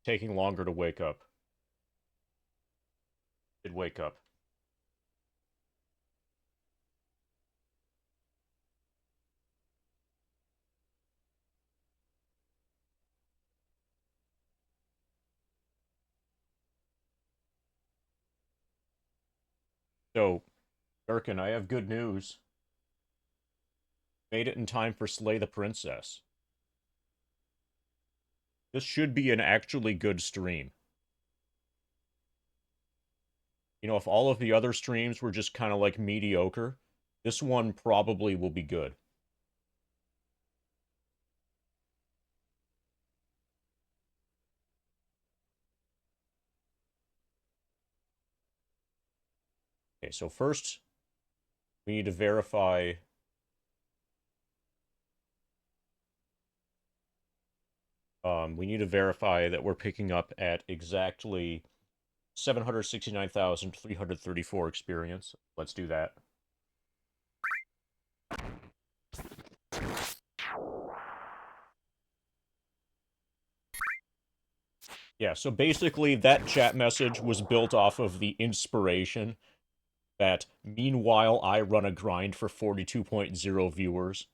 taking longer to wake up. Did wake up. So, Durkin, I have good news. Made it in time for Slay the Princess. This should be an actually good stream. You know, if all of the other streams were just kind of like mediocre, this one probably will be good. Okay, so first, we need to verify. We need to verify that we're picking up at exactly 769,334 experience. Let's do that. Yeah, so basically that chat message was built off of the inspiration that meanwhile I run a grind for 42.0 viewers.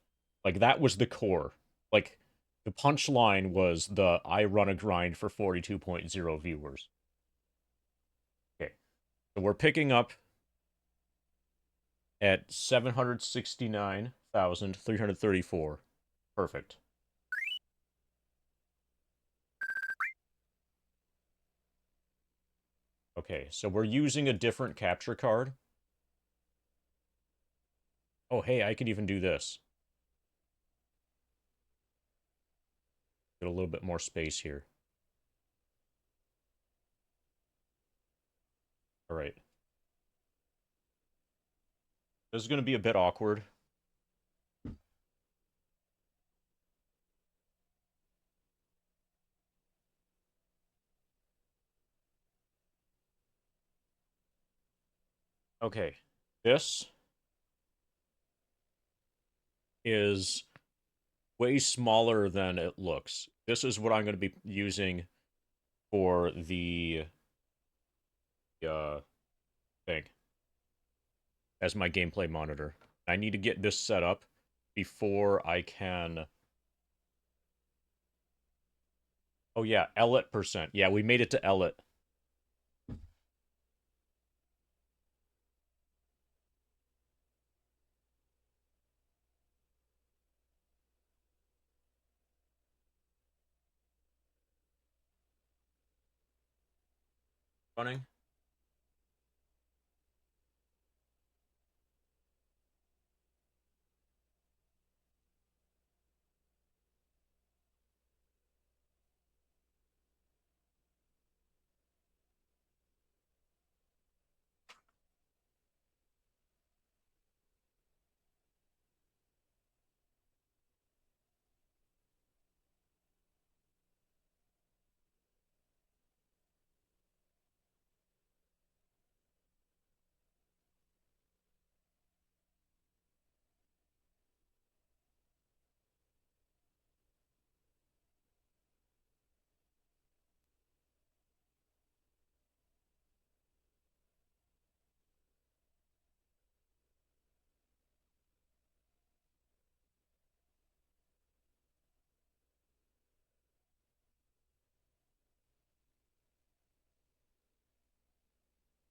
Like that was the core. Like the punchline was the I run a grind for 42.0 viewers. Okay. So we're picking up at 769,334. Perfect. Okay, so we're using a different capture card. Oh, hey, I could even do this. Get a little bit more space here. All right. This is going to be a bit awkward. Okay. This is way smaller than it looks. This is what I'm going to be using for the uh, thing as my gameplay monitor. I need to get this set up before I can... Oh yeah, Ellet percent. Yeah, we made it to Ellet. Running.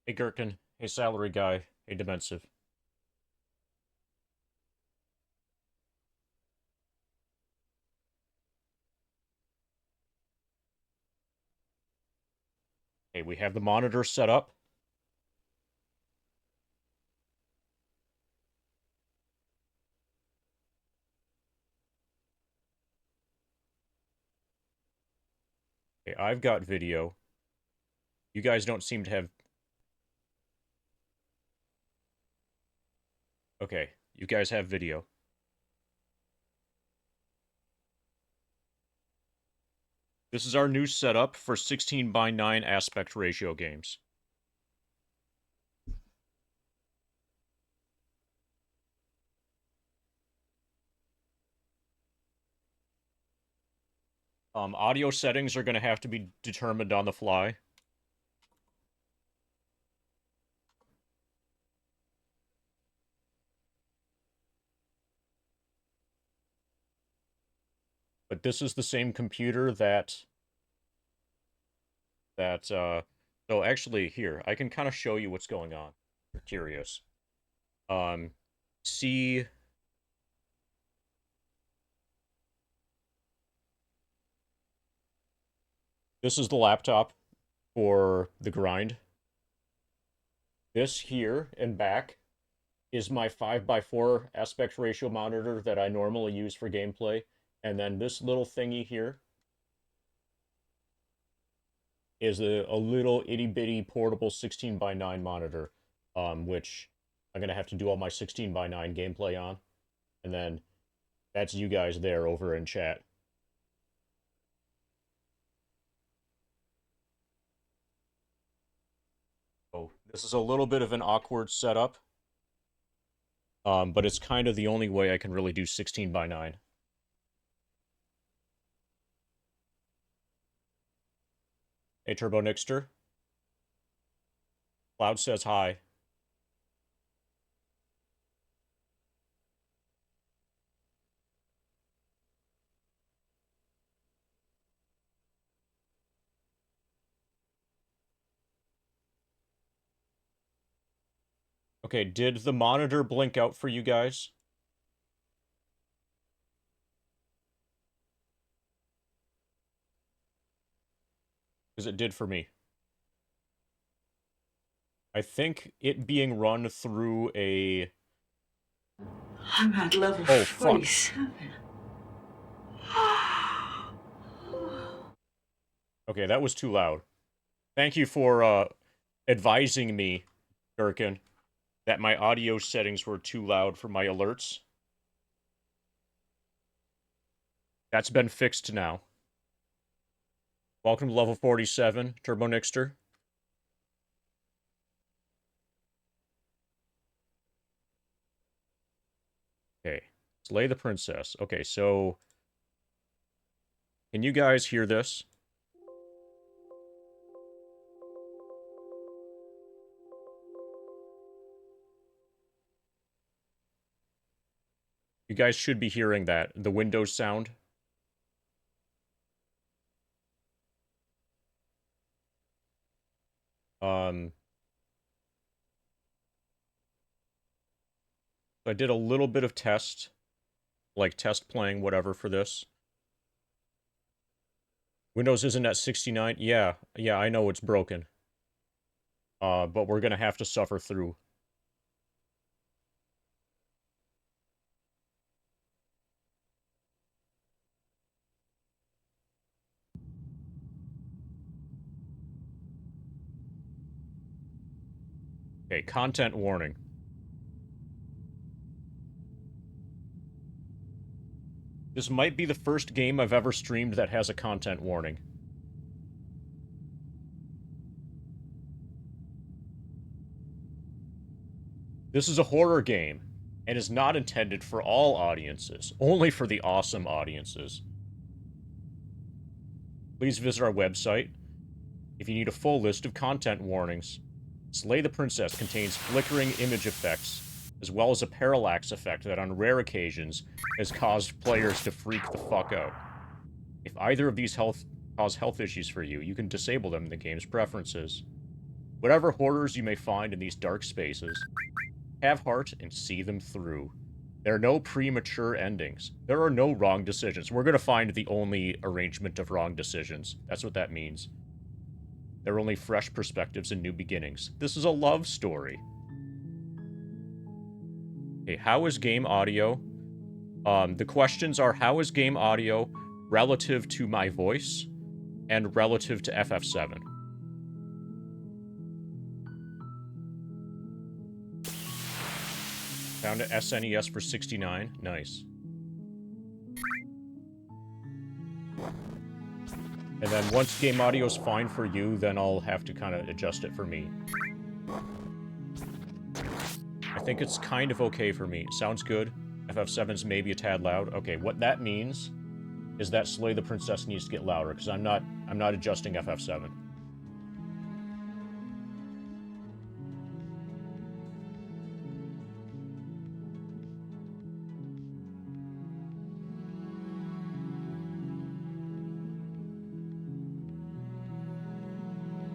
Hey Gherkin. Hey salary guy. Hey Dimensive. Hey, we have the monitor set up. Okay, I've got video. You guys don't seem to have... Okay, you guys have video. This is our new setup for 16:9 aspect ratio games. Audio settings are going to have to be determined on the fly. But this is the same computer so actually, here, I can kind of show you what's going on. If you're curious. Um, see... This is the laptop for the grind. This here and back is my 5x4 aspect ratio monitor that I normally use for gameplay. And then this little thingy here is a little itty-bitty portable 16:9 monitor, which I'm going to have to do all my 16:9 gameplay on. And then that's you guys there over in chat. Oh, this is a little bit of an awkward setup, but it's kind of the only way I can really do 16:9. Hey, Turbo Nixter. Cloud says hi. Okay, did the monitor blink out for you guys? Because it did for me. I think it being run through a... I'm at level 47. Okay, that was too loud. Thank you for advising me, Gherkin, that my audio settings were too loud for my alerts. That's been fixed now. Welcome to level 47, Turbo Nixter. Okay, slay the princess. Okay, so... Can you guys hear this? You guys should be hearing that. The Windows sound. I did a little bit of test, like test playing whatever for this. Windows isn't at 69. Yeah, I know it's broken. But we're gonna have to suffer through. Okay, content warning. This might be the first game I've ever streamed that has a content warning. This is a horror game, and is not intended for all audiences, only for the awesome audiences. Please visit our website if you need a full list of content warnings. Slay the Princess contains flickering image effects, as well as a parallax effect that on rare occasions has caused players to freak the fuck out. If either of these cause health issues for you, you can disable them in the game's preferences. Whatever horrors you may find in these dark spaces, have heart and see them through. There are no premature endings. There are no wrong decisions. We're going to find the only arrangement of wrong decisions. That's what that means. There are only fresh perspectives and new beginnings. This is a love story. Okay, how is game audio? The questions are, how is game audio relative to my voice and relative to FF7? Found an SNES for 69. Nice. And then once game audio is fine for you, then I'll have to kind of adjust it for me. I think it's kind of okay for me. Sounds good. FF7's maybe a tad loud. Okay, what that means is that Slay the Princess needs to get louder, because I'm not adjusting FF7.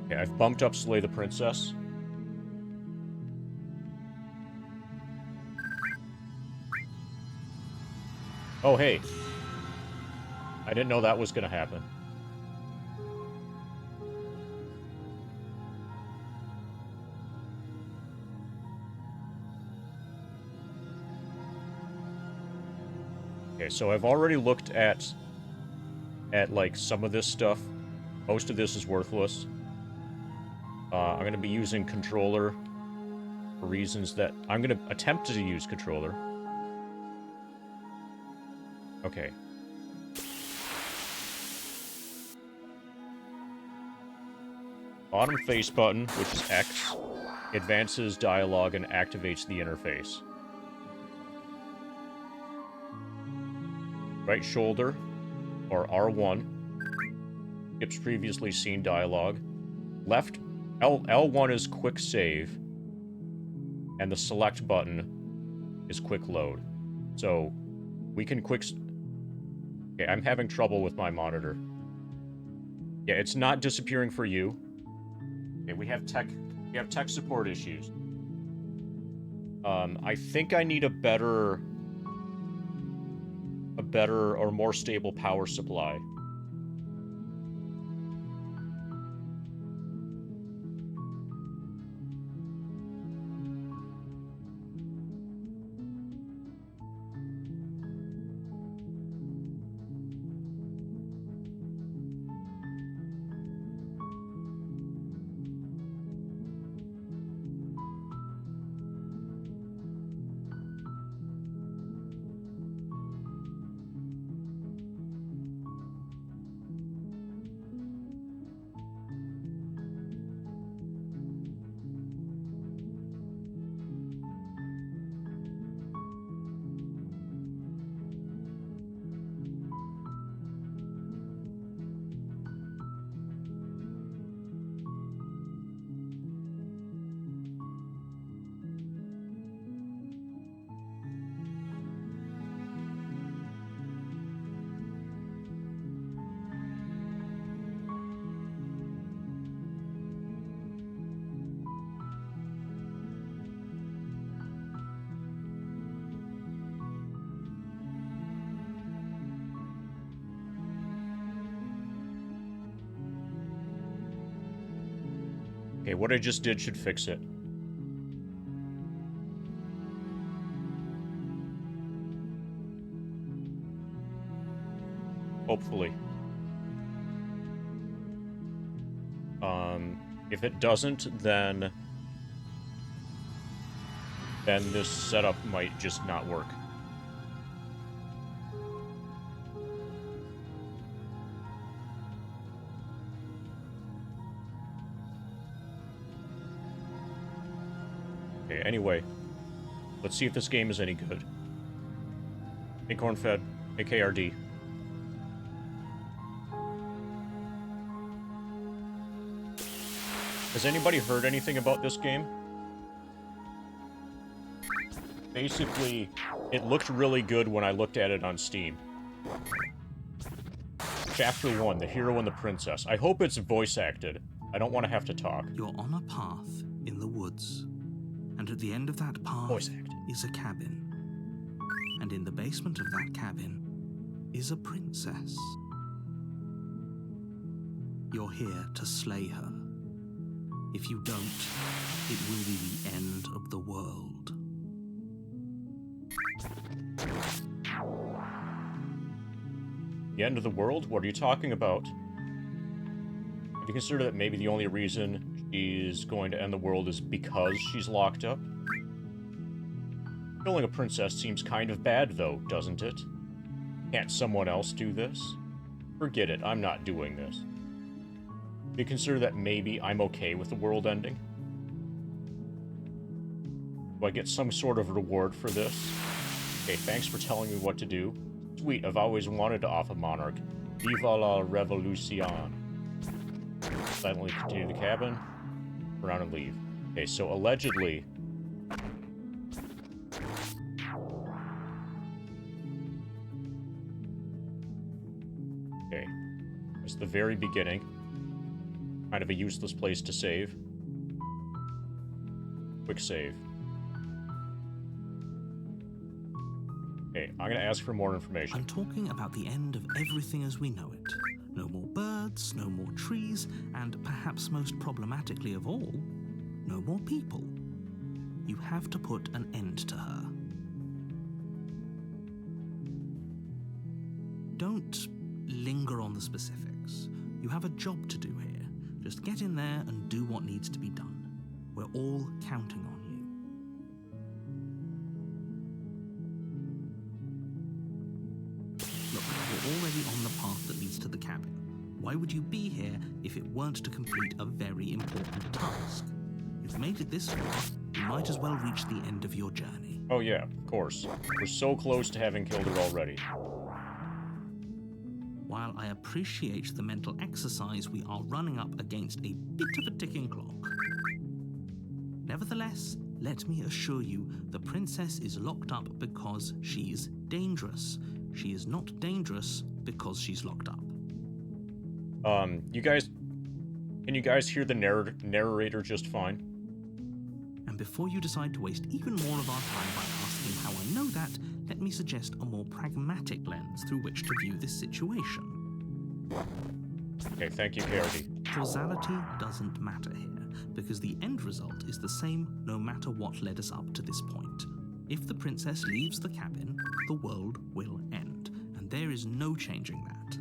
Okay, I've bumped up Slay the Princess. Oh, hey. I didn't know that was going to happen. Okay, so I've already looked at like some of this stuff. Most of this is worthless. I'm going to be using controller for reasons that I'm going to attempt to use controller. Okay. Bottom face button, which is X, advances dialogue and activates the interface. Right shoulder, or R1, skips previously seen dialogue. Left, L1 is quick save, and the select button is quick load. So, we can quick... Okay, I'm having trouble with my monitor. Yeah, it's not disappearing for you. Okay, we have tech support issues. I think I need a better or more stable power supply. Okay, what I just did should fix it. Hopefully. If it doesn't, then this setup might just not work. Okay, anyway, let's see if this game is any good. Hey, Cornfed. Hey, KRD. Has anybody heard anything about this game? Basically, it looked really good when I looked at it on Steam. Chapter 1, The Hero and the Princess. I hope it's voice acted. I don't want to have to talk. You're on a path in the woods, and at the end of that path is a cabin. And in the basement of that cabin is a princess. You're here to slay her. If you don't, it will be the end of the world. The end of the world? What are you talking about? Have you considered that maybe the only reason she's going to end the world is because she's locked up? Killing a princess seems kind of bad, though, doesn't it? Can't someone else do this? Forget it, I'm not doing this. Do you consider that maybe I'm okay with the world ending? Do I get some sort of reward for this? Okay, thanks for telling me what to do. Sweet, I've always wanted to off a monarch. Viva la revolucion. Silently continue the cabin. Around and leave. Okay, so allegedly... Okay. That's the very beginning. Kind of a useless place to save. Quick save. Okay, I'm gonna ask for more information. I'm talking about the end of everything as we know it. No more birds, no more trees, and perhaps most problematically of all, no more people. You have to put an end to her. Don't linger on the specifics. You have a job to do here. Just get in there and do what needs to be done. We're all counting on you. Look, we're already on the path that leads to the cabin. Why would you be here if it weren't to complete a very important task? You've made it this far, you might as well reach the end of your journey. Oh yeah, of course. We're so close to having killed her already. While I appreciate the mental exercise, we are running up against a bit of a ticking clock. Nevertheless, let me assure you, the princess is locked up because she's dangerous. She is not dangerous because she's locked up. Can you guys hear the narrator just fine? And before you decide to waste even more of our time by asking how I know that, let me suggest a more pragmatic lens through which to view this situation. Okay, thank you, Causality. Causality doesn't matter here, because the end result is the same no matter what led us up to this point. If the princess leaves the cabin, the world will end, and there is no changing that.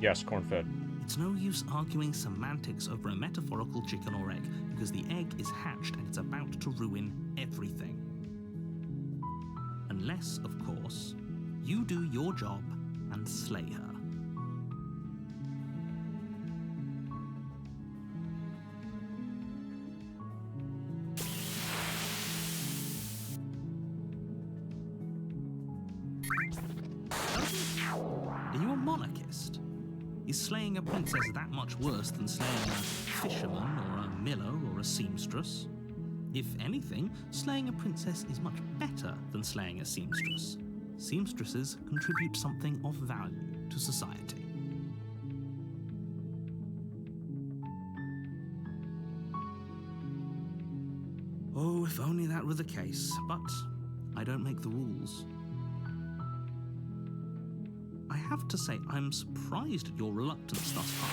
Yes, corn-fed. It's no use arguing semantics over a metaphorical chicken or egg, because the egg is hatched and it's about to ruin everything. Unless, of course, you do your job and slay her. Are you a monarchist? Is slaying a princess that much worse than slaying a fisherman or a miller or a seamstress? If anything, slaying a princess is much better than slaying a seamstress. Seamstresses contribute something of value to society. Oh, if only that were the case, but I don't make the rules. I have to say, I'm surprised at your reluctance thus far,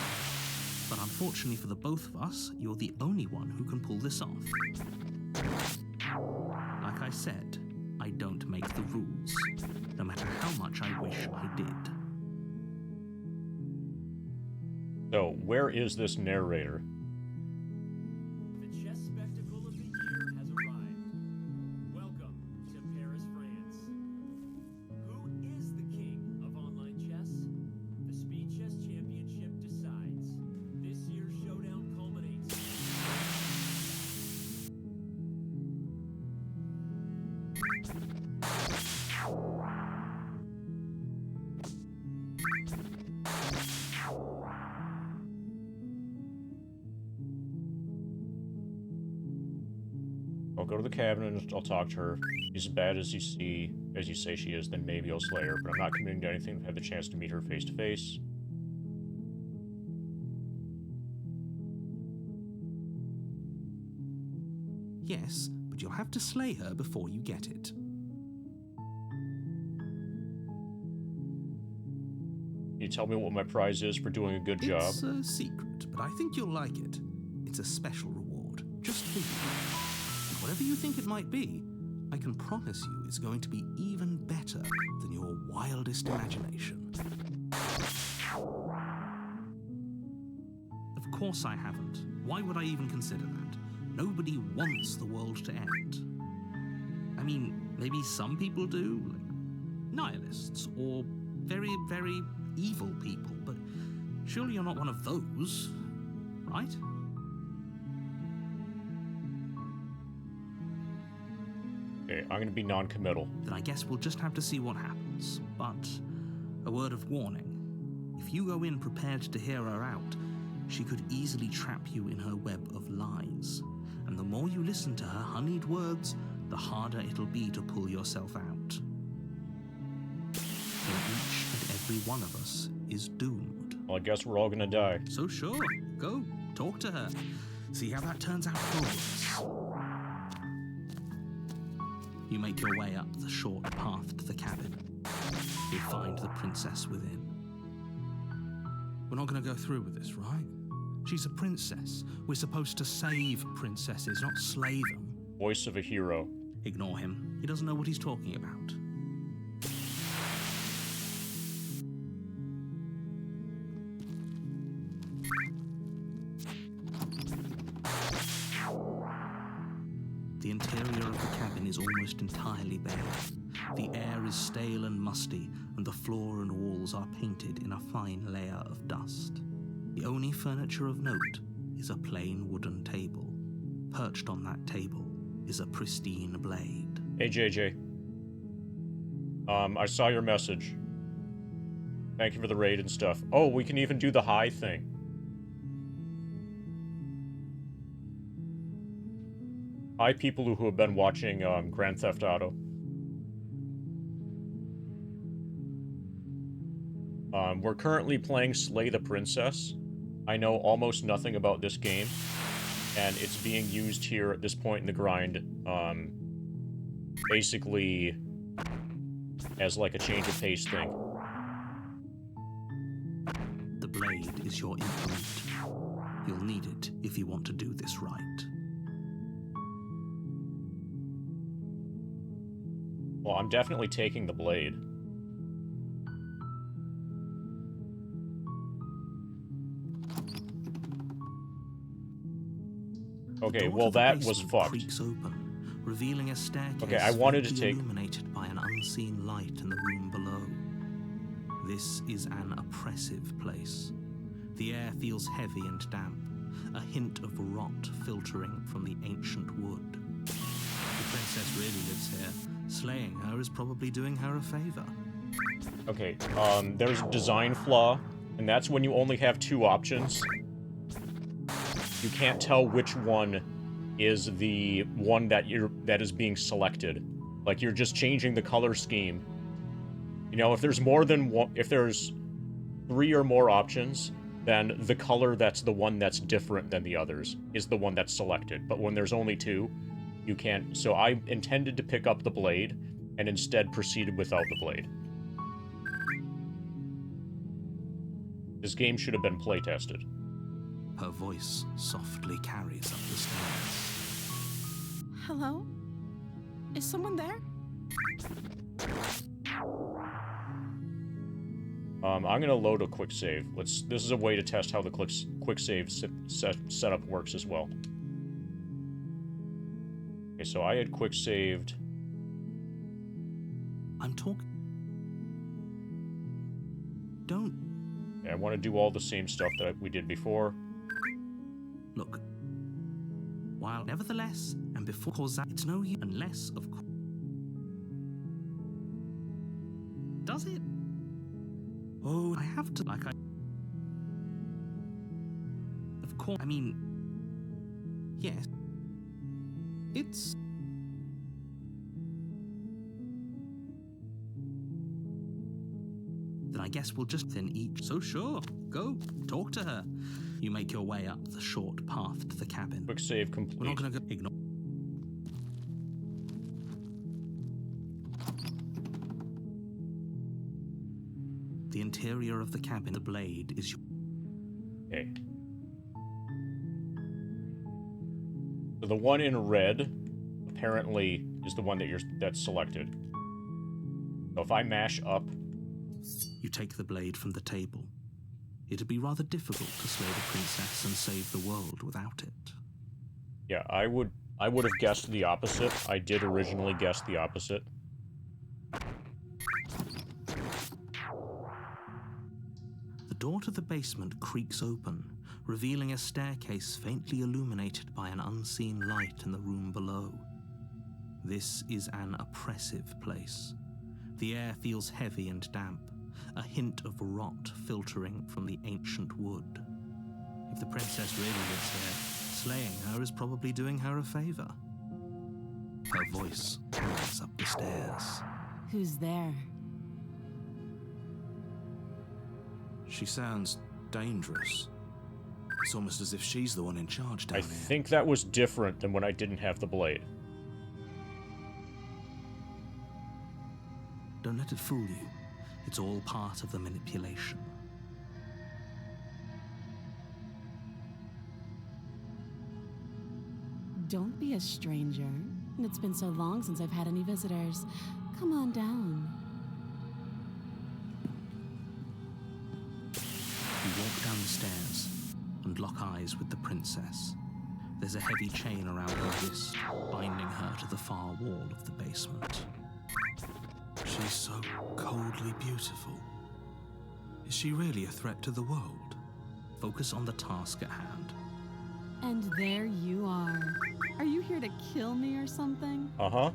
but unfortunately for the both of us, you're the only one who can pull this off. Like I said, I don't make the rules, no matter how much I wish I did. So, where is this narrator? The chess spectacle of the year has arrived. Welcome to Paris, France. Who is the king of online chess? The Speed Chess Championship decides. This year's showdown culminates. I'll go to the cabin and I'll talk to her. If she's as bad as you say she is, then maybe I'll slay her, but I'm not committing to anything. I've had the chance to meet her face to face. Yes, but you'll have to slay her before you get it. Can you tell me what my prize is for doing a good job? It's a secret, but I think you'll like it. It's a special reward, just for you. And whatever you think it might be, I can promise you it's going to be even better than your wildest imagination. Of course I haven't. Why would I even consider that? Nobody wants the world to end. I mean, maybe some people do, like nihilists, or very, very evil people, but surely you're not one of those, right? Okay, I'm gonna be non-committal. Then I guess we'll just have to see what happens. chance, but a word of warning. If you go in prepared to hear her out, she could easily trap you in her web of lies. And the more you listen to her honeyed words, the harder it'll be to pull yourself out. And each and every one of us is doomed. Well, I guess we're all gonna die. So sure, go, talk to her. See how that turns out for us. You make your way up the short path to the cabin. You find the princess within. We're not going to go through with this, right? She's a princess. We're supposed to save princesses, not slay them. Voice of a hero. Ignore him. He doesn't know what he's talking about. The interior of the cabin is almost entirely bare. The air is stale and musty, and the floor and walls are painted in a fine layer of dust. The only furniture of note is a plain wooden table. Perched on that table is a pristine blade. Hey, JJ. I saw your message. Thank you for the raid and stuff. Oh, we can even do the high thing. Hi, people who have been watching Grand Theft Auto. We're currently playing Slay the Princess. I know almost nothing about this game, and it's being used here at this point in the grind, basically as like a change of pace thing. The blade is your implement. You'll need it if you want to do this right. Well, I'm definitely taking the blade. Okay, well that was fucked. Creaks open, revealing a staircase Okay, I wanted to take... illuminated by an unseen light in the room below. This is an oppressive place. The air feels heavy and damp, a hint of rot filtering from the ancient wood. The princess really lives here. Slaying her is probably doing her a favor. Okay, there's a design flaw, and that's when you only have two options. You can't tell which one is the one that is being selected. Like, you're just changing the color scheme. You know, if there's more than one, if there's 3 or more options, then the color that's the one that's different than the others is the one that's selected. But when there's only 2, you can't. So I intended to pick up the blade, and instead proceeded without the blade. This game should have been playtested. Her voice softly carries up the stairs. Hello? Is someone there? I'm gonna load a quick save. This is a way to test how the quick save setup works as well. Okay, so I had quick saved. I'm talking. Don't. I want to do all the same stuff that we did before. Look. While nevertheless, and before cause that, it's no use unless, of course. Does it? Oh, I have to, like I... Of course, I mean... Yes. It's... Then I guess we'll just then each... So sure, go, talk to her. You make your way up the short path to the cabin. Quick save complete. We're not gonna go... Ignore... The interior of the cabin, the blade is your... Okay. So the one in red, apparently, is the one that's selected. So if I mash up... You take the blade from the table. It'd be rather difficult to slay the princess and save the world without it. Yeah, I would have guessed the opposite. I did originally guess the opposite. The door to the basement creaks open, revealing a staircase faintly illuminated by an unseen light in the room below. This is an oppressive place. The air feels heavy and damp, a hint of rot filtering from the ancient wood. If the princess really lives here, slaying her is probably doing her a favor. Her voice comes up the stairs. Who's there? She sounds dangerous. It's almost as if she's the one in charge down I here. think that was different than when I didn't have the blade. Don't let it fool you. It's all part of the manipulation. Don't be a stranger. It's been so long since I've had any visitors. Come on down. You walk down the stairs and lock eyes with the princess. There's a heavy chain around her wrist, binding her to the far wall of the basement. She's so coldly beautiful. Is she really a threat to the world? Focus on the task at hand. And there you are. Are you here to kill me or something? Uh-huh.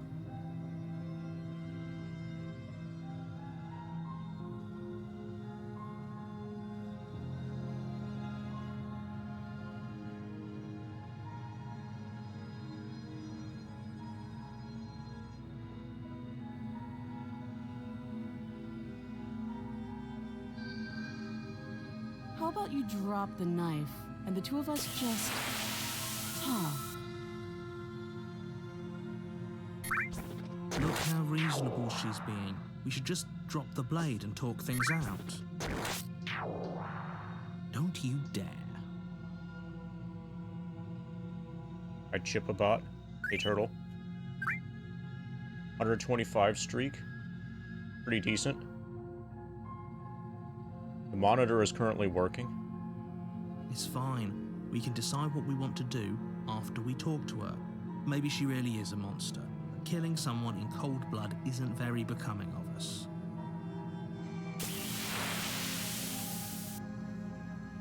How about you drop the knife and the two of us just talk? Look how reasonable she's being. We should just drop the blade and talk things out. Don't you dare. I chip a bot. Hey, turtle. 125 streak. Pretty decent. The monitor is currently working. It's fine. We can decide what we want to do after we talk to her. Maybe she really is a monster. Killing someone in cold blood isn't very becoming of us.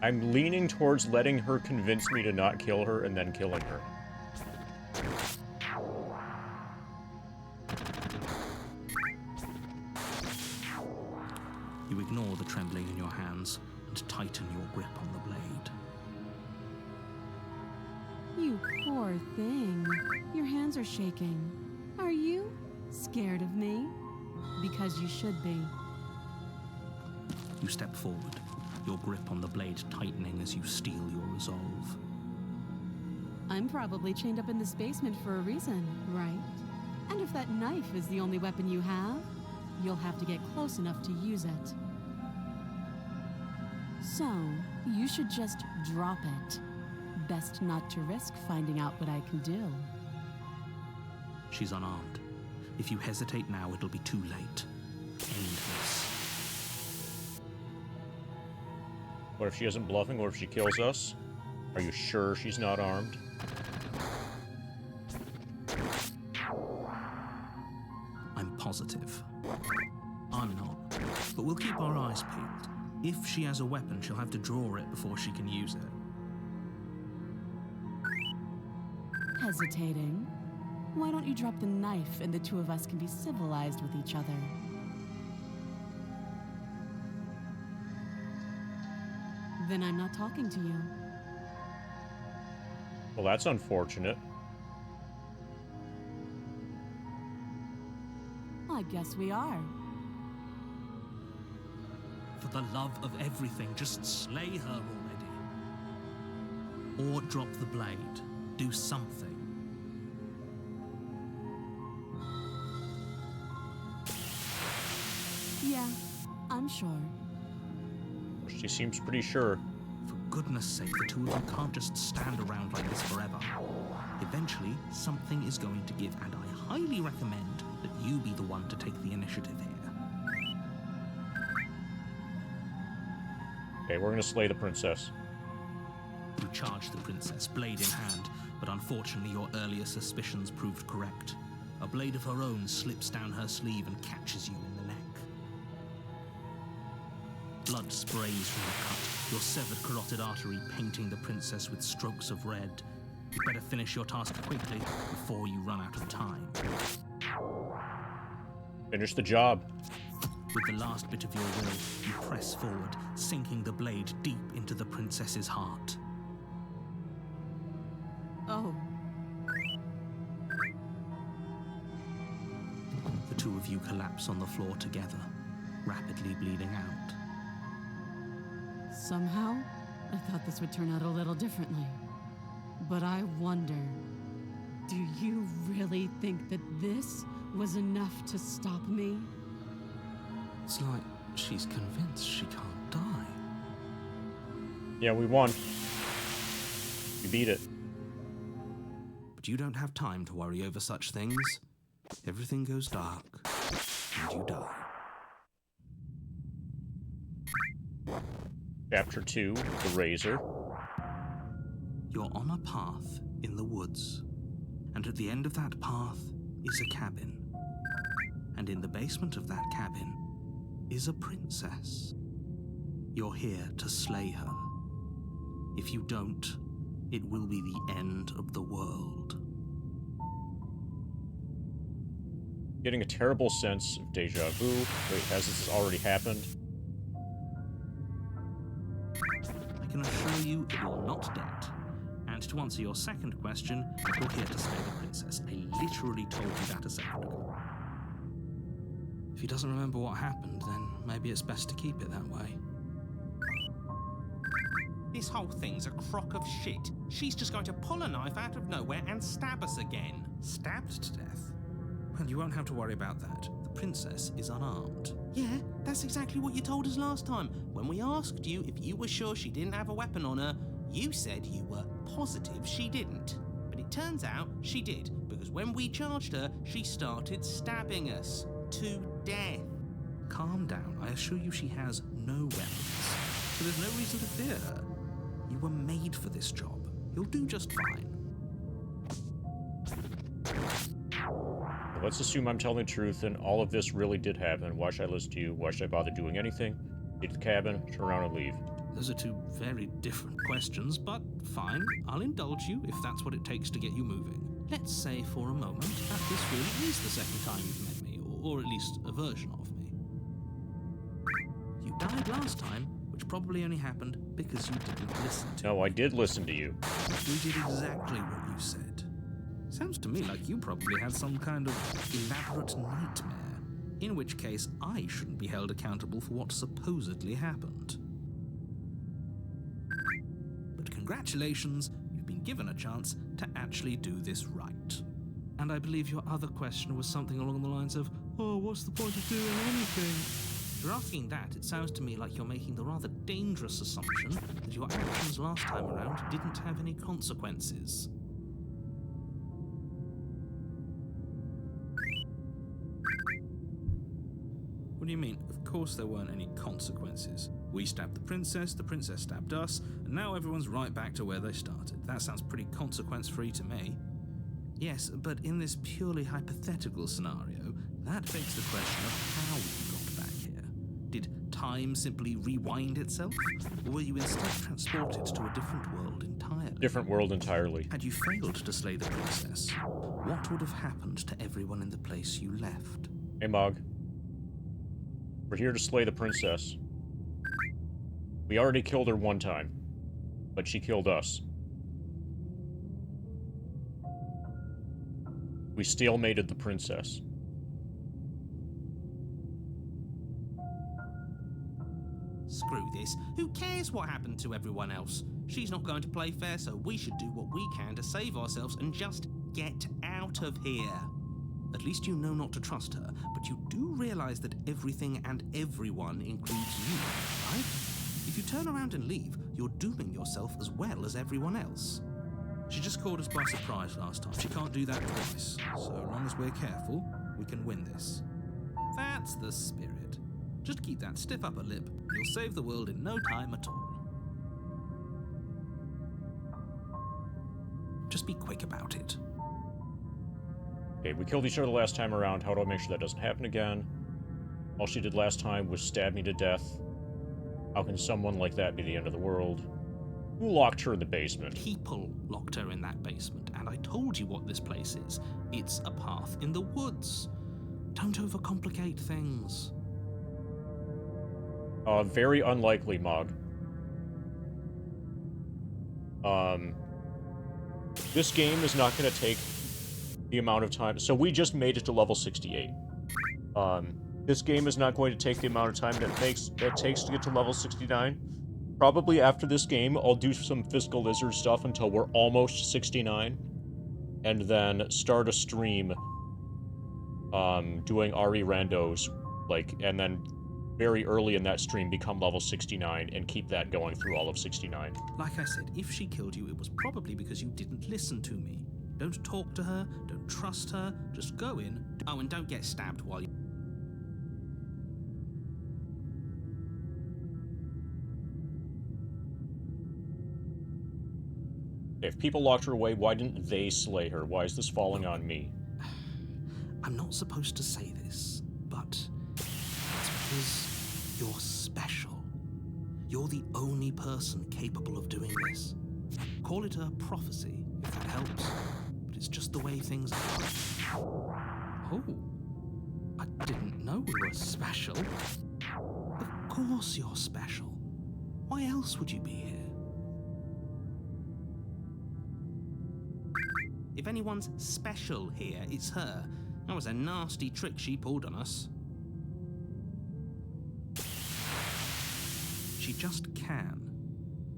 I'm leaning towards letting her convince me to not kill her and then killing her. You ignore the trembling in your hands and tighten your grip on the blade. You poor thing. Your hands are shaking. Are you scared of me? Because you should be. You step forward, your grip on the blade tightening as you steel your resolve. I'm probably chained up in this basement for a reason, right? And if that knife is the only weapon you have, you'll have to get close enough to use it. So, you should just drop it. Best not to risk finding out what I can do. She's unarmed. If you hesitate now, it'll be too late. End this. What if she isn't bluffing? What if she kills us? Are you sure she's not armed? I'm positive. I'm not. But we'll keep our eyes peeled. If she has a weapon, she'll have to draw it before she can use it. Hesitating? Why don't you drop the knife and the two of us can be civilized with each other? Then I'm not talking to you. Well, that's unfortunate. I guess we are. For the love of everything, just slay her already. Or drop the blade. Do something. Yeah, I'm sure. She seems pretty sure. For goodness sake, the two of you can't just stand around like this forever. Eventually, something is going to give, and I highly recommend that you be the one to take the initiative here. Okay, we're gonna slay the princess. You charge the princess, blade in hand, but unfortunately your earlier suspicions proved correct. A blade of her own slips down her sleeve and catches you in the neck. Blood sprays from the cut, your severed carotid artery painting the princess with strokes of red. You better finish your task quickly before you run out of time. Finish the job. With the last bit of your will, you press forward, sinking the blade deep into the princess's heart. Oh, The two of you collapse on the floor together, rapidly bleeding out. somehow, I thought this would turn out a little differently. But I wonder, do you really think that this was enough to stop me? It's like she's convinced she can't die. Yeah, we won. We beat it. But you don't have time to worry over such things. Everything goes dark, and you die. Chapter 2, The Razor. You're on a path in the woods, and at the end of that path is a cabin. And in the basement of that cabin is a princess. You're here to slay her. If you don't, it will be the end of the world. Getting a terrible sense of deja vu. Wait, has this already happened? I can assure you that you're not dead. And to answer your second question, you're here to slay the princess. I literally told you that a second ago. If he doesn't remember what happened, then maybe it's best to keep it that way. This whole thing's a crock of shit. She's just going to pull a knife out of nowhere and stab us again. Stabbed to death? Well, you won't have to worry about that. The princess is unarmed. Yeah, that's exactly what you told us last time. When we asked you if you were sure she didn't have a weapon on her, you said you were positive she didn't. But it turns out she did, because when we charged her, she started stabbing us to death. Calm down. I assure you she has no weapons. So there's no reason to fear her. You were made for this job. You'll do just fine. Let's assume I'm telling the truth and all of this really did happen. Why should I listen to you? Why should I bother doing anything? Get to the cabin, turn around and leave. Those are two very different questions, but fine. I'll indulge you if that's what it takes to get you moving. Let's say for a moment that this really is the second time you've met me, or at least a version of me. You died last time, which probably only happened because you didn't listen to me. No, I did listen to you. You did exactly what you said. Sounds to me like you probably had some kind of elaborate nightmare, in which case I shouldn't be held accountable for what supposedly happened. But congratulations, you've been given a chance to actually do this right. And I believe your other question was something along the lines of, oh, what's the point of doing anything? If you're asking that, it sounds to me like you're making the rather dangerous assumption that your actions last time around didn't have any consequences. What do you mean? Of course there weren't any consequences. We stabbed the princess stabbed us, and now everyone's right back to where they started. That sounds pretty consequence-free to me. Yes, but in this purely hypothetical scenario, that begs the question of how you got back here. Did time simply rewind itself? Or were you instead transported to a different world entirely? Different world entirely. Had you failed to slay the princess, what would have happened to everyone in the place you left? Hey, Mog. We're here to slay the princess. We already killed her one time, but she killed us. We stalemated the princess. Screw this. Who cares what happened to everyone else? She's not going to play fair, so we should do what we can to save ourselves and just get out of here. At least you know not to trust her, but you do realize that everything and everyone includes you, right? If you turn around and leave, you're dooming yourself as well as everyone else. She just caught us by surprise last time. She can't do that twice. So long as we're careful, we can win this. That's the spirit. Just keep that stiff upper lip. You'll save the world in no time at all. Just be quick about it. Okay, we killed each other last time around. How do I make sure that doesn't happen again? All she did last time was stab me to death. How can someone like that be the end of the world? Who locked her in the basement? People locked her in that basement, and I told you what this place is. It's a path in the woods. Don't overcomplicate things. Very unlikely, Mog. This game is not going to take the amount of time. So we just made it to level 68. This game is not going to take the amount of time that it takes to get to level 69. Probably after this game, I'll do some Fiscal Lizard stuff until we're almost 69. And then start a stream doing RE randos, like, and then very early in that stream become level 69 and keep that going through all of 69. Like I said, if she killed you, it was probably because you didn't listen to me. Don't talk to her, don't trust her, just go in. Oh, and don't get stabbed while you... If people locked her away, why didn't they slay her? Why is this falling on me? I'm not supposed to say this, but it's because you're special. You're the only person capable of doing this. Call it a prophecy, if that helps, but it's just the way things are. Oh, I didn't know we were special. Of course you're special. Why else would you be here? If anyone's special here, it's her. That was a nasty trick she pulled on us. She just can.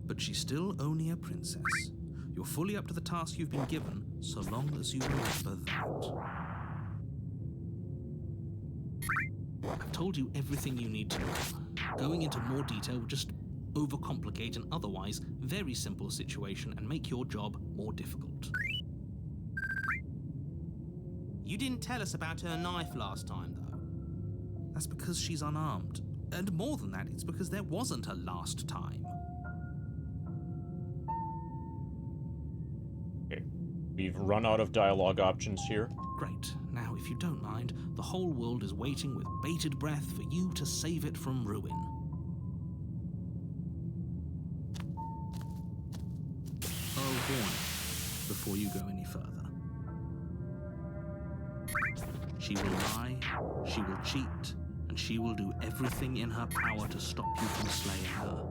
But she's still only a princess. You're fully up to the task you've been given, so long as you remember that. I've told you everything you need to know. Going into more detail will just overcomplicate an otherwise very simple situation and make your job more difficult. You didn't tell us about her knife last time, though. That's because she's unarmed. And more than that, it's because there wasn't a last time. Okay. We've run out of dialogue options here. Great. Now, if you don't mind, the whole world is waiting with bated breath for you to save it from ruin. Oh, warning, before you go any further. She will lie, she will cheat, and she will do everything in her power to stop you from slaying her.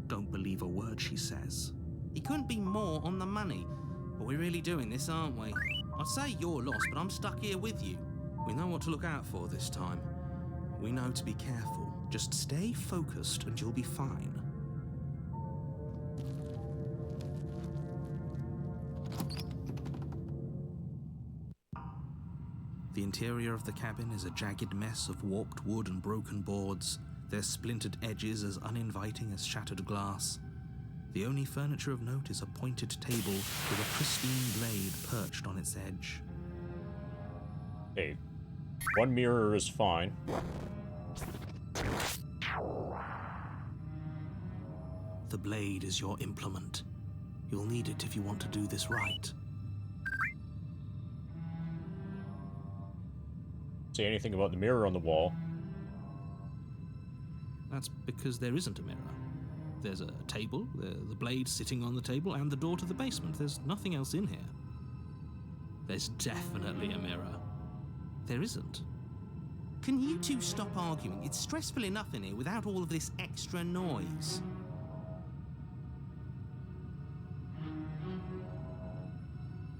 Don't believe a word she says. He couldn't be more on the money. But we're really doing this, aren't we? I'd say you're lost, but I'm stuck here with you. We know what to look out for this time. We know to be careful. Just stay focused and you'll be fine. The interior of the cabin is a jagged mess of warped wood and broken boards, their splintered edges as uninviting as shattered glass. The only furniture of note is a pointed table with a pristine blade perched on its edge. Okay. One mirror is fine. The blade is your implement. You'll need it if you want to do this right. Say anything about the mirror on the wall. That's because there isn't a mirror. There's a table, the blade sitting on the table, and the door to the basement. There's nothing else in here. There's definitely a mirror. There isn't. Can you two stop arguing? It's stressful enough in here without all of this extra noise.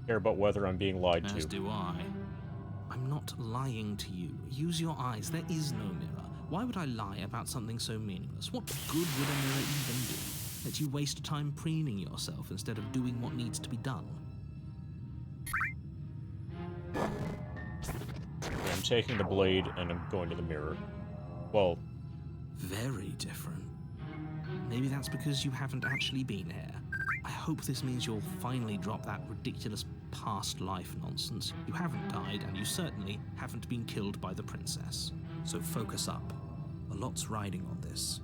Care about whether I'm being lied to. As do I. I'm not lying to you. Use your eyes. There is no mirror. Why would I lie about something so meaningless? What good would a mirror even do? Let you waste time preening yourself instead of doing what needs to be done. Okay, I'm taking the blade and I'm going to the mirror. Well, Very different. Maybe that's because you haven't actually been here. I hope this means you'll finally drop that ridiculous past life nonsense. You haven't died, and you certainly haven't been killed by the princess. So focus up. A lot's riding on this.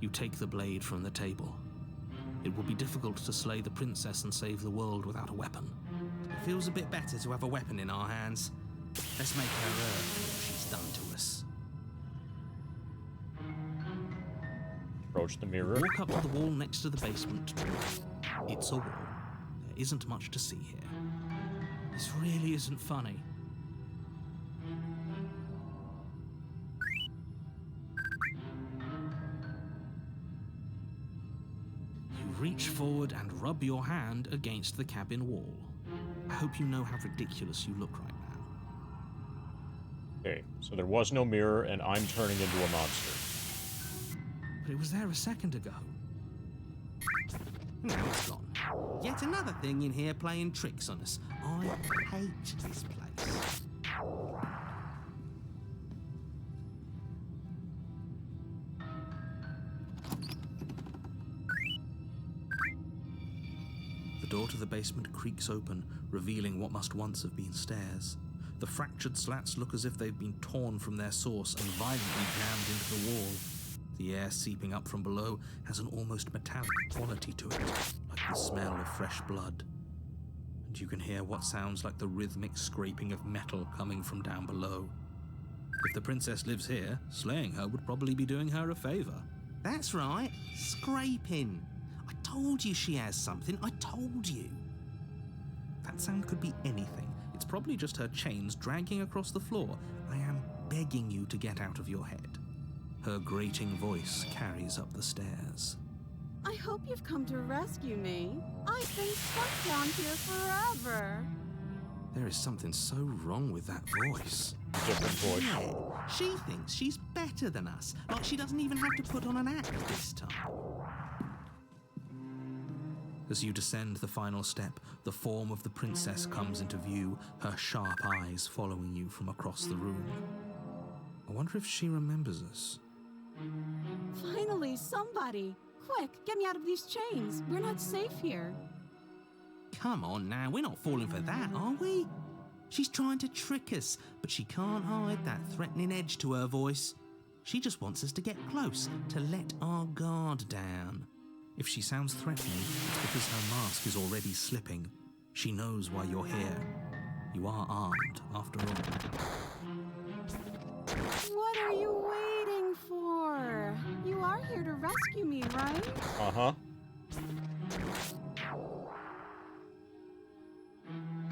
You take the blade from the table. It will be difficult to slay the princess and save the world without a weapon. It feels a bit better to have a weapon in our hands. Let's make her earn what she's done to us. approach the mirror. Walk up to the wall next to the basement door. It's a wall. There isn't much to see here. This really isn't funny. reach forward and rub your hand against the cabin wall. I hope you know how ridiculous you look right now. Okay, so there was no mirror, and I'm turning into a monster. But it was there a second ago. Now it's gone. Yet another thing in here playing tricks on us. I hate this place. The door to the basement creaks open, revealing what must once have been stairs. The fractured slats look as if they've been torn from their source and violently jammed into the wall. The air seeping up from below has an almost metallic quality to it, like the smell of fresh blood. And you can hear what sounds like the rhythmic scraping of metal coming from down below. If the princess lives here, slaying her would probably be doing her a favor. That's right, scraping. I told you she has something, I told you. That sound could be anything. It's probably just her chains dragging across the floor. I am begging you to get out of your head. Her grating voice carries up the stairs. I hope you've come to rescue me. I've been stuck down here forever. There is something so wrong with that voice. Different voice. Yeah, she thinks she's better than us, like she doesn't even have to put on an act this time. As you descend the final step, the form of the princess comes into view, her sharp eyes following you from across the room. I wonder if she remembers us. Finally, somebody! Quick, get me out of these chains. We're not safe here. Come on now, we're not falling for that, are we? She's trying to trick us, but she can't hide that threatening edge to her voice. She just wants us to get close, to let our guard down. If she sounds threatening, it's because her mask is already slipping. She knows why you're here. You are armed, after all. What are you waiting for? You are here to rescue me, right? Uh-huh.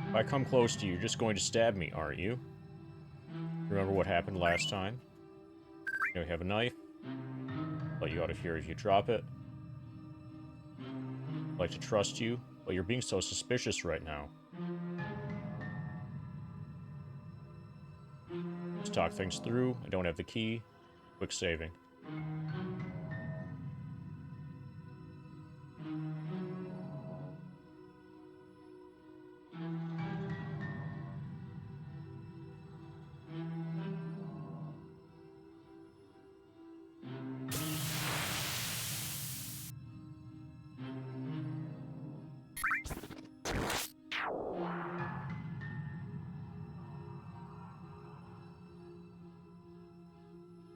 If I come close to you, you're just going to stab me, aren't you? Remember what happened last time? You know, you have a knife. Let you out of here if you drop it. I'd like to trust you, but you're being so suspicious right now. Let's talk things through. I don't have the key. Quick saving.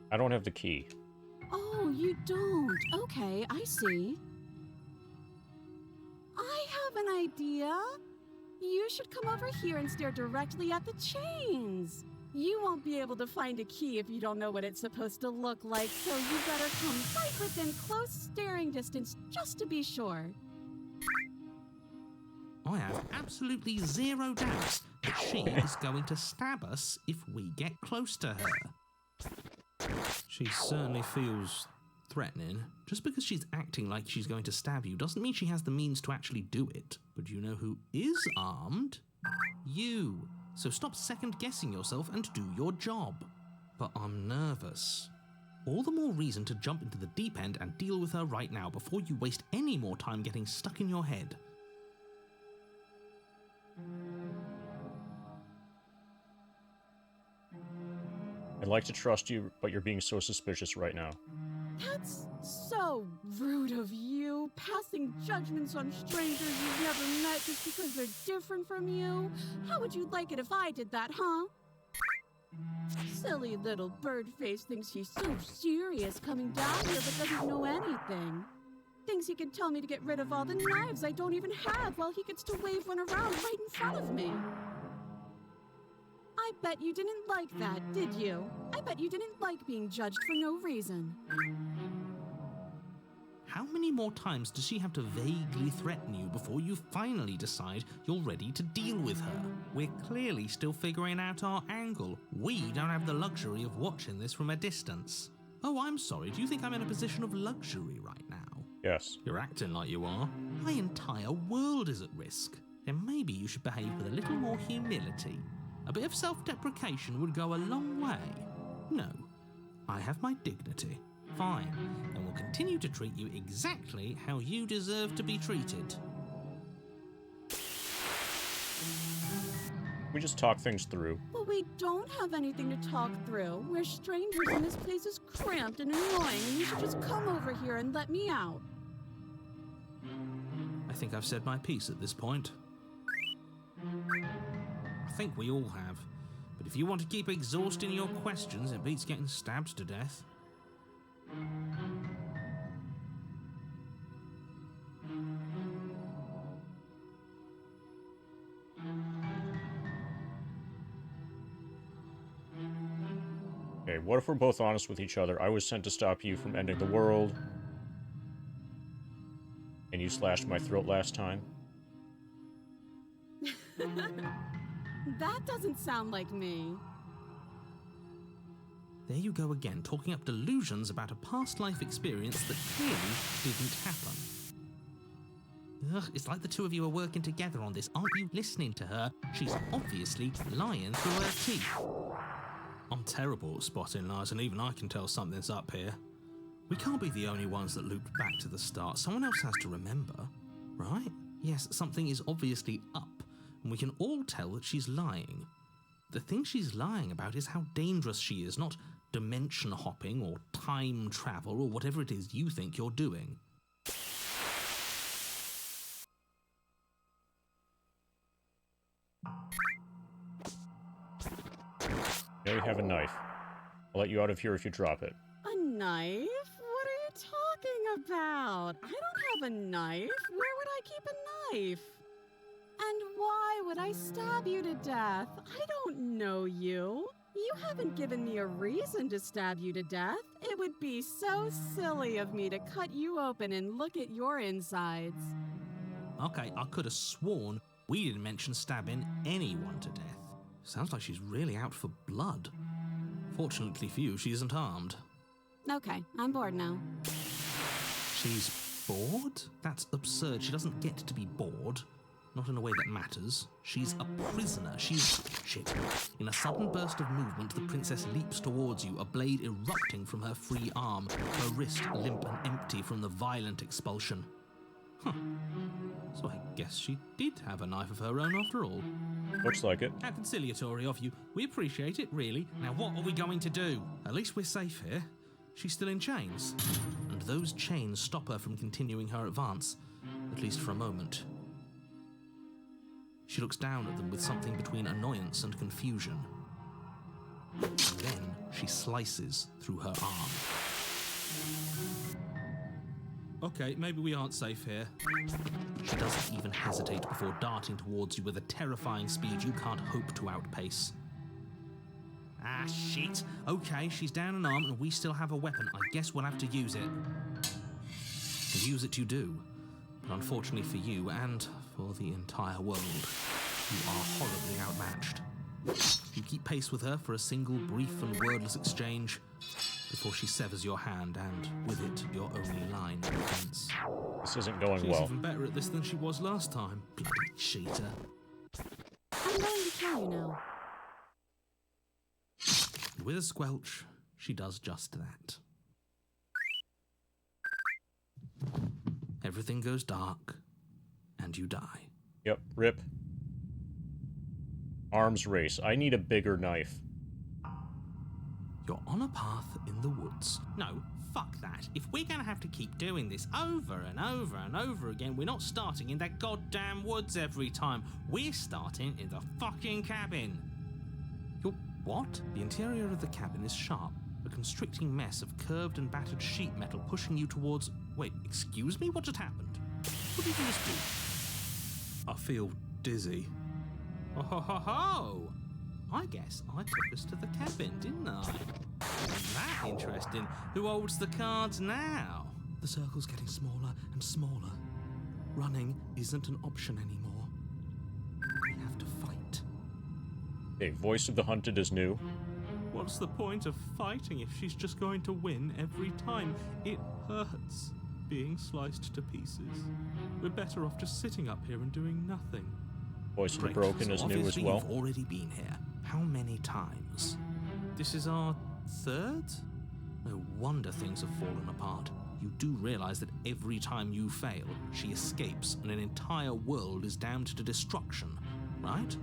I don't have the key. Oh, you don't? Okay, I see. I have an idea. You should come over here and stare directly at the chains. You won't be able to find a key if you don't know what it's supposed to look like, so you better come right within close staring distance just to be sure. I have absolutely zero doubts that she is going to stab us if we get close to her. She certainly feels threatening. Just because she's acting like she's going to stab you doesn't mean she has the means to actually do it. But you know who is armed? You. So stop second-guessing yourself and do your job. But I'm nervous. All the more reason to jump into the deep end and deal with her right now before you waste any more time getting stuck in your head. I'd like to trust you, but you're being so suspicious right now. That's so rude of you, passing judgments on strangers you've never met just because they're different from you. How would you like it if I did that, huh? Silly little bird-face thinks he's so serious coming down here but doesn't know anything. Thinks he can tell me to get rid of all the knives I don't even have while he gets to wave one around right in front of me. I bet you didn't like that, did you? I bet you didn't like being judged for no reason. How many more times does she have to vaguely threaten you before you finally decide you're ready to deal with her? We're clearly still figuring out our angle. We don't have the luxury of watching this from a distance. Oh, I'm sorry, do you think I'm in a position of luxury right now? Yes. You're acting like you are. My entire world is at risk. Then maybe you should behave with a little more humility. A bit of self-deprecation would go a long way. No, I have my dignity. Fine, and will continue to treat you exactly how you deserve to be treated. We just talk things through. But we don't have anything to talk through. We're strangers and this place is cramped and annoying, and you should just come over here and let me out. I think I've said my piece at this point. I think we all have. But if you want to keep exhausting your questions, it beats getting stabbed to death. Okay, what if we're both honest with each other? I was sent to stop you from ending the world. And you slashed my throat last time. That doesn't sound like me. There you go again, talking up delusions about a past life experience that clearly didn't happen. Ugh, it's like the two of you are working together on this. Aren't you listening to her? She's obviously lying through her teeth. I'm terrible at spotting lies, and even I can tell something's up here. We can't be the only ones that looped back to the start. Someone else has to remember, right? Yes, something is obviously up, and we can all tell that she's lying. The thing she's lying about is how dangerous she is, not dimension hopping or time travel or whatever it is you think you're doing. Now you have a knife. I'll let you out of here if you drop it. A knife? What are you talking about? I don't have a knife. Where would I keep a knife? And why would I stab you to death? I don't know you. You haven't given me a reason to stab you to death. It would be so silly of me to cut you open and look at your insides. Okay, I could have sworn we didn't mention stabbing anyone to death. Sounds like she's really out for blood. Fortunately for you, she isn't armed. Okay, I'm bored now. She's bored? That's absurd. She doesn't get to be bored. Not in a way that matters. She's a prisoner. She's... shit. In a sudden burst of movement, the princess leaps towards you, a blade erupting from her free arm, her wrist limp and empty from the violent expulsion. Huh. So I guess she did have a knife of her own after all. Looks like it. How conciliatory of you. We appreciate it, really. Now what are we going to do? At least we're safe here. She's still in chains. And those chains stop her from continuing her advance, at least for a moment. She looks down at them with something between annoyance and confusion. And then she slices through her arm. Okay, maybe we aren't safe here. She doesn't even hesitate before darting towards you with a terrifying speed you can't hope to outpace. Ah, shit. Okay, she's down an arm and we still have a weapon. I guess we'll have to use it. And use it you do. But unfortunately for you and for the entire world, you are horribly outmatched. You keep pace with her for a single brief and wordless exchange before she severs your hand and, with it, your only line of defense. This isn't going She's well. even better at this than she was last time. Bloody cheater. I'm going to kill you now. And with a squelch, she does just that. Everything goes dark, and you die. Yep, rip. Arms race. I need a bigger knife. You're on a path in the woods. No, fuck that. If we're gonna have to keep doing this over and over and over again, we're not starting in that goddamn woods every time. We're starting in the fucking cabin. You're what? The interior of the cabin is sharp, a constricting mess of curved and battered sheet metal pushing you towards... Wait, excuse me? What just happened? What did you just do? I feel dizzy. Oh ho ho ho! I guess I took us to the cabin, didn't I? Isn't that interesting? Who holds the cards now? The circle's getting smaller and smaller. Running isn't an option anymore. We have to fight. Okay, voice of the hunted is new. What's the point of fighting if she's just going to win every time? It hurts. being sliced to pieces. We're better off just sitting up here and doing nothing. Voice of the Great. Broken So is new as obviously well. You've already been here. How many times? This is our third? No wonder things have fallen apart. You do realize that every time you fail, she escapes and an entire world is damned to destruction, right?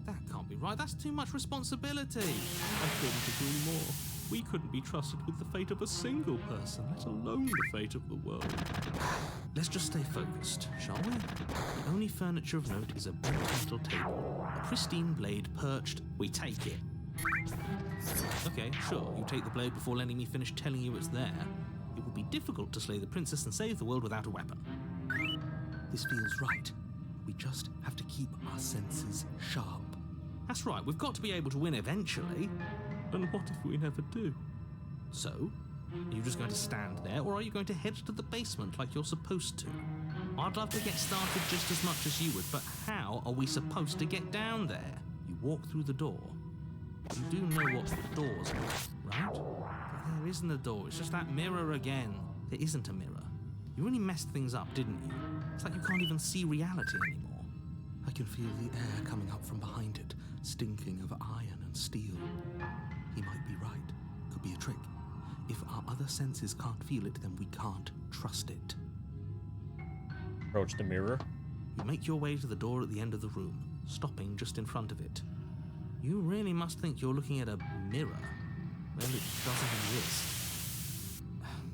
That can't be right. That's too much responsibility. I couldn't agree more. We couldn't be trusted with the fate of a single person, let alone the fate of the world. Let's just stay focused, shall we? The only furniture of note is a bent metal table, a pristine blade perched. We take it. Okay, sure, you take the blade before letting me finish telling you it's there. It would be difficult to slay the princess and save the world without a weapon. This feels right. We just have to keep our senses sharp. That's right, we've got to be able to win eventually. And what if we never do? So, are you just going to stand there, or are you going to head to the basement like you're supposed to? I'd love to get started just as much as you would, but how are we supposed to get down there? You walk through the door. You do know what the door's like, right? But there isn't a door, it's just that mirror again. There isn't a mirror. You really messed things up, didn't you? It's like you can't even see reality anymore. I can feel the air coming up from behind it, stinking of iron and steel. He might be right. Could be a trick. If our other senses can't feel it, then we can't trust it. Approach the mirror. You make your way to the door at the end of the room, stopping just in front of it. You really must think you're looking at a mirror. Well, it doesn't exist.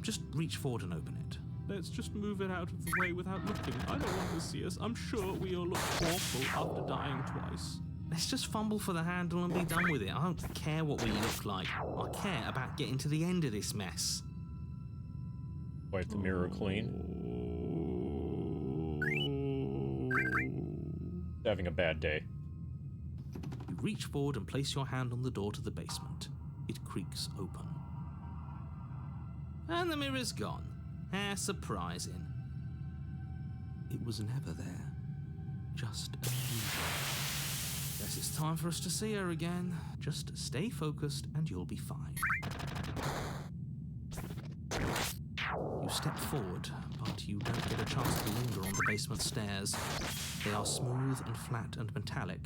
Just reach forward and open it. Let's just move it out of the way without looking. I don't want to see us. I'm sure we all look awful after dying twice. Let's just fumble for the handle and be done with it. I don't care what we look like. I care about getting to the end of this mess. Wipe the mirror clean. Having a bad day. You reach forward and place your hand on the door to the basement. It creaks open. And the mirror's gone. How surprising. It was never there. Just an illusion. Guess it's time for us to see her again. Just stay focused and you'll be fine. You step forward, but you don't get a chance to linger on the basement stairs. They are smooth and flat and metallic,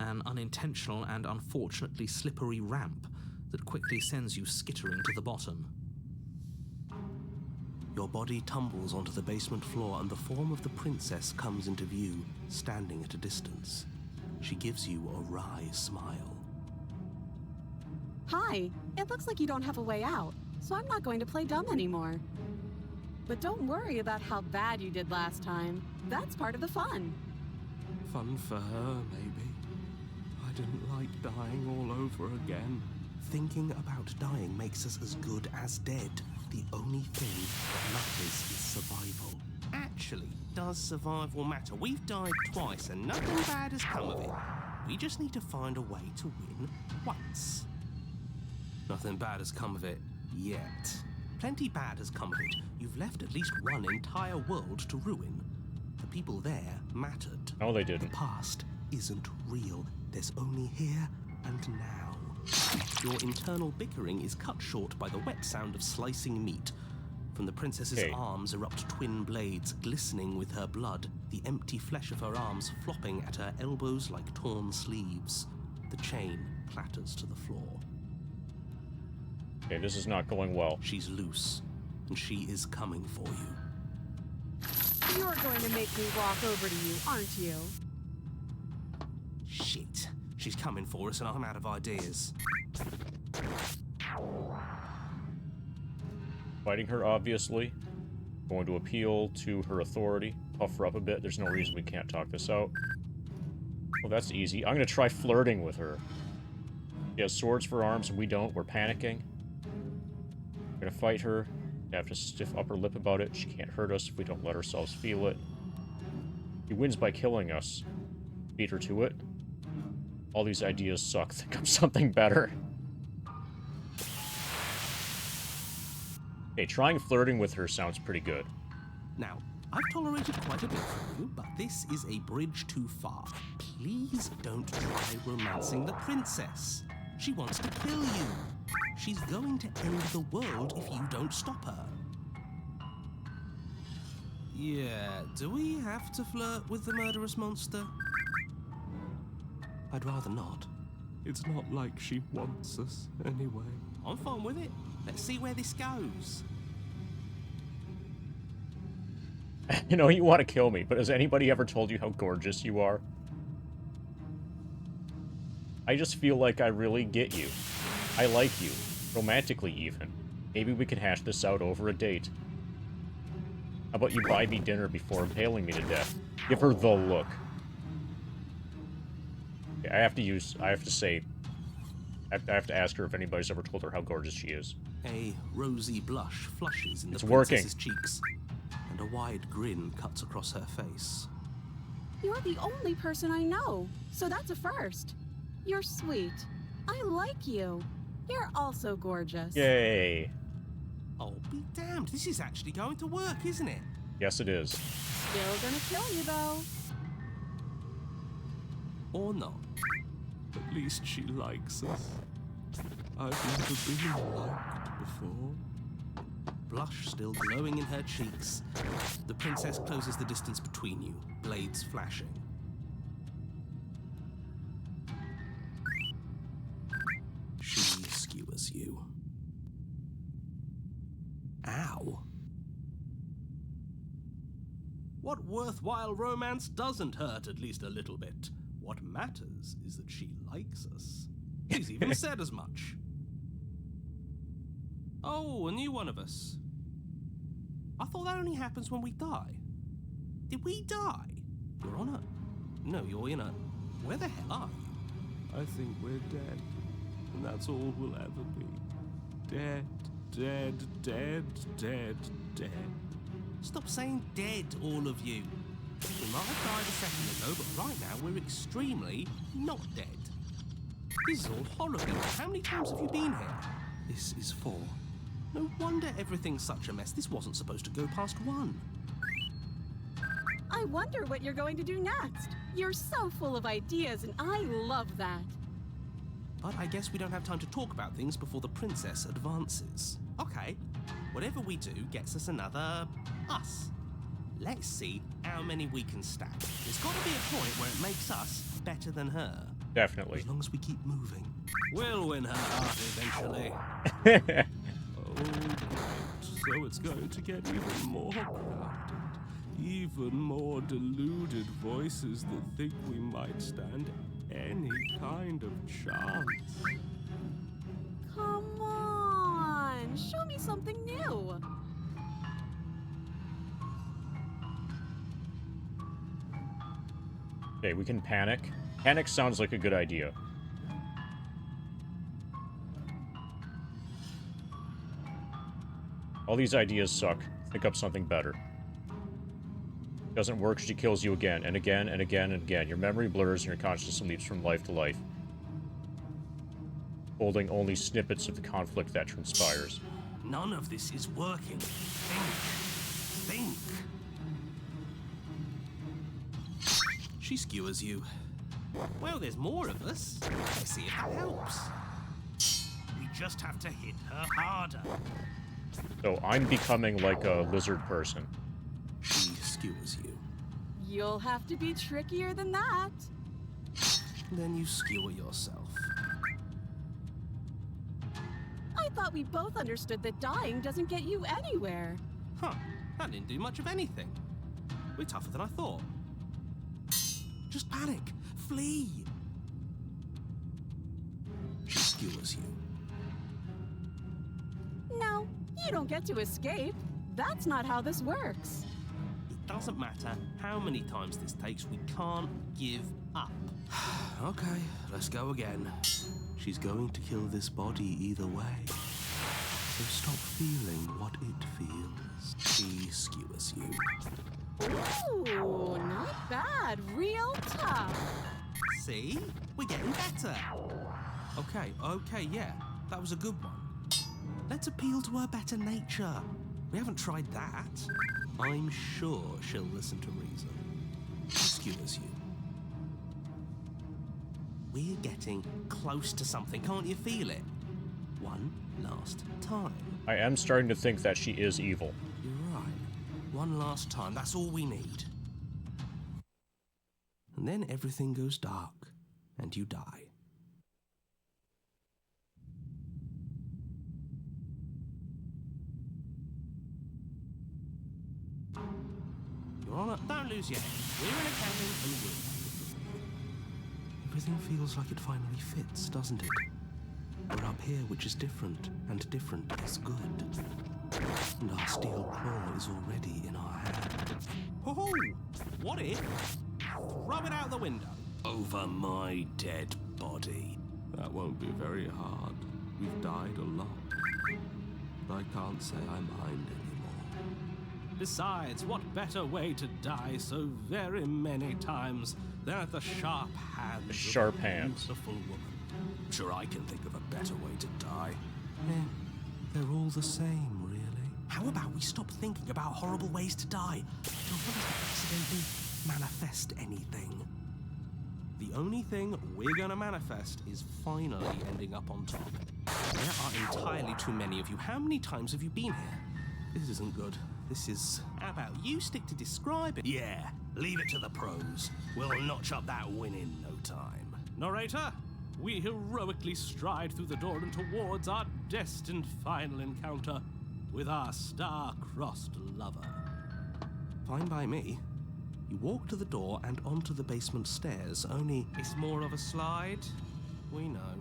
an unintentional and unfortunately slippery ramp that quickly sends you skittering to the bottom. Your body tumbles onto the basement floor and the form of the princess comes into view, standing at a distance. She gives you a wry smile. Hi, it looks like you don't have a way out, so I'm not going to play dumb anymore. But don't worry about how bad you did last time. That's part of the fun. Fun for her, maybe. I didn't like dying all over again. Thinking about dying makes us as good as dead. The only thing that matters is survival. Actually, does survival matter? We've died twice and nothing bad has come of it. We just need to find a way to win once. Nothing bad has come of it yet. Plenty bad has come of it. You've left at least one entire world to ruin. The people there mattered. No, they The didn't. past isn't real. There's only here and now. Your internal bickering is cut short by the wet sound of slicing meat. From the princess's Okay. arms erupt twin blades, glistening with her blood, the empty flesh of her arms flopping at her elbows like torn sleeves. The chain clatters to the floor. Okay, this is not going well. She's loose, and she is coming for you. You're going to make me walk over to you, aren't you? Shit. She's coming for us and I'm out of ideas. Fighting her, obviously. Going to appeal to her authority. Puff her up a bit. There's no reason we can't talk this out. Well, that's easy. I'm going to try flirting with her. She has swords for arms and we don't. We're panicking. We're going to fight her. We have to stiff upper lip about it. She can't hurt us if we don't let ourselves feel it. She wins by killing us. Beat her to it. All these ideas suck. Think of something better. Okay, trying flirting with her sounds pretty good. Now, I've tolerated quite a bit from you, but this is a bridge too far. Please don't try romancing the princess. She wants to kill you. She's going to end the world if you don't stop her. Yeah, do we have to flirt with the murderous monster? I'd rather not. It's not like she wants us, anyway. I'm fine with it. Let's see where this goes. You know, you want to kill me, but has anybody ever told you how gorgeous you are? I just feel like I really get you. I like you. Romantically, even. Maybe we can hash this out over a date. How about you buy me dinner before impaling me to death? Give her the look. Okay, I have to ask her if anybody's ever told her how gorgeous she is. A rosy blush flushes in the It's working. princess's cheeks, and a wide grin cuts across her face. You're the only person I know, so that's a first. You're sweet. I like you. You're also gorgeous. Yay. Oh, be damned. This is actually going to work, isn't it? Yes, it is. Still gonna kill you, though. Or not. At least she likes us. I've never been liked before. Blush still glowing in her cheeks. The princess closes the distance between you, blades flashing. She skewers you. Ow. What worthwhile romance doesn't hurt at least a little bit? What matters is that she likes us. She's even said as much. Oh, a new one of us. I thought that only happens when we die. Did we die? Your Honor. No, Your Honor. Where the hell are you? I think we're dead. And that's all we'll ever be. Dead, dead, dead, dead, dead. Stop saying dead, all of you. We might have died a second ago, but right now we're extremely not dead. This is all horrible. How many times have you been here? This is 4. No wonder everything's such a mess. This wasn't supposed to go past 1. I wonder what you're going to do next. You're so full of ideas, and I love that. But I guess we don't have time to talk about things before the princess advances. Okay, whatever we do gets us another us. Let's see how many we can stack. There's got to be a point where it makes us better than her. Definitely. As long as we keep moving. We'll win her heart eventually. Oh, great. So it's going to get even more crowded. Even more deluded voices that think we might stand any kind of chance. Come on, show me something new. Okay, we can panic. Panic sounds like a good idea. All these ideas suck. Think up something better. Doesn't work, she kills you again, and again, and again, and again. Your memory blurs and your consciousness leaps from life to life, holding only snippets of the conflict that transpires. None of this is working. Think. She skewers you. Well, there's more of us. Let's see if that helps. We just have to hit her harder. So I'm becoming like a lizard person. She skewers you. You'll have to be trickier than that. Then you skewer yourself. I thought we both understood that dying doesn't get you anywhere. Huh, that didn't do much of anything. We're tougher than I thought. Just panic. Flee. She skewers you. No, you don't get to escape. That's not how this works. It doesn't matter how many times this takes, we can't give up. Okay, let's go again. She's going to kill this body either way. So stop feeling what it feels. She skewers you. Ooh, not bad. Real tough. See? We're getting better. Okay, yeah. That was a good one. Let's appeal to her better nature. We haven't tried that. I'm sure she'll listen to reason. She skewers you. We're getting close to something, can't you feel it? One last time. I am starting to think that she is evil. You're right. One last time, that's all we need. And then everything goes dark, and you die. Your Honor, don't lose your head. We're in a cabin and we're... Everything feels like it finally fits, doesn't it? We're up here, which is different, and different is good. And our steel claw is already in our hand. Oh, what if? Throw it out the window. Over my dead body. That won't be very hard. We've died a lot. But I can't say I mind anymore. Besides, what better way to die so very many times than at the sharp hands The sharp of a hands. beautiful woman? Sure, I can think of a better way to die. They're all the same, really. How about we stop thinking about horrible ways to die? Don't want us to accidentally manifest anything. The only thing we're gonna manifest is finally ending up on top. There are entirely too many of you. How many times have you been here? This isn't good. This is... How about you stick to describing? Yeah, leave it to the pros. We'll notch up that win in no time. Narrator, we heroically stride through the door and towards our destined final encounter with our star-crossed lover. Fine by me. You walk to the door and onto the basement stairs, only... It's more of a slide. We know.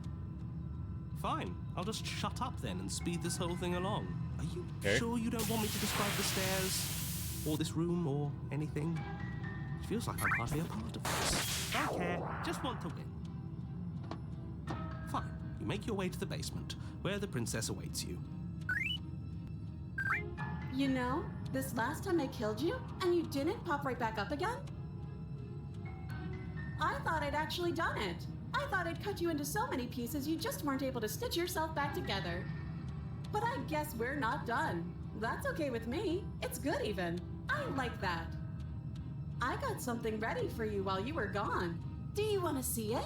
Fine, I'll just shut up then and speed this whole thing along. Are you Okay. sure you don't want me to describe the stairs? Or this room, or anything? It feels like I'm hardly a part of this. Don't care, just want to win. Fine. You make your way to the basement, where the princess awaits you. You know, this last time I killed you, and you didn't pop right back up again? I thought I'd actually done it. I thought I'd cut you into so many pieces you just weren't able to stitch yourself back together. But I guess we're not done. That's okay with me. It's good even. I like that. I got something ready for you while you were gone. Do you want to see it?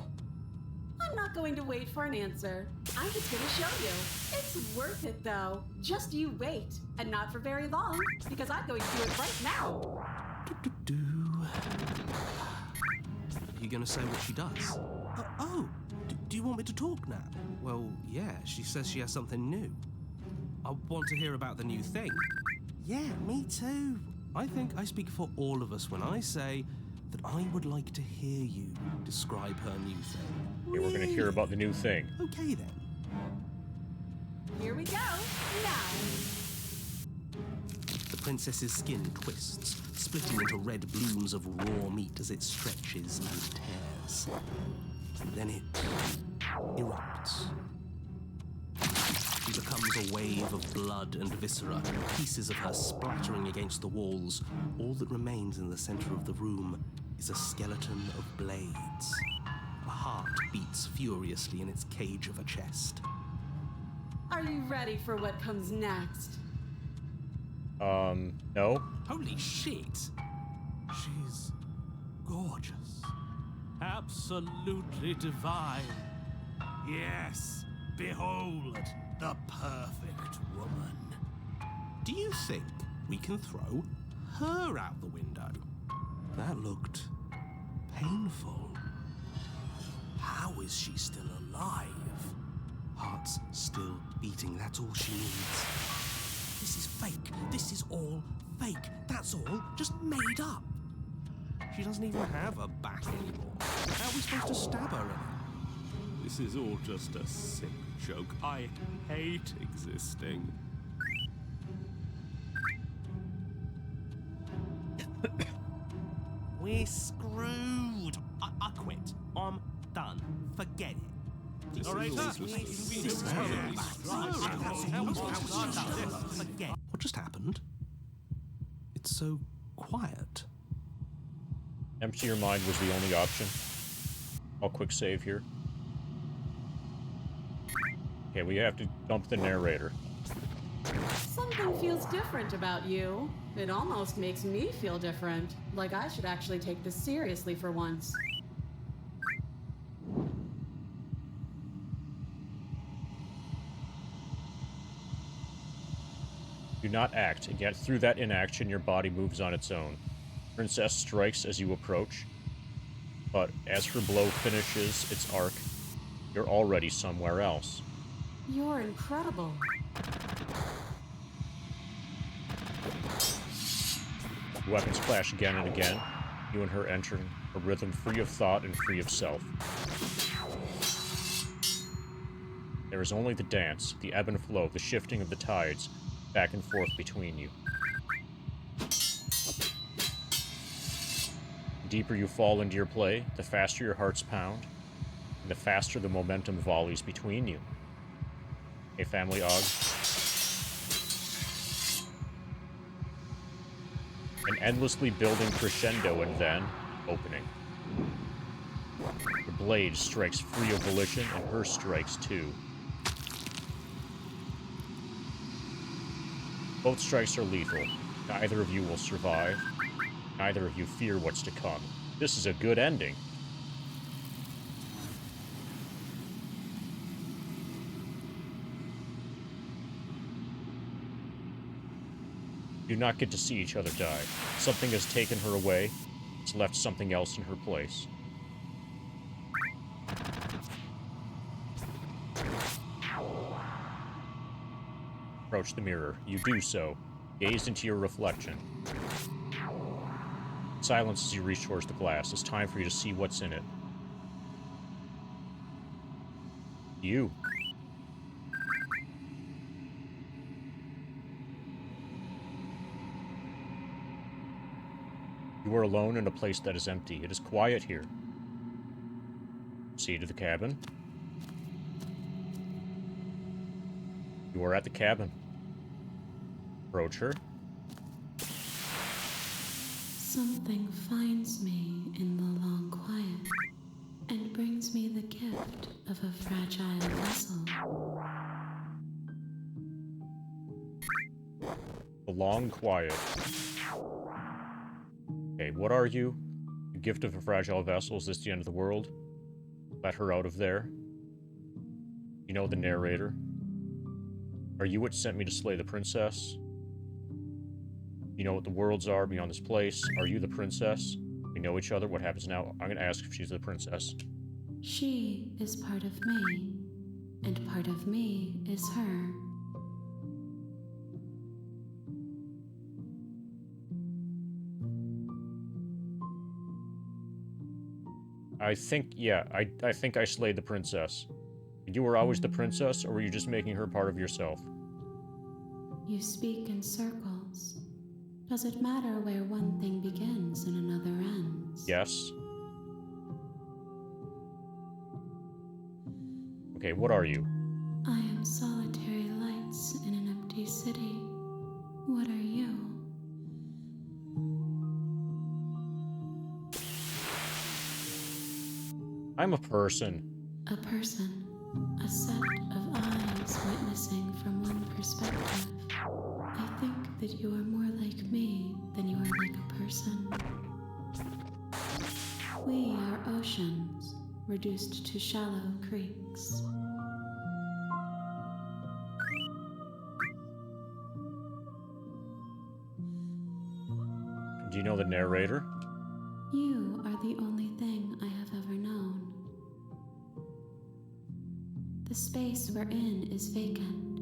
I'm not going to wait for an answer. I'm just going to show you. It's worth it though. Just you wait. And not for very long, because I'm going to do it right now. Are you gonna say what she does? Do you want me to talk now? Well, yeah, she says she has something new. I want to hear about the new thing. Yeah, me too. I think I speak for all of us when I say that I would like to hear you describe her new thing. Okay, we're gonna hear about the new thing. Okay then. Here we go. Now. The princess's skin twists, splitting into red blooms of raw meat as it stretches and tears. And then it erupts. She becomes a wave of blood and viscera, pieces of her splattering against the walls. All that remains in the center of the room is a skeleton of blades. A heart beats furiously in its cage of a chest. Are you ready for what comes next? No. Holy shit! She's gorgeous. Absolutely divine. Yes, behold, the perfect woman. Do you think we can throw her out the window? That looked painful. How is she still alive? Heart's still beating, that's all she needs. This is fake. This is all fake. That's all just made up. She doesn't even have a back anymore. How are we supposed to stab her in it? This is all just a sick joke. I hate existing. We're screwed. I quit. I'm done. Forget it. Narrator, Forget. What just happened? It's so quiet. Empty your mind was the only option. I'll quick save here. Okay, we have to dump the narrator. Something feels different about you. It almost makes me feel different. Like I should actually take this seriously for once. You not act, and yet through that inaction your body moves on its own. Princess strikes as you approach, but as her blow finishes its arc, you're already somewhere else. You're incredible. Weapons clash again and again, you and her entering a rhythm free of thought and free of self. There is only the dance, the ebb and flow, the shifting of the tides, back and forth between you. The deeper you fall into your play, the faster your hearts pound, and the faster the momentum volleys between you. Hey, Family Og. An endlessly building crescendo and then opening. The blade strikes free of volition, and her strikes too. Both strikes are lethal. Neither of you will survive. Neither of you fear what's to come. This is a good ending. You do not get to see each other die. Something has taken her away. It's left something else in her place. Approach the mirror. You do so. Gaze into your reflection. Silence as you reach towards the glass. It's time for you to see what's in it. You. You are alone in a place that is empty. It is quiet here. See to the cabin. You are at the cabin. Approach her. Something finds me in the long quiet and brings me the gift of a fragile vessel. The long quiet. Okay, what are you? The gift of a fragile vessel? Is this the end of the world? Let her out of there. You know the narrator. Are you what sent me to slay the princess? You know what the worlds are beyond this place. Are you the princess? We know each other. What happens now? I'm going to ask if she's the princess. She is part of me, and part of me is her. I think, yeah, I think I slayed the princess. You were always the princess, or were you just making her part of yourself? You speak in circles. Does it matter where one thing begins and another ends? Yes. Okay, what are you? I am solitary lights in an empty city. What are you? I'm a person. A person. A set of eyes witnessing from one perspective. I think that you are more like me than you are like a person. We are oceans, reduced to shallow creeks. Do you know the narrator? You are the only thing I have ever known. The space we're in is vacant.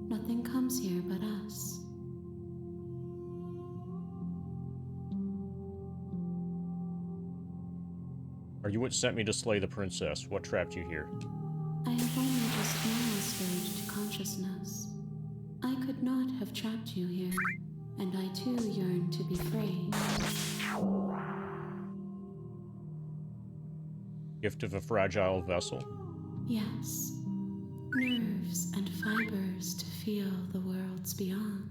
Nothing comes here but us. Are you what sent me to slay the princess? What trapped you here? I have only just now stirred to consciousness. I could not have trapped you here, and I too yearn to be free. Gift of a fragile vessel? Yes. Nerves and fibers to feel the worlds beyond.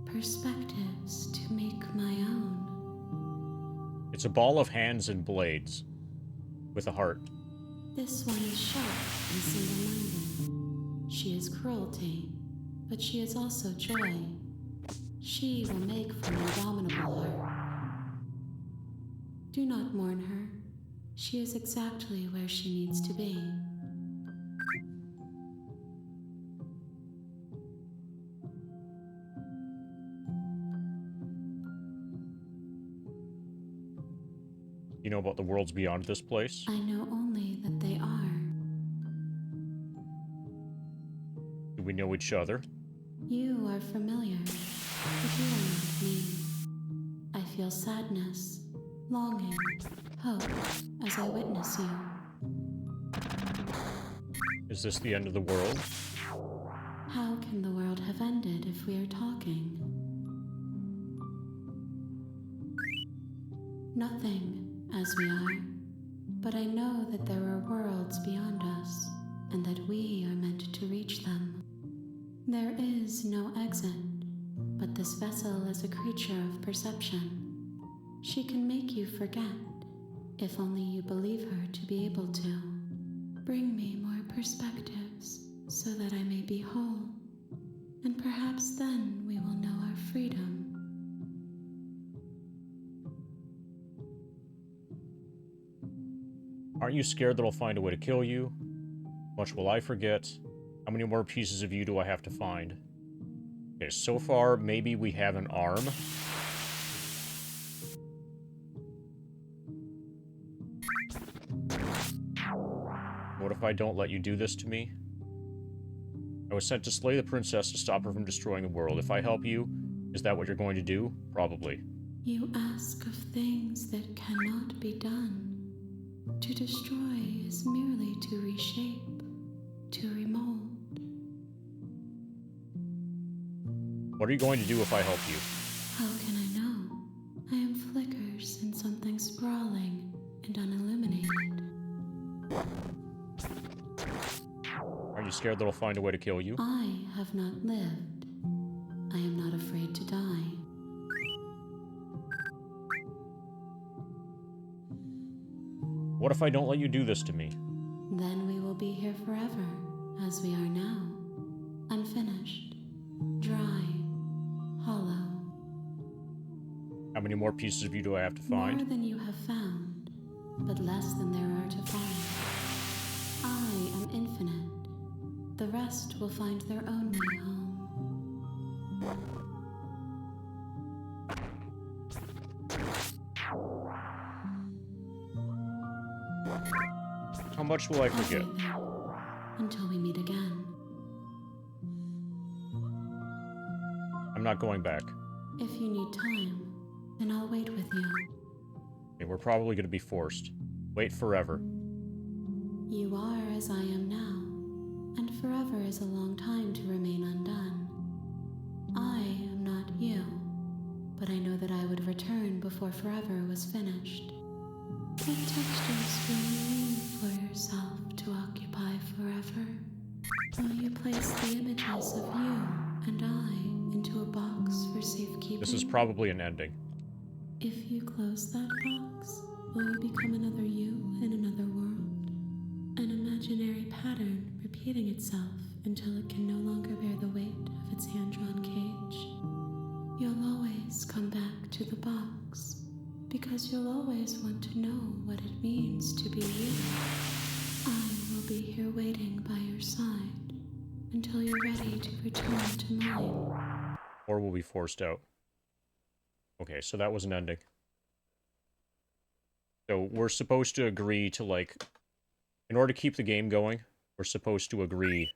Perspectives to make my own. It's a ball of hands and blades. With a heart. This one is sharp and single-minded. She is cruelty, but she is also joy. She will make for an indomitable heart. Do not mourn her. She is exactly where she needs to be. You know about the worlds beyond this place? I know only that they are. Do we know each other? You are familiar, but you are not me. I feel sadness, longing, hope as I witness you. Is this the end of the world? How can the world have ended if we are talking? Nothing, as we are, but I know that there are worlds beyond us, and that we are meant to reach them. There is no exit, but this vessel is a creature of perception. She can make you forget, if only you believe her to be able to. Bring me more perspectives, so that I may be whole, and perhaps then we will know our freedom. Aren't you scared that I'll find a way to kill you? How much will I forget? How many more pieces of you do I have to find? Okay, so far, maybe we have an arm. What if I don't let you do this to me? I was sent to slay the princess to stop her from destroying the world. If I help you, is that what you're going to do? Probably. You ask of things that cannot be done. To destroy is merely to reshape, to remold. What are you going to do if I help you? How can I know? I am flickers in something sprawling and unilluminated. Are you scared that I'll find a way to kill you? I have not lived. I am not afraid to die. What if I don't let you do this to me? Then we will be here forever, as we are now. Unfinished, dry, hollow. How many more pieces of you do I have to find? More than you have found, but less than there are to find. I am infinite. The rest will find their own way home. How much will I forget? Everything. Until we meet again. I'm not going back. If you need time, then I'll wait with you. Okay, we're probably going to be forced. Wait forever. You are as I am now, and forever is a long time to remain undone. I am not you, but I know that I would return before forever was finished. What textures will you leave for yourself to occupy forever? Will you place the images of you and I into a box for safekeeping? This is probably an ending. If you close that box, will you become another you in another world? An imaginary pattern repeating itself until it can no longer bear the weight of its hand-drawn cage. You'll always come back to the box, because you'll always want to know what it means to be you. I will be here waiting by your side until you're ready to return to mine. Or we'll be forced out. Okay, so that was an ending. So we're supposed to agree to, like... In order to keep the game going, we're supposed to agree...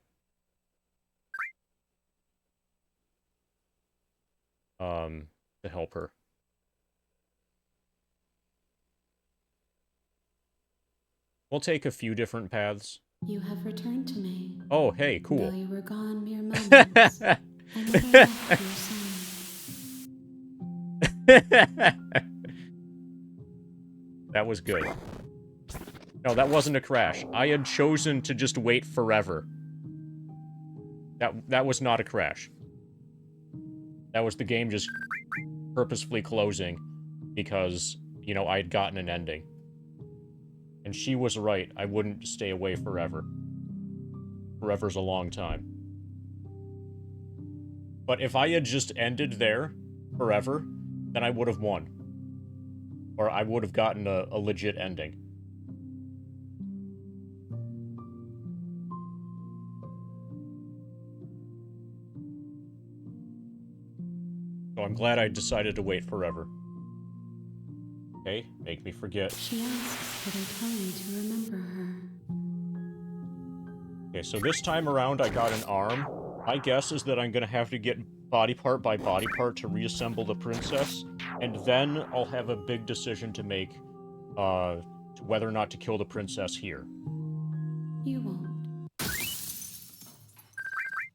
to help her. We'll take a few different paths. You have returned to me. Oh, hey, cool. Though you were gone mere moments, I never left your side. That was good. No, that wasn't a crash. I had chosen to just wait forever. That was not a crash. That was the game just purposefully closing because, you know, I had gotten an ending. And she was right. I wouldn't stay away forever. Forever's a long time. But if I had just ended there forever, then I would have won. Or I would have gotten a legit ending. So I'm glad I decided to wait forever. Okay, make me forget. She asks that I tell you to remember her. Okay, so this time around I got an arm. My guess is that I'm gonna have to get body part by body part to reassemble the princess, and then I'll have a big decision to make, to whether or not to kill the princess here. You won't.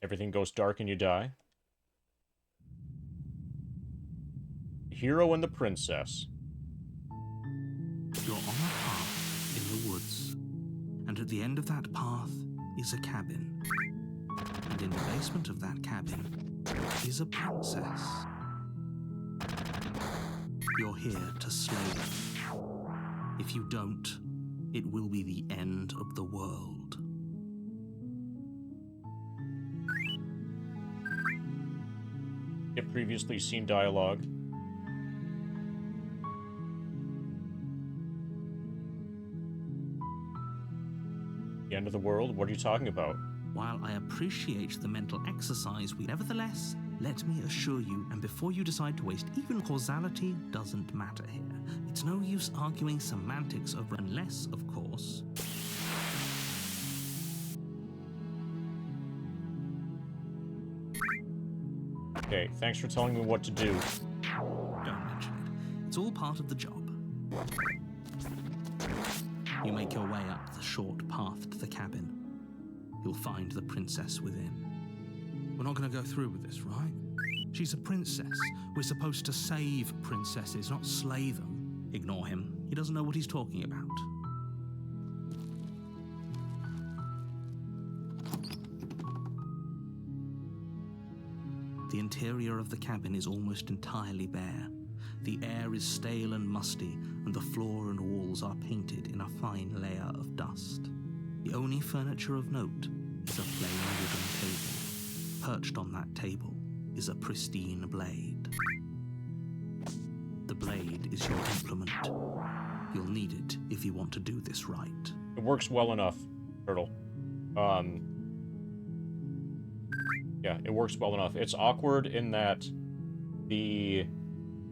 Everything goes dark and you die. The hero and the princess. You're on a path in the woods, and at the end of that path is a cabin. And in the basement of that cabin is a princess. You're here to slay her. If you don't, it will be the end of the world. Get previously seen dialogue. The end of the world? What are you talking about? While I appreciate the mental exercise, nevertheless, let me assure you, and before you decide to waste, even causality doesn't matter here. It's no use arguing semantics over, unless, of course, Okay, thanks for telling me what to do. don't mention it. It's all part of the job. You make your way up the short path to the cabin. You'll find the princess within. We're not going to go through with this, right? She's a princess. We're supposed to save princesses, not slay them. Ignore him. He doesn't know what he's talking about. The interior of the cabin is almost entirely bare. The air is stale and musty, and the floor and walls are painted in a fine layer of dust. The only furniture of note is a plain wooden table. Perched on that table is a pristine blade. The blade is your implement. You'll need it if you want to do this right. It works well enough, Turtle. Yeah, it works well enough. It's awkward in that the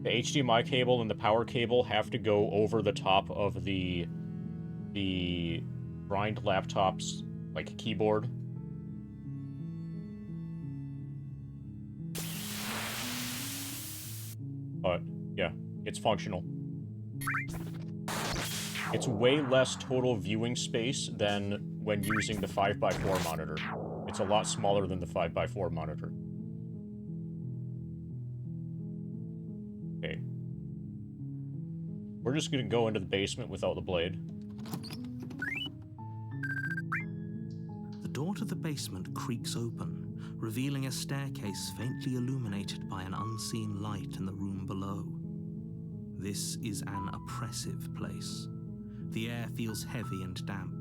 HDMI cable and the power cable have to go over the top of the grind laptop's, like, keyboard. But, yeah, it's functional. It's way less total viewing space than when using the 5x4 monitor. It's a lot smaller than the 5x4 monitor. Okay. We're just gonna go into the basement without the blade. The door to the basement creaks open, revealing a staircase faintly illuminated by an unseen light in the room below. This is an oppressive place. The air feels heavy and damp,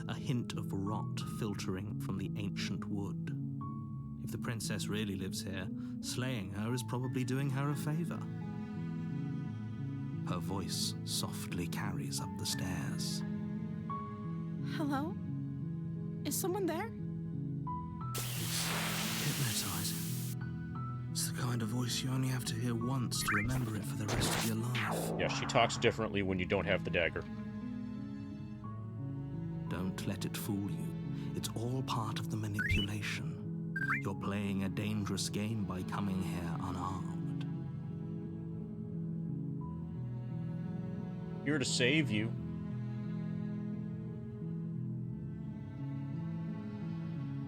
a hint of rot filtering from the ancient wood. If the princess really lives here, slaying her is probably doing her a favor. Her voice softly carries up the stairs. Hello? Is someone there? Hypnotizing. It's the kind of voice you only have to hear once to remember it for the rest of your life. Yeah, she talks differently when you don't have the dagger. Don't let it fool you. It's all part of the manipulation. You're playing a dangerous game by coming here unarmed. Here to save you.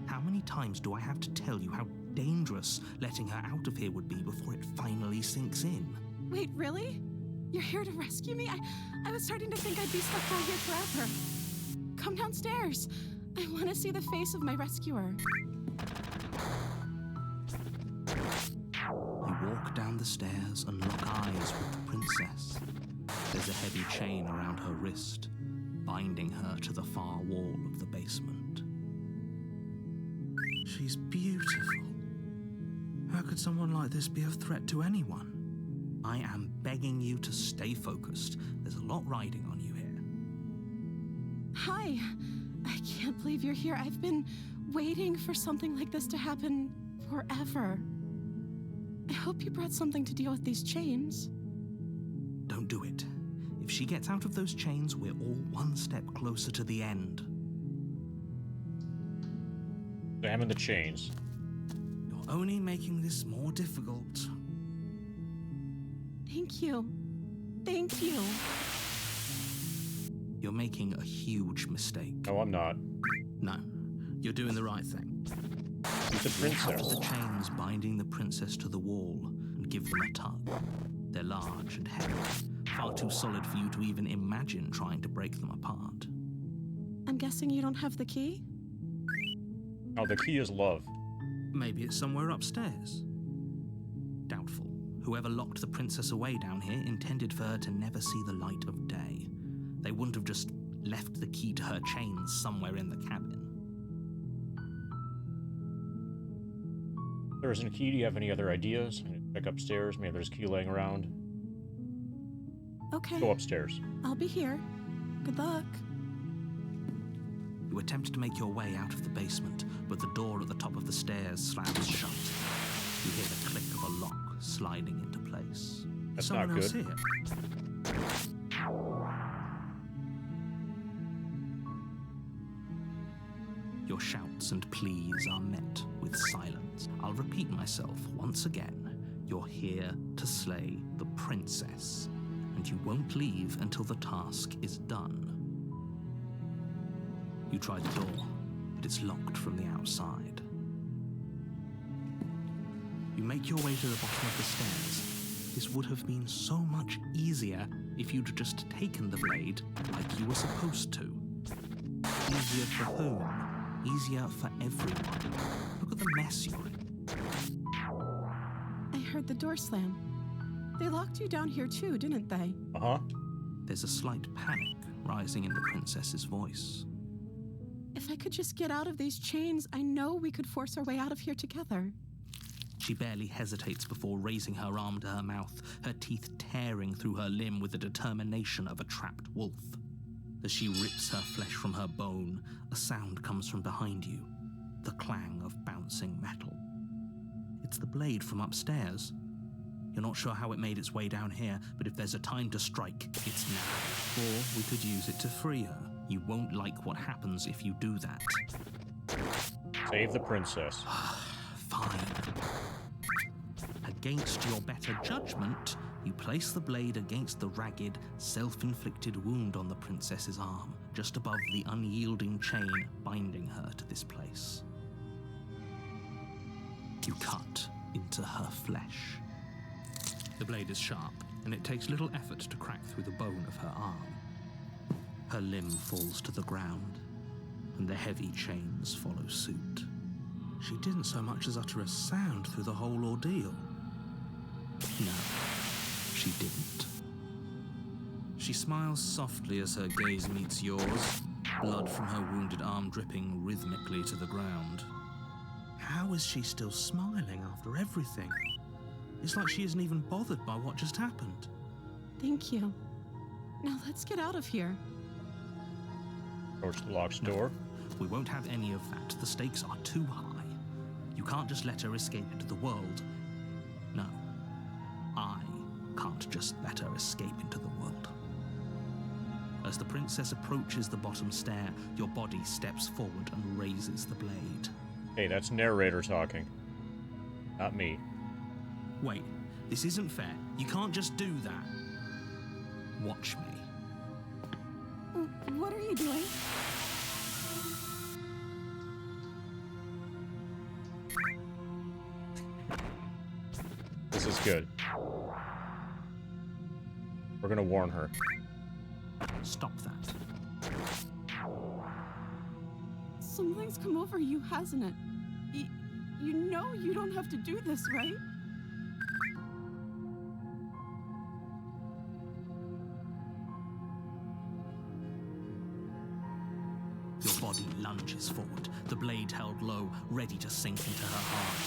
How many times do I have to tell you how dangerous letting her out of here would be before it finally sinks in? Wait, really? You're here to rescue me? I was starting to think I'd be stuck out here forever. Come downstairs. I want to see the face of my rescuer. You walk down the stairs and lock eyes with the princess. There's a heavy chain around her wrist, binding her to the far wall of the basement. She's beautiful. How could someone like this be a threat to anyone? I am begging you to stay focused. There's a lot riding on you here. Hi. I can't believe you're here. I've been waiting for something like this to happen forever. I hope you brought something to deal with these chains. Don't do it. If she gets out of those chains, we're all one step closer to the end. Examine the chains. You're only making this more difficult. Thank you. Thank you. You're making a huge mistake. No, I'm not. No, you're doing the right thing. She's the Walk up to princess. the chains binding the princess to the wall and give them a tug. They're large and heavy, far too solid for you to even imagine trying to break them apart. I'm guessing you don't have the key? Oh, the key is love. Maybe it's somewhere upstairs. Doubtful. Whoever locked the princess away down here intended for her to never see the light of day. They wouldn't have just left the key to her chains somewhere in the cabin. There isn't a key. Do you have any other ideas? Check upstairs. Maybe there's a key laying around. Okay. Go upstairs. I'll be here. Good luck. You attempt to make your way out of the basement, but the door at the top of the stairs slams shut. You hear the click of a lock sliding into place. That's Someone not else good. here? Your shouts and pleas are met with silence. I'll repeat myself once again. You're here to slay the princess, and you won't leave until the task is done. You try the door, but it's locked from the outside. You make your way to the bottom of the stairs. This would have been so much easier if you'd just taken the blade like you were supposed to. Easier for whom? Easier for everyone. Look at the mess you're in. I heard the door slam. They locked you down here too, didn't they? Uh-huh. There's a slight panic rising in the princess's voice. If I could just get out of these chains, I know we could force our way out of here together. She barely hesitates before raising her arm to her mouth, her teeth tearing through her limb with the determination of a trapped wolf. As she rips her flesh from her bone, a sound comes from behind you, the clang of bouncing metal. It's the blade from upstairs. You're not sure how it made its way down here, but if there's a time to strike, it's now. Or we could use it to free her. You won't like what happens if you do that. Save the princess. Fine. Against your better judgment, you place the blade against the ragged, self-inflicted wound on the princess's arm, just above the unyielding chain binding her to this place. You cut into her flesh. The blade is sharp, and it takes little effort to crack through the bone of her arm. Her limb falls to the ground, and the heavy chains follow suit. She didn't so much as utter a sound through the whole ordeal. No, she didn't. She smiles softly as her gaze meets yours, blood from her wounded arm dripping rhythmically to the ground. How is she still smiling after everything? It's like she isn't even bothered by what just happened. Thank you. Now let's get out of here. Approach the locked door. We won't have any of that. The stakes are too high. You can't just let her escape into the world. No, I can't just let her escape into the world. As the princess approaches the bottom stair, your body steps forward and raises the blade. Hey, that's narrator talking. Not me. Wait, this isn't fair. You can't just do that. Watch me. What are you doing? This is good. We're gonna warn her. Stop that. Something's come over you, hasn't it? You know you don't have to do this, right? Your body lunges forward, the blade held low, ready to sink into her heart.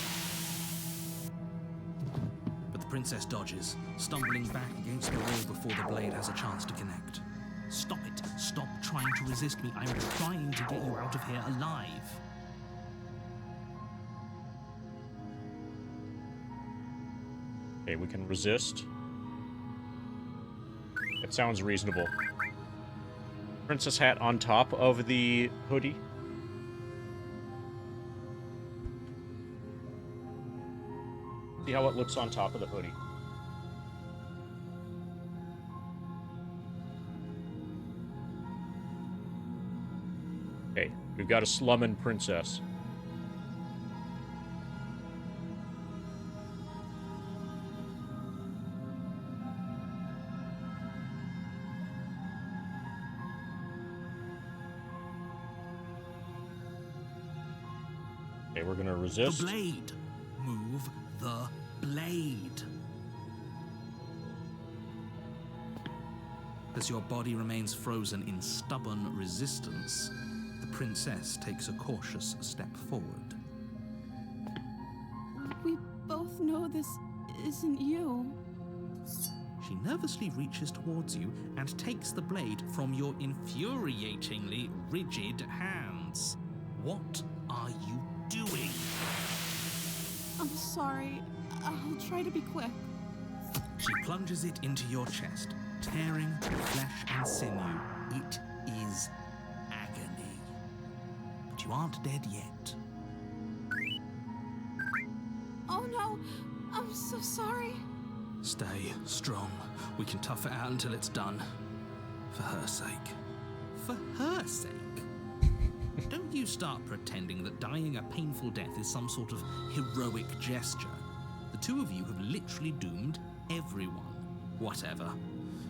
But the princess dodges, stumbling back against the wall before the blade has a chance to connect. Stop it. Stop trying to resist me. I'm trying to get you out of here alive. Okay, we can resist. It sounds reasonable. Princess hat on top of the hoodie. See how it looks on top of the hoodie. Okay, we've got a slummin' princess. Okay, we're gonna resist. The blade. Move the blade. As your body remains frozen in stubborn resistance, the princess takes a cautious step forward. We both know this isn't you. She nervously reaches towards you and takes the blade from your infuriatingly rigid hands. What are you doing? I'm sorry. I'll try to be quick. She plunges it into your chest, tearing flesh and sinew. It is agony. But you aren't dead yet. Oh no, I'm so sorry. Stay strong. We can tough it out until it's done. For her sake. For her sake? Don't you start pretending that dying a painful death is some sort of heroic gesture. The two of you have literally doomed everyone. Whatever.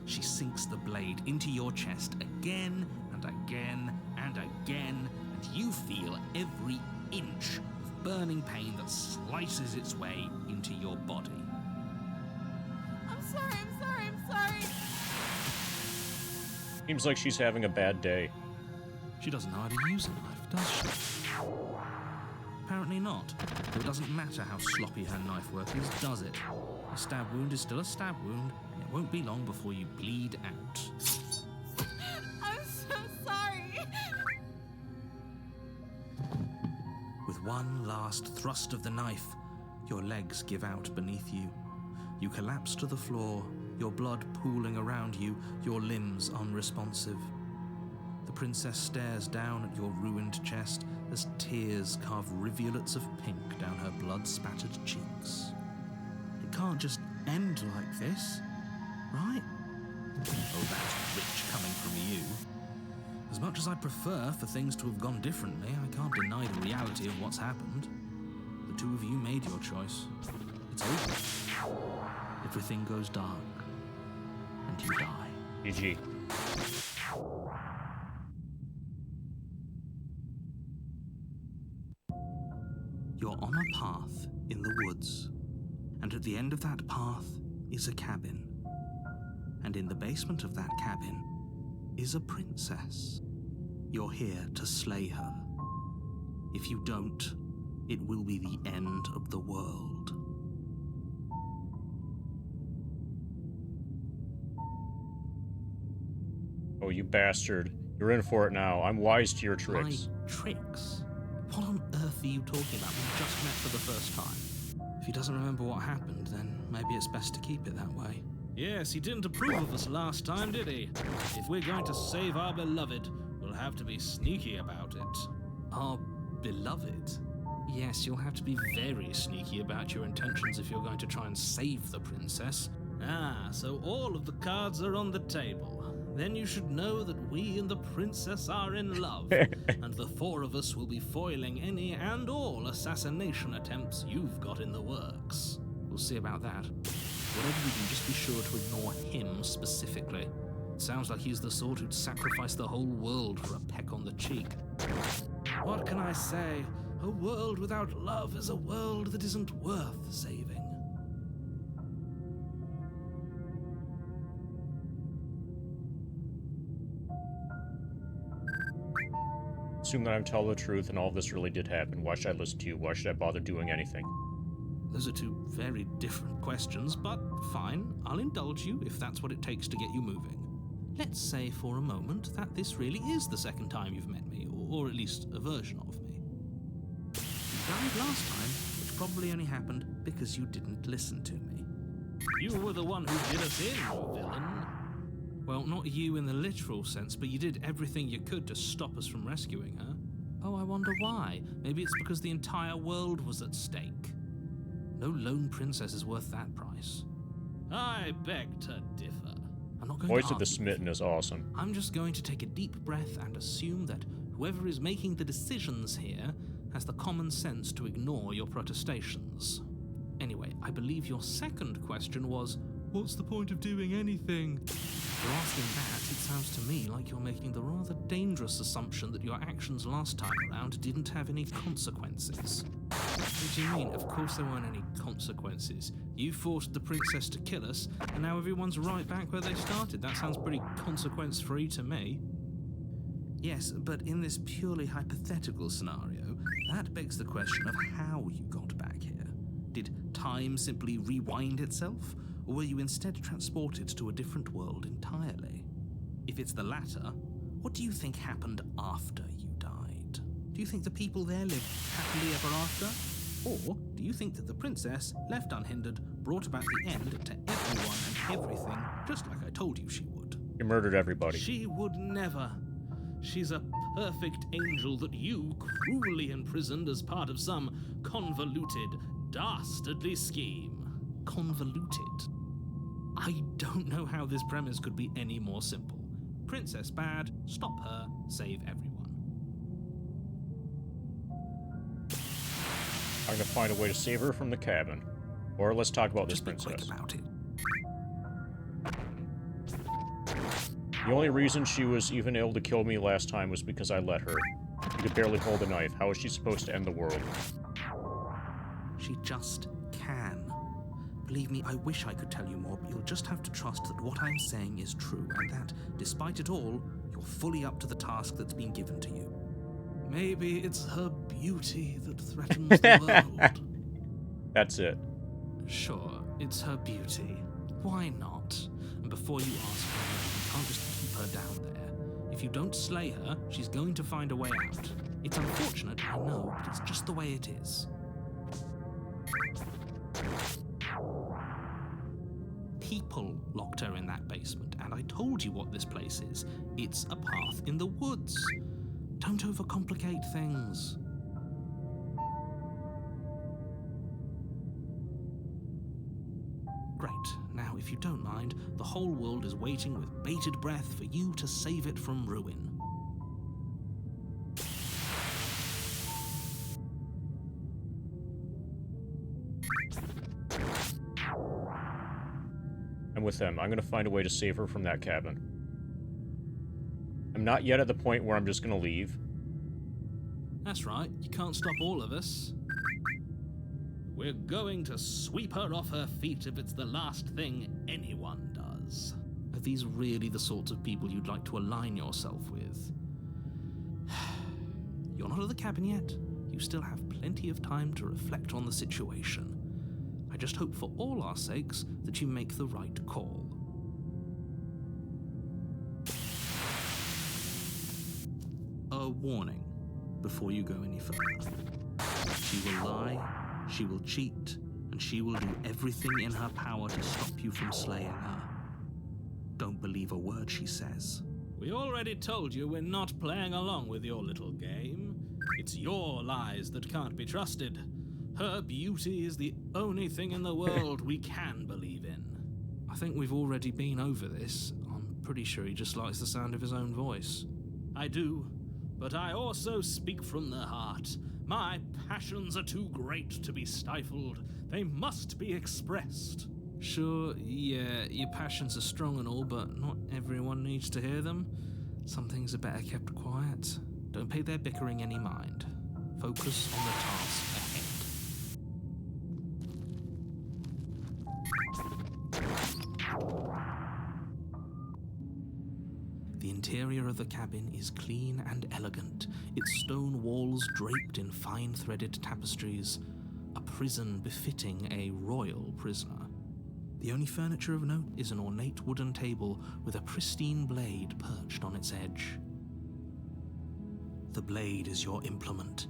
She sinks the blade into your chest again and again and again, and you feel every inch of burning pain that slices its way into your body. I'm sorry. Seems like she's having a bad day. She doesn't know how to use a knife, does she? Apparently not. Though it doesn't matter how sloppy her knife work is, does it? A stab wound is still a stab wound, and it won't be long before you bleed out. I'm so sorry. With one last thrust of the knife, your legs give out beneath you. You collapse to the floor, your blood pooling around you, your limbs unresponsive. The princess stares down at your ruined chest as tears carve rivulets of pink down her blood-spattered cheeks. It can't just end like this, right? Oh, that's rich coming from you. As much as I prefer for things to have gone differently, I can't deny the reality of what's happened. The two of you made your choice. It's over. Everything goes dark, and you die. GG. You're on a path in the woods, and at the end of that path is a cabin. And in the basement of that cabin is a princess. You're here to slay her. If you don't, it will be the end of the world. Oh, you bastard. You're in for it now. I'm wise to your tricks. My tricks? What on earth are you talking about? We just met for the first time. If he doesn't remember what happened, then maybe it's best to keep it that way. Yes, he didn't approve of us last time, did he? If we're going to save our beloved, we'll have to be sneaky about it. Our beloved? Yes, you'll have to be very sneaky about your intentions if you're going to try and save the princess. Ah, so all of the cards are on the table. Then you should know that we and the princess are in love, and the four of us will be foiling any and all assassination attempts you've got in the works. We'll see about that. Whatever you do, just be sure to ignore him specifically. It sounds like he's the sort who'd sacrifice the whole world for a peck on the cheek. What can I say? A world without love is a world that isn't worth saving. Assume that I'm telling the truth and all this really did happen. Why should I listen to you? Why should I bother doing anything? Those are two very different questions, but fine. I'll indulge you if that's what it takes to get you moving. Let's say for a moment that this really is the second time you've met me, or at least a version of me. You died last time, which probably only happened because you didn't listen to me. You were the one who did us in, you villain. Well, not you in the literal sense, but you did everything you could to stop us from rescuing her. Oh, I wonder why. Maybe it's because the entire world was at stake. No lone princess is worth that price. I beg to differ. I'm not going Voice to of the argue with Smitten you. is awesome. I'm just going to take a deep breath and assume that whoever is making the decisions here has the common sense to ignore your protestations. Anyway, I believe your second question was, what's the point of doing anything? If you're asking that, it sounds to me like you're making the rather dangerous assumption that your actions last time around didn't have any consequences. What do you mean? Of course there weren't any consequences. You forced the princess to kill us, and now everyone's right back where they started. That sounds pretty consequence-free to me. Yes, but in this purely hypothetical scenario, that begs the question of how you got back here. Did time simply rewind itself, or were you instead transported to a different world entirely? If it's the latter, what do you think happened after you died? Do you think the people there lived happily ever after? Or do you think that the princess, left unhindered, brought about the end to everyone and everything, just like I told you she would? You murdered everybody. She would never. She's a perfect angel that you cruelly imprisoned as part of some convoluted, dastardly scheme. Convoluted? I don't know how this premise could be any more simple. Princess bad, stop her, save everyone. I'm gonna find a way to save her from the cabin. Or let's talk about this Just be quick princess. about it. The only reason she was even able to kill me last time was because I let her. She could barely hold a knife. How is she supposed to end the world? She just can. Believe me, I wish I could tell you more, but you'll just have to trust that what I'm saying is true, and that, despite it all, you're fully up to the task that's been given to you. Maybe it's her beauty that threatens the world. That's it. Sure, it's her beauty. Why not? And before you ask her, you can't just keep her down there. If you don't slay her, she's going to find a way out. It's unfortunate, I know, but it's just the way it is. People locked her in that basement, and I told you what this place is. It's a path in the woods. Don't overcomplicate things. Great. Now, if you don't mind, the whole world is waiting with bated breath for you to save it from ruin. I'm with them. I'm gonna find a way to save her from that cabin. I'm not yet at the point where I'm just gonna leave. That's right, you can't stop all of us. We're going to sweep her off her feet if it's the last thing anyone does. Are these really the sorts of people you'd like to align yourself with? You're not at the cabin yet. You still have plenty of time to reflect on the situation. I just hope for all our sakes that you make the right call. A warning before you go any further. She will lie, she will cheat, and she will do everything in her power to stop you from slaying her. Don't believe a word she says. We already told you we're not playing along with your little game. It's your lies that can't be trusted. Her beauty is the only thing in the world we can believe in. I think we've already been over this. I'm pretty sure he just likes the sound of his own voice. I do, but I also speak from the heart. My passions are too great to be stifled. They must be expressed. Sure, yeah, your passions are strong and all, but not everyone needs to hear them. Some things are better kept quiet. Don't pay their bickering any mind. Focus on the task ahead. The interior of the cabin is clean and elegant, its stone walls draped in fine threaded tapestries, a prison befitting a royal prisoner. The only furniture of note is an ornate wooden table with a pristine blade perched on its edge. The blade is your implement.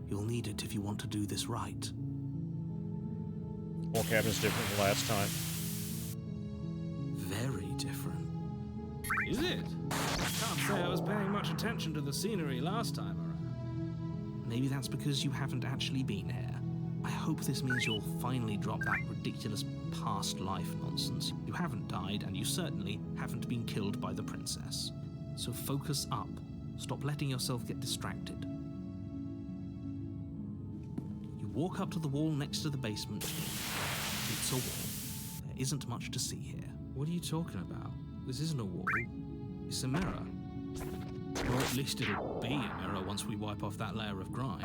You'll need it if you want to do this right. Whole cabin's different than last time. Very different. Is it? I can't say I was paying much attention to the scenery last time around. Maybe that's because you haven't actually been here. I hope this means you'll finally drop that ridiculous past life nonsense. You haven't died, and you certainly haven't been killed by the princess. So focus up. Stop letting yourself get distracted. You walk up to the wall next to the basement door. It's a wall. There isn't much to see here. What are you talking about? This isn't a wall. It's a mirror. Or at least it'll be a mirror once we wipe off that layer of grime.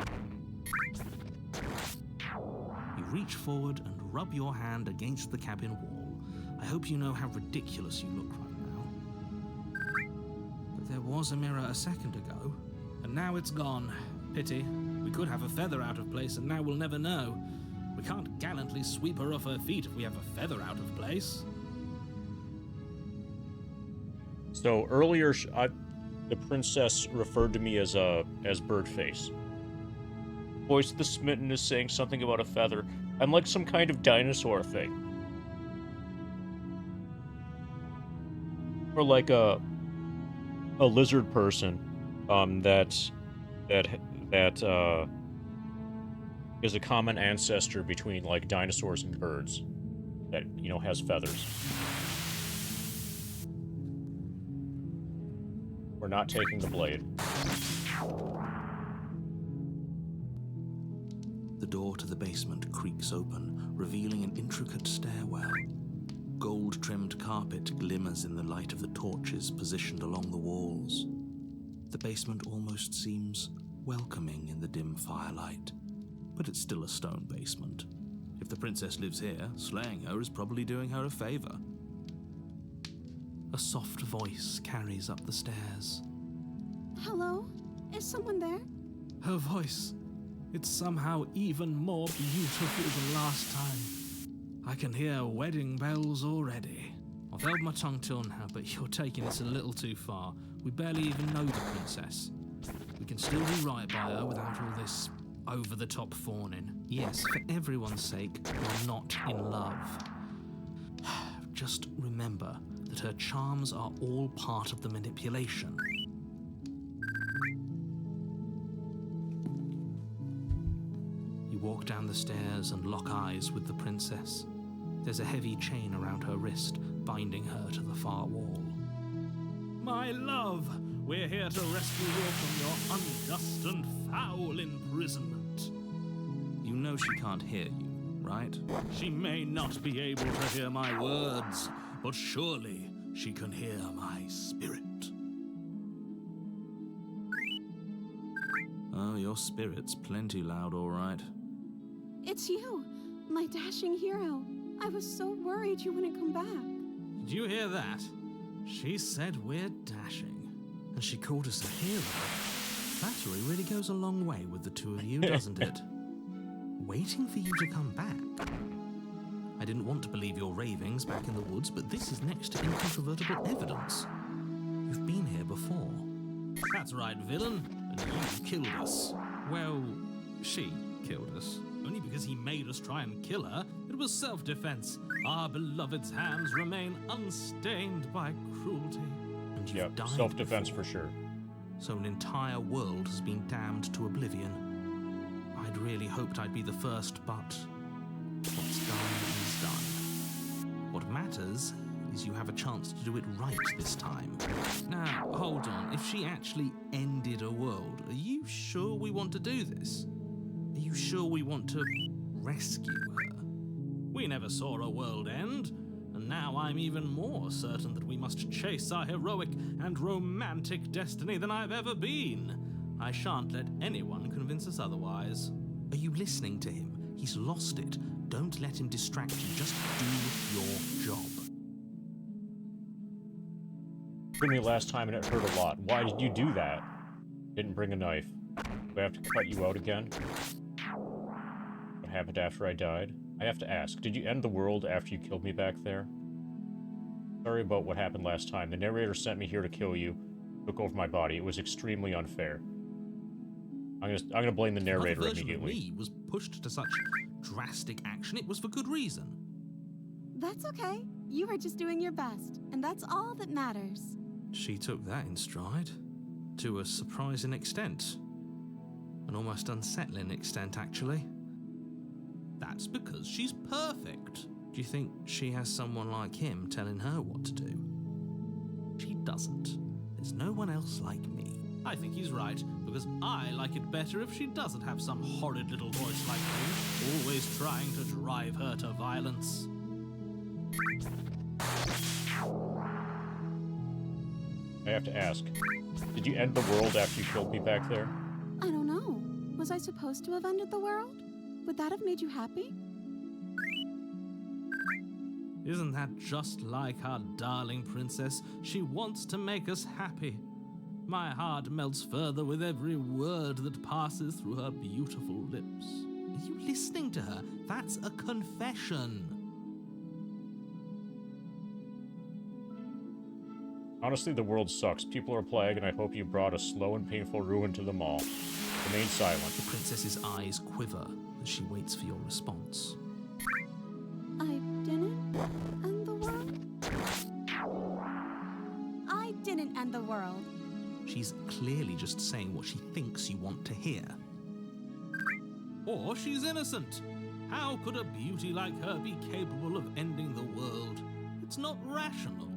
You reach forward and rub your hand against the cabin wall. I hope you know how ridiculous you look right now. But there was a mirror a second ago, and now it's gone. Pity. We could have a feather out of place, and now we'll never know. We can't gallantly sweep her off her feet if we have a feather out of place. So earlier, the princess referred to me as Birdface. Voice of the Smitten is saying something about a feather. I'm like some kind of dinosaur thing, or like a lizard person, that is a common ancestor between like dinosaurs and birds, that has feathers. We're not taking the blade. The door to the basement creaks open, revealing an intricate stairwell. Gold-trimmed carpet glimmers in the light of the torches positioned along the walls. The basement almost seems welcoming in the dim firelight, but it's still a stone basement. If the princess lives here, slaying her is probably doing her a favor. A soft voice carries up the stairs. Hello? Is someone there? Her voice. It's somehow even more beautiful than last time. I can hear wedding bells already. I've held my tongue till now, but you're taking this a little too far. We barely even know the princess. We can still do right by her without all this over-the-top fawning. Yes, for everyone's sake, you're not in love. Just remember that her charms are all part of the manipulation. You walk down the stairs and lock eyes with the princess. There's a heavy chain around her wrist, binding her to the far wall. My love, we're here to rescue you from your unjust and foul imprisonment. You know she can't hear you, right? She may not be able to hear my words, but surely she can hear my spirit. Oh, your spirit's plenty loud, all right. It's you, my dashing hero. I was so worried you wouldn't come back. Did you hear that? She said we're dashing, and she called us a hero. Flattery really goes a long way with the two of you, doesn't it? Waiting for you to come back. I didn't want to believe your ravings back in the woods, but this is next to incontrovertible evidence. You've been here before. That's right, villain, and you killed us. Well, she killed us. Only because he made us try and kill her. It was self-defense. Our beloved's hands remain unstained by cruelty. And you've died self-defense before. for sure. So an entire world has been damned to oblivion. I'd really hoped I'd be the first, but what's done is done. What matters is you have a chance to do it right this time. Now, hold on. If she actually ended a world, are you sure we want to do this? Are you sure we want to rescue her? We never saw a world end, and now I'm even more certain that we must chase our heroic and romantic destiny than I've ever been. I shan't let anyone convince us otherwise. Are you listening to him? He's lost it. Don't let him distract you. Just do your job. Hit me last time and it hurt a lot. Why did you do that? Didn't bring a knife. Do I have to cut you out again? What happened after I died? I have to ask, did you end the world after you killed me back there? Sorry about what happened last time. The narrator sent me here to kill you. Took over my body. It was extremely unfair. I'm gonna blame the narrator immediately. Me was pushed to such drastic action. It was for good reason. That's okay. You were just doing your best, and that's all that matters. She took that in stride. To a surprising extent. An almost unsettling extent, actually. That's because she's perfect. Do you think she has someone like him telling her what to do? She doesn't. There's no one else like me. I think he's right, because I like it better if she doesn't have some horrid little voice like me, always trying to drive her to violence. I have to ask, did you end the world after you killed me back there? I don't know. Was I supposed to have ended the world? Would that have made you happy? Isn't that just like our darling princess? She wants to make us happy. My heart melts further with every word that passes through her beautiful lips. Are you listening to her? That's a confession. Honestly, the world sucks. People are plague, and I hope you brought a slow and painful ruin to them all. Remain silent. The princess's eyes quiver as she waits for your response. I didn't end the world? I didn't end the world. She's clearly just saying what she thinks you want to hear. Or she's innocent. How could a beauty like her be capable of ending the world? It's not rational.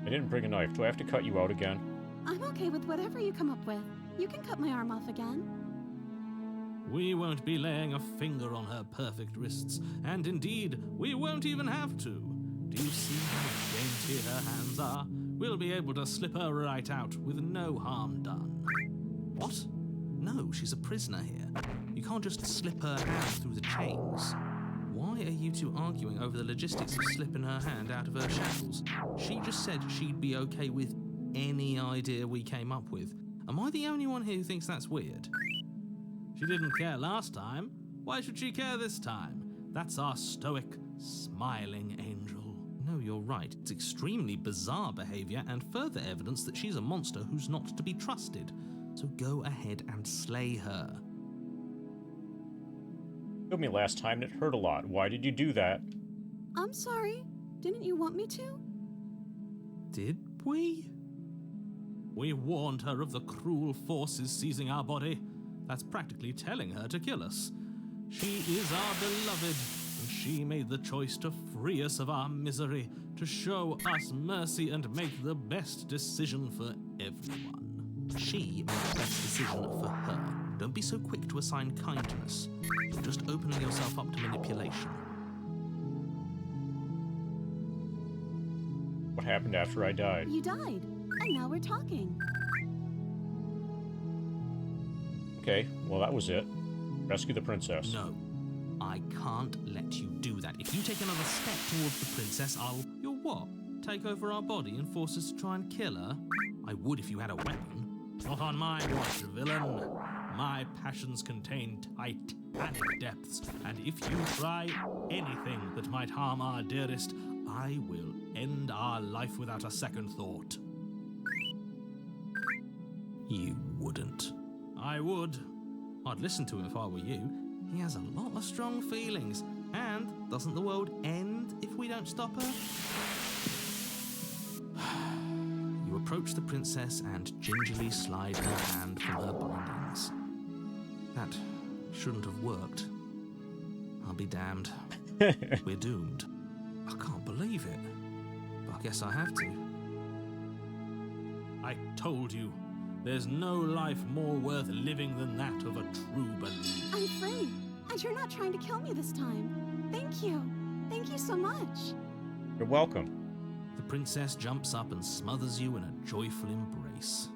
I didn't bring a knife. Do I have to cut you out again? I'm okay with whatever you come up with. You can cut my arm off again. We won't be laying a finger on her perfect wrists, and indeed, we won't even have to. Do you see how dainty her hands are? We'll be able to slip her right out with no harm done. What? No, she's a prisoner here. You can't just slip her hand through the chains. Why are you two arguing over the logistics of slipping her hand out of her shackles? She just said she'd be okay with any idea we came up with. Am I the only one here who thinks that's weird? She didn't care last time. Why should she care this time? That's our stoic, smiling angel. No, you're right. It's extremely bizarre behavior and further evidence that she's a monster who's not to be trusted. So go ahead and slay her. You killed me last time and it hurt a lot. Why did you do that? I'm sorry. Didn't you want me to? Did we? We warned her of the cruel forces seizing our body. That's practically telling her to kill us. She is our beloved, and she made the choice to free us of our misery, to show us mercy and make the best decision for everyone. She made the best decision for her. Don't be so quick to assign kindness. You're just opening yourself up to manipulation. What happened after I died? You died, and now we're talking. Okay, well that was it. Rescue the princess. No, I can't let you do that. If you take another step towards the princess, You'll what? Take over our body and force us to try and kill her? I would if you had a weapon. Not on my watch, villain. My passions contain titanic depths, and if you try anything that might harm our dearest, I will end our life without a second thought. You wouldn't. I would. I'd listen to him if I were you. He has a lot of strong feelings. And doesn't the world end if we don't stop her? You approach the princess and gingerly slide her hand from her bindings. That shouldn't have worked. I'll be damned. We're doomed. I can't believe it. But I guess I have to. I told you. There's no life more worth living than that of a true believer. I'm free, and you're not trying to kill me this time. Thank you. Thank you so much. You're welcome. The princess jumps up and smothers you in a joyful embrace.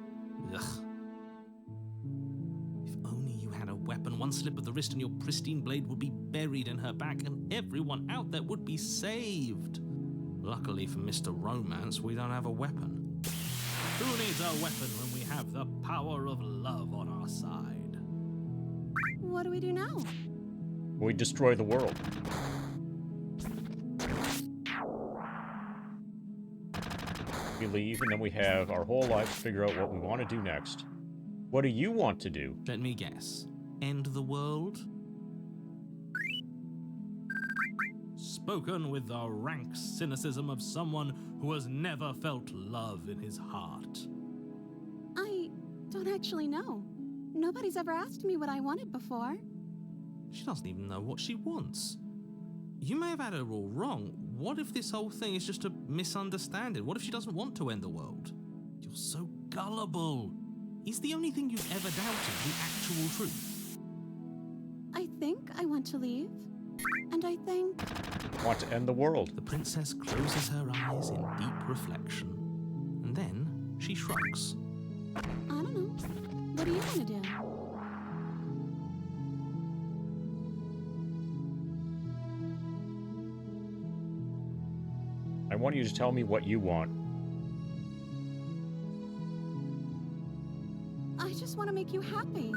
Ugh. If only you had a weapon, one slip of the wrist and your pristine blade would be buried in her back and everyone out there would be saved. Luckily for Mr. Romance, we don't have a weapon. Who needs a weapon when we have the power of love on our side? What do we do now? We destroy the world. We leave, and then we have our whole lives to figure out what we want to do next. What do you want to do? Let me guess. End the world? spoken with the rank cynicism of someone who has never felt love in his heart. I don't actually know. Nobody's ever asked me what I wanted before. She doesn't even know what she wants. You may have had her all wrong. What if this whole thing is just a misunderstanding? What if she doesn't want to end the world? You're so gullible. Is the only thing you've ever doubted the actual truth? I think I want to leave. And I think... Want to end the world. The princess closes her eyes in deep reflection. And then she shrugs. I don't know. What do you want to do? I want you to tell me what you want. I just want to make you happy.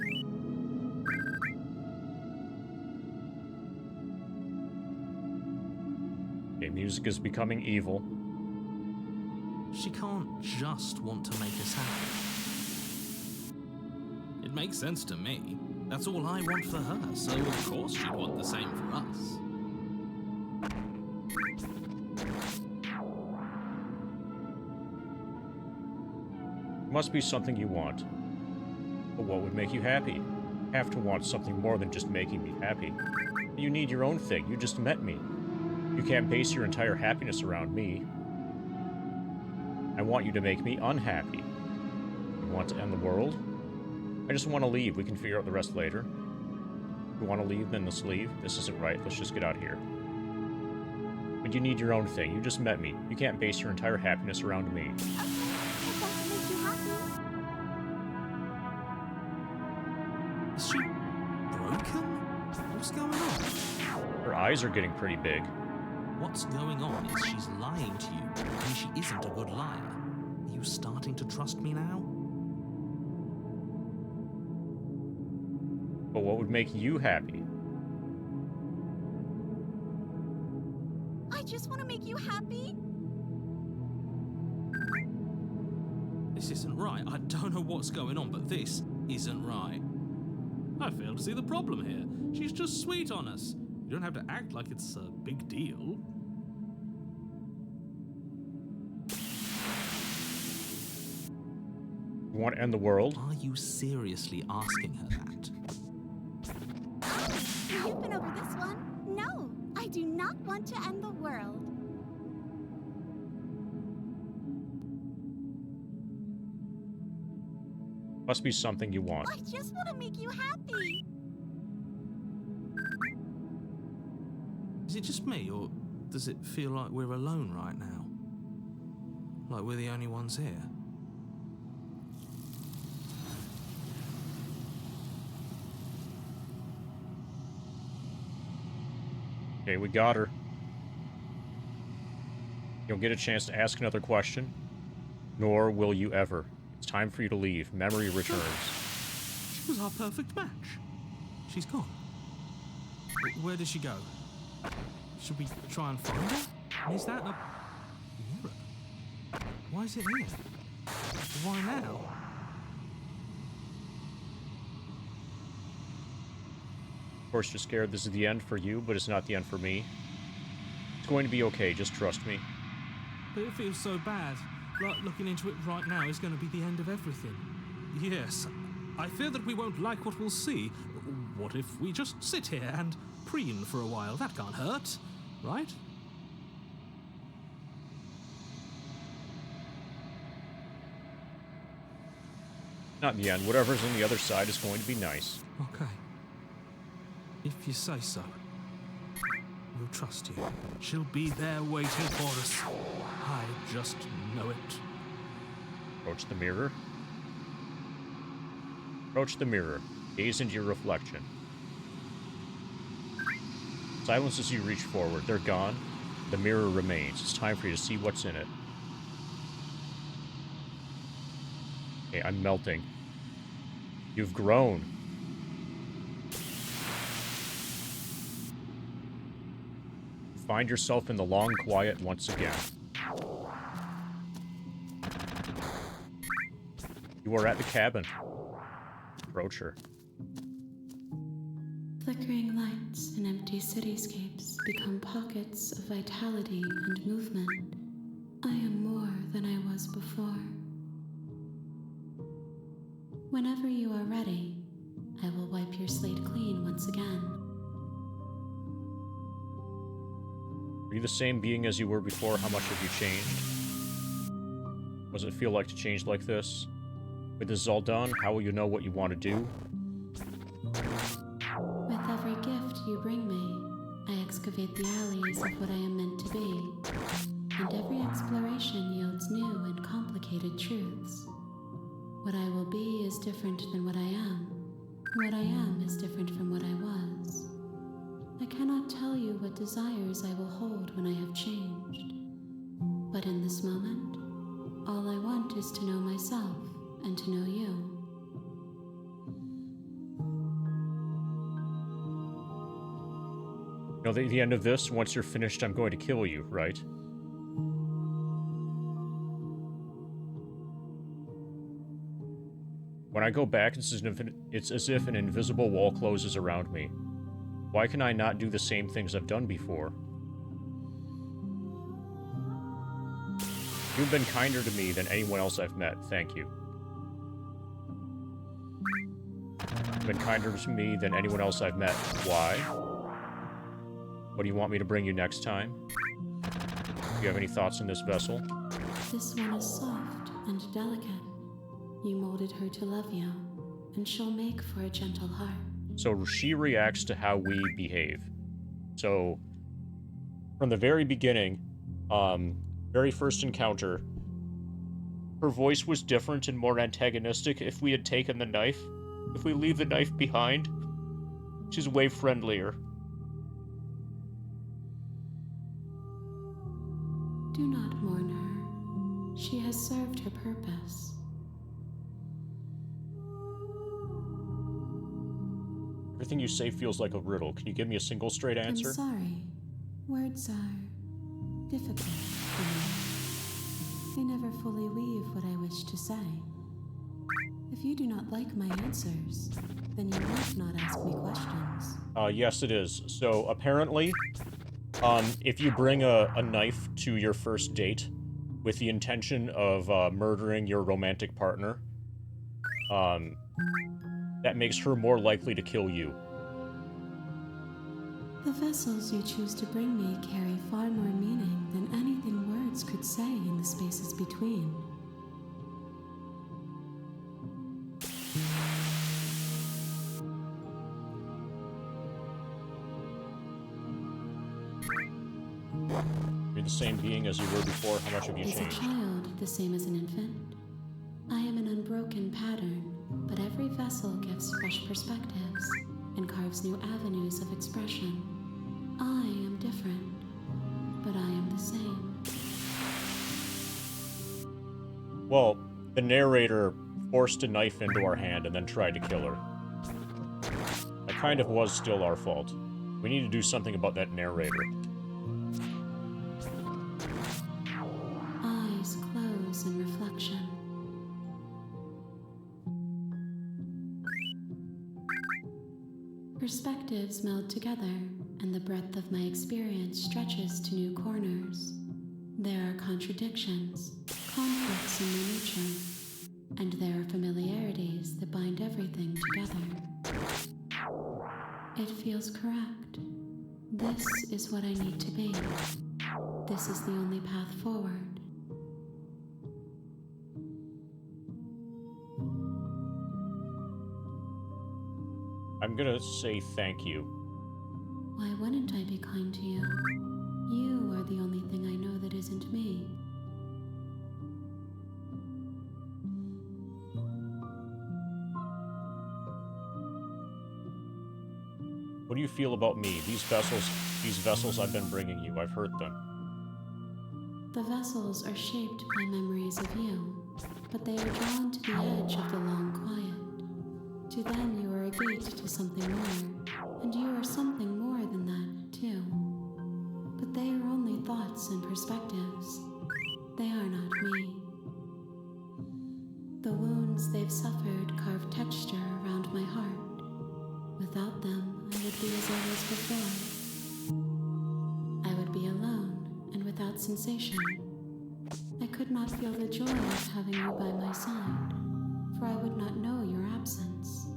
Okay, music is becoming evil. She can't just want to make us happy. It makes sense to me. That's all I want for her, so of course she'd want the same for us. Must be something you want. But what would make you happy? You have to want something more than just making me happy. You need your own thing. You just met me. You can't base your entire happiness around me. I want you to make me unhappy. You want to end the world? I just want to leave. We can figure out the rest later. If you want to leave, then let's leave. This isn't right. Let's just get out of here. But you need your own thing. You just met me. You can't base your entire happiness around me. Is she broken? What's going on? Her eyes are getting pretty big. What's going on is she's lying to you, and she isn't a good liar. Are you starting to trust me now? But what would make you happy? I just want to make you happy. This isn't right. I don't know what's going on, but this isn't right. I fail to see the problem here. She's just sweet on us. You don't have to act like it's a big deal. You want to end the world? Are you seriously asking her that? You've been over this one. No, I do not want to end the world. Must be something you want. I just want to make you happy. Is it just me, or does it feel like we're alone right now? Like we're the only ones here? Okay, we got her. You'll get a chance to ask another question, nor will you ever. It's time for you to leave. Memory returns. She was our perfect match. She's gone. Where did she go? Should we try and find her? Is that a mirror? Why is it here? Why now? Of course, you're scared this is the end for you, but it's not the end for me. It's going to be okay, just trust me. But it feels so bad. Like looking into it right now is going to be the end of everything. Yes, I fear that we won't like what we'll see. What if we just sit here and preen for a while? That can't hurt, right? Not in the end. Whatever's on the other side is going to be nice. Okay. If you say so. We'll trust you. She'll be there waiting for us. I just know it. Approach the mirror. Approach the mirror. Gaze into your reflection. Silence as you reach forward. They're gone. The mirror remains. It's time for you to see what's in it. Okay, I'm melting. You've grown. Find yourself in the long quiet once again. You are at the cabin. Approach her. Flickering lights and empty cityscapes become pockets of vitality and movement. I am more than I was before. Whenever you are ready, I will wipe your slate clean once again. Are you the same being as you were before? How much have you changed? What does it feel like to change like this? With this all done, how will you know what you want to do? With every gift you bring me, I excavate the alleys of what I am meant to be, and every exploration yields new and complicated truths. What I will be is different than what I am. What I am is different from what I was. I cannot tell you what desires I will hold when I have changed. But in this moment, all I want is to know myself and to know you. You know, the end of this, once you're finished, I'm going to kill you, right? When I go back, it's as if an invisible wall closes around me. Why can I not do the same things I've done before? You've been kinder to me than anyone else I've met. Thank you. You've been kinder to me than anyone else I've met. Why? What do you want me to bring you next time? Do you have any thoughts on this vessel? This one is soft and delicate. You molded her to love you, and she'll make for a gentle heart. So she reacts to how we behave. So, from the very beginning, very first encounter, her voice was different and more antagonistic if we had taken the knife. If we leave the knife behind, she's way friendlier. Do not mourn her. She has served her purpose. Everything you say feels like a riddle. Can you give me a single straight answer? I'm sorry. Words are difficult for me. They never fully weave what I wish to say. If you do not like my answers, then you must not ask me questions. Yes, it is. So, apparently, if you bring a knife to your first date with the intention of murdering your romantic partner, that makes her more likely to kill you. The vessels you choose to bring me carry far more meaning than anything words could say in the spaces between. You're the same being as you were before. How much have you Is changed? a child the same as an infant? I am an unbroken pattern, but every vessel gives fresh perspectives and carves new avenues of expression. I am different, but I am the same. Well, the narrator forced a knife into our hand and then tried to kill her. That kind of was still our fault. We need to do something about that narrator. Eyes close in reflection. Perspectives meld together, and the breadth of my experience stretches to new corners. There are contradictions, conflicts in my nature, and there are familiarities that bind everything together. It feels correct. This is what I need to be. This is the only path forward. I'm gonna say thank you. Why wouldn't I be kind to you? You are the only thing I know that isn't me. What do you feel about me? These vessels I've been bringing you, I've hurt them. The vessels are shaped by memories of you, but they are drawn to the edge of the long quiet. To them you are a gate to something more, and you are something more than that, too. But they are only thoughts and perspectives. They are not me. The wounds they've suffered carve texture around my heart. Without them, I would be as I was before. I would be alone and without sensation. I could not feel the joy of having you by my side, for I would not know your absence.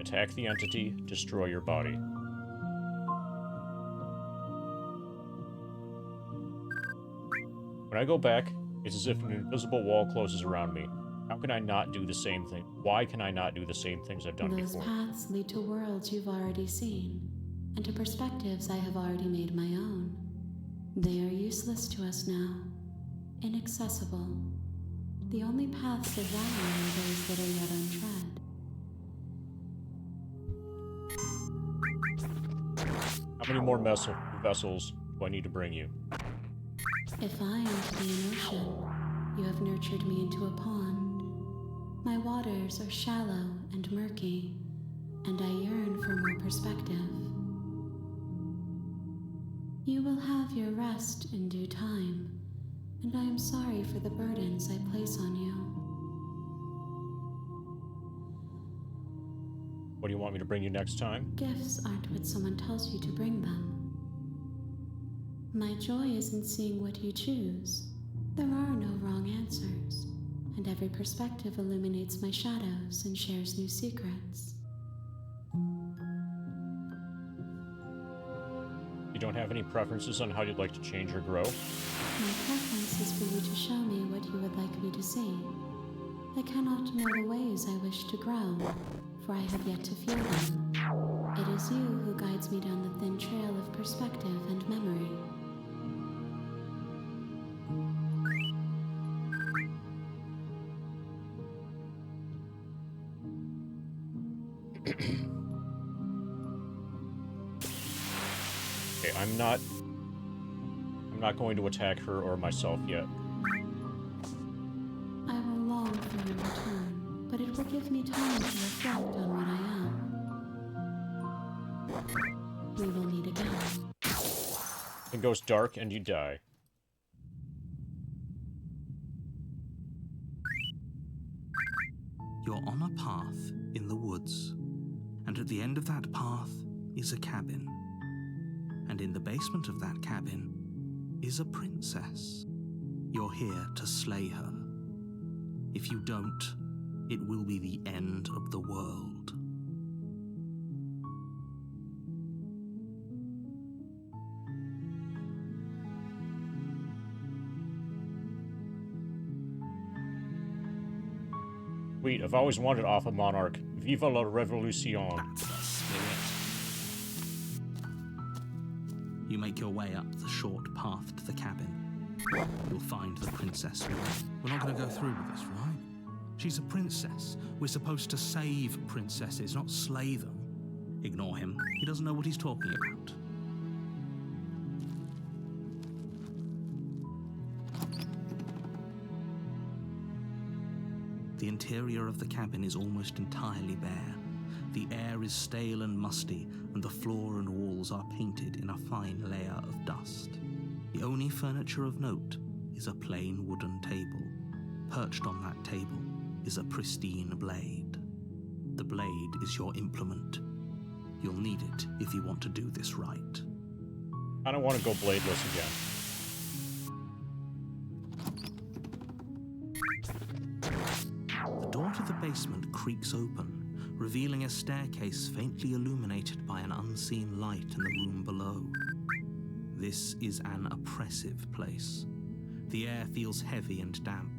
Attack the entity, destroy your body. When I go back, it's as if an invisible wall closes around me. How can I not do the same thing? Why can I not do the same things I've done Those before? paths lead to worlds you've already seen, and to perspectives I have already made my own. They are useless to us now, inaccessible. The only paths of value are those that are yet untread. How many more vessels do I need to bring you? If I am to be an ocean, you have nurtured me into a pond. My waters are shallow and murky, and I yearn for more perspective. You will have your rest in due time, and I am sorry for the burdens I place on you. What do you want me to bring you next time? Gifts aren't what someone tells you to bring them. My joy is in seeing what you choose. There are no wrong answers, and every perspective illuminates my shadows and shares new secrets. You don't have any preferences on how you'd like to change or grow? My preference is for you to show me what you would like me to see. I cannot know the ways I wish to grow, for I have yet to feel them. It is you who guides me down the thin trail of perspective and memory. Okay, I'm not going to attack her or myself yet. I will long for your return, but it will give me time to reflect on what I am. We will meet again. It goes dark and you die. You're on a path in the woods, and at the end of that path is a cabin. And in the basement of that cabin is a princess. You're here to slay her. If you don't, it will be the end of the world. Wait, I've always wanted off a monarch. Viva la revolution. That's the spirit. You make your way up the short path to the cabin. You'll find the princess. We're not going to go through with this, right? She's a princess. We're supposed to save princesses, not slay them. Ignore him. He doesn't know what he's talking about. The interior of the cabin is almost entirely bare. The air is stale and musty, and the floor and walls are painted in a fine layer of dust. The only furniture of note is a plain wooden table. Perched on that table is a pristine blade. The blade is your implement. You'll need it if you want to do this right. I don't want to go bladeless again. The door to the basement creaks open, revealing a staircase faintly illuminated by an unseen light in the room below. This is an oppressive place. The air feels heavy and damp,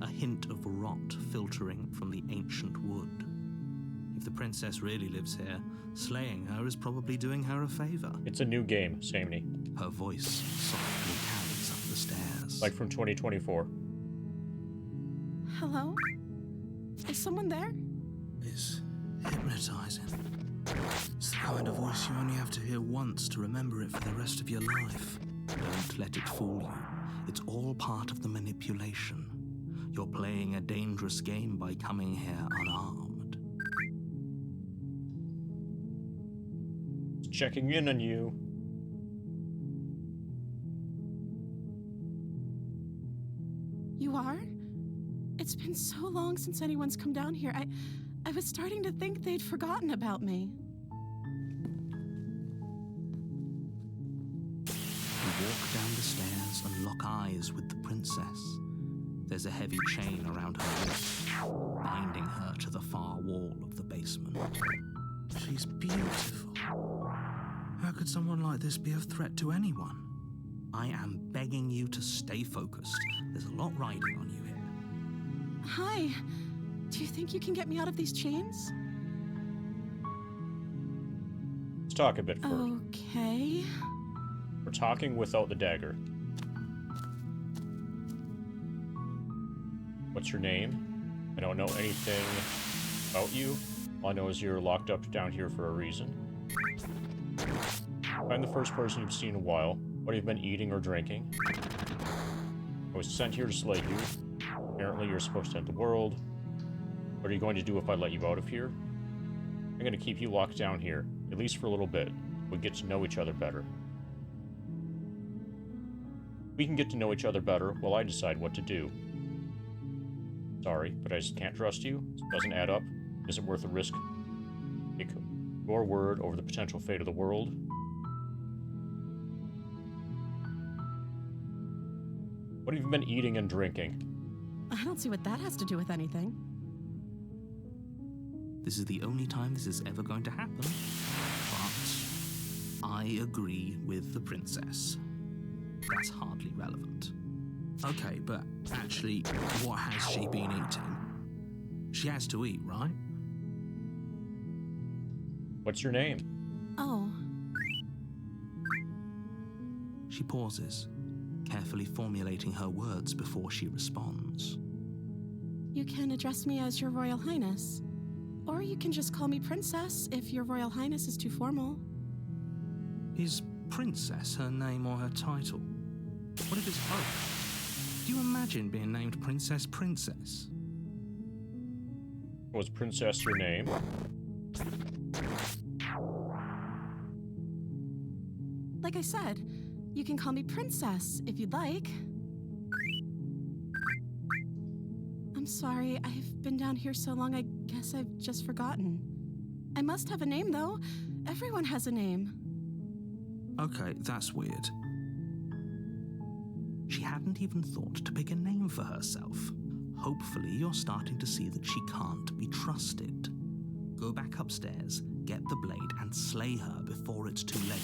a hint of rot filtering from the ancient wood. If the princess really lives here, slaying her is probably doing her a favor. It's a new game, Samney. Her voice softly carries up the stairs. Like from 2024. Hello? Is someone there? It's hypnotizing. It's the kind of voice you only have to hear once to remember it for the rest of your life. Don't let it fool you. It's all part of the manipulation. You're playing a dangerous game by coming here unarmed. Checking in on you. You are? It's been so long since anyone's come down here. I was starting to think they'd forgotten about me. You walk down the stairs and lock eyes with the princess. There's a heavy chain around her wrist, binding her to the far wall of the basement. She's beautiful. How could someone like this be a threat to anyone? I am begging you to stay focused. There's a lot riding on you here. Hi. Do you think you can get me out of these chains? Let's talk a bit first. Okay. We're talking without the dagger. What's your name? I don't know anything about you. All I know is you're locked up down here for a reason. I'm the first person you've seen in a while. What have you been eating or drinking? I was sent here to slay you. Apparently you're supposed to end the world. What are you going to do if I let you out of here? I'm going to keep you locked down here, at least for a little bit. We'll get to know each other better. We can get to know each other better while I decide what to do. Sorry, but I just can't trust you. It doesn't add up. It isn't worth the risk. Take your word over the potential fate of the world. What have you been eating and drinking? I don't see what that has to do with anything. This is the only time this is ever going to happen. But I agree with the princess. That's hardly relevant. Okay, but actually, what has she been eating? She has to eat, right? What's your name? Oh. She pauses, carefully formulating her words before she responds. You can address me as Your Royal Highness. Or you can just call me Princess if Your Royal Highness is too formal. Is princess her name or her title? What if it's both? Do you imagine being named Princess Princess? Was Princess your name? Like I said, you can call me Princess if you'd like. I'm sorry, I've been down here so long, I guess I've just forgotten. I must have a name, though. Everyone has a name. Okay, that's weird. She hadn't even thought to pick a name for herself. Hopefully you're starting to see that she can't be trusted. Go back upstairs, get the blade, and slay her before it's too late.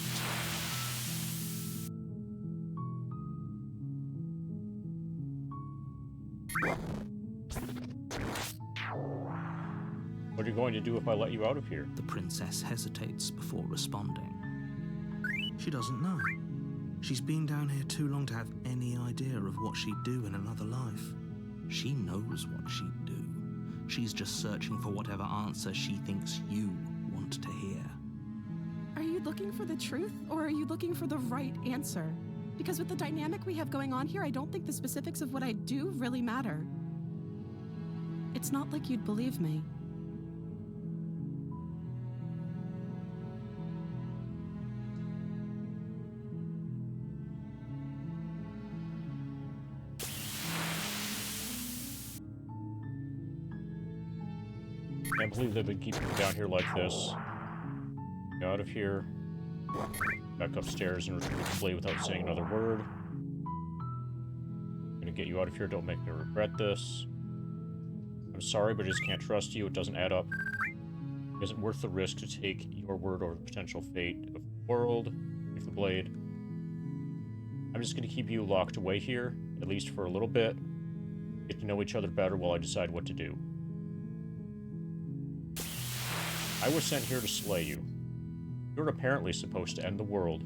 What are you going to do if I let you out of here? The princess hesitates before responding. She doesn't know. She's been down here too long to have any idea of what she'd do in another life. She knows what she'd do. She's just searching for whatever answer she thinks you want to hear. Are you looking for the truth, or are you looking for the right answer? Because with the dynamic we have going on here, I don't think the specifics of what I do really matter. It's not like you'd believe me. I can't believe they've been keeping me down here like this. Get out of here. Back upstairs and retrieve the blade without saying another word. I'm gonna get you out of here, don't make me regret this. I'm sorry, but I just can't trust you, it doesn't add up. It isn't worth the risk to take your word over the potential fate of the world. Take the blade. I'm just gonna keep you locked away here, at least for a little bit. Get to know each other better while I decide what to do. I was sent here to slay you. You're apparently supposed to end the world.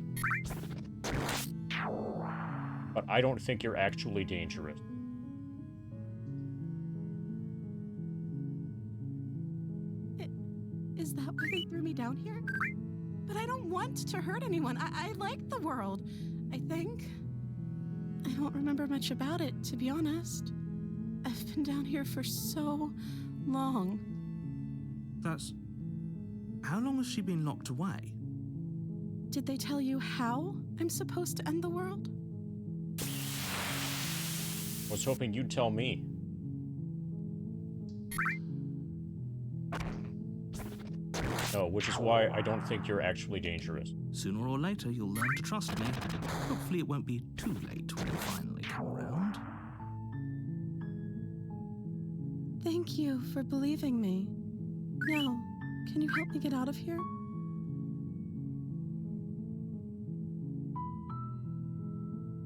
But I don't think you're actually dangerous. Is that why they threw me down here? But I don't want to hurt anyone. I like the world, I think. I don't remember much about it, to be honest. I've been down here for so long. That's... How long has she been locked away? Did they tell you how I'm supposed to end the world? was hoping you'd tell me. No, which is why I don't think you're actually dangerous. Sooner or later, you'll learn to trust me. Hopefully it won't be too late when you finally come around. Thank you for believing me. Now, can you help me get out of here?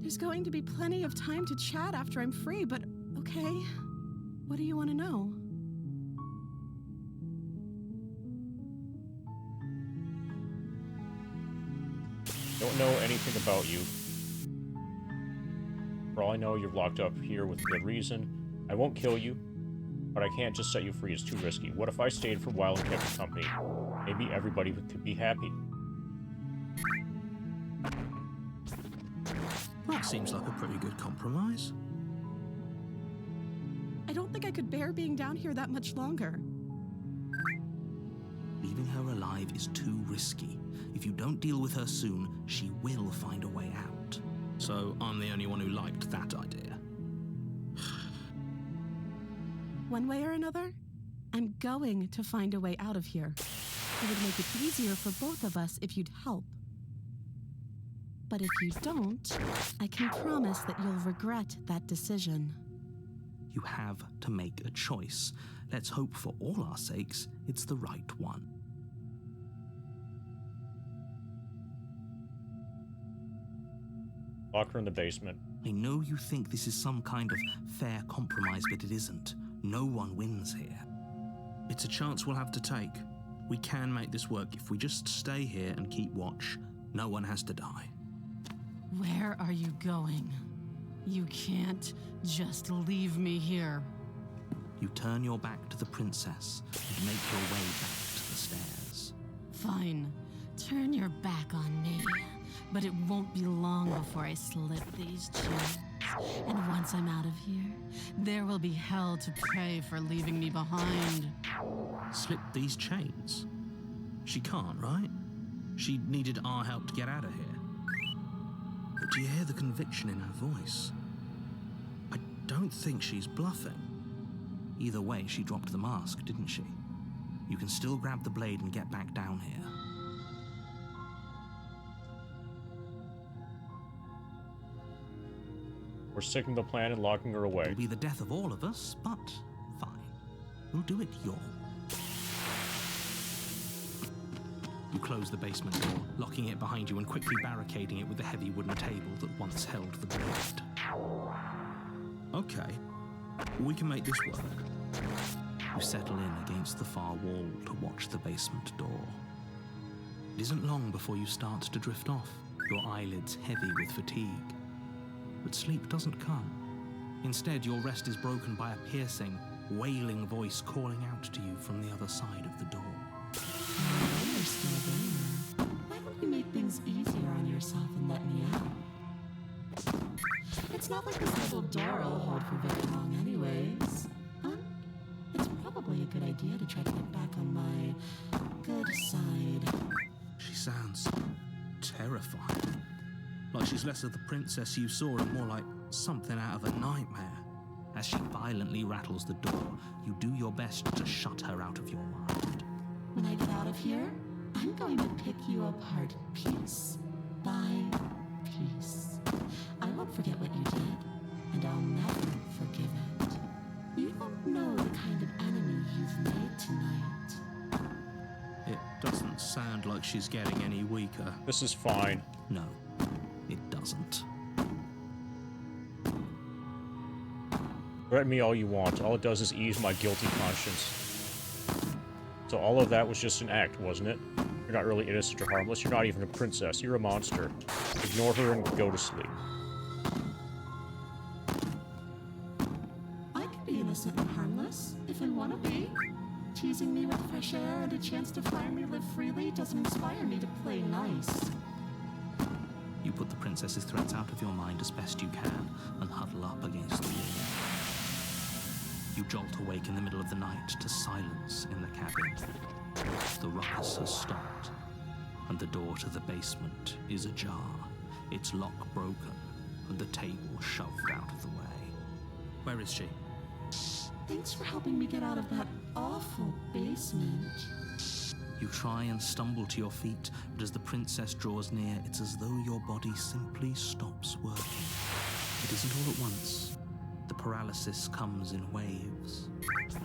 There's going to be plenty of time to chat after I'm free, but okay. What do you want to know? Don't know anything about you. For all I know, you're locked up here with a good reason. I won't kill you, but I can't just set you free. It's too risky. What if I stayed for a while and kept you company? Maybe everybody could be happy. That seems like a pretty good compromise. I don't think I could bear being down here that much longer. Leaving her alive is too risky. If you don't deal with her soon, she will find a way out. So I'm the only one who liked that idea. One way or another, I'm going to find a way out of here. It would make it easier for both of us if you'd help. But if you don't, I can promise that you'll regret that decision. You have to make a choice. Let's hope for all our sakes it's the right one. Lock her in the basement. I know you think this is some kind of fair compromise, but it isn't. No one wins here. It's a chance we'll have to take. We can make this work if we just stay here and keep watch. No one has to die. Where are you going? You can't just leave me here. You turn your back to the princess and make your way back to the stairs. Fine. Turn your back on me. But it won't be long before I slip these chains. And once I'm out of here, there will be hell to pay for leaving me behind. Slip these chains? She can't, right? She needed our help to get out of here. But do you hear the conviction in her voice? I don't think she's bluffing. Either way, she dropped the mask, didn't she? You can still grab the blade and get back down here. We're sticking to the plan and locking her away. It'll be the death of all of us, but fine. We'll do it your way. You close the basement door, locking it behind you and quickly barricading it with the heavy wooden table that once held the blade. Okay, we can make this work. You settle in against the far wall to watch the basement door. It isn't long before you start to drift off, your eyelids heavy with fatigue. But sleep doesn't come. Instead, your rest is broken by a piercing, wailing voice calling out to you from the other side of the door. You're still there. Why don't you make things easier on yourself and let me out? It's not like this little door will hold for very long anyways. Huh? It's probably a good idea to try to get back on my good side. She sounds terrifying. Like she's less of the princess you saw and more like something out of a nightmare. As she violently rattles the door, you do your best to shut her out of your mind. When I get out of here, I'm going to pick you apart piece by piece. I won't forget what you did, and I'll never forgive it. You don't know the kind of enemy you've made tonight. It doesn't sound like she's getting any weaker. This is fine. No, it doesn't. Threaten me all you want. All it does is ease my guilty conscience. So all of that was just an act, wasn't it? You're not really innocent or harmless. You're not even a princess. You're a monster. Ignore her and go to sleep. I can be innocent and harmless if I want to be. Teasing me with fresh air and a chance to finally live freely doesn't inspire me to play nice. You put the princess's threats out of your mind as best you can and huddle up against the wall. You jolt awake in the middle of the night to silence in the cabin. The ruckus has stopped, and the door to the basement is ajar, its lock broken, and the table shoved out of the way. Where is she? Thanks for helping me get out of that awful basement. You try and stumble to your feet, but as the princess draws near, it's as though your body simply stops working. It isn't all at once. The paralysis comes in waves.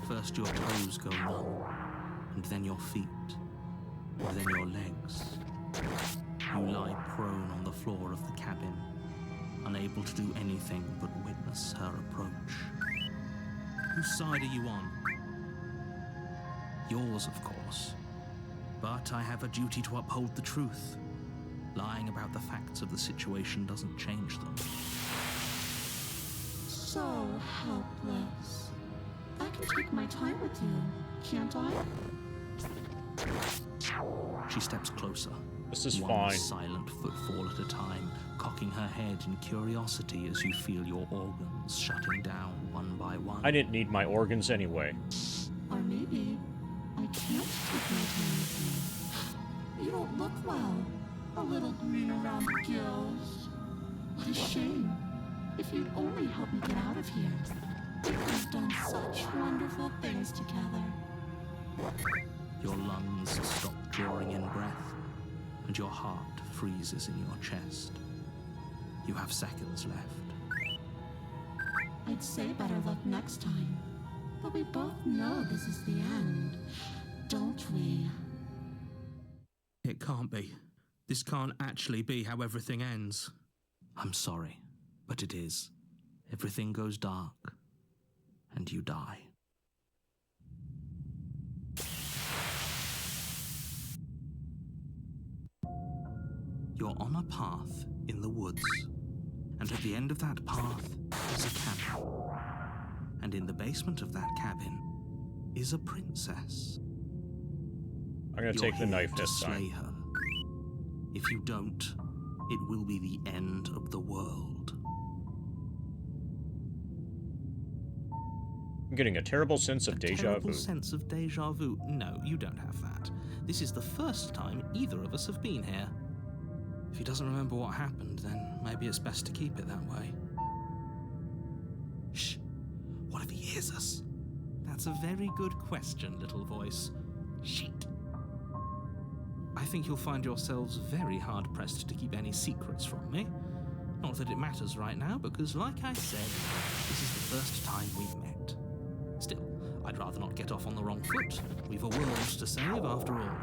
First your toes go numb, and then your feet, and then your legs. You lie prone on the floor of the cabin, unable to do anything but witness her approach. Whose side are you on? Yours, of course. But I have a duty to uphold the truth. Lying about the facts of the situation doesn't change them. So helpless. I can take my time with you, can't I? She steps closer. This is one fine. Silent footfall at a time, cocking her head in curiosity as you feel your organs shutting down one by one. I didn't need my organs anyway. Or maybe I can't take my time with you. You don't look well. A little green around the gills. What a shame. If you'd only help me get out of here. We could have done such wonderful things together. Your lungs stop drawing in breath, and your heart freezes in your chest. You have seconds left. I'd say better luck next time. But we both know this is the end, don't we? It can't be. This can't actually be how everything ends. I'm sorry, but it is. Everything goes dark, and you die. You're on a path in the woods, and at the end of that path is a cabin. And in the basement of that cabin is a princess. I'm gonna take the knife to this slay time. her. If you don't, it will be the end of the world. I'm getting a terrible sense of deja Terrible vu. sense of deja vu? No, you don't have that. This is the first time either of us have been here. If he doesn't remember what happened, then maybe it's best to keep it that way. Shh. What if he hears us? That's a very good question, little voice. Shit. I think you'll find yourselves very hard-pressed to keep any secrets from me. Not that it matters right now, because like I said, this is the first time we've met. Still, I'd rather not get off on the wrong foot. We've a world to save after all.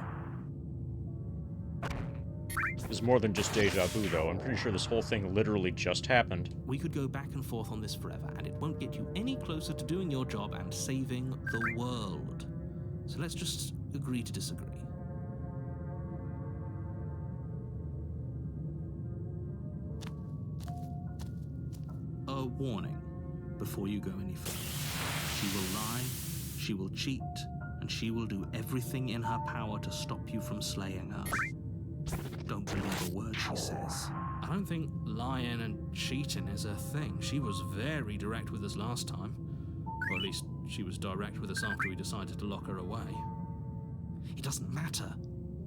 It's more than just deja vu, though. I'm pretty sure this whole thing literally just happened. We could go back and forth on this forever, and it won't get you any closer to doing your job and saving the world. So let's just agree to disagree. A warning before you go any further. She will lie, she will cheat, and she will do everything in her power to stop you from slaying her. Don't believe a word she says. I don't think lying and cheating is a thing. She was very direct with us last time. Or at least, she was direct with us after we decided to lock her away. It doesn't matter.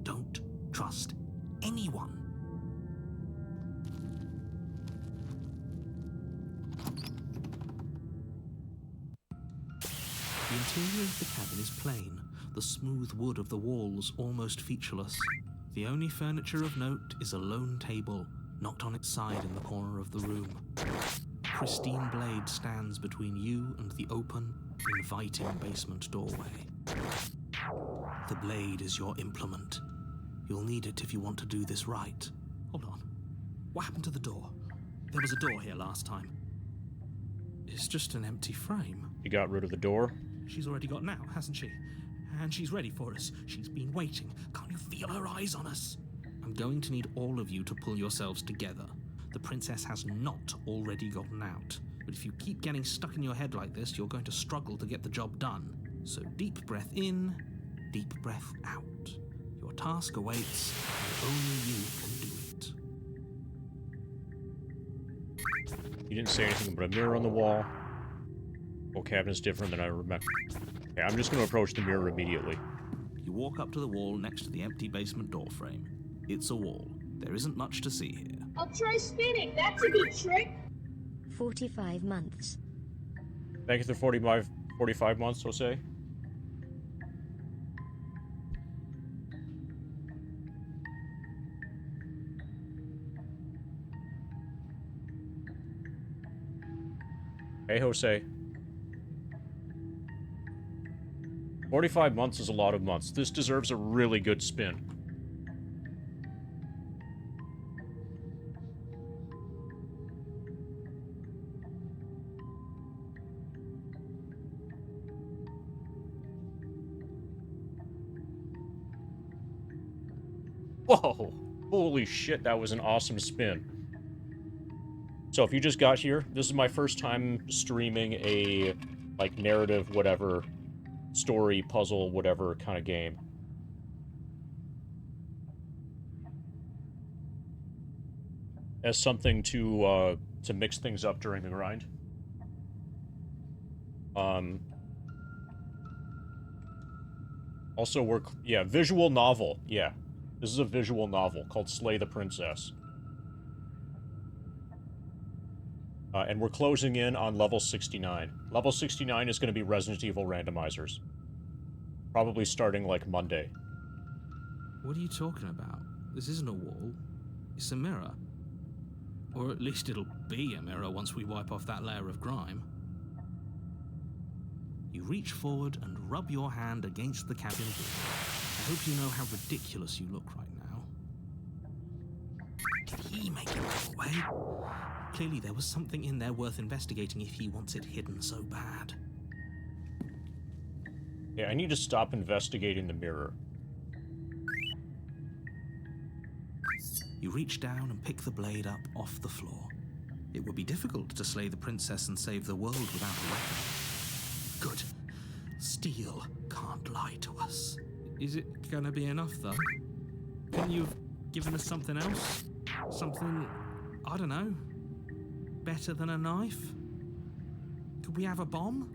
Don't trust anyone. The interior of the cabin is plain, the smooth wood of the walls almost featureless. The only furniture of note is a lone table, knocked on its side in the corner of the room. A pristine blade stands between you and the open, inviting basement doorway. The blade is your implement. You'll need it if you want to do this right. Hold on. What happened to the door? There was a door here last time. It's just an empty frame. You got rid of the door? She's already got now, hasn't she? And she's ready for us. She's been waiting. Can't you feel her eyes on us? I'm going to need all of you to pull yourselves together. The princess has not already gotten out. But if you keep getting stuck in your head like this, you're going to struggle to get the job done. So deep breath in, deep breath out. Your task awaits, and only you can do it. You didn't say anything about a mirror on the wall. Whole cabin is different than I remember. Okay, I'm just going to approach the mirror immediately. You walk up to the wall next to the empty basement door frame. It's a wall. There isn't much to see here. I'll try spinning. That's a good trick. 45 months. Thank you for 45 months, Jose. Hey, Jose. 45 months is a lot of months. This deserves a really good spin. Whoa! Holy shit, that was an awesome spin. So if you just got here, this is my first time streaming a, like, narrative, whatever, story, puzzle, whatever kind of game. As something to mix things up during the grind. Also, yeah, visual novel, yeah. This is a visual novel called Slay the Princess. And we're closing in on level 69. Level 69 is going to be Resident Evil randomizers. Probably starting, like, Monday. What are you talking about? This isn't a wall. It's a mirror. Or at least it'll be a mirror once we wipe off that layer of grime. You reach forward and rub your hand against the cabin door. I hope you know how ridiculous you look right now. Did he make it that way? Clearly there was something in there worth investigating if he wants it hidden so bad. Yeah, I need to stop investigating the mirror. You reach down and pick the blade up off the floor. It would be difficult to slay the princess and save the world without a weapon. Good. Steel can't lie to us. Is it gonna be enough, though? Couldn't you have given us something else? Something, I don't know, better than a knife? Could we have a bomb?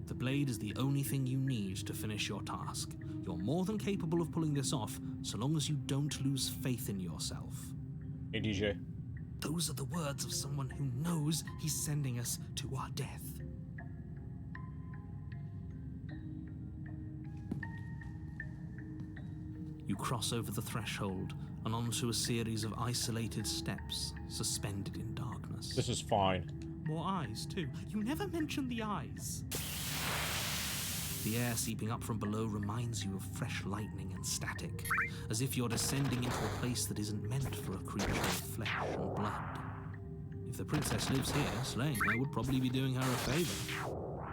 The blade is the only thing you need to finish your task. You're more than capable of pulling this off, so long as you don't lose faith in yourself. Hey, DJ. Those are the words of someone who knows he's sending us to our death. You cross over the threshold and onto a series of isolated steps suspended in darkness. This is fine. More eyes, too. You never mentioned the eyes. The air seeping up from below reminds you of fresh lightning and static, as if you're descending into a place that isn't meant for a creature of flesh and blood. If the princess lives here, slaying her would probably be doing her a favor.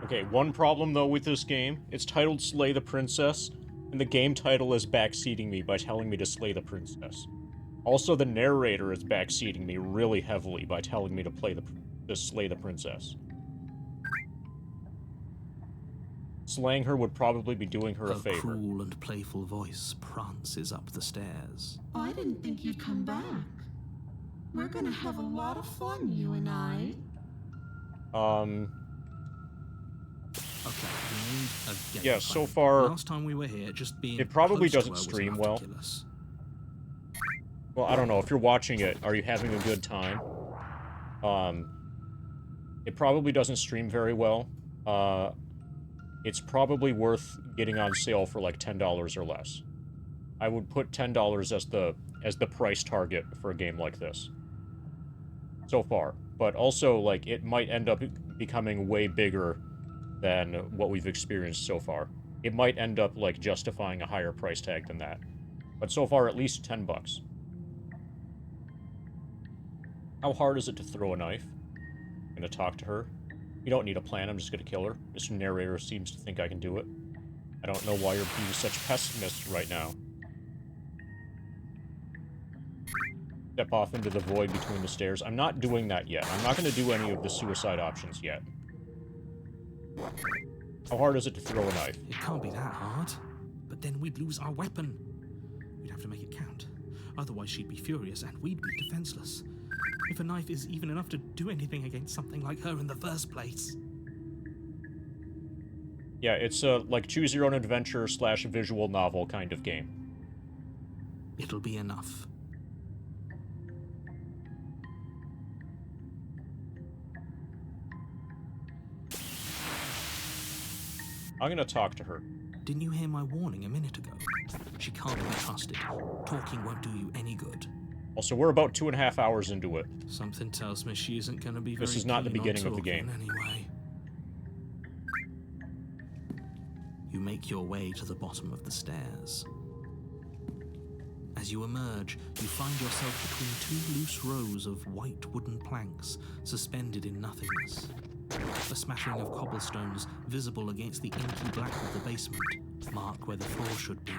Okay, one problem, though, with this game. It's titled Slay the Princess, and the game title is backseating me by telling me to slay the princess. Also, the narrator is backseating me really heavily by telling me to slay the princess. Slaying her would probably be doing her a favor. A cruel and playful voice prances up the stairs. I didn't think you'd come back. We're gonna have a lot of fun, you and I. Okay, we need a game yeah, plan. so far... Last time we were here, just being it probably close to doesn't her was stream enough to well. kill us. Well, I don't know. If you're watching it, are you having a good time? It probably doesn't stream very well. It's probably worth getting on sale for like $10 or less. I would put $10 as the price target for a game like this. So far. But also, like, it might end up becoming way bigger than what we've experienced so far. It might end up, like, justifying a higher price tag than that. But so far, at least $10. How hard is it to throw a knife? I'm gonna talk to her. You don't need a plan, I'm just gonna kill her. This narrator seems to think I can do it. I don't know why you're being such pessimists right now. Step off into the void between the stairs. I'm not doing that yet. I'm not gonna do any of the suicide options yet. How hard is it to throw a knife? It can't be that hard. But then we'd lose our weapon. We'd have to make it count. Otherwise she'd be furious and we'd be defenseless. If a knife is even enough to do anything against something like her in the first place. Yeah, it's a, like, choose your own adventure / visual novel kind of game. It'll be enough. I'm gonna talk to her. Didn't you hear my warning a minute ago? She can't be trusted. Talking won't do you any good. Also, we're about 2.5 hours into it. Something tells me she isn't going to be very This is not the keen on beginning of the talking game. Anyway. You make your way to the bottom of the stairs. As you emerge, you find yourself between two loose rows of white wooden planks suspended in nothingness. A smattering of cobblestones visible against the inky black of the basement mark where the floor should be,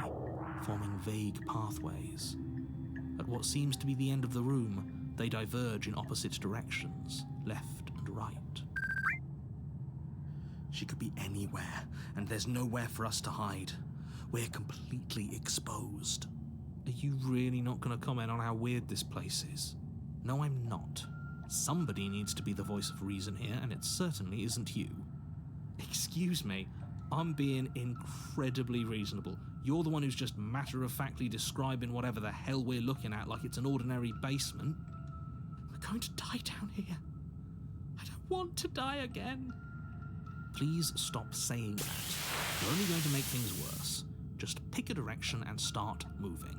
forming vague pathways. At what seems to be the end of the room, they diverge in opposite directions, left and right. She could be anywhere, and there's nowhere for us to hide. We're completely exposed. Are you really not going to comment on how weird this place is? No, I'm not. Somebody needs to be the voice of reason here, and it certainly isn't you. Excuse me, I'm being incredibly reasonable. You're the one who's just matter-of-factly describing whatever the hell we're looking at like it's an ordinary basement. We're going to die down here. I don't want to die again. Please stop saying that. You're only going to make things worse. Just pick a direction and start moving.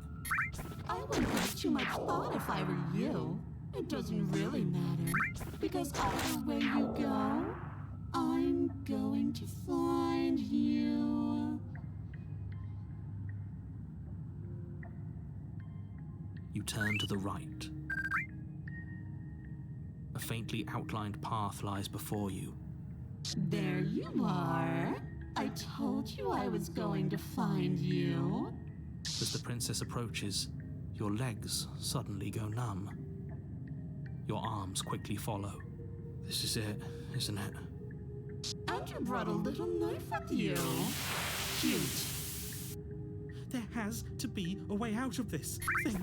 I wouldn't give it too much thought if I were you. It doesn't really matter, because either way you go, I'm going to find you. You turn to the right. A faintly outlined path lies before you. There you are. I told you I was going to find you. As the princess approaches, your legs suddenly go numb. Your arms quickly follow. This is it, isn't it? And you brought a little knife with you. Cute. There has to be a way out of this. Think.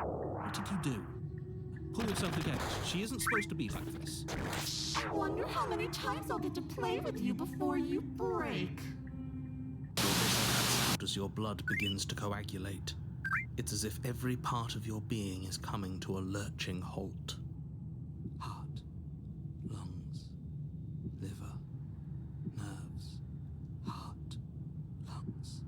What did you do? Pull yourself together. She isn't supposed to be like this. I wonder how many times I'll get to play with you before you break. Your wrist cuts out as your blood begins to coagulate. It's as if every part of your being is coming to a lurching halt. Heart, lungs, liver, nerves, heart, lungs,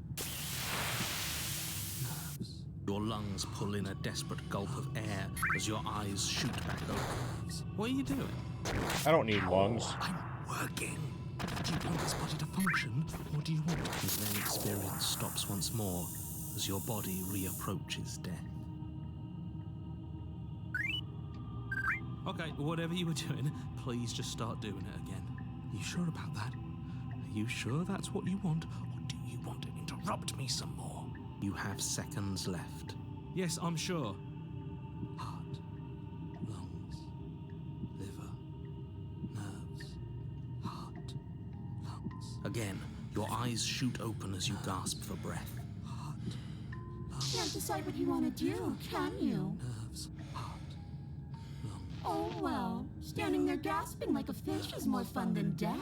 nerves. Your lungs pull in a desperate gulp of air as your eyes shoot back open. What are you doing? I don't need lungs. I'm working. Do you want this body to function, or do you want it? And then experience stops once more as your body reapproaches death. Okay, whatever you were doing, please just start doing it again. You sure about that? Are you sure that's what you want, or do you want to interrupt me some more? You have seconds left. Yes, I'm sure. Heart, lungs, liver, nerves, heart, lungs. Again, your eyes shoot open as you gasp for breath. Can't decide what you want to do, can you? Nerves, heart, lungs. Oh well, standing there gasping like a fish is more fun than dead.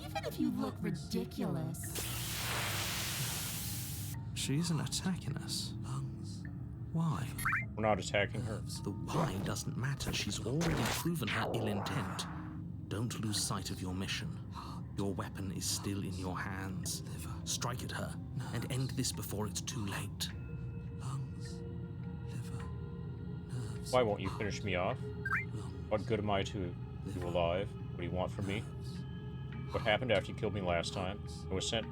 Even if you look ridiculous. She isn't attacking us. Lungs. Why? We're not attacking her. The why doesn't matter. She's already proven her ill intent. Don't lose sight of your mission. Your weapon is still in your hands. Strike at her and end this before it's too late. Why won't you finish me off? What good am I to you alive? What do you want from me? What happened after you killed me last time? I was sent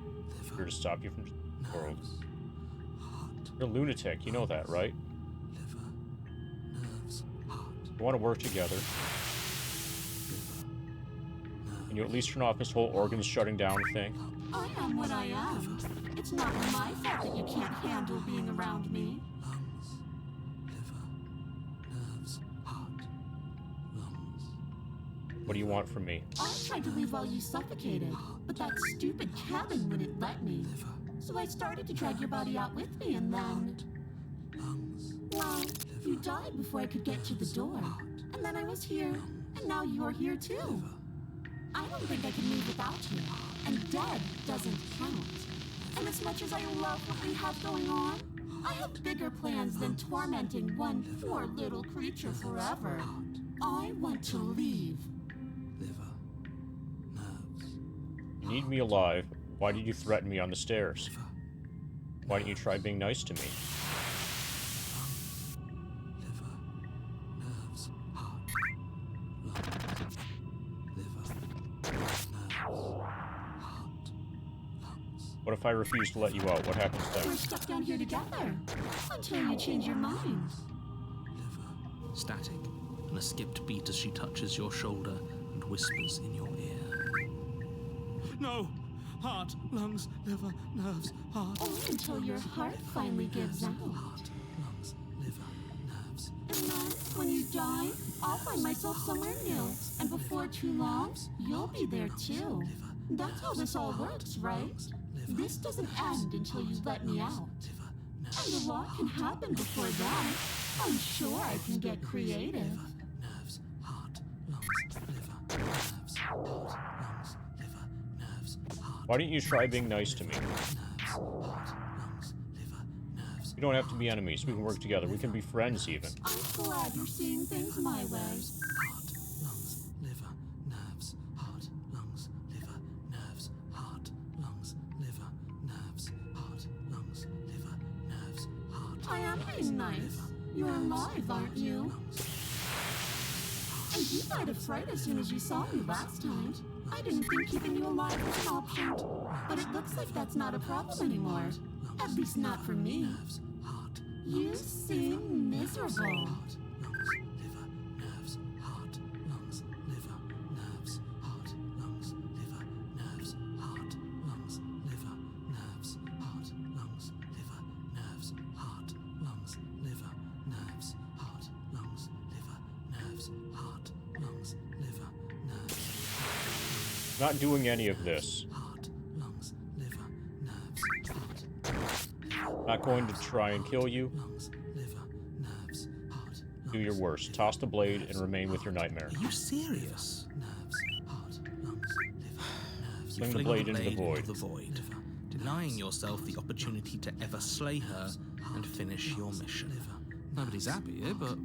here to stop you from the world. You're a lunatic, you know that, right? We want to work together. Can you at least turn off this whole organs shutting down thing? I am what I am. It's not my fault that you can't handle being around me. What do you want from me? I tried to leave while you suffocated, but that stupid cabin wouldn't let me. So I started to drag your body out with me, and then... Well, you died before I could get to the door. And then I was here, and now you're here too. I don't think I can move without you, and dead doesn't count. And as much as I love what we have going on, I have bigger plans than tormenting one poor little creature forever. I want to leave. You need me alive. Why did you threaten me on the stairs? Why don't you try being nice to me? What if I refuse to let you out? What happens We're then? stuck down here together until you change your mind. Static, and a skipped beat as she touches your shoulder and whispers in your ear. No! Heart, lungs, liver, nerves, heart. Only until your heart finally gives out. Heart, lungs, liver, nerves. And then, when you die, I'll find myself somewhere new. And before too long, you'll be there too. That's how this all works, right? This doesn't end until you let me out. And a lot can happen before that. I'm sure I can get creative. Nerves, heart, lungs, liver, nerves, heart, lungs, liver, nerves, heart. Why don't you try being nice to me? Nerves, heart, lungs, liver, nerves. We don't have to be enemies. We can work together. We can be friends, even. I'm glad you're seeing things my way. Heart, lungs, liver, nerves, heart, lungs, liver, nerves, heart, lungs, liver, nerves, heart, lungs, liver, nerves, heart. I am being nice. You're alive, aren't you? And you died of fright as soon as you saw me last time. I didn't think keeping you alive was an option. But it looks like that's not a problem anymore. At least not for me. Heart, You seem miserable. lungs, liver, nerves, heart, lungs, liver, nerves, heart, lungs, liver, nerves, heart, lungs, liver, nerves, heart, lungs, liver, nerves, heart, lungs, liver, nerves, heart, lungs, liver, nerves, heart, lungs, liver, nerves, Not doing any of this. heart, lungs, liver, nerves, heart, Not going to try and kill you. lungs, liver, nerves, heart, Do your worst. Toss the blade and remain with your nightmare. Are you serious? Nerves, heart, lungs, liver, nerves. Fling the blade into the void. Denying yourself the opportunity to ever slay her and finish your mission. Nobody's happy here, but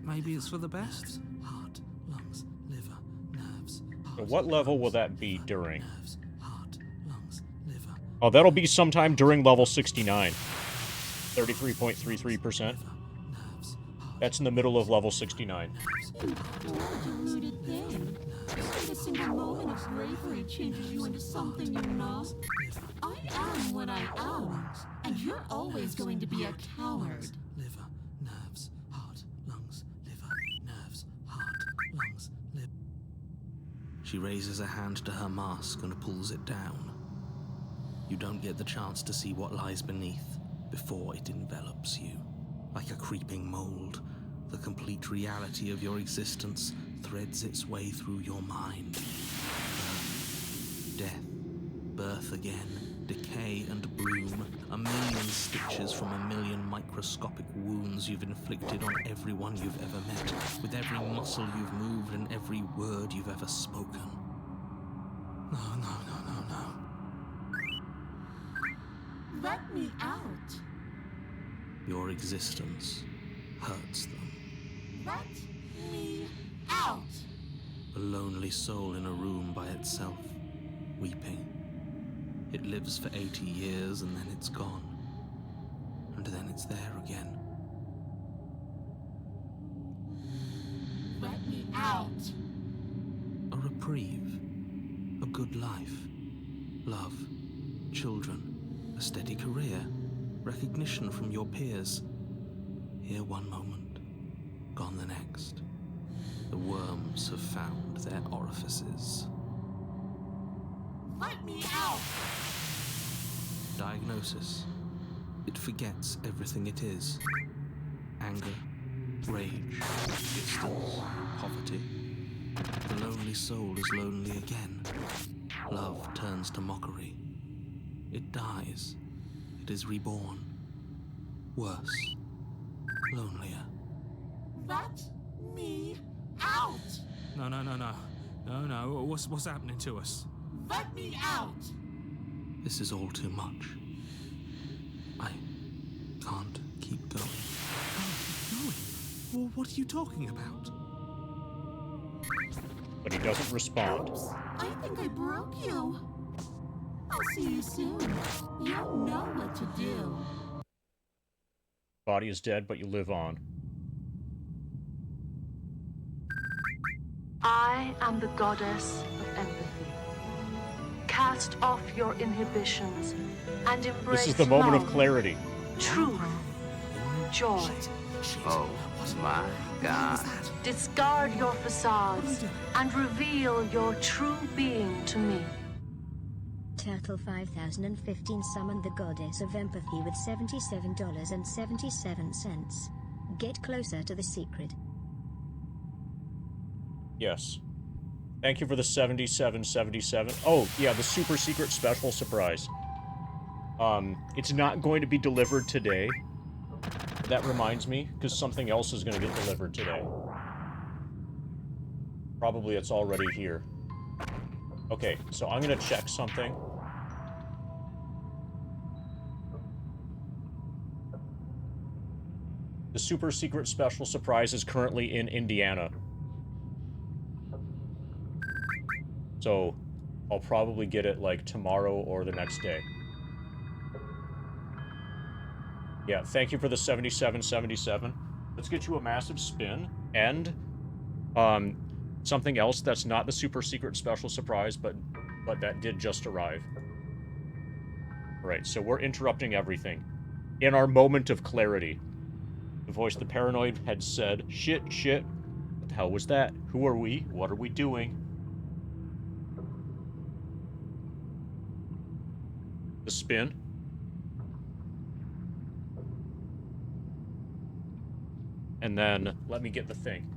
maybe it's for the best. Heart, lungs, liver, nerves, So what level will that be during? nerves, heart, lungs, liver, Oh, that'll be sometime during level 69. 33.33%. nerves, That's in the middle of level 69. You poor deluded thing. You think a single moment of bravery changes you into something you're not? I am what I am. And you're always going to be a coward. liver, nerves, heart, lungs, liver, nerves, heart, lungs, liver. She raises a hand to her mask and pulls it down. You don't get the chance to see what lies beneath before it envelops you. Like a creeping mold, the complete reality of your existence threads its way through your mind. Birth, death, birth again, decay and bloom, a million stitches from a million microscopic wounds you've inflicted on everyone you've ever met, with every muscle you've moved and every word you've ever spoken. No, no, no, no, no. Let me out. Your existence hurts them. Let me out. A lonely soul in a room by itself, weeping. It lives for 80 years and then it's gone. And then it's there again. Let me out. A reprieve. A good life. Love. Children. A steady career. Recognition from your peers. Here one moment. Gone the next. The worms have found their orifices. Let me out. Diagnosis. It forgets everything it is. Anger, rage, distance, poverty. The lonely soul is lonely again. Love turns to mockery. It dies. It is reborn. Worse. Lonelier. Let me out. No, no, no, no. No, no. What's happening to us? Let me out. This is all too much. I can't keep going. Well, what are you talking about? But he doesn't respond. Oops. I think I broke you. I'll see you soon. You'll know what to do. Body is dead, but you live on. I am the goddess of empathy. Cast off your inhibitions and embrace This is the moment of love, clarity. truth, joy. Oh my god. Discard your facades and reveal your true being to me. Turtle 5015 summoned the goddess of empathy with $77.77. Get closer to the secret. Yes. Thank you for the 7777. Oh, yeah, the super secret special surprise. It's not going to be delivered today. That reminds me, because something else is going to get delivered today. Probably it's already here. Okay, so I'm going to check something. The super secret special surprise is currently in Indiana. So, I'll probably get it, like, tomorrow or the next day. Yeah, thank you for the 7777. Let's get you a massive spin, and, something else that's not the super secret special surprise, but that did just arrive. Alright, so we're interrupting everything. In our moment of clarity. The voice of the paranoid had said, shit, what the hell was that? Who are we? What are we doing? The spin. And then, let me get the thing.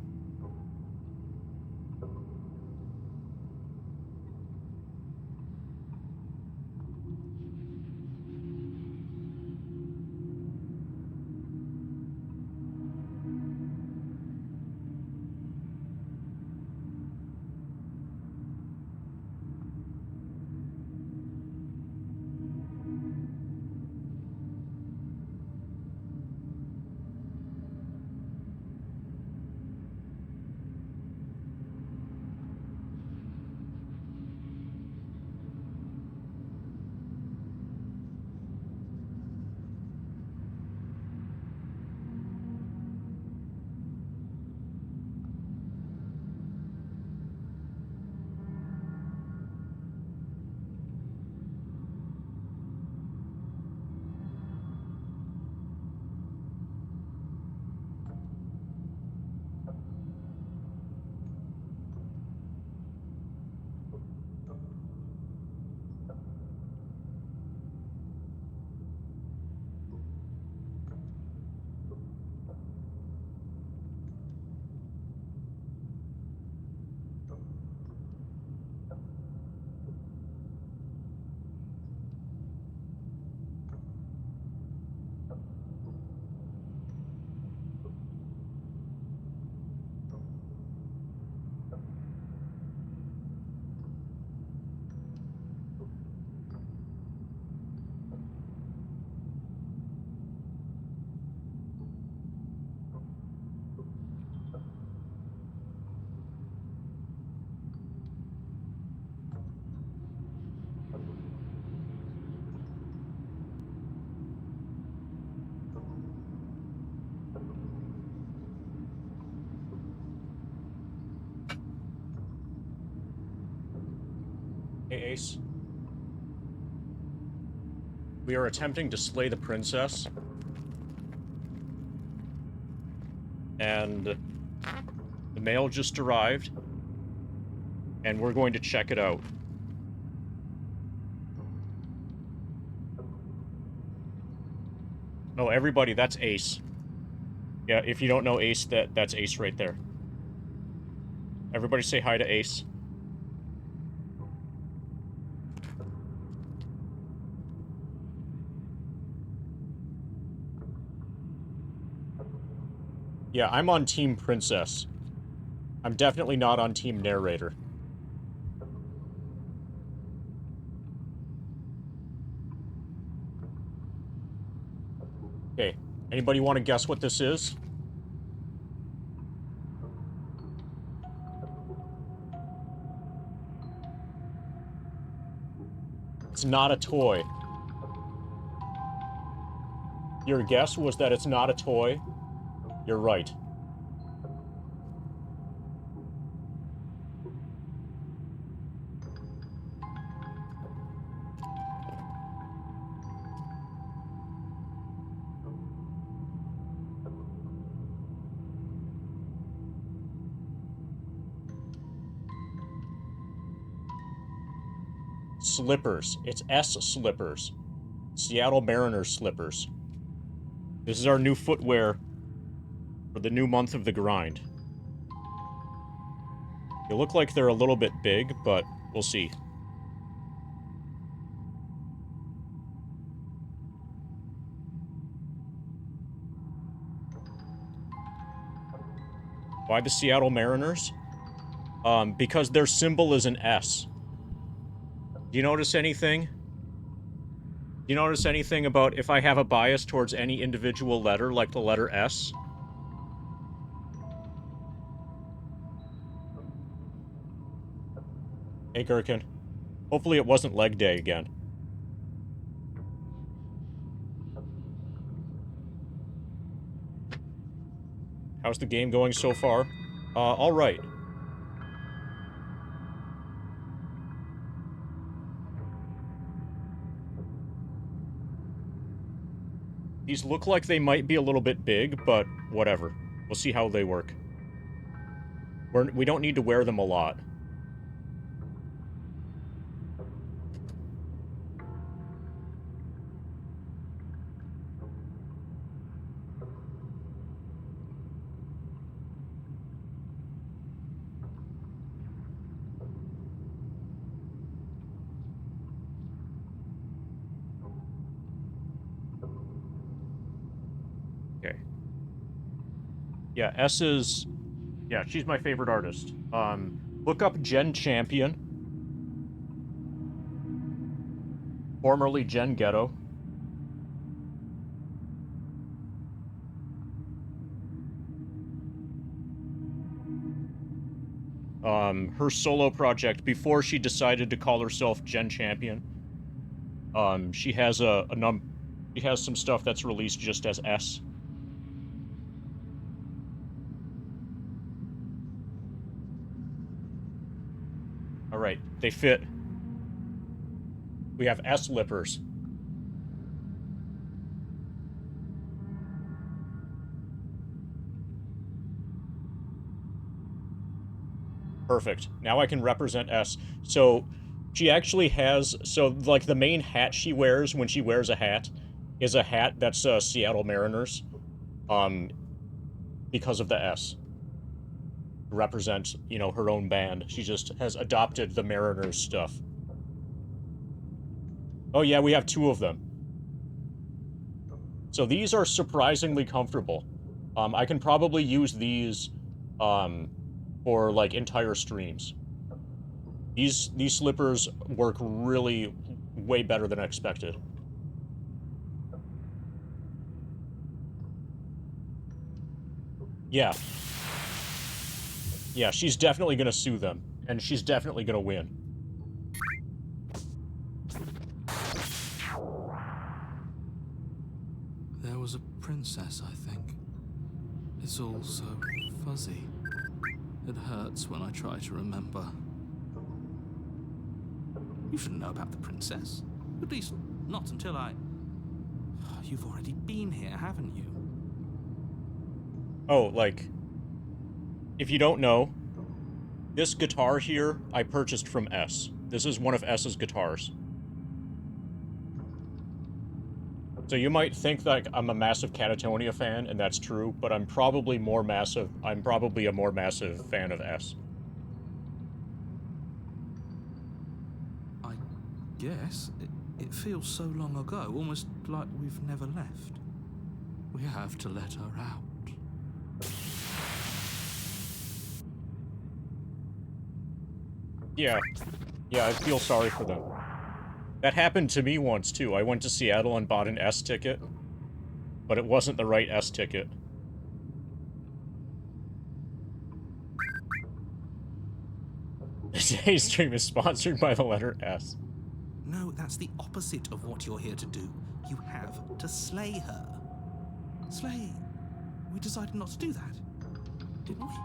Hey, Ace. We are attempting to slay the princess. And the mail just arrived. And we're going to check it out. Oh, everybody, that's Ace. Yeah, if you don't know Ace, that's Ace right there. Everybody say hi to Ace. Yeah, I'm on Team Princess. I'm definitely not on Team Narrator. Okay, anybody want to guess what this is? It's not a toy. Your guess was that it's not a toy? You're right. Slippers. It's S slippers. Seattle Mariners slippers. This is our new footwear for the new month of the grind. They look like they're a little bit big, but we'll see. Why the Seattle Mariners? Because their symbol is an S. Do you notice anything? Do you notice anything about if I have a bias towards any individual letter, like the letter S? Hey, Gherkin. Hopefully it wasn't leg day again. How's the game going so far? Alright. These look like they might be a little bit big, but whatever. We'll see how they work. We don't need to wear them a lot. Okay. Yeah, S is... Yeah, she's my favorite artist. Look up Jen Champion. Formerly Jen Ghetto. Her solo project, before she decided to call herself Jen Champion. She has she has some stuff that's released just as S. Alright, they fit. We have S lippers. Perfect. Now I can represent S. So, she actually has... So, like, the main hat she wears when she wears a hat is a hat that's Seattle Mariners. Because of the S. Represent, you know, her own band. She just has adopted the Mariners stuff. Oh yeah, we have 2 of them. So these are surprisingly comfortable. I can probably use these, for, like, entire streams. These slippers work really way better than I expected. Yeah. Yeah, she's definitely gonna sue them, and she's definitely gonna win. There was a princess, I think. It's all so fuzzy. It hurts when I try to remember. You shouldn't know about the princess. At least, not until I... You've already been here, haven't you? Oh, like... If you don't know, this guitar here, I purchased from S. This is one of S's guitars. So you might think that I'm a massive Catatonia fan, and that's true, but I'm probably a more massive fan of S. I guess it feels so long ago, almost like we've never left. We have to let her out. Yeah. Yeah, I feel sorry for them. That happened to me once, too. I went to Seattle and bought an S ticket, but it wasn't the right S ticket. Today's stream is sponsored by the letter S. No, that's the opposite of what you're here to do. You have to slay her. Slay? We decided not to do that, didn't we?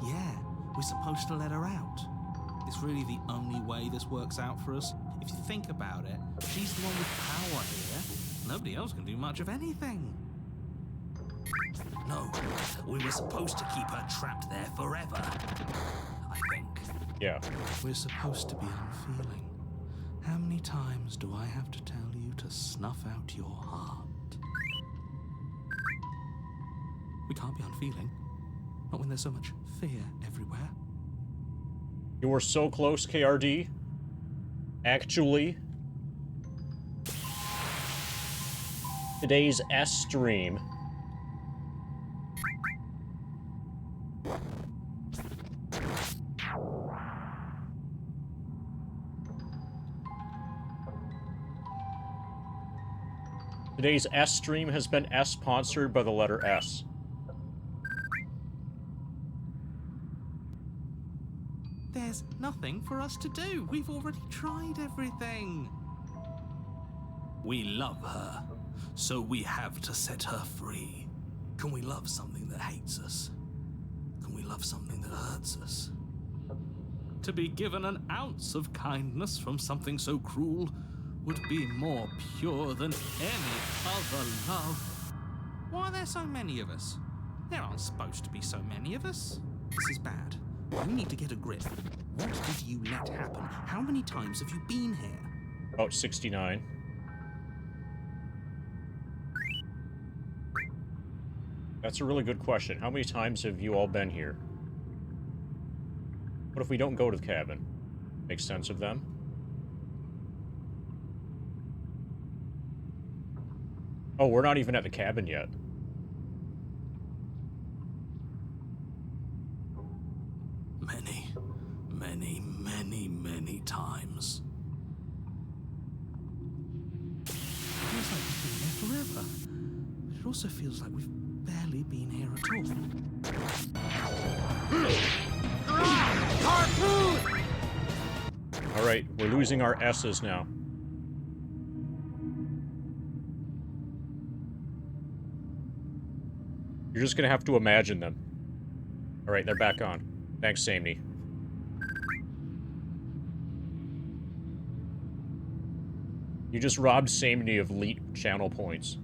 Yeah, we're supposed to let her out. It's really the only way this works out for us. If you think about it, she's the one with power here. Nobody else can do much of anything. No, we were supposed to keep her trapped there forever, I think. Yeah. We're supposed to be unfeeling. How many times do I have to tell you to snuff out your heart? We can't be unfeeling. Not when there's so much fear everywhere. You were so close, KRD. Actually, today's S stream has been S-sponsored by the letter S. There's nothing for us to do. We've already tried everything. We love her, so we have to set her free. Can we love something that hates us? Can we love something that hurts us? To be given an ounce of kindness from something so cruel would be more pure than any other love. Why are there so many of us? There aren't supposed to be so many of us. This is bad. You need to get a grip. What did you let happen? How many times have you been here? About 69. That's a really good question. How many times have you all been here? What if we don't go to the cabin? Make sense of them? Oh, we're not even at the cabin yet. Many, many, many, many times. It feels like we've been here forever. But it also feels like we've barely been here at all. Alright, we're losing our S's now. You're just gonna have to imagine them. Alright, they're back on. Thanks, Samney. You just robbed Samney of elite channel points.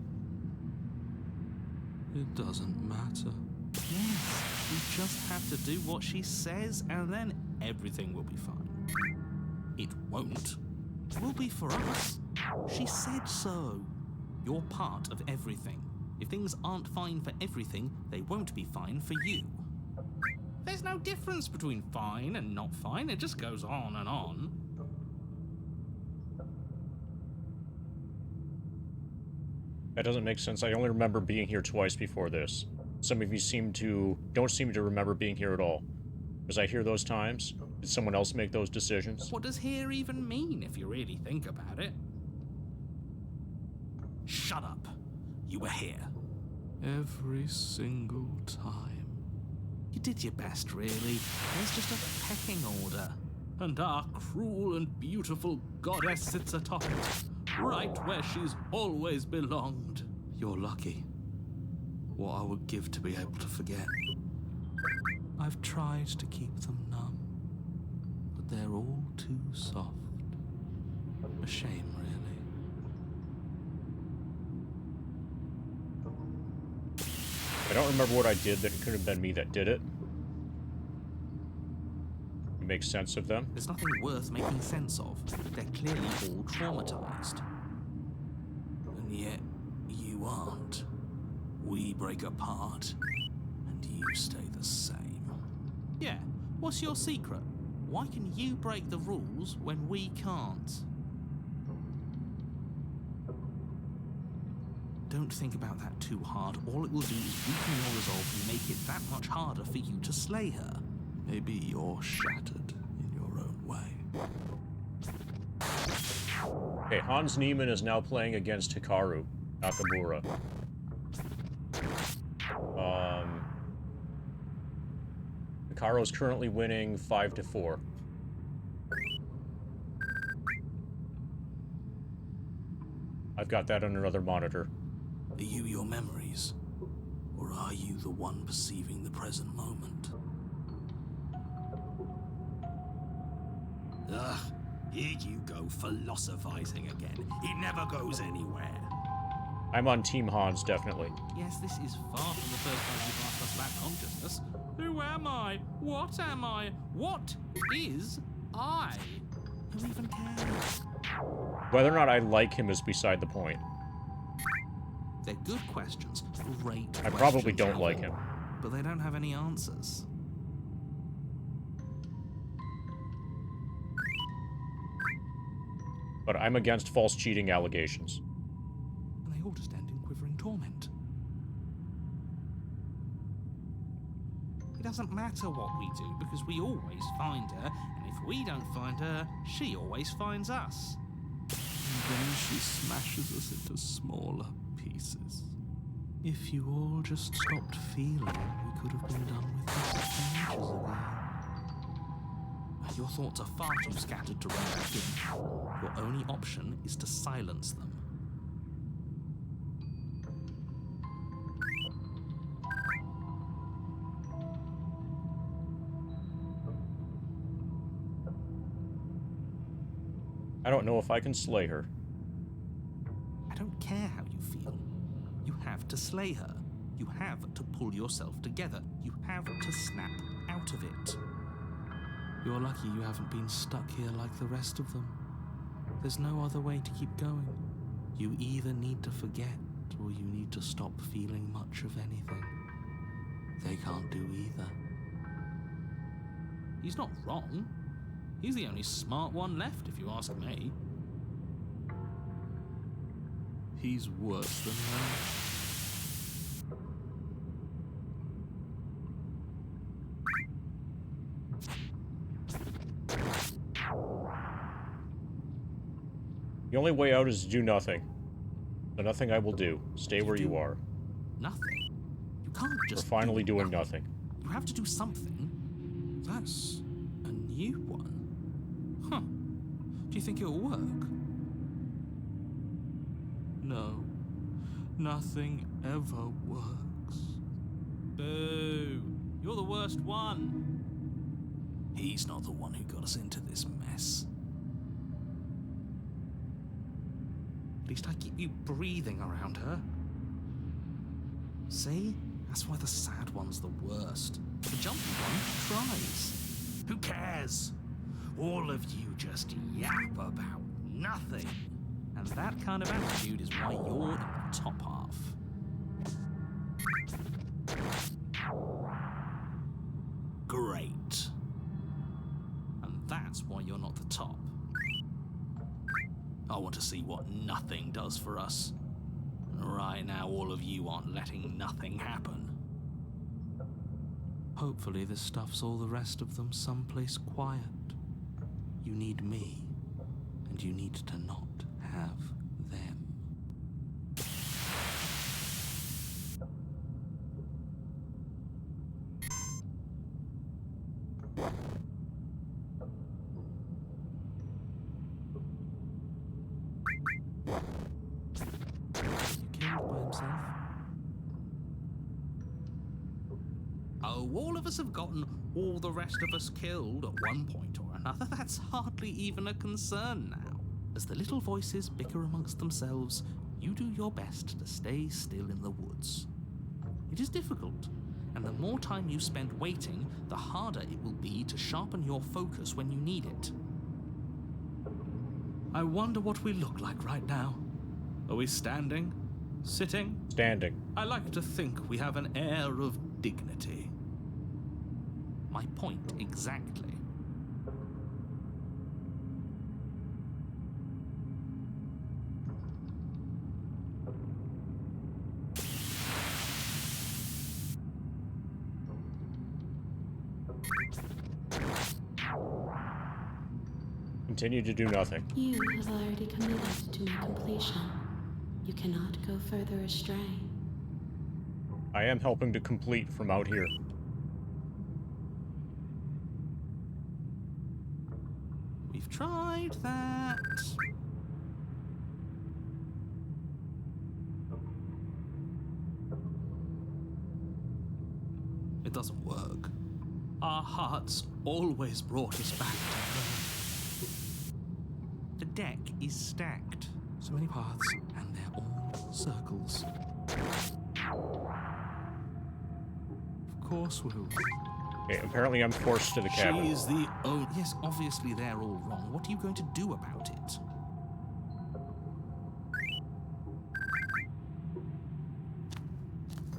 It doesn't matter. Yes, we just have to do what she says, and then everything will be fine. It won't. It will be for us. She said so. You're part of everything. If things aren't fine for everything, they won't be fine for you. There's no difference between fine and not fine. It just goes on and on. That doesn't make sense. I only remember being here twice before this. Some of you don't seem to remember being here at all. Was I here those times? Did someone else make those decisions? What does here even mean, if you really think about it? Shut up. You were here. Every single time. You did your best, really. There's just a pecking order. And our cruel and beautiful goddess sits atop it, right where she's always belonged. You're lucky. What I would give to be able to forget. I've tried to keep them numb, but they're all too soft. A shame, really. I don't remember what I did that it could have been me that did it. You make sense of them? There's nothing worth making sense of. They're clearly all traumatized. And yet, you aren't. We break apart, and you stay the same. Yeah, what's your secret? Why can you break the rules when we can't? Don't think about that too hard. All it will do is weaken your resolve and make it that much harder for you to slay her. Maybe you're shattered in your own way. Okay, Hans Niemann is now playing against Hikaru Nakamura. Hikaru's currently winning 5-4. I've got that on another monitor. Are you your memories? Or are you the one perceiving the present moment? Ugh, here you go philosophizing again. It never goes anywhere. I'm on Team Hans, definitely. Yes, this is far from the first time you've asked us about consciousness. Who am I? What am I? What is I? Who even cares? Whether or not I like him is beside the point. They're good questions. Great I questions, probably don't like Alvin. him. But they don't have any answers. But I'm against false cheating allegations. And they all just end in quivering torment. It doesn't matter what we do, because we always find her, and if we don't find her, she always finds us. And then she smashes us into smaller pieces. If you all just stopped feeling, we could have been done with this ages ago. Your thoughts are far too scattered to run back in. Your only option is to silence them. I don't know if I can slay her. I don't care how you feel. You have to slay her. You have to pull yourself together. You have to snap out of it. You're lucky you haven't been stuck here like the rest of them. There's no other way to keep going. You either need to forget, or you need to stop feeling much of anything. They can't do either. He's not wrong. He's the only smart one left, if you ask me. He's worse than her. The only way out is to do nothing. So nothing I will do. Stay where you are. Nothing. You can't We're just finally do doing nothing. You have to do something. That's a new one. Huh. Do you think it'll work? No. Nothing ever works. Boo. You're the worst one. He's not the one who got us into this mess. At least I keep you breathing around her. See? That's why the sad one's the worst. The jumpy one tries. Who cares? All of you just yap about nothing. And that kind of attitude is why you're in the top half. Great. And that's why you're not the top. I want to see what nothing does for us. Right now, all of you aren't letting nothing happen. Hopefully this stuffs all the rest of them someplace quiet. You need me, and you need to not have them. You killed by himself? Oh, all of us have gotten all the rest of us killed at one point or another. That's hardly even a concern now. As the little voices bicker amongst themselves, you do your best to stay still in the woods. It is difficult, and the more time you spend waiting, the harder it will be to sharpen your focus when you need it. I wonder what we look like right now. Are we standing? Sitting? Standing. I like to think we have an air of dignity. My point exactly. Continue to do nothing. You have already committed to my completion. You cannot go further astray. I am helping to complete from out here. We've tried that. doesn't work. Our hearts always brought us back to her. The deck is stacked. So many paths, and they're all circles. Of course we'll. Okay, apparently I'm forced to the cabin. She is the only. Yes, obviously they're all wrong. What are you going to do about it?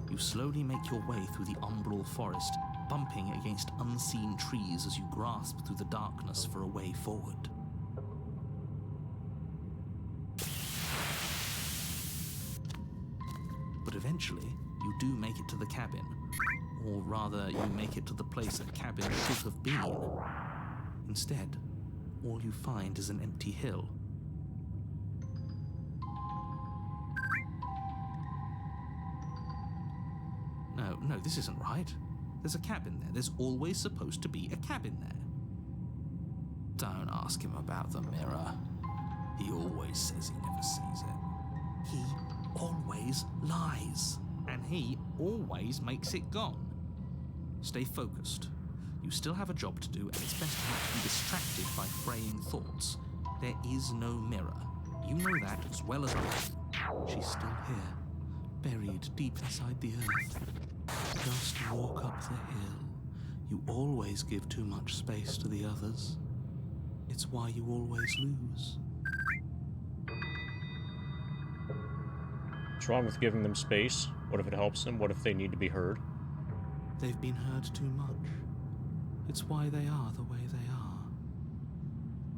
You slowly make your way through the umbral forest, bumping against unseen trees as you grasp through the darkness for a way forward. But eventually, you do make it to the cabin. Or rather, you make it to the place a cabin should have been. Instead, all you find is an empty hill. No, this isn't right. There's a cabin there. There's always supposed to be a cabin there. Don't ask him about the mirror. He always says he never sees it. He always lies. And he always makes it gone. Stay focused. You still have a job to do, and it's best not to be distracted by fraying thoughts. There is no mirror. You know that as well as I do. She's still here, buried deep inside the earth. Just walk up the hill. You always give too much space to the others. It's why you always lose. What's wrong with giving them space? What if it helps them? What if they need to be heard? They've been heard too much. It's why they are the way they are.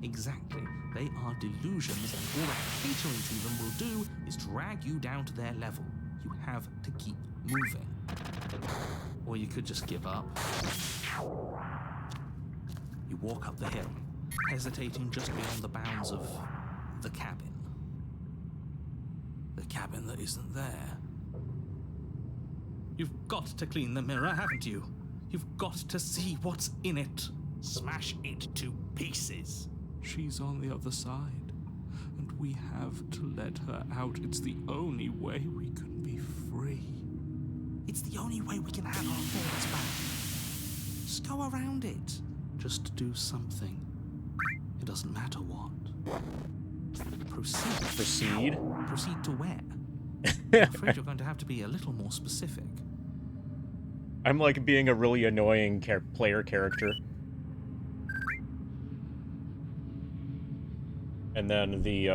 Exactly. They are delusions, and all that catering to them will do is drag you down to their level. You have to keep moving. Or you could just give up. You walk up the hill, hesitating just beyond the bounds of the cabin. The cabin that isn't there. You've got to clean the mirror, haven't you? You've got to see what's in it. Smash it to pieces. She's on the other side, and we have to let her out. It's the only way we can be free. It's the only way we can have our thoughts back. Just go around it. Just do something. It doesn't matter what. Proceed. Proceed? Proceed to where? I'm afraid you're going to have to be a little more specific. I'm like being a really annoying player character. And then the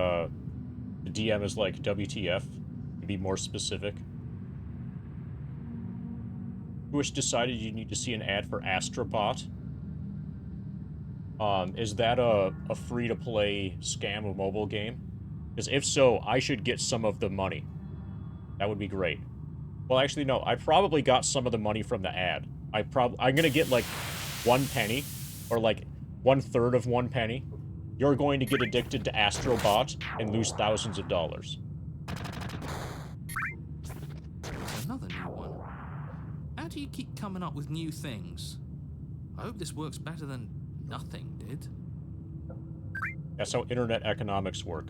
DM is like, WTF? To be more specific. Wish decided you need to see an ad for Astrobot. Is that a free-to-play scam of mobile game? Because if so, I should get some of the money. That would be great. Well, actually, no. I probably got some of the money from the ad. I'm gonna get, like, 1 penny. Or, like, 1/3 of 1 penny. You're going to get addicted to Astrobot and lose thousands of dollars. There's another new one. How do you keep coming up with new things? I hope this works better than nothing did. That's how internet economics work.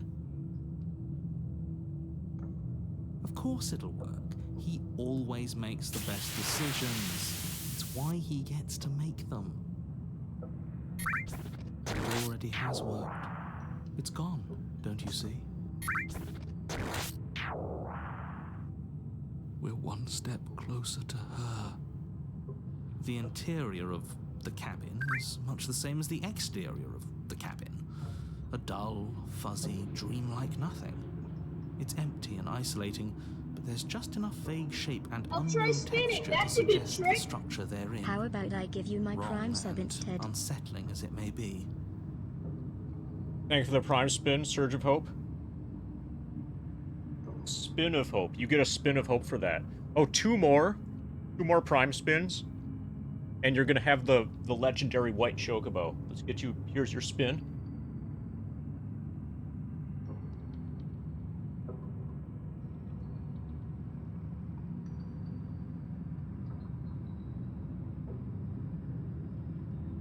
Of course it'll work. He always makes the best decisions. It's why he gets to make them. And it already has worked. It's gone, don't you see? We're one step closer to her. The interior of the cabin is much the same as the exterior of the cabin. A dull, fuzzy, dreamlike nothing. It's empty and isolating, but there's just enough vague shape and unknown texture to suggest the structure therein. How about I give you my Wrong prime sub and instead? unsettling as it may be. Thank you for the prime spin, Surge of Hope. Spin of Hope. You get a spin of hope for that. Oh, 2 more? 2 more prime spins? And you're gonna have the legendary white chocobo. Let's get you... Here's your spin.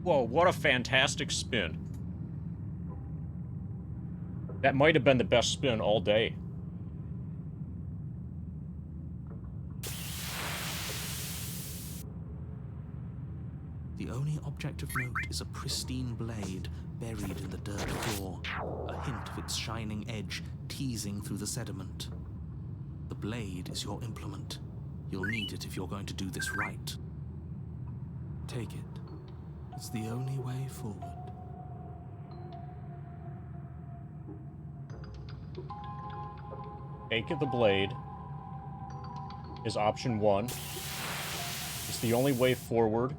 Whoa, what a fantastic spin. That might have been the best spin all day. object of note is a pristine blade buried in the dirt floor, a hint of its shining edge teasing through the sediment. The blade is your implement. You'll need it if you're going to do this right. Take it. It's the only way forward. Take the blade is option 1. It's the only way forward.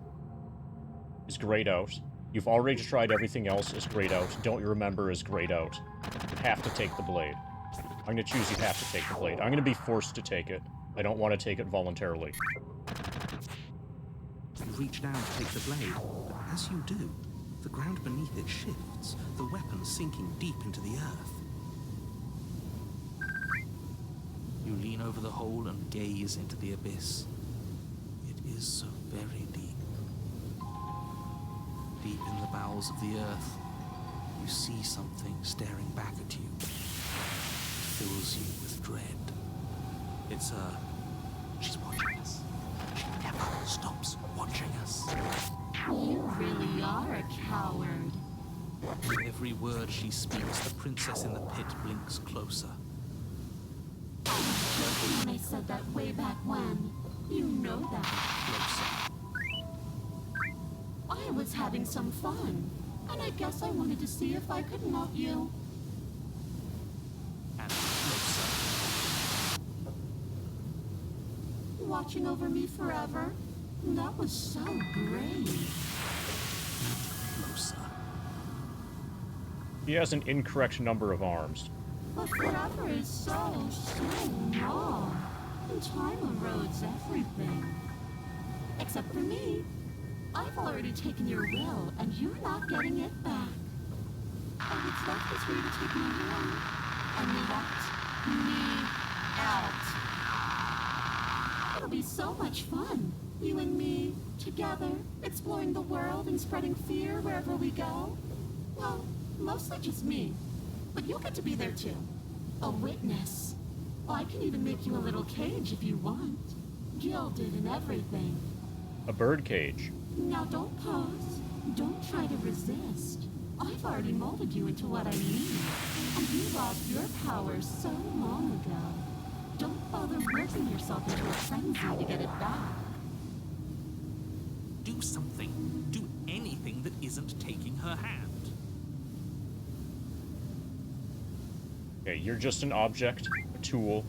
Is grayed out. You've already tried everything else is grayed out. Don't you remember is grayed out. You have to take the blade. I'm going to choose you have to take the blade. I'm going to be forced to take it. I don't want to take it voluntarily. You reach down to take the blade, but as you do, the ground beneath it shifts, the weapon sinking deep into the earth. You lean over the hole and gaze into the abyss. It is so very deep. Deep in the bowels of the earth, you see something staring back at you. It fills you with dread. It's her. She's watching us. She never stops watching us. You really are a coward. With every word she speaks, the princess in the pit blinks closer. I was joking when I said that way back when. You know that. Closer. I was having some fun, and I guess I wanted to see if I could melt you. And closer. Watching over me forever? That was so brave. Closer. He has an incorrect number of arms. But forever is so long. And time erodes everything. Except for me. I've already taken your will, and you're not getting it back. All that's left is for you to take me away. And let me out. It'll be so much fun. You and me, together, exploring the world and spreading fear wherever we go. Well, mostly just me. But you'll get to be there too. A witness. I can even make you a little cage if you want. Gilded and everything. A bird cage. Now don't pose. Don't try to resist. I've already molded you into what I need. And you lost your power so long ago. Don't bother working yourself into a frenzy to get it back. Do something. Do anything that isn't taking her hand. Okay, you're just an object, a tool.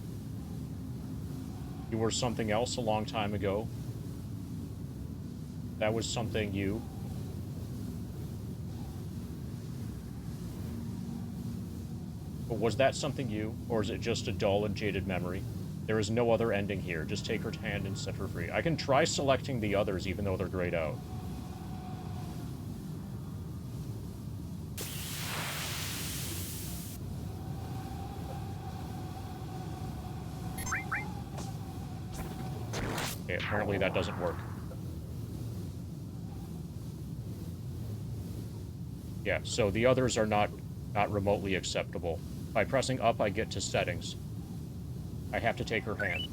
You were something else a long time ago. That was something you. But was that something you, or is it just a dull and jaded memory? There is no other ending here. Just take her hand and set her free. I can try selecting the others even though they're grayed out. Okay, apparently that doesn't work. Yeah, so the others are not remotely acceptable. By pressing up, I get to settings. I have to take her hand.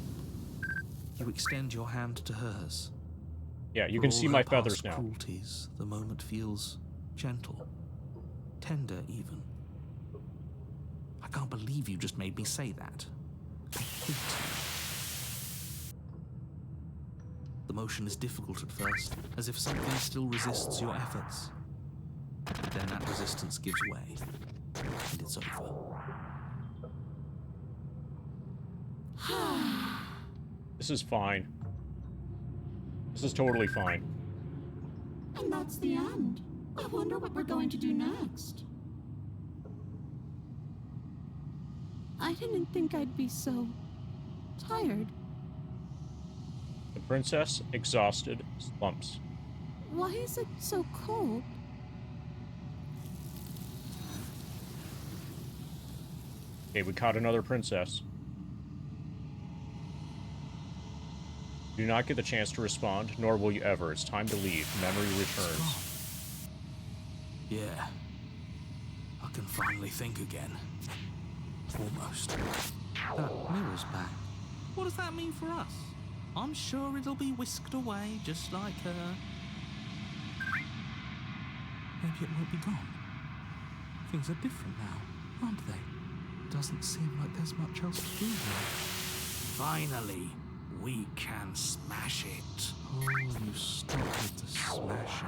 You extend your hand to hers. Yeah, you For can all see her my past feathers now. Cruelties, the moment feels gentle, tender even. I can't believe you just made me say that. I hate you. The motion is difficult at first, as if something still resists your efforts. But then that resistance gives way, and it's over. This is fine. This is totally fine. And that's the end. I wonder what we're going to do next. I didn't think I'd be so tired. The princess, exhausted, slumps. Why is it so cold? Okay, we caught another princess. Do not get the chance to respond, nor will you ever. It's time to leave. Memory returns. Yeah. I can finally think again. Almost. That mirror's back. What does that mean for us? I'm sure it'll be whisked away just like her. maybe it won't be gone. Things are different now, aren't they? Doesn't seem like there's much else to do here. Finally, we can smash it. Oh, you stop with the smashing.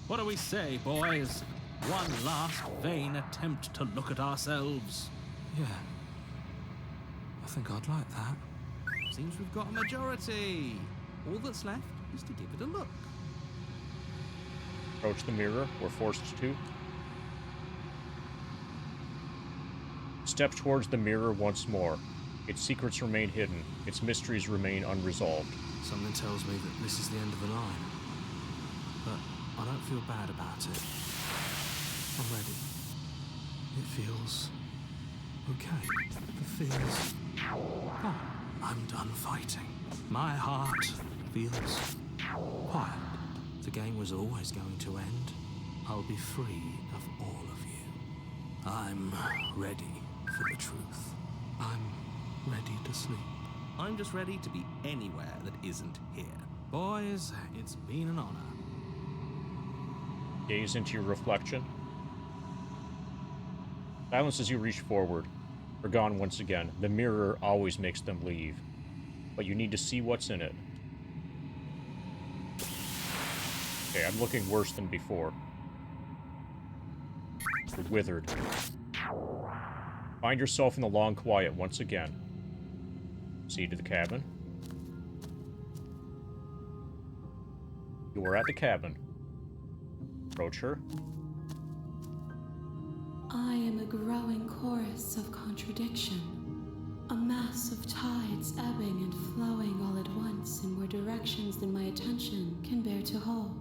What do we say, boys? One last vain attempt to look at ourselves. Yeah. I think I'd like that. Seems we've got a majority. All that's left is to give it a look. Approach the mirror. We're forced to. Step towards the mirror once more. Its secrets remain hidden. Its mysteries remain unresolved. Something tells me that this is the end of the line. But I don't feel bad about it. I'm ready. It feels okay. The fears gone. I'm done fighting. My heart feels quiet. The game was always going to end. I'll be free of all of you. I'm ready for the truth. I'm ready to sleep. I'm just ready to be anywhere that isn't here. Boys, it's been an honor. Gaze into your reflection. Silence as you reach forward. We're gone once again. The mirror always makes them leave. But you need to see what's in it. Okay, I'm looking worse than before. You're withered. Find yourself in the long quiet once again. See to the cabin. You are at the cabin. Approach her. I am a growing chorus of contradiction. A mass of tides ebbing and flowing all at once in more directions than my attention can bear to hold.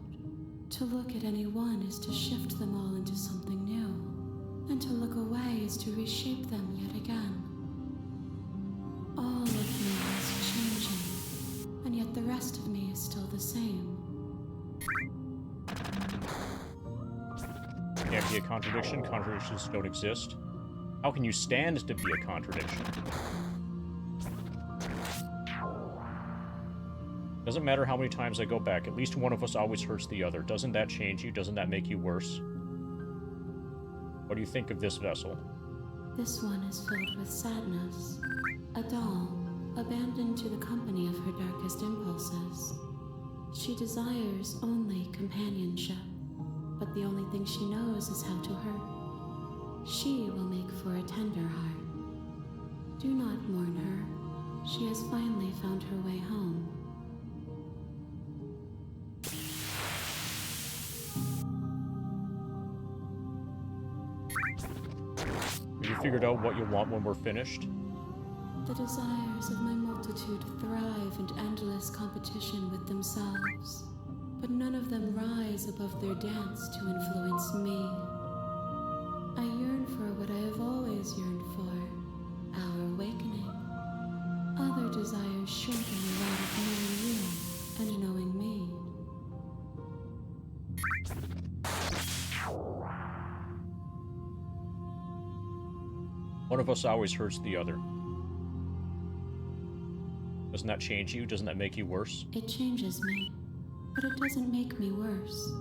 To look at any one is to shift them all into something new, and to look away is to reshape them yet again. All of me is changing, and yet the rest of me is still the same. Can't be a contradiction. Contradictions don't exist. How can you stand to be a contradiction? Doesn't matter how many times I go back, at least one of us always hurts the other. Doesn't that change you? Doesn't that make you worse? What do you think of this vessel? This one is filled with sadness. A doll, abandoned to the company of her darkest impulses. She desires only companionship, but the only thing she knows is how to hurt. She will make for a tender heart. Do not mourn her. She has finally found her way home. Have you figured out what you want when we're finished? The desires of my multitude thrive in endless competition with themselves, but none of them rise above their dance to influence me. I yearn for what I have always yearned for, our awakening. Other desires shrink in the light of knowing you and knowing me. One of us always hurts the other. Doesn't that change you? Doesn't that make you worse? It changes me, but it doesn't make me worse,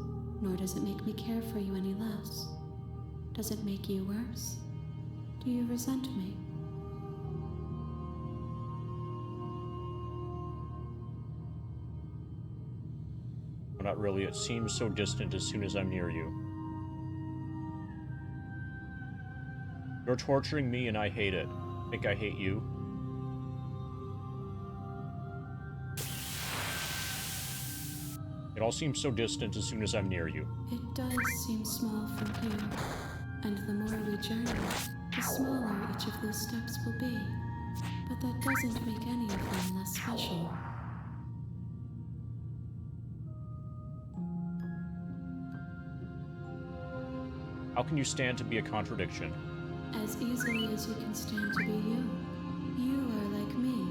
nor does it make me care for you any less. Does it make you worse? Do you resent me? Well, not really. It seems so distant as soon as I'm near you. You're torturing me and I hate it. Think I hate you? It all seems so distant as soon as I'm near you. It does seem small from here, and the more we journey, the smaller each of those steps will be. But that doesn't make any of them less special. How can you stand to be a contradiction? As easily as you can stand to be you. You are like me,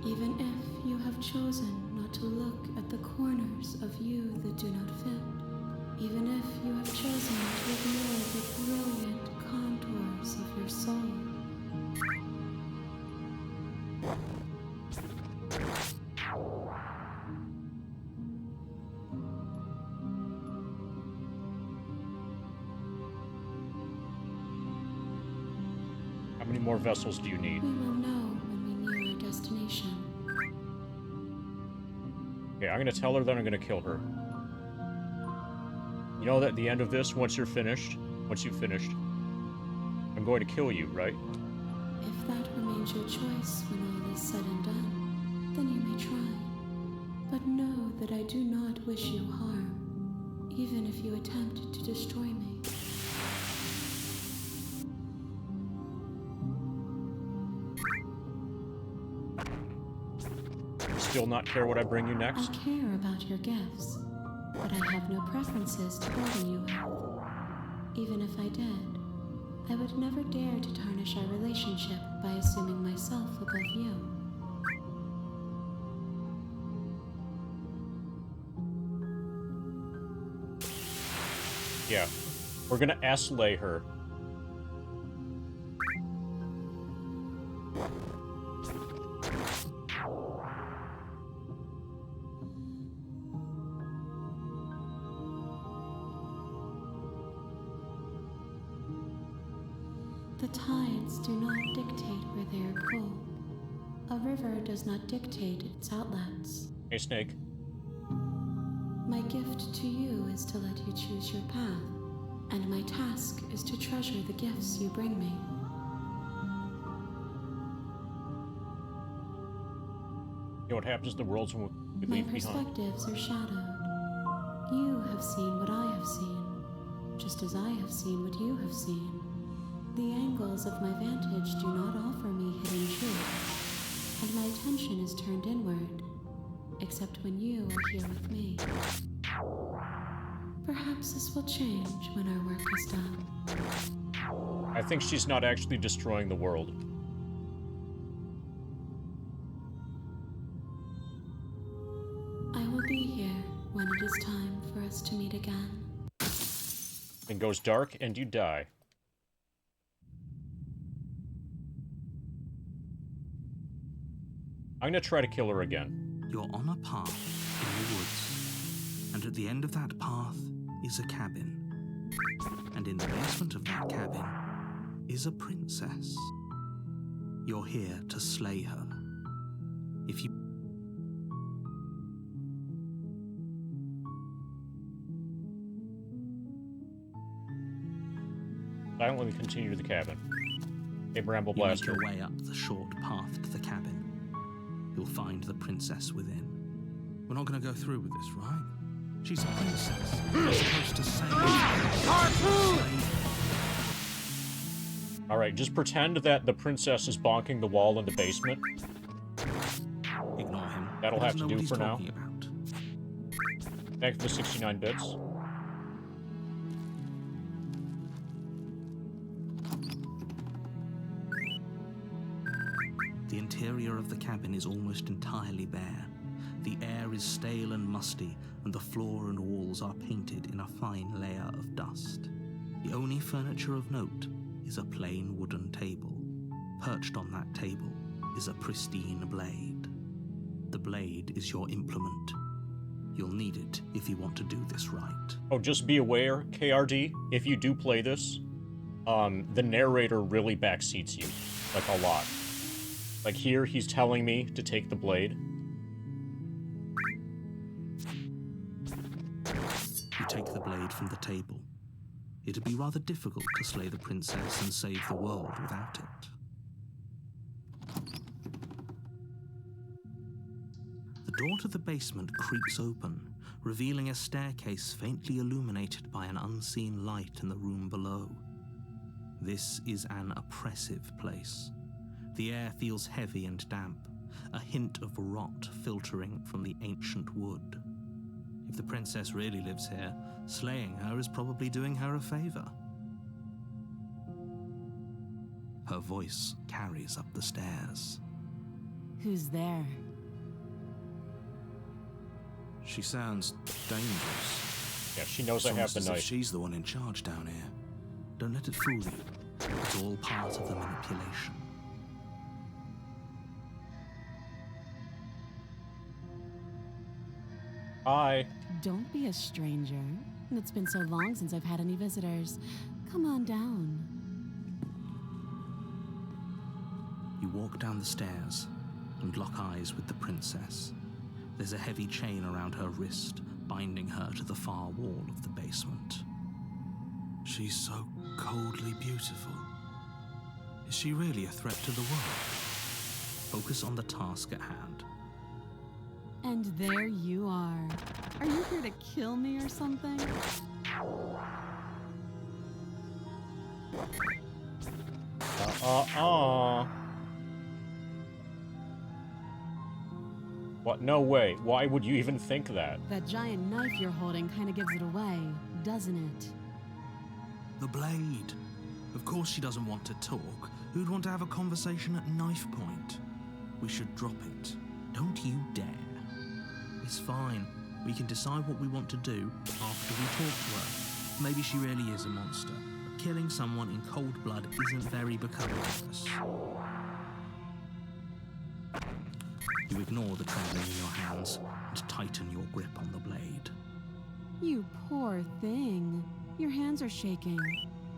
even if you have chosen not to look at the corners of you that do not fit. Even if you have chosen to ignore the brilliant contours of your soul. How many more vessels do you need? We will know when we near our destination. Okay, I'm gonna tell her that I'm gonna kill her. You know that at the end of this, once you've finished, I'm going to kill you, right? If that remains your choice when all is said and done, then you may try. But know that I do not wish you harm, even if you attempt to destroy me. Still not care what I bring you next? I care about your gifts, but I have no preferences to burden you with. Even if I did, I would never dare to tarnish our relationship by assuming myself above you. Yeah. We're gonna S-lay her. The tides do not dictate where they are pulled. A river does not dictate its outlets. Hey, Snake. My gift to you is to let you choose your path, and my task is to treasure the gifts you bring me. You know what happens to the worlds when we My leave behind? perspectives are shadowed. You have seen what I have seen, just as I have seen what you have seen. The angles of my vantage do not offer me hidden truth, and my attention is turned inward, except when you are here with me. Perhaps this will change when our work is done. I think she's not actually destroying the world. I will be here when it is time for us to meet again. It goes dark and you die. I'm gonna try to kill her again. You're on a path in the woods, and at the end of that path is a cabin. And in the basement of that cabin is a princess. You're here to slay her. If you... Silently continue to the cabin. Hey, Bramble You make Blaster. your way up the short path to the cabin. You'll find the princess within. We're not going to go through with this, right? She's a princess. You're supposed to save her. Alright, just pretend that the princess is bonking the wall in the basement. Ignore him. That'll He have doesn't to know do what he's for now. talking about. Thanks for the 69 bits. The interior of the cabin is almost entirely bare. The air is stale and musty, and the floor and walls are painted in a fine layer of dust. The only furniture of note is a plain wooden table. Perched on that table is a pristine blade. The blade is your implement. You'll need it if you want to do this right. Oh, just be aware, KRD, if you do play this, the narrator really backseats you. Like, a lot. Like here, he's telling me to take the blade. You take the blade from the table. It'd be rather difficult to slay the princess and save the world without it. The door to the basement creaks open, revealing a staircase faintly illuminated by an unseen light in the room below. This is an oppressive place. The air feels heavy and damp, a hint of rot filtering from the ancient wood. If the princess really lives here, slaying her is probably doing her a favor. Her voice carries up the stairs. Who's there? She sounds dangerous. Yeah, she knows I have the As if knife. she's the one in charge down here. Don't let it fool you. It's all part of the manipulation. Hi. Don't be a stranger. It's been so long since I've had any visitors. Come on down. You walk down the stairs and lock eyes with the princess. There's a heavy chain around her wrist, binding her to the far wall of the basement. She's so coldly beautiful. Is she really a threat to the world? Focus on the task at hand. And there you are. Are you here to kill me or something? What? No way. Why would you even think that? That giant knife you're holding kind of gives it away, doesn't it? The blade. Of course she doesn't want to talk. Who'd want to have a conversation at knife point? We should drop it. Don't you dare. It's fine. We can decide what we want to do after we talk to her. Maybe she really is a monster. Killing someone in cold blood isn't very becoming of us. You ignore the trembling in your hands and tighten your grip on the blade. You poor thing. Your hands are shaking.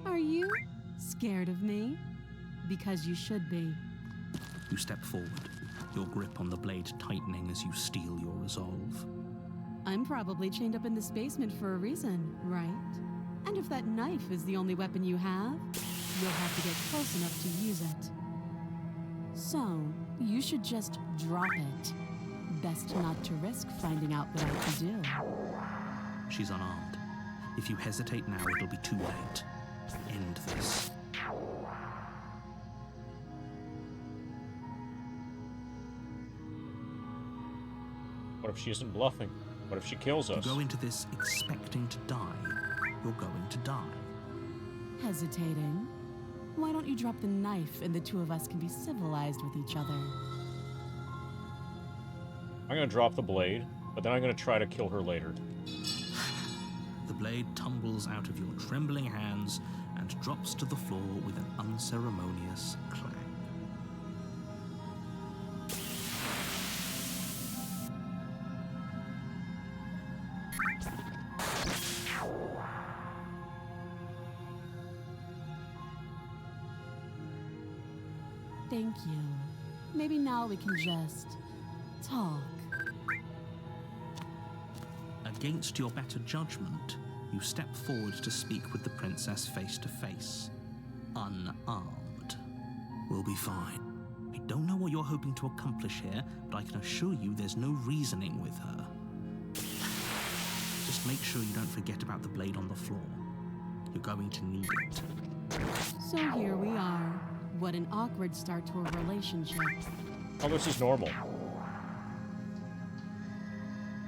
Are you scared of me? Because you should be. You step forward, your grip on the blade tightening as you steel your resolve. I'm probably chained up in this basement for a reason, right? And if that knife is the only weapon you have, you'll have to get close enough to use it. So, you should just drop it. Best not to risk finding out what I can do. She's unarmed. If you hesitate now, it'll be too late. End this. What if she isn't bluffing? What if she kills us? You go into this expecting to die. You're going to die. Hesitating? Why don't you drop the knife and the two of us can be civilized with each other? I'm gonna drop the blade, but then I'm gonna try to kill her later. The blade tumbles out of your trembling hands and drops to the floor with an unceremonious clang. Thank you. Maybe now we can just talk. Against your better judgment, you step forward to speak with the princess face to face, unarmed. We'll be fine. I don't know what you're hoping to accomplish here, but I can assure you there's no reasoning with her. Just make sure you don't forget about the blade on the floor. You're going to need it. So here we are. What an awkward start to a relationship. Oh, this is normal.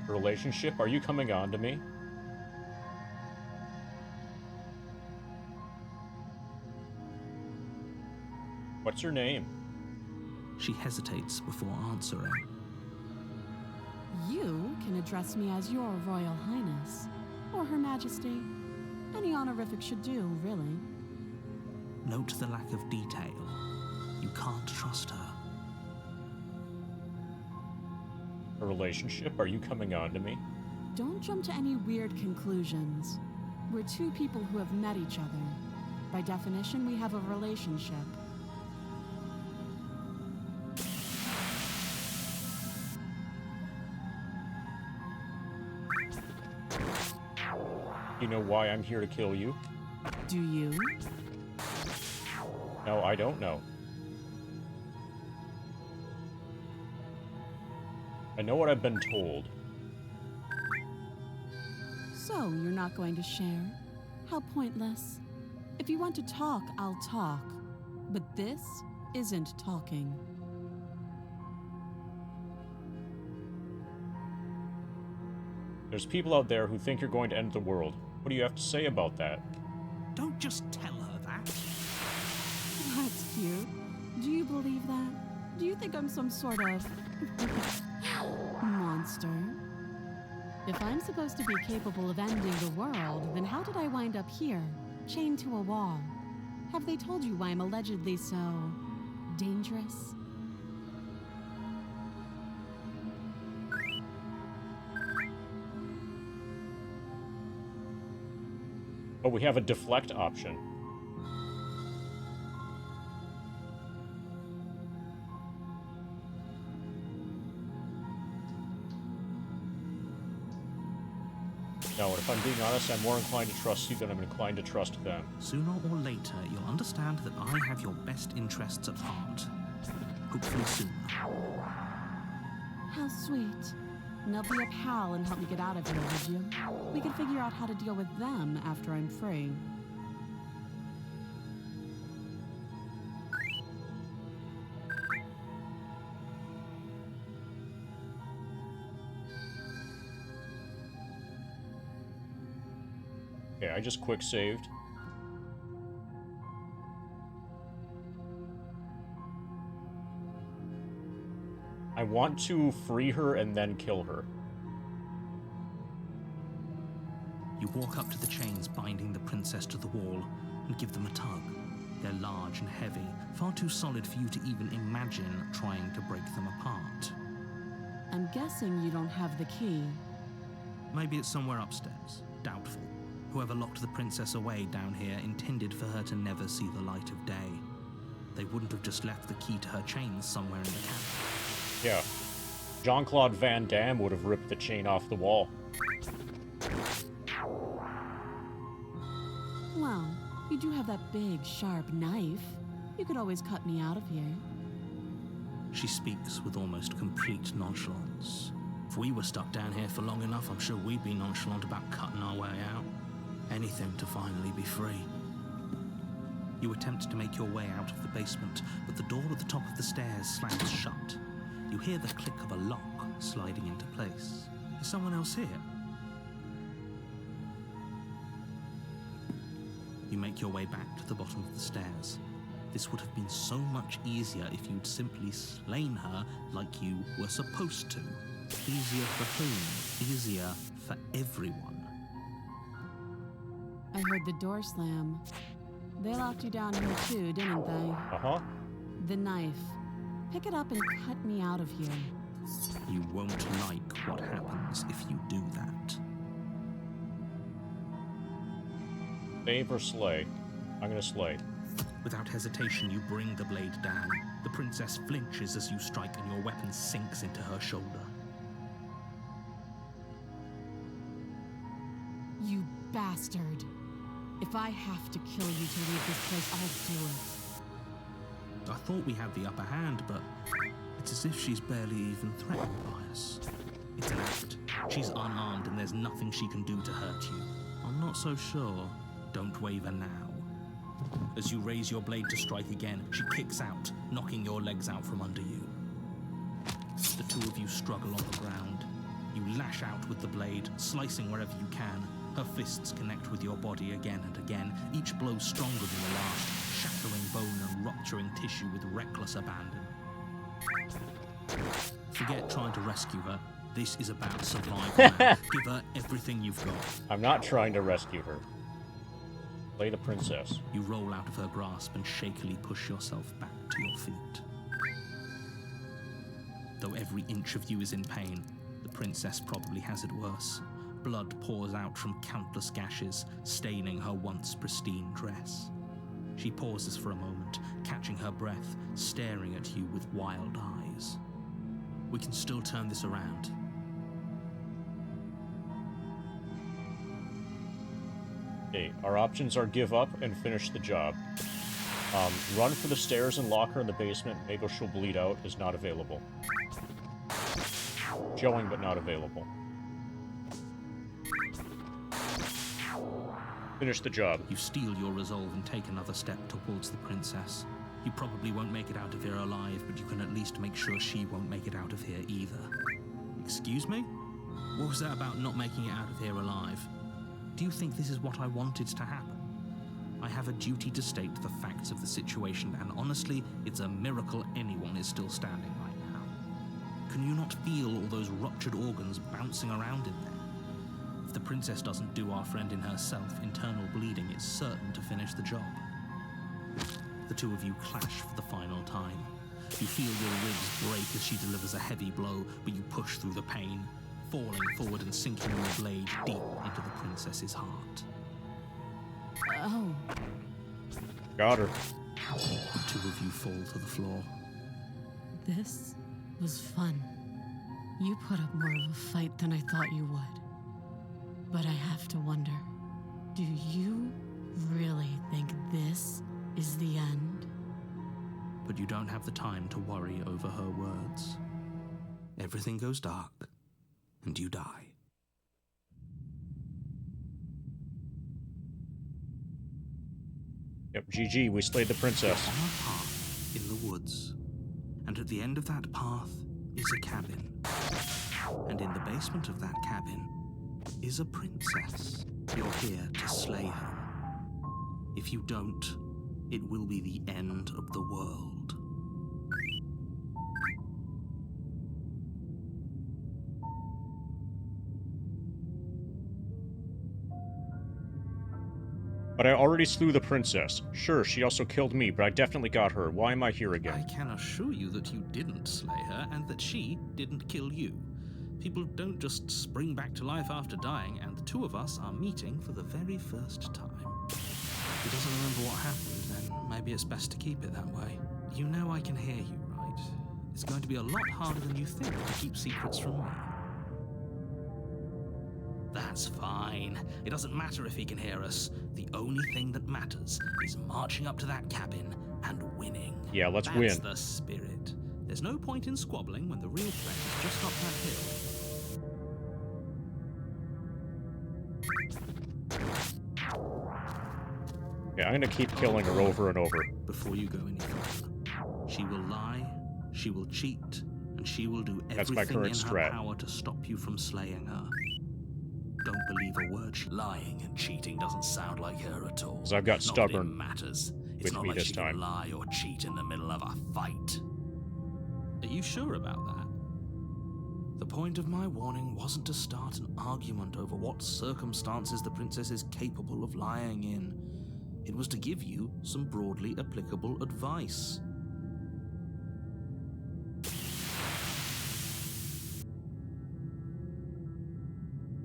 Relationship? Are you coming on to me? What's your name? She hesitates before answering. You can address me as your Royal Highness, or Her Majesty. Any honorific should do, really. Note the lack of detail. You can't trust her. A relationship? Are you coming on to me? Don't jump to any weird conclusions. We're two people who have met each other. By definition, we have a relationship. You know why I'm here to kill you? Do you? No, I don't know. I know what I've been told. So, you're not going to share? How pointless. If you want to talk, I'll talk. But this isn't talking. There's people out there who think you're going to end the world. What do you have to say about that? Don't just tell her that. That's cute. Do you believe that? Do you think I'm some sort of monster? If I'm supposed to be capable of ending the world, then how did I wind up here, chained to a wall? Have they told you why I'm allegedly so dangerous? Oh, we have a deflect option. No, and if I'm being honest, I'm more inclined to trust you than I'm inclined to trust them. Sooner or later, you'll understand that I have your best interests at heart. Hopefully sooner. How sweet. Now be a pal and help me get out of here, would you? We can figure out how to deal with them after I'm free. Okay, I just quick saved. I want to free her and then kill her. You walk up to the chains binding the princess to the wall and give them a tug. They're large and heavy, far too solid for you to even imagine trying to break them apart. I'm guessing you don't have the key. Maybe it's somewhere upstairs. Doubtful. Whoever locked the princess away down here intended for her to never see the light of day. They wouldn't have just left the key to her chains somewhere in the camp. Yeah. Jean-Claude Van Damme would have ripped the chain off the wall. Well, you do have that big, sharp knife. You could always cut me out of here. She speaks with almost complete nonchalance. If we were stuck down here for long enough, I'm sure we'd be nonchalant about cutting our way out. Anything to finally be free. You attempt to make your way out of the basement, but the door at the top of the stairs slams shut. You hear the click of a lock sliding into place. Is someone else here? You make your way back to the bottom of the stairs. This would have been so much easier if you'd simply slain her like you were supposed to. Easier for whom? Easier for everyone. I heard the door slam. They locked you down here too, didn't they? Uh-huh. The knife. Pick it up and cut me out of here. You won't like what happens if you do that. Save or slay? I'm gonna slay. Without hesitation, you bring the blade down. The princess flinches as you strike and your weapon sinks into her shoulder. You bastard. If I have to kill you to leave this place, I'll do it. I thought we had the upper hand, but it's as if she's barely even threatened by us. It's an act. She's unarmed and there's nothing she can do to hurt you. I'm not so sure. Don't waver now. As you raise your blade to strike again, she kicks out, knocking your legs out from under you. The two of you struggle on the ground. You lash out with the blade, slicing wherever you can. Her fists connect with your body again and again, each blow stronger than the last, shattering bone and rupturing tissue with reckless abandon. Forget trying to rescue her. This is about survival now. Give her everything you've got. I'm not trying to rescue her. Slay the princess. You roll out of her grasp and shakily push yourself back to your feet. Though every inch of you is in pain, the princess probably has it worse. Blood pours out from countless gashes, staining her once pristine dress. She pauses for a moment, catching her breath, staring at you with wild eyes. We can still turn this around. Okay, our options are give up and finish the job. Run for the stairs and lock her in the basement. Maybe she'll bleed out is not available. Showing but not available. Finish the job. You steel your resolve and take another step towards the princess. You probably won't make it out of here alive, but you can at least make sure she won't make it out of here either. Excuse me? What was that about not making it out of here alive? Do you think this is what I wanted to happen? I have a duty to state the facts of the situation, and honestly, it's a miracle anyone is still standing right now. Can you not feel all those ruptured organs bouncing around in there? If the princess doesn't do our friend in herself, internal bleeding is certain to finish the job. The two of you clash for the final time. You feel your ribs break as she delivers a heavy blow, but you push through the pain, falling forward and sinking your blade deep into the princess's heart. Oh. Got her. The two of you fall to the floor. This was fun. You put up more of a fight than I thought you would. But I have to wonder, do you really think this is the end? But you don't have the time to worry over her words. Everything goes dark, and you die. Yep, GG, we slayed the princess. You're on a path in the woods, and at the end of that path is a cabin. And in the basement of that cabin is a princess. You're here to slay her. If you don't, it will be the end of the world. But I already slew the princess. Sure, she also killed me, but I definitely got her. Why am I here I again? can assure you that you didn't slay her and that she didn't kill you. People don't just spring back to life after dying, and the two of us are meeting for the very first time. If he doesn't remember what happened, then maybe it's best to keep it that way. You know I can hear you, right? It's going to be a lot harder than you think to keep secrets from me. That's fine. It doesn't matter if he can hear us. The only thing that matters is marching up to that cabin and winning. Yeah, let's That's win. That's the spirit. There's no point in squabbling when the real threat is just up that hill. Yeah, I'm gonna keep killing her over and over. Before you go any further, she will lie, she will cheat, and she will do That's my everything in current her strat. power to stop you from slaying her. Don't believe a word. Lying and cheating doesn't sound like her at all. 'Cause I've got Not that stubborn it matters. It's with not me like this she time. can lie or cheat in the middle of a fight. Are you sure about that? The point of my warning wasn't to start an argument over what circumstances the princess is capable of lying in. It was to give you some broadly applicable advice.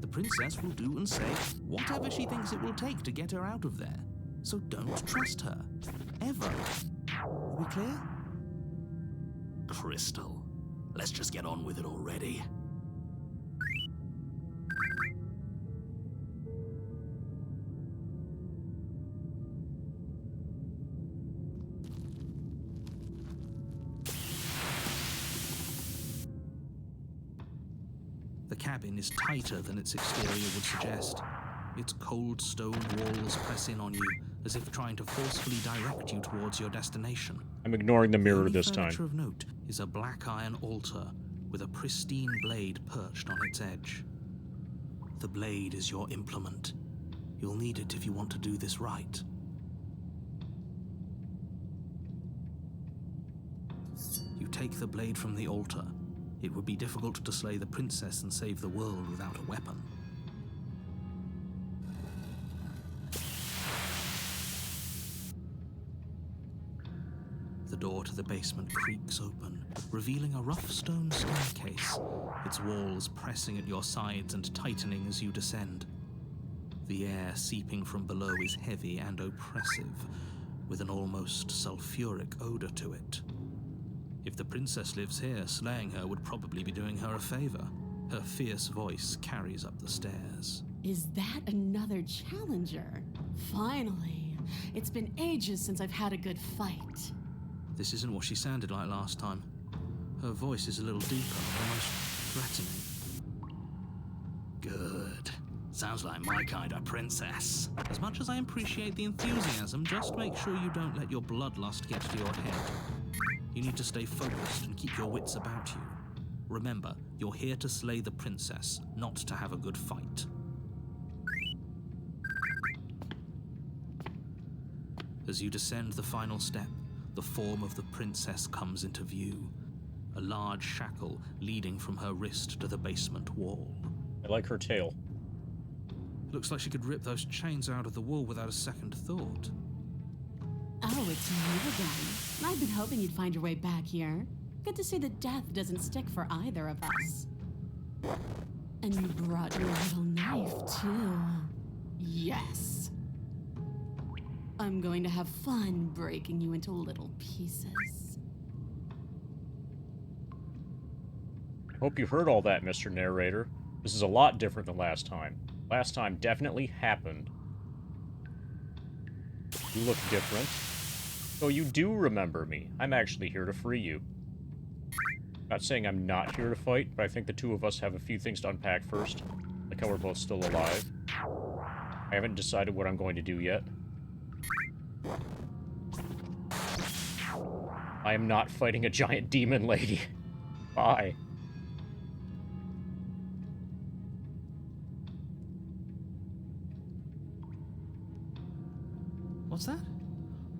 The princess will do and say whatever she thinks it will take to get her out of there. So don't trust her. Ever. Are we clear? Crystal. Let's just get on with it already. The cabin is tighter than its exterior would suggest. Its cold stone walls press in on you, as if trying to forcefully direct you towards your destination. I'm ignoring the mirror only this furniture time. of note is a black iron altar with a pristine blade perched on its edge. The blade is your implement. You'll need it if you want to do this right. You take the blade from the altar. It would be difficult to slay the princess and save the world without a weapon. The door to the basement creaks open, revealing a rough stone staircase, its walls pressing at your sides and tightening as you descend. The air seeping from below is heavy and oppressive, with an almost sulfuric odor to it. If the princess lives here, slaying her would probably be doing her a favor. Her fierce voice carries up the stairs. Is that another challenger? Finally. It's been ages since I've had a good fight. This isn't what she sounded like last time. Her voice is a little deeper, almost threatening. Good. Sounds like my kind of princess. As much as I appreciate the enthusiasm, just make sure you don't let your bloodlust get to your head. You need to stay focused and keep your wits about you. Remember, you're here to slay the princess, not to have a good fight. As you descend the final step, the form of the princess comes into view. A large shackle leading from her wrist to the basement wall. I like her tail. Looks like she could rip those chains out of the wall without a second thought. Oh, it's you again. I've been hoping you'd find your way back here. Good to see that death doesn't stick for either of us. And you brought your little knife, too. Yes. I'm going to have fun breaking you into little pieces. Hope you heard all that, Mr. Narrator. This is a lot different than last time. Last time definitely happened. You look different. So you do remember me. I'm actually here to free you. Not saying I'm not here to fight, but I think the two of us have a few things to unpack first. Like how we're both still alive. I haven't decided what I'm going to do yet. I am not fighting a giant demon lady. Bye. What's that?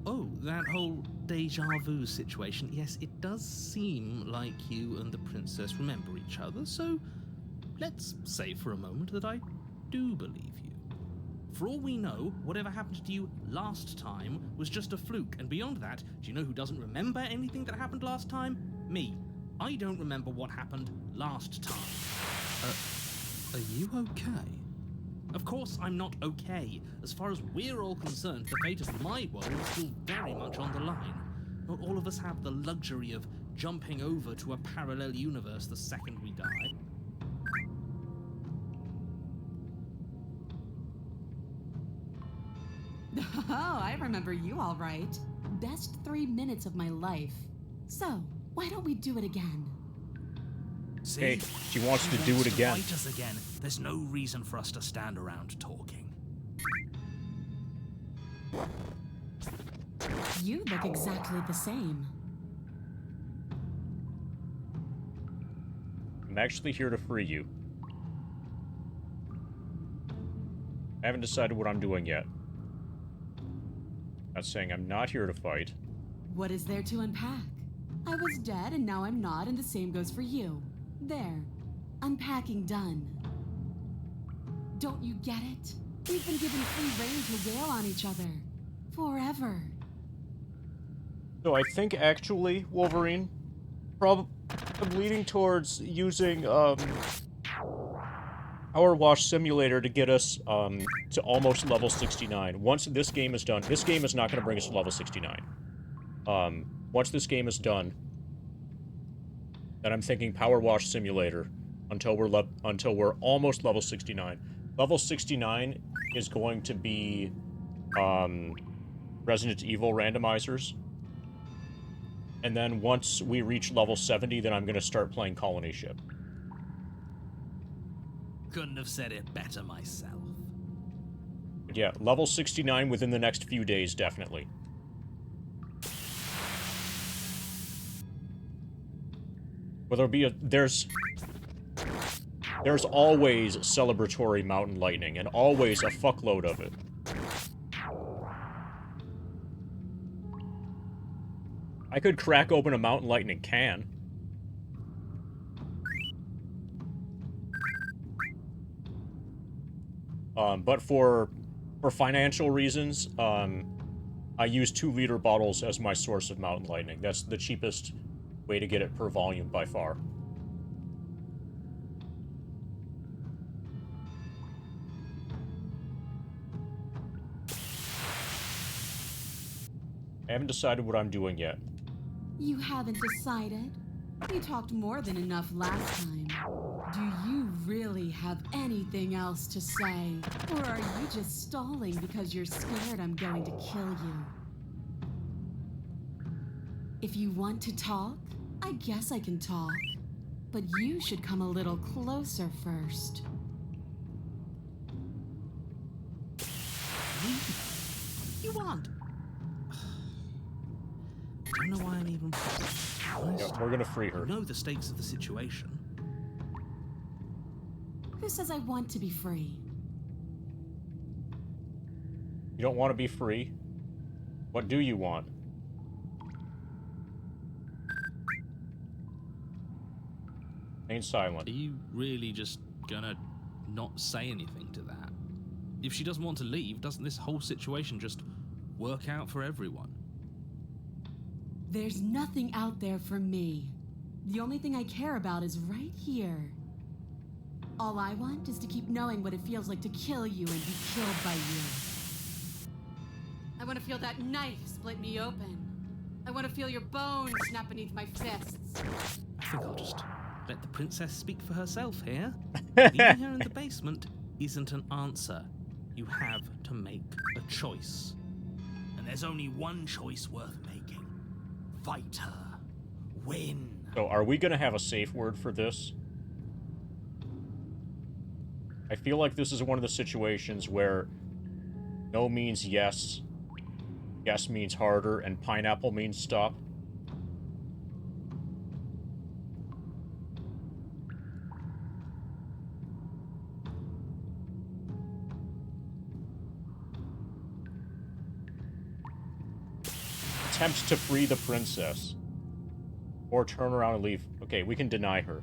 Oh, that whole deja vu situation. Yes, it does seem like you and the princess remember each other, so let's say for a moment that I do believe you. For all we know, whatever happened to you last time was just a fluke, and beyond that, do you know who doesn't remember anything that happened last time? Me. I don't remember what happened last time. Are you okay? Of course I'm not okay. As far as we're all concerned, the fate of my world is still very much on the line. Not all of us have the luxury of jumping over to a parallel universe the second we die. Oh, I remember you all right. Best 3 minutes of my life. So, why don't we do it again? See? Hey, she wants to do it again. Fight us again. There's no reason for us to stand around talking. You look exactly the same. I'm actually here to free you. I haven't decided what I'm doing yet. Not saying I'm not here to fight. What is there to unpack? I was dead and now I'm not, and the same goes for you. There. Unpacking done. Don't you get it? We've been given free rein to wail on each other. Forever. So I think actually, Wolverine, I'm leaning towards using Power Wash Simulator to get us to almost level 69. Once this game is done, this game is not going to bring us to level 69. Once this game is done, then I'm thinking Power Wash Simulator until we're almost level 69. Level 69 is going to be Resident Evil randomizers. And then once we reach level 70, then I'm going to start playing Colony Ship. Couldn't have said it better myself. But yeah, level 69 within the next few days, definitely. Well, there's always celebratory mountain lightning, and always a fuckload of it. I could crack open a mountain lightning can. But for financial reasons, I use 2-liter bottles as my source of mountain lightning. That's the cheapest way to get it per volume by far. I haven't decided what I'm doing yet. You haven't decided? We talked more than enough last time. Do you really have anything else to say? Or are you just stalling because you're scared I'm going to kill you? If you want to talk, I guess I can talk. But you should come a little closer first. You want? I don't know why I'm even Yeah, we're gonna free her. I know the stakes of the situation. Who says I want to be free? You don't want to be free? What do you want? Remain silent. Are you really just gonna not say anything to that? If she doesn't want to leave, doesn't this whole situation just work out for everyone? There's nothing out there for me. The only thing I care about is right here. All I want is to keep knowing what it feels like to kill you and be killed by you. I want to feel that knife split me open. I want to feel your bones snap beneath my fists. I think I'll just let the princess speak for herself here. Leaving her in the basement isn't an answer. You have to make a choice. And there's only one choice worth making. Fight her. Win. So are we gonna have a safe word for this? I feel like this is one of the situations where no means yes, yes means harder, and pineapple means stop. Attempt to free the princess. Or turn around and leave. Okay, we can deny her.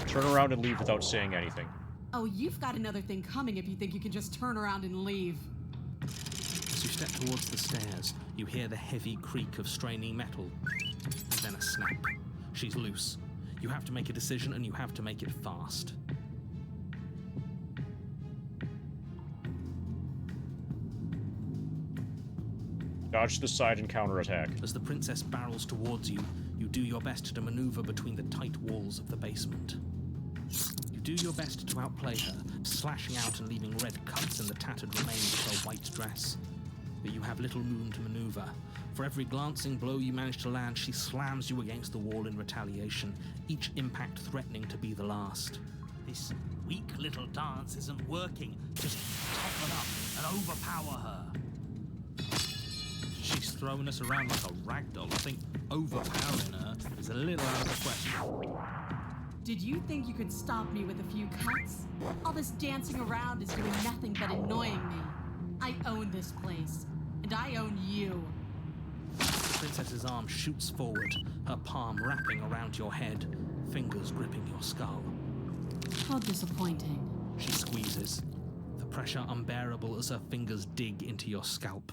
Turn around and leave without saying anything. Oh, you've got another thing coming if you think you can just turn around and leave. As you step towards the stairs, you hear the heavy creak of straining metal, and then a snap. She's loose. You have to make a decision, and you have to make it fast. Dodge the side and counterattack. As the princess barrels towards you, you do your best to maneuver between the tight walls of the basement. You do your best to outplay her, slashing out and leaving red cuts in the tattered remains of her white dress. But you have little room to maneuver. For every glancing blow you manage to land, she slams you against the wall in retaliation, each impact threatening to be the last. This weak little dance isn't working. Just toughen up and overpower her. She's throwing us around like a ragdoll. I think overpowering her is a little out of the question. Did you think you could stop me with a few cuts? All this dancing around is doing nothing but annoying me. I own this place, and I own you. The princess's arm shoots forward, her palm wrapping around your head, fingers gripping your skull. How disappointing. She squeezes, the pressure unbearable as her fingers dig into your scalp.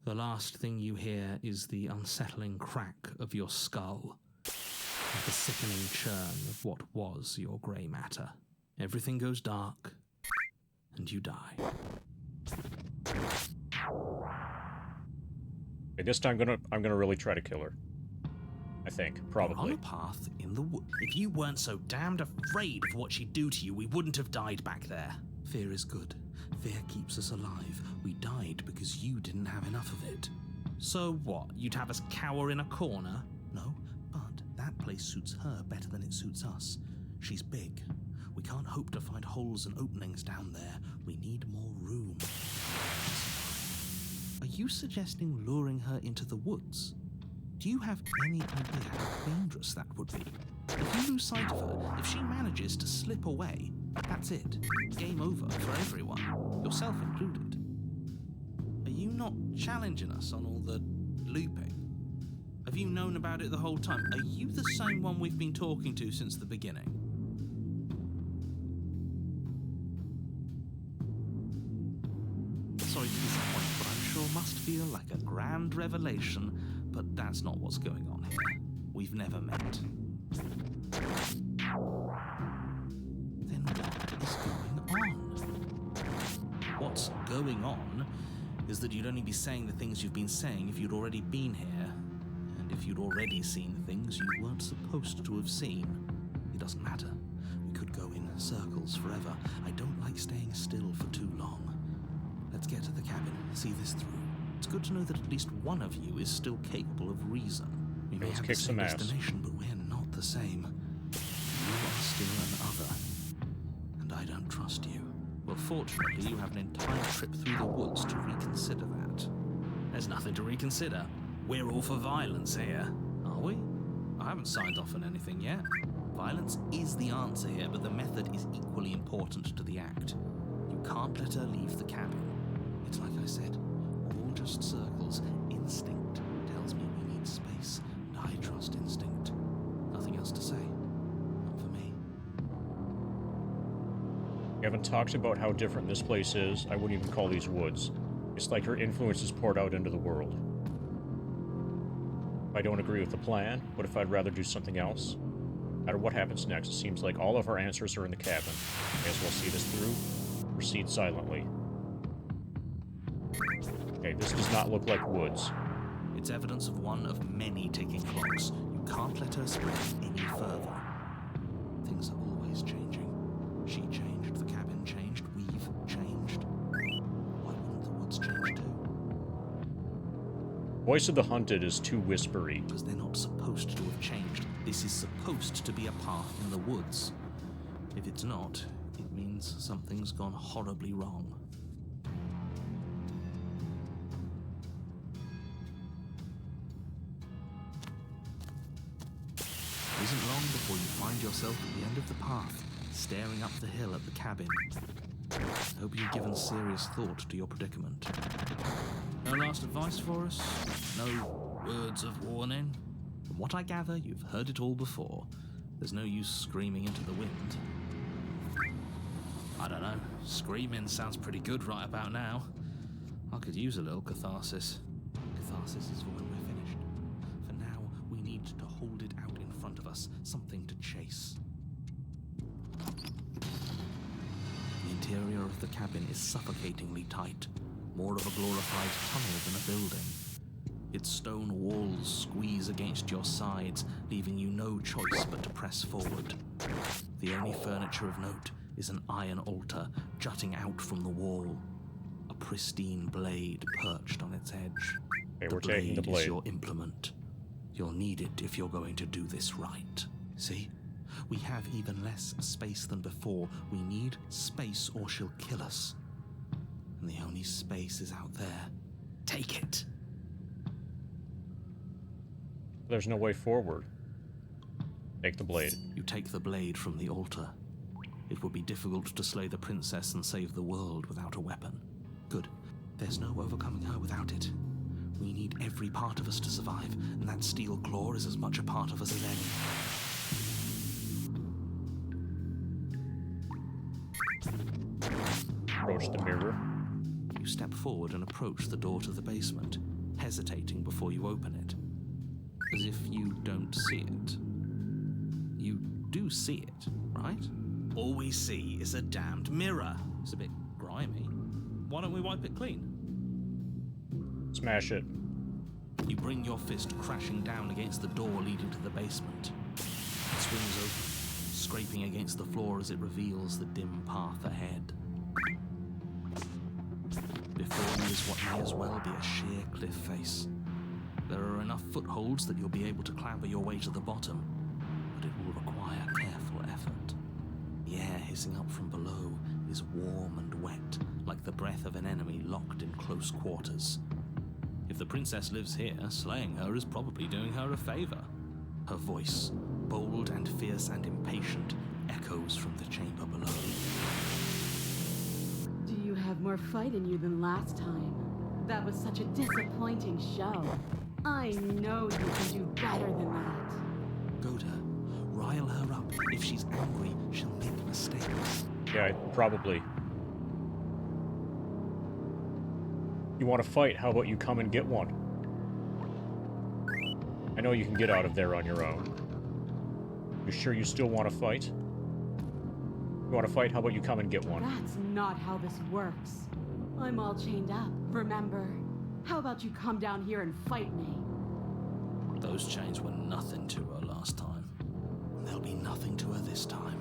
The last thing you hear is the unsettling crack of your skull, and the sickening churn of what was your grey matter. Everything goes dark, and you die. Okay, this time I'm gonna really try to kill her. I think, probably. You're on a path in the wood. If you weren't so damned afraid of what she'd do to you, we wouldn't have died back there. Fear is good. Fear keeps us alive. We died because you didn't have enough of it. So what? You'd have us cower in a corner? No, but that place suits her better than it suits us. She's big. We can't hope to find holes and openings down there. We need more room. Are you suggesting luring her into the woods? Do you have any idea how dangerous that would be? If you lose sight of her, if she manages to slip away, that's it. Game over for everyone, yourself included. Are you not challenging us on all the looping? Have you known about it the whole time? Are you the same one we've been talking to since the beginning? Sorry to disappoint, but I'm sure must feel like a grand revelation, but that's not what's going on here. We've never met. Then what is going on? What's going on is that you'd only be saying the things you've been saying if you'd already been here. And if you'd already seen the things you weren't supposed to have seen. It doesn't matter. We could go in circles forever. I don't like staying still for too long. Let's get to the cabin, see this through. It's good to know that at least one of you is still capable of reason. We may Let's have the kick same some ass. destination, but we're not the same. You are still an other, and I don't trust you. Well, fortunately, you have an entire trip through the woods to reconsider that. There's nothing to reconsider. We're all for violence here. Are we? I haven't signed off on anything yet. Violence is the answer here, but the method is equally important to the act. You can't let her leave the cabin. It's like I said, all just circles. Instinct tells me we need space, and I trust instinct. Nothing else to say. Not for me. We haven't talked about how different this place is. I wouldn't even call these woods. It's like her influence is poured out into the world. I don't agree with the plan, but if I'd rather do something else, no matter what happens next, it seems like all of our answers are in the cabin. May as well see this through. Proceed silently. Okay, this does not look like woods. It's evidence of one of many ticking clocks. You can't let her spread any further. Things are always changing. Voice of the hunted is too whispery. Because they're not supposed to have changed. This is supposed to be a path in the woods. If it's not, it means something's gone horribly wrong. It isn't long before you find yourself at the end of the path, staring up the hill at the cabin. I hope you've given serious thought to your predicament. No last advice for us? No words of warning? From what I gather, you've heard it all before. There's no use screaming into the wind. I don't know. Screaming sounds pretty good right about now. I could use a little catharsis. Catharsis is for when we're finished. For now, we need to hold it out in front of us, something to chase. The interior of the cabin is suffocatingly tight, more of a glorified tunnel than a building. Its stone walls squeeze against your sides, leaving you no choice but to press forward. The only furniture of note is an iron altar jutting out from the wall, a pristine blade perched on its edge. Okay, we're taking the blade. Is your implement. You'll need it if you're going to do this right. See? We have even less space than before. We need space or she'll kill us. And the only space is out there. Take it. There's no way forward. Take the blade. You take the blade from the altar. It would be difficult to slay the princess and save the world without a weapon. Good. There's no overcoming her without it. We need every part of us to survive, and that steel claw is as much a part of us as any. Approach the mirror. You step forward and approach the door to the basement, hesitating before you open it. As if you don't see it. You do see it, right? All we see is a damned mirror. It's a bit grimy. Why don't we wipe it clean? Smash it. You bring your fist crashing down against the door leading to the basement. It swings open, scraping against the floor as it reveals the dim path ahead. Before you is what may as well be a sheer cliff face. There are enough footholds that you'll be able to clamber your way to the bottom, but it will require careful effort. The air hissing up from below is warm and wet, like the breath of an enemy locked in close quarters. If the princess lives here, slaying her is probably doing her a favor. Her voice, bold and fierce and impatient, echoes from the chamber below. Do you have more fight in you than last time? That was such a disappointing show. I know you can do better than that. Goda, rile her up. If she's angry, she'll make mistakes. Yeah, probably. You want to fight? How about you come and get one? I know you can get out of there on your own. You sure you still want to fight? You want to fight? How about you come and get one? That's not how this works. I'm all chained up, remember? How about you come down here and fight me? Those chains were nothing to her last time. They'll be nothing to her this time.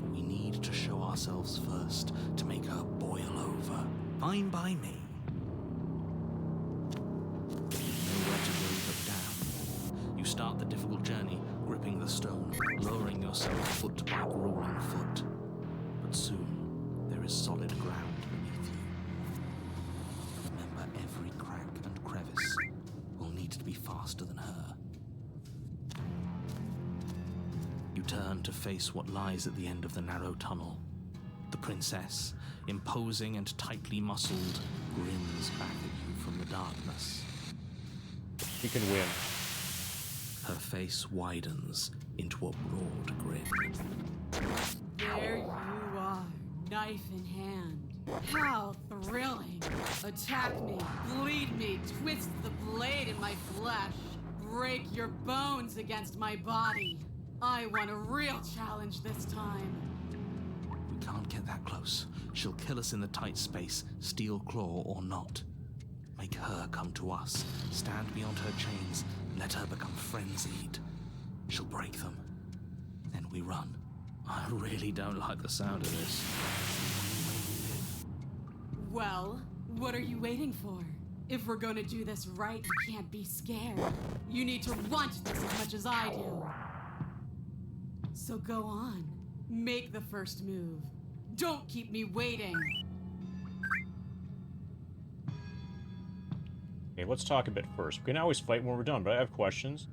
But we need to show ourselves first to make her boil over. Fine by me. Nowhere to go but down. You start the difficult journey, gripping the stone, lowering yourself foot by grueling foot. But soon, there is solid ground beneath you. Remember, every crack and crevice will need to be faster than her. You turn to face what lies at the end of the narrow tunnel. The princess, imposing and tightly muscled, grins back at you from the darkness. You can win. Her face widens into a broad grin. There you are, knife in hand. How thrilling! Attack me, bleed me, twist the blade in my flesh, break your bones against my body. I want a real challenge this time. We can't get that close. She'll kill us in the tight space, steel claw or not. Make her come to us, stand beyond her chains, let her become frenzied. She'll break them. Then we run. I really don't like the sound of this. Well, what are you waiting for? If we're gonna do this right, you can't be scared. You need to want this as much as I do. So go on. Make the first move. Don't keep me waiting. Okay, let's talk a bit first. We can always fight when we're done, but I have questions.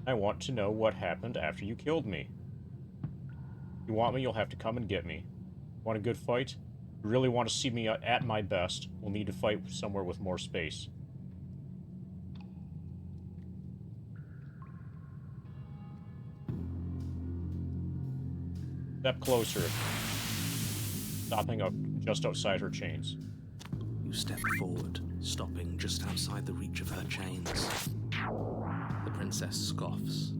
I want to know what happened after you killed me. If you want me, you'll have to come and get me. Want a good fight? If you really want to see me at my best, we'll need to fight somewhere with more space. Step closer. Stopping up just outside her chains. You step forward, stopping just outside the reach of her chains. The princess scoffs.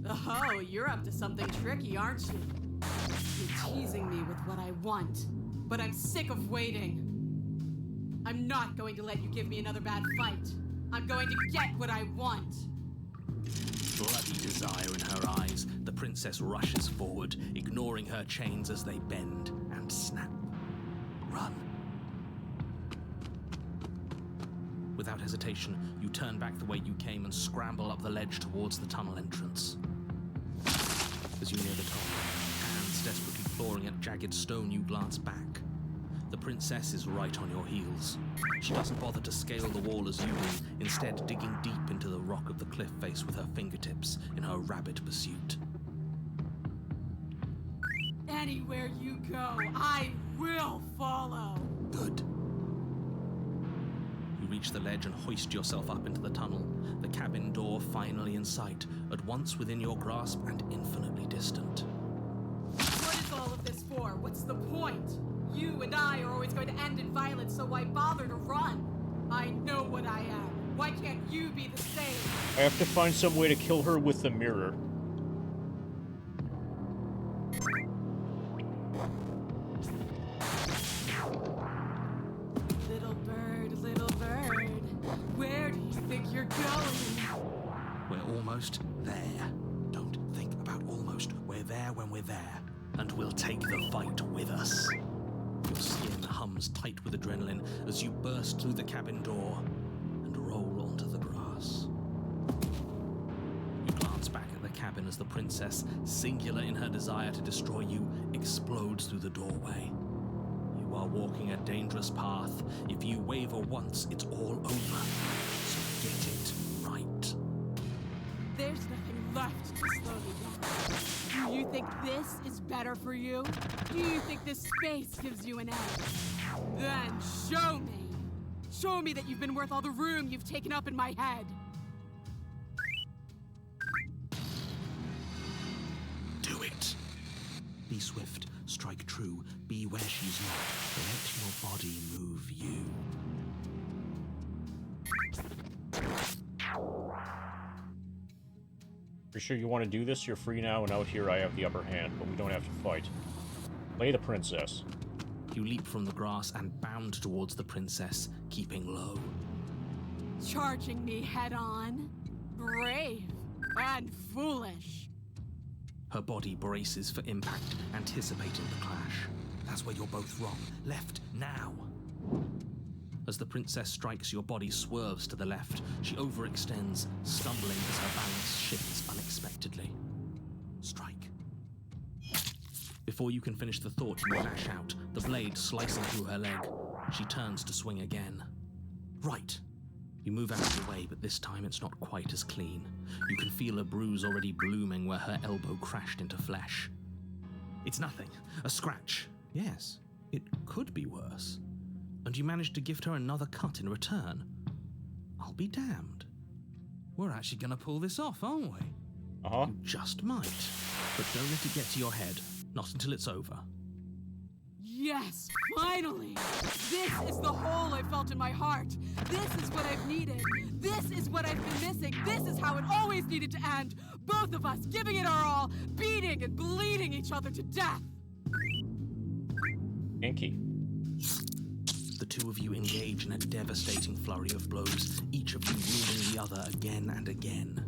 Oh, you're up to something tricky, aren't you? You're teasing me with what I want, but I'm sick of waiting. I'm not going to let you give me another bad fight. I'm going to get what I want. Bloody desire in her eyes, the princess rushes forward, ignoring her chains as they bend and snap. Run. Without hesitation, you turn back the way you came and scramble up the ledge towards the tunnel entrance. As you near the top, hands desperately clawing at jagged stone, you glance back. The princess is right on your heels. She doesn't bother to scale the wall as you do, instead digging deep into the rock of the cliff face with her fingertips in her rabid pursuit. Anywhere you go, I will follow. Good. You reach the ledge and hoist yourself up into the tunnel, the cabin door finally in sight, at once within your grasp and infinitely distant. What is all of this for? What's the point? You and I are always going to end in violence, so why bother to run? I know what I am. Why can't you be the same? I have to find some way to kill her with the mirror. Little bird, where do you think you're going? We're almost there. Don't think about almost. We're there when we're there. And we'll take the fight with us. Your skin hums tight with adrenaline as you burst through the cabin door and roll onto the grass. You glance back at the cabin as the princess, singular in her desire to destroy you, explodes through the doorway. You are walking a dangerous path. If you waver once, it's all over. So get it right. There's nothing left to slow me down. Do you think this is better for you? Do you think this space gives you an edge? Then show me. Show me that you've been worth all the room you've taken up in my head. Do it. Be swift, strike true, be where she's not. Let your body move you. You're sure you want to do this? You're free now, and out here I have the upper hand, but we don't have to fight. Play the princess. You leap from the grass and bound towards the princess, keeping low. Charging me head on? Brave and foolish. Her body braces for impact, anticipating the clash. That's where you're both wrong. Left, now. As the princess strikes, your body swerves to the left. She overextends, stumbling as her balance shifts unexpectedly. Strike. Before you can finish the thought, you lash out, the blade slicing through her leg. She turns to swing again. Right. You move out of the way, but this time it's not quite as clean. You can feel a bruise already blooming where her elbow crashed into flesh. It's nothing. A scratch. Yes, it could be worse. And you managed to gift her another cut in return. I'll be damned. We're actually going to pull this off, aren't we? Uh-huh. You just might. But don't let it get to your head. Not until it's over. Yes, finally! This is the hole I felt in my heart. This is what I've needed. This is what I've been missing. This is how it always needed to end. Both of us giving it our all, beating and bleeding each other to death. Inky. The two of you engage in a devastating flurry of blows, each of you wounding the other again and again.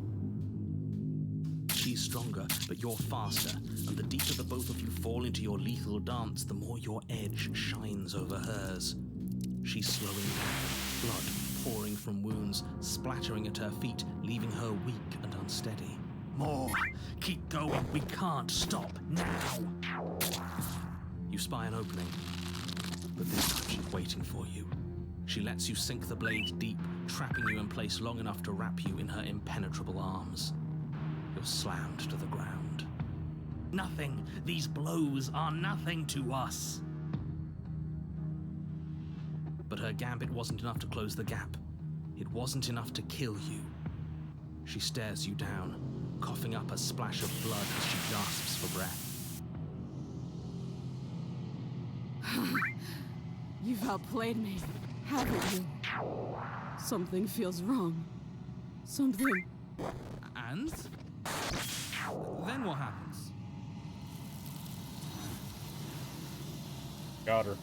She's stronger, but you're faster, and the deeper the both of you fall into your lethal dance, the more your edge shines over hers. She's slowing down, blood from wounds, splattering at her feet, leaving her weak and unsteady. More. Keep going. We can't stop now. You spy an opening, but this time she's waiting for you. She lets you sink the blade deep, trapping you in place long enough to wrap you in her impenetrable arms. You're slammed to the ground. Nothing. These blows are nothing to us. But her gambit wasn't enough to close the gap. It wasn't enough to kill you. She stares you down, coughing up a splash of blood as she gasps for breath. You've outplayed me, haven't you? Something feels wrong. Something... And? Then what happens? Got her.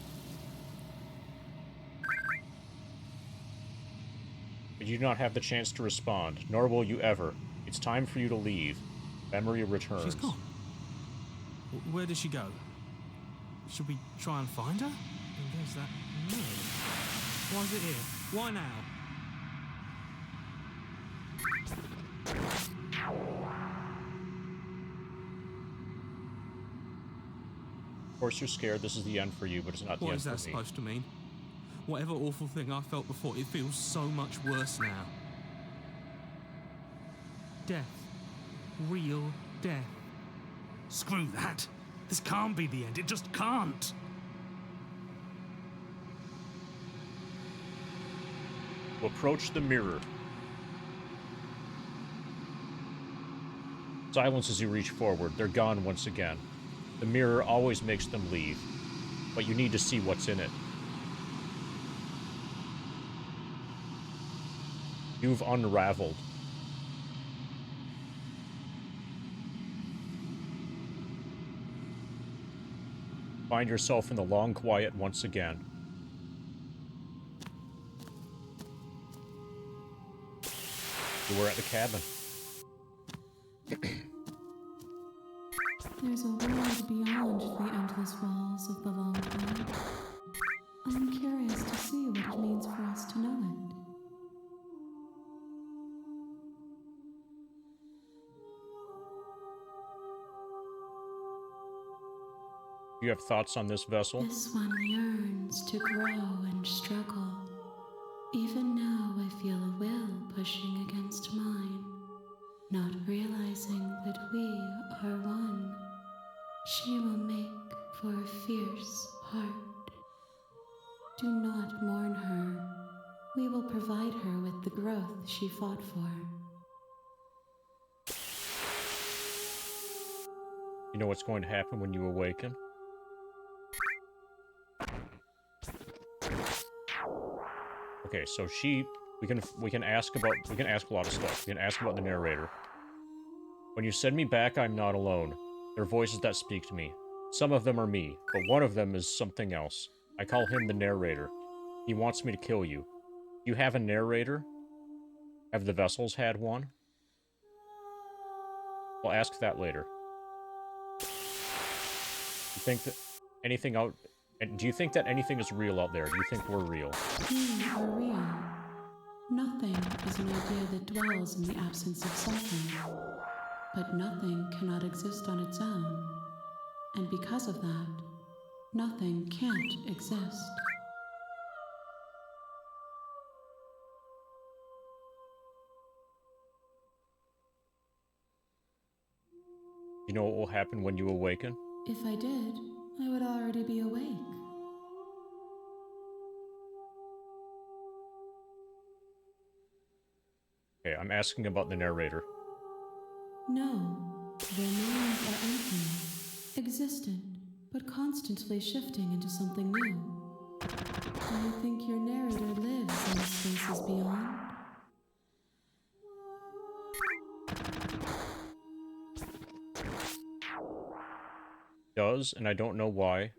But you do not have the chance to respond, nor will you ever. It's time for you to leave. Memory returns. She's gone. Where did she go? Should we try and find her? And there's that nerve. Why is it here? Why now? Of course you're scared this is the end for you, but it's not the What end is that for me. supposed to mean? Whatever awful thing I felt before, it feels so much worse now. Death. Real death. Screw that. This can't be the end. It just can't. Approach the mirror. Silence as you reach forward. They're gone once again. The mirror always makes them leave, but you need to see what's in it. You've unraveled. Find yourself in the long quiet once again. You were at the cabin. There's a world beyond the endless walls of the long quiet. I'm curious to see what it means for us to know it. You have thoughts on this vessel? This one yearns to grow and struggle. Even now I feel a will pushing against mine, not realizing that we are one. She will make for a fierce heart. Do not mourn her. We will provide her with the growth she fought for. You know what's going to happen when you awaken? Okay, so we can ask a lot of stuff. We can ask about the narrator. When you send me back, I'm not alone. There are voices that speak to me. Some of them are me, but one of them is something else. I call him the narrator. He wants me to kill you. You have a narrator? Have the vessels had one? We'll ask that later. You think that anything out... Do you think that anything is real out there? Do you think we're real? We are real. Nothing is an idea that dwells in the absence of something. But nothing cannot exist on its own. And because of that, nothing can't exist. You know what will happen when you awaken? If I did, I would already be awake. Okay, I'm asking about the narrator. No, their minds are empty, existent, but constantly shifting into something new. Do you think your narrator lives in the spaces beyond? He does, and I don't know why,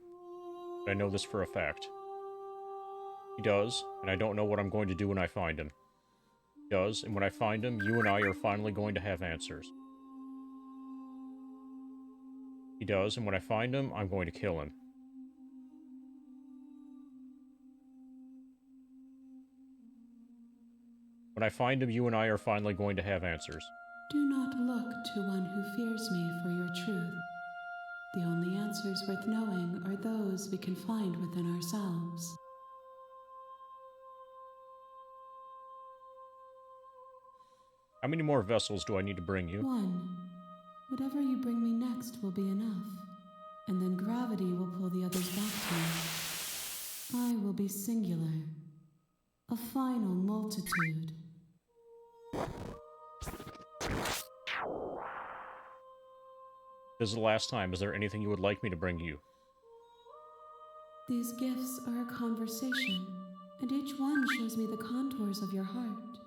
but I know this for a fact. He does, and I don't know what I'm going to do when I find him. He does, and when I find him, you and I are finally going to have answers. He does, and when I find him, I'm going to kill him. When I find him, you and I are finally going to have answers. Do not look to one who fears me for your truth. The only answers worth knowing are those we can find within ourselves. How many more vessels do I need to bring you? One. Whatever you bring me next will be enough, and then gravity will pull the others back to me. I will be singular. A final multitude. This is the last time. Is there anything you would like me to bring you? These gifts are a conversation, and each one shows me the contours of your heart.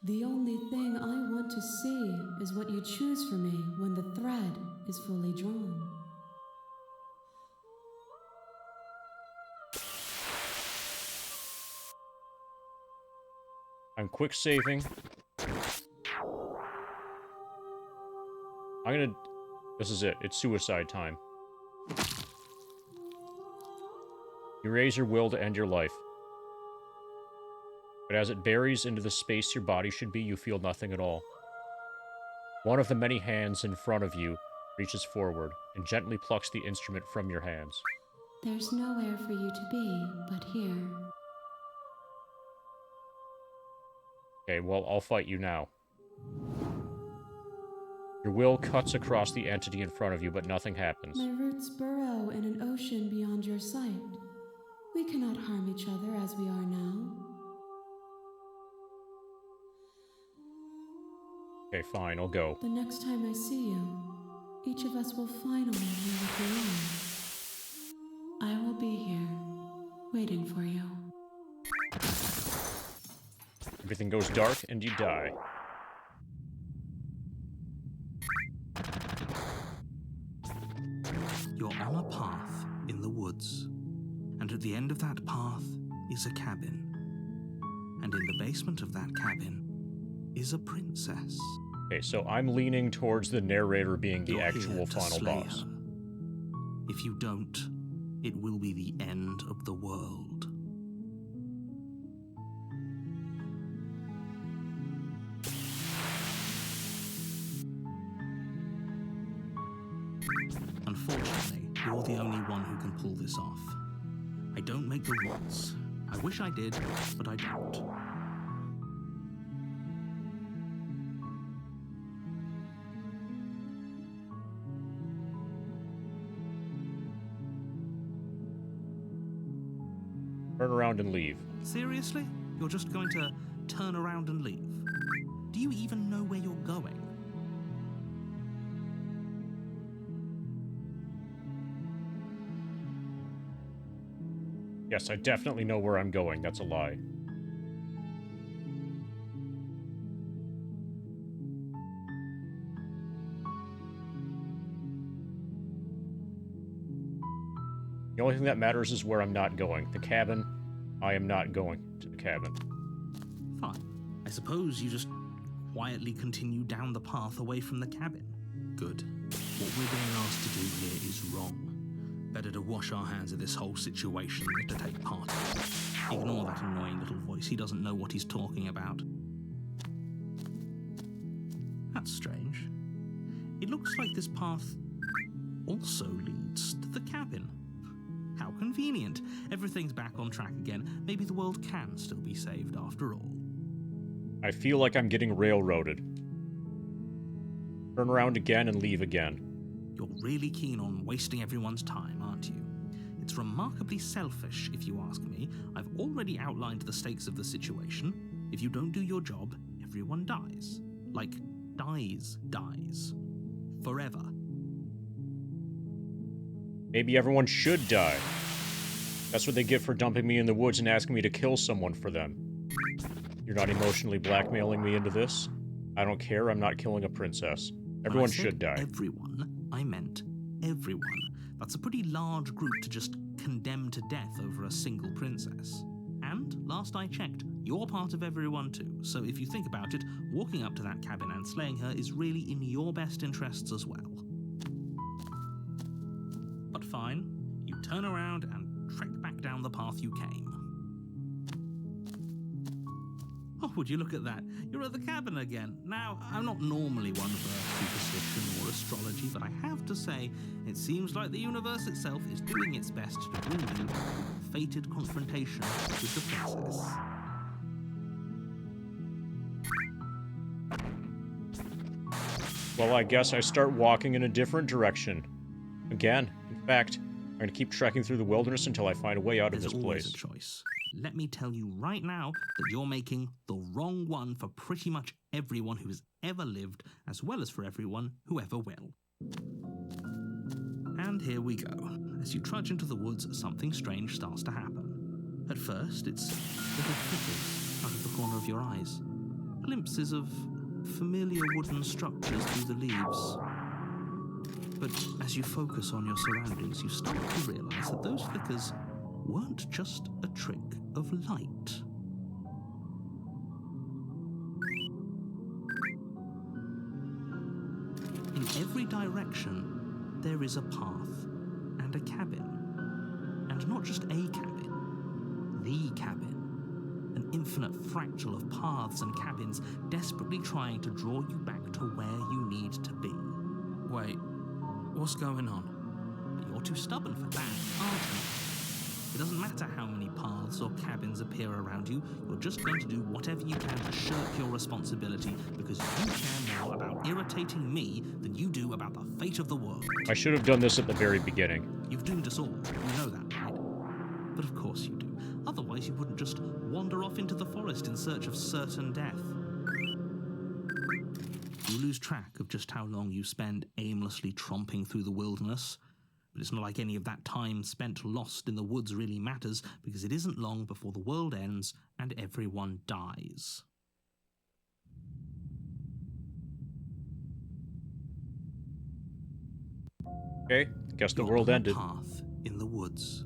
The only thing I want to see is what you choose for me when the thread is fully drawn. I'm quick saving. This is it. It's suicide time. You raise your will to end your life. But as it buries into the space your body should be, you feel nothing at all. One of the many hands in front of you reaches forward and gently plucks the instrument from your hands. There's nowhere for you to be but here. Okay, well, I'll fight you now. Your will cuts across the entity in front of you, but nothing happens. My roots burrow in an ocean beyond your sight. We cannot harm each other as we are now. Okay, fine, I'll go. The next time I see you, each of us will finally know what we are. I will be here, waiting for you. Everything goes dark, and you die. You're on a path in the woods, and at the end of that path is a cabin. And in the basement of that cabin is a princess. Okay, so I'm leaning towards the narrator being the You're actual here to final slay boss. her. If you don't, it will be the end of the world. Unfortunately, you're the only one who can pull this off. I don't make the rules. I wish I did, but I don't. Turn around and leave. Seriously? You're just going to turn around and leave? Do you even know where you're going? Yes, I definitely know where I'm going. That's a lie. The only thing that matters is where I'm not going. The cabin, I am not going to the cabin. Fine. I suppose you just quietly continue down the path away from the cabin. Good. What we're being asked to do here is wrong. Better to wash our hands of this whole situation than to take part in it. Ignore that annoying little voice. He doesn't know what he's talking about. That's strange. It looks like this path also leads to the cabin. How convenient. Everything's back on track again. Maybe the world can still be saved after all. I feel like I'm getting railroaded. Turn around again and leave again. You're really keen on wasting everyone's time, aren't you? It's remarkably selfish, if you ask me. I've already outlined the stakes of the situation. If you don't do your job, everyone dies. Like, dies. Forever. Maybe everyone should die. That's what they get for dumping me in the woods and asking me to kill someone for them. You're not emotionally blackmailing me into this? I don't care, I'm not killing a princess. Everyone should die. Everyone, I meant everyone. That's a pretty large group to just condemn to death over a single princess. And, last I checked, you're part of everyone too. So if you think about it, walking up to that cabin and slaying her is really in your best interests as well. But fine, you turn around and trek back down the path you came. Oh, would you look at that? You're at the cabin again. Now, I'm not normally one for superstition or astrology, but I have to say, it seems like the universe itself is doing its best to bring you a fated confrontation with the princess. Well, I guess I start walking in a different direction. Again, in fact, I'm going to keep trekking through the wilderness until I find a way out of There's this always place. a choice. Let me tell you right now that you're making the wrong one for pretty much everyone who has ever lived, as well as for everyone who ever will. And here we go. As you trudge into the woods, something strange starts to happen. At first, it's little flickers out of the corner of your eyes. Glimpses of familiar wooden structures through the leaves. But as you focus on your surroundings, you start to realize that those flickers weren't just a trick of light. In every direction, there is a path and a cabin. And not just a cabin, the cabin. An infinite fractal of paths and cabins desperately trying to draw you back to where you need to be. Wait, what's going on? But you're too stubborn for that, aren't you? It doesn't matter how many paths or cabins appear around you, you're just going to do whatever you can to shirk your responsibility because you care more about irritating me than you do about the fate of the world. I should have done this at the very beginning. You've doomed us all, you know that, right? But of course you do. Otherwise you wouldn't just wander off into the forest in search of certain death. You lose track of just how long you spend aimlessly tromping through the wilderness. But it's not like any of that time spent lost in the woods really matters, because it isn't long before the world ends and everyone dies. Okay, guess the You're world on ended. a path in the woods,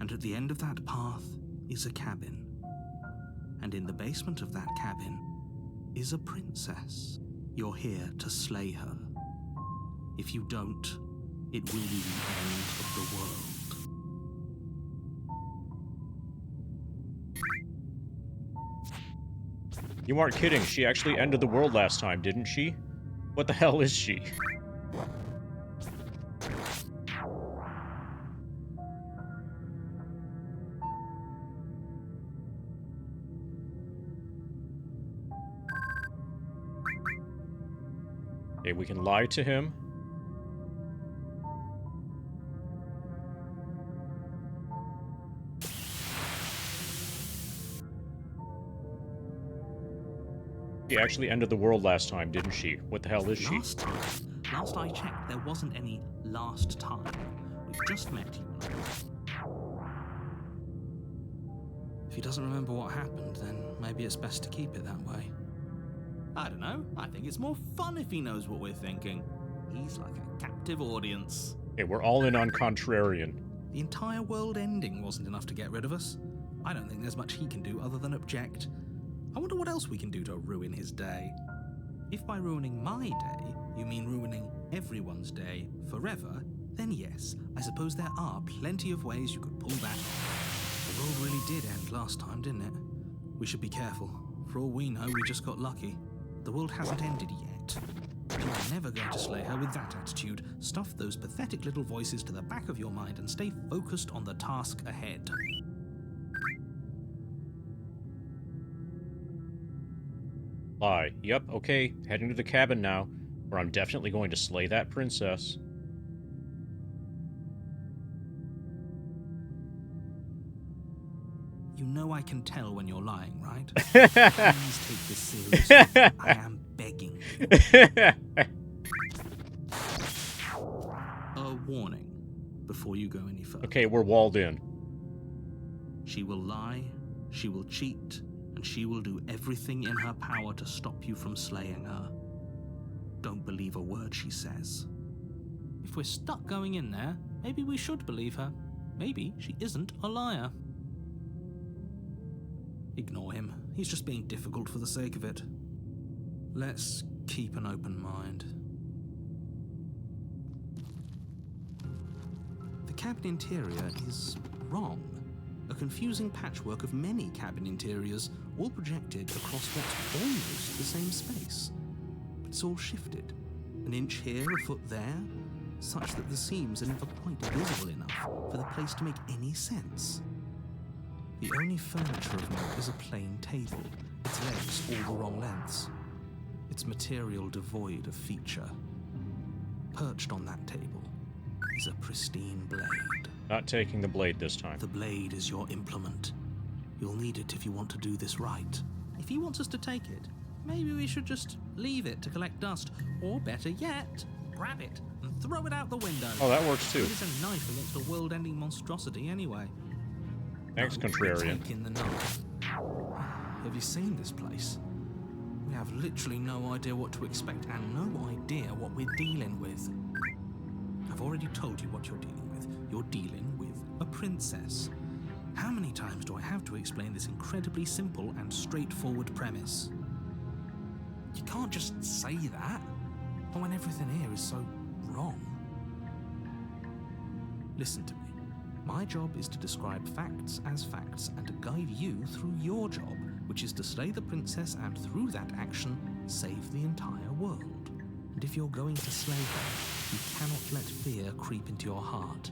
and at the end of that path is a cabin. And in the basement of that cabin is a princess. You're here to slay her. If you don't, it will be the end of the world. You aren't kidding, she actually ended the world last time, didn't she? What the hell is she? Okay, we can lie to him. She actually ended the world last time, didn't she? What the hell is she? Last I checked, there wasn't any last time. We've just met, you know. If he doesn't remember what happened, then maybe it's best to keep it that way. I don't know. I think it's more fun if he knows what we're thinking. He's like a captive audience. Okay, we're all in on Contrarian. The entire world ending wasn't enough to get rid of us. I don't think there's much he can do other than object. I wonder what else we can do to ruin his day. If by ruining my day, you mean ruining everyone's day forever, then yes, I suppose there are plenty of ways you could pull that off. The world really did end last time, didn't it? We should be careful. For all we know, we just got lucky. The world hasn't ended yet. You are never going to slay her with that attitude. Stuff those pathetic little voices to the back of your mind and stay focused on the task ahead. Lie. Yep, okay, heading to the cabin now, where I'm definitely going to slay that princess. You know I can tell when you're lying, right? Please take this seriously. I am begging you. A warning before you go any further. Okay, we're walled in. She will lie, she will cheat, and she will do everything in her power to stop you from slaying her. Don't believe a word she says. If we're stuck going in there, maybe we should believe her. Maybe she isn't a liar. Ignore him. He's just being difficult for the sake of it. Let's keep an open mind. The cabin interior is wrong. a confusing patchwork of many cabin interiors, all projected across what's almost the same space. But it's all shifted, an inch here, a foot there, such that the seams are never quite visible enough for the place to make any sense. The only furniture of note is a plain table, its legs all the wrong lengths, its material devoid of feature. Perched on that table is a pristine blade. Not taking the blade this time. The blade is your implement. You'll need it if you want to do this right. If he wants us to take it, maybe we should just leave it to collect dust. Or better yet, grab it and throw it out the window. Oh, that works too. It is a knife against a world-ending monstrosity anyway. Thanks, contrarian. Taking the knife. Have you seen this place? We have literally no idea what to expect and no idea what we're dealing with. I've already told you what you're dealing with. You're dealing with a princess. How many times do I have to explain this incredibly simple and straightforward premise? You can't just say that when everything here is so wrong. Listen to me. My job is to describe facts as facts and to guide you through your job, which is to slay the princess and through that action, save the entire world. And if you're going to slay her, you cannot let fear creep into your heart.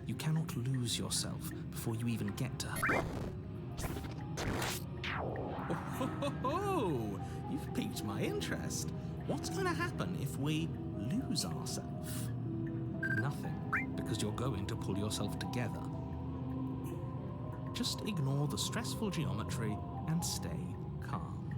You cannot lose yourself before you even get to her. Oh, you've piqued my interest. What's going to happen if we lose ourselves? Nothing, because you're going to pull yourself together. Just ignore the stressful geometry and stay calm.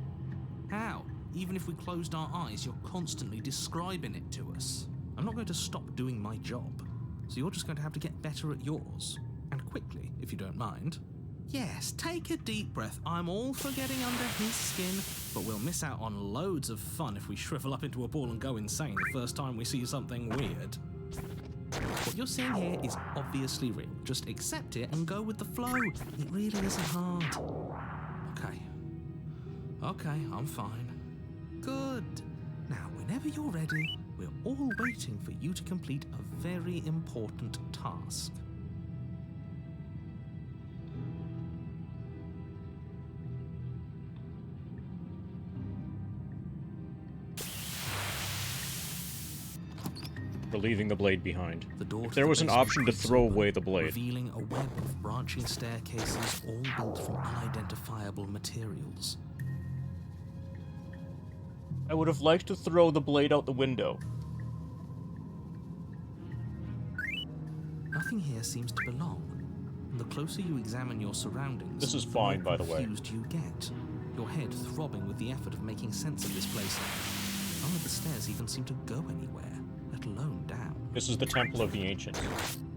How? Even if we closed our eyes, you're constantly describing it to us. I'm not going to stop doing my job, so you're just going to have to get better at yours. And quickly, if you don't mind. Yes, take a deep breath. I'm all for getting under his skin, but we'll miss out on loads of fun if we shrivel up into a ball and go insane the first time we see something weird. What you're seeing here is obviously real. Just accept it and go with the flow. It really isn't hard. Okay, I'm fine. Good. Now, whenever you're ready, we're all waiting for you to complete a very important task. We're leaving the blade behind. The door If there was an option to throw away the blade. Revealing a web of branching staircases all built from unidentifiable materials. I would have liked to throw the blade out the window. Nothing here seems to belong. And the closer you examine your surroundings, This is the fine, more by the way. confused you get. Your head throbbing with the effort of making sense of this place. None of the stairs even seem to go anywhere, let alone down. This is the Temple of the Ancients.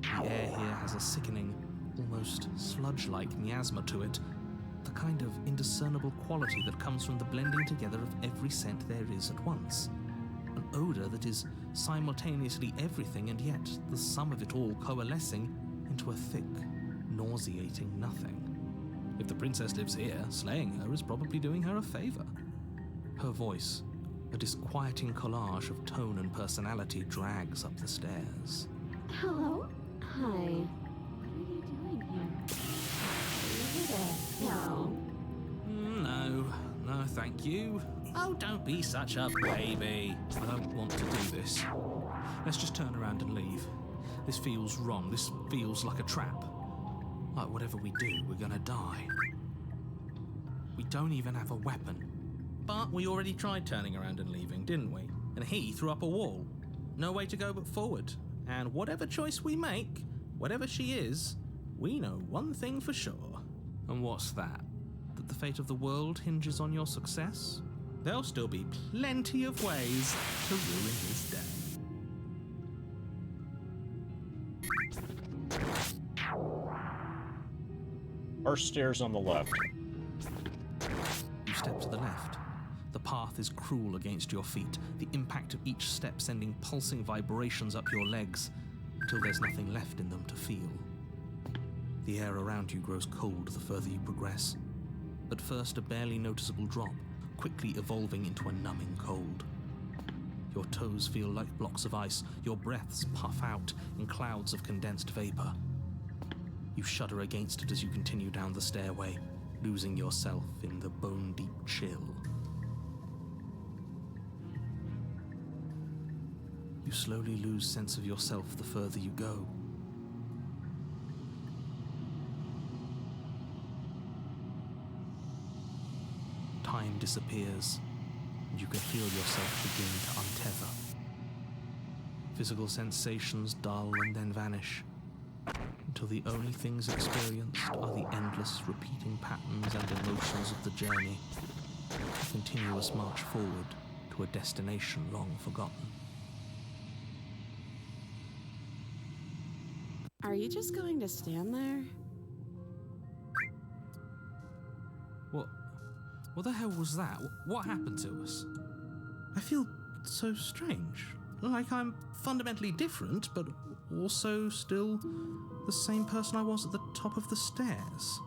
The air here has a sickening, almost sludge-like miasma to it. The kind of indiscernible quality that comes from the blending together of every scent there is at once. An odor that is simultaneously everything and yet the sum of it all coalescing into a thick, nauseating nothing. If the princess lives here, slaying her is probably doing her a favor. Her voice, a disquieting collage of tone and personality, drags up the stairs. Hello? Hi. What are you doing here? No. No, thank you. Oh, don't be such a baby. I don't want to do this. Let's just turn around and leave. This feels wrong. This feels like a trap. Like whatever we do, we're gonna die. We don't even have a weapon. But we already tried turning around and leaving, didn't we? And he threw up a wall. No way to go but forward. And whatever choice we make, whatever she is, we know one thing for sure. And what's that? That the fate of the world hinges on your success? There'll still be plenty of ways to ruin his day. Our stairs on the left. You step to the left. The path is cruel against your feet, the impact of each step sending pulsing vibrations up your legs until there's nothing left in them to feel. The air around you grows cold the further you progress. At first, a barely noticeable drop, quickly evolving into a numbing cold. Your toes feel like blocks of ice, your breaths puff out in clouds of condensed vapor. You shudder against it as you continue down the stairway, losing yourself in the bone-deep chill. You slowly lose sense of yourself the further you go. Time disappears, and you can feel yourself begin to untether. Physical sensations dull and then vanish, until the only things experienced are the endless repeating patterns and emotions of the journey, a continuous march forward to a destination long forgotten. Are you just going to stand there? What the hell was that? What happened to us? I feel so strange. Like I'm fundamentally different, but also still the same person I was at the top of the stairs.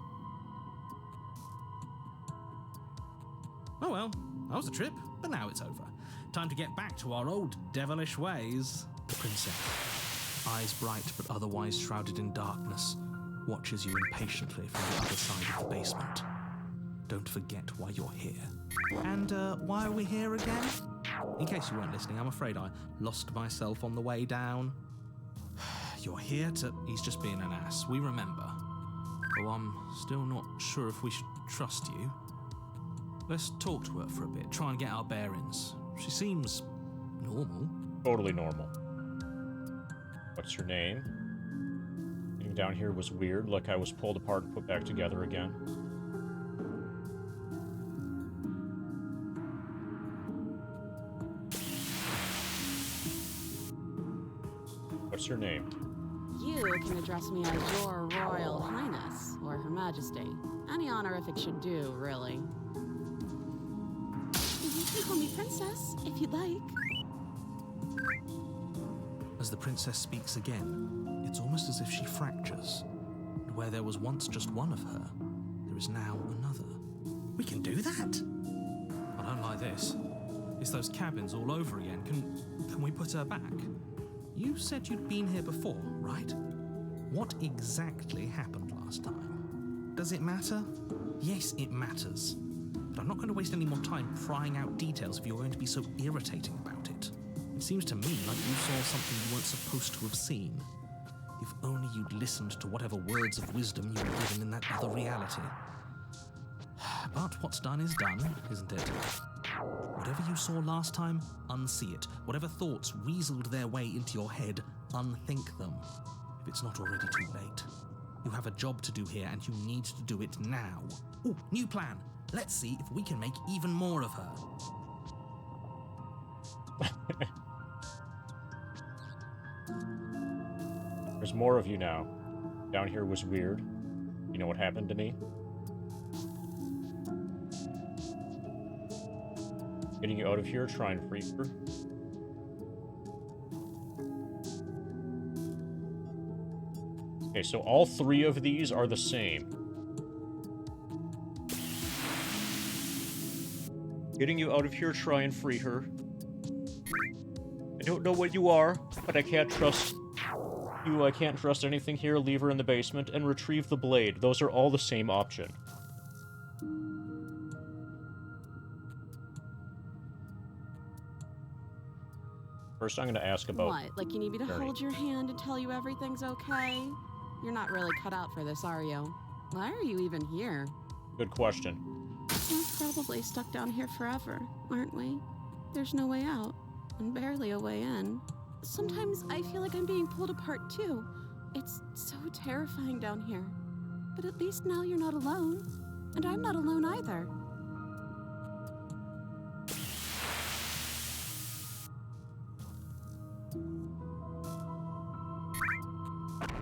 Oh well, that was a trip, but now it's over. Time to get back to our old devilish ways. The princess, eyes bright but otherwise shrouded in darkness, watches you impatiently from the other side of the basement. Don't forget why you're here. And why are we here again? In case you weren't listening, I'm afraid I lost myself on the way down. You're here to... He's just being an ass, we remember. Though I'm still not sure if we should trust you. Let's talk to her for a bit, try and get our bearings. She seems... normal. Totally normal. What's your name? Getting down here was weird, like I was pulled apart and put back together again. What's your name? You can address me as Your Royal Highness, or Her Majesty. Any honorific should do, really. You can call me Princess, if you'd like. As the princess speaks again, it's almost as if she fractures. And where there was once just one of her, there is now another. We can do that! I don't like this. It's those cabins all over again. Can we put her back? You said you'd been here before, right? What exactly happened last time? Does it matter? Yes, it matters. But I'm not going to waste any more time prying out details if you're going to be so irritating about it. It seems to me like you saw something you weren't supposed to have seen. If only you'd listened to whatever words of wisdom you were given in that other reality. But what's done is done, isn't it? Whatever you saw last time, unsee it. Whatever thoughts weaseled their way into your head, unthink them. If it's not already too late. You have a job to do here, and you need to do it now. Ooh, new plan. Let's see if we can make even more of her. There's more of you now. Down here was weird. You know what happened to me? Getting you out of here, try and free her. Okay, so all three of these are the same. Getting you out of here, try and free her. I don't know what you are, but I can't trust you. I can't trust anything here. Leave her in the basement and retrieve the blade. Those are all the same option. First, I'm going to ask about... What? Like you need me to hold your hand and tell you everything's okay? You're not really cut out for this, are you? Why are you even here? Good question. We're probably stuck down here forever, aren't we? There's no way out, and barely a way in. Sometimes I feel like I'm being pulled apart too. It's so terrifying down here. But at least now you're not alone. And I'm not alone either.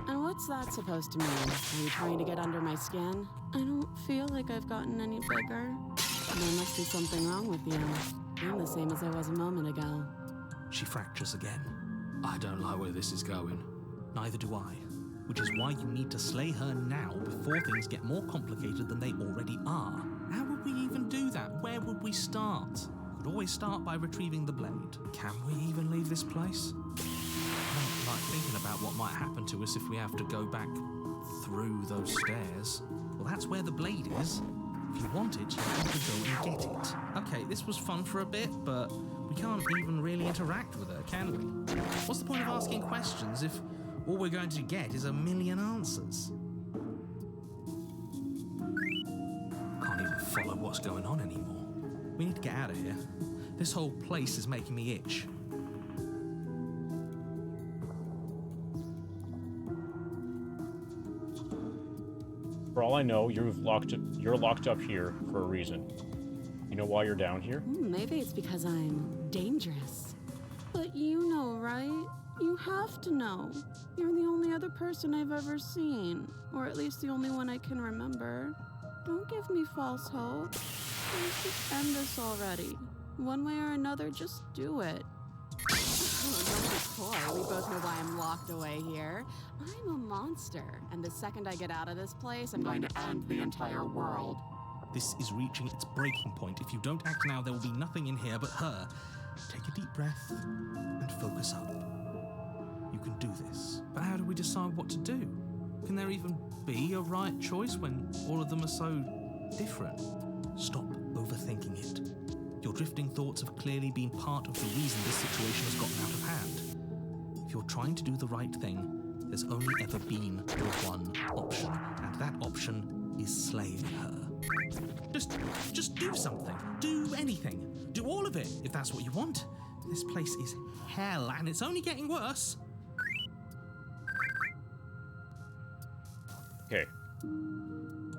And what's that supposed to mean? Are you trying to get under my skin? I don't feel like I've gotten any bigger. There must be something wrong with you. I'm the same as I was a moment ago. She fractures again. I don't like where this is going. Neither do I. Which is why you need to slay her now before things get more complicated than they already are. How would we even do that? Where would we start? We could always start by retrieving the blade. Can we even leave this place? I don't like thinking about what might happen to us if we have to go back through those stairs. Well, that's where the blade is. If you want it, you have to go and get it. Okay, this was fun for a bit, but we can't even really interact with her, can we? What's the point of asking questions if all we're going to get is a million answers? Can't even follow what's going on anymore. We need to get out of here. This whole place is making me itch. For all I know, you're locked up here for a reason. You know why you're down here? Maybe it's because I'm dangerous. But you know, right? You have to know. You're the only other person I've ever seen. Or at least the only one I can remember. Don't give me false hope. Please just end this already. One way or another, just do it. Don't be coy. We both know why I'm locked away here. I'm a monster, and the second I get out of this place, I'm going to end the entire world. This is reaching its breaking point. If you don't act now, there will be nothing in here but her. Take a deep breath and focus up. You can do this. But how do we decide what to do? Can there even be a right choice when all of them are so different? Stop overthinking it. Your drifting thoughts have clearly been part of the reason this situation has gotten out of hand. If you're trying to do the right thing, there's only ever been the one option, and that option is slaying her. Just do something. Do anything. Do all of it, if that's what you want. This place is hell, and it's only getting worse. Okay.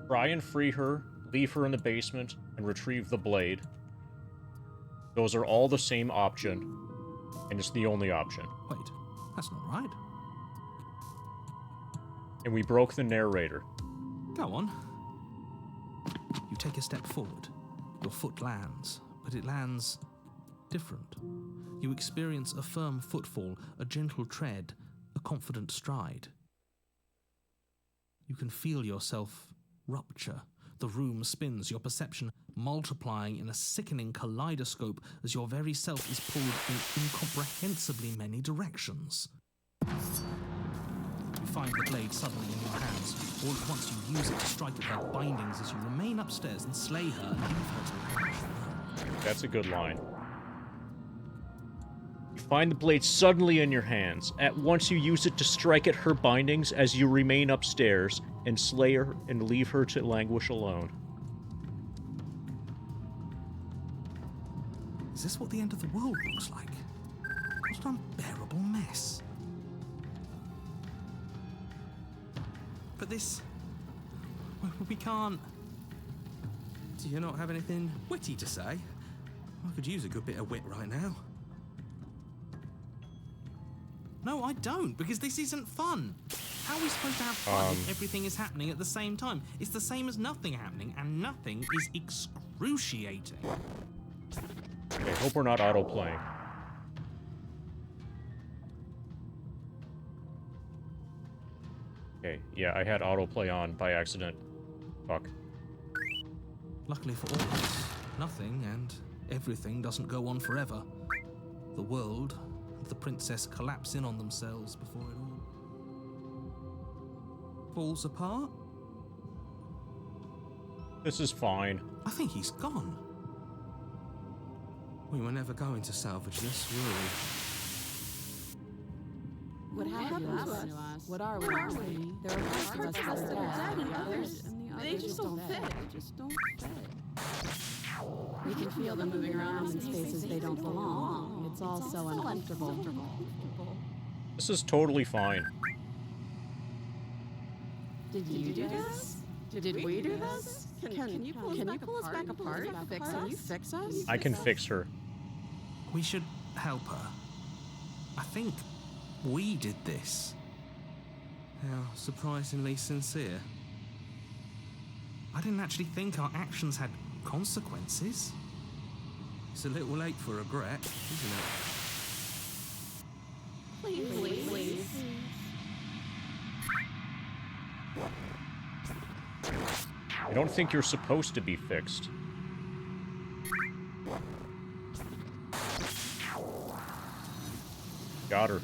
Try and free her, leave her in the basement, and retrieve the blade. Those are all the same option, and it's the only option. Wait, that's not right. And we broke the narrator. Go on. You take a step forward. Your foot lands, but it lands different. You experience a firm footfall, a gentle tread, a confident stride. You can feel yourself rupture. The room spins, your perception multiplying in a sickening kaleidoscope as your very self is pulled in incomprehensibly many directions. You find the blade suddenly in your hands. All at once you use it to strike at her bindings as you remain upstairs and slay her and leave her to languish alone. That's a good line. You find the blade suddenly in your hands. At once you use it to strike at her bindings as you remain upstairs and slay her and leave her to languish alone. Is this what the end of the world looks like? What an unbearable mess. But this... we can't... Do you not have anything witty to say? I could use a good bit of wit right now. No, I don't, because this isn't fun. How are we supposed to have fun if everything is happening at the same time? It's the same as nothing happening, and nothing is excruciating. Okay, hope we're not auto-playing. Okay, yeah, I had autoplay on by accident. Fuck. Luckily for all of us, nothing and everything doesn't go on forever. The world and the princess collapse in on themselves before it all falls apart. This is fine. I think he's gone. We were never going to salvage this, were we? What happened to us? What are we? There are parts of us that are dead, and others, they just don't fit. We can feel them moving around in spaces they don't belong. It's all so uncomfortable. This is totally fine. Did you do this? Did we do this? Can you pull us back apart? Can you fix us? I can fix her. We should help her. I think we did this. How surprisingly sincere. I didn't actually think our actions had consequences. It's a little late for regret, isn't it? Please. I don't think you're supposed to be fixed. Got her.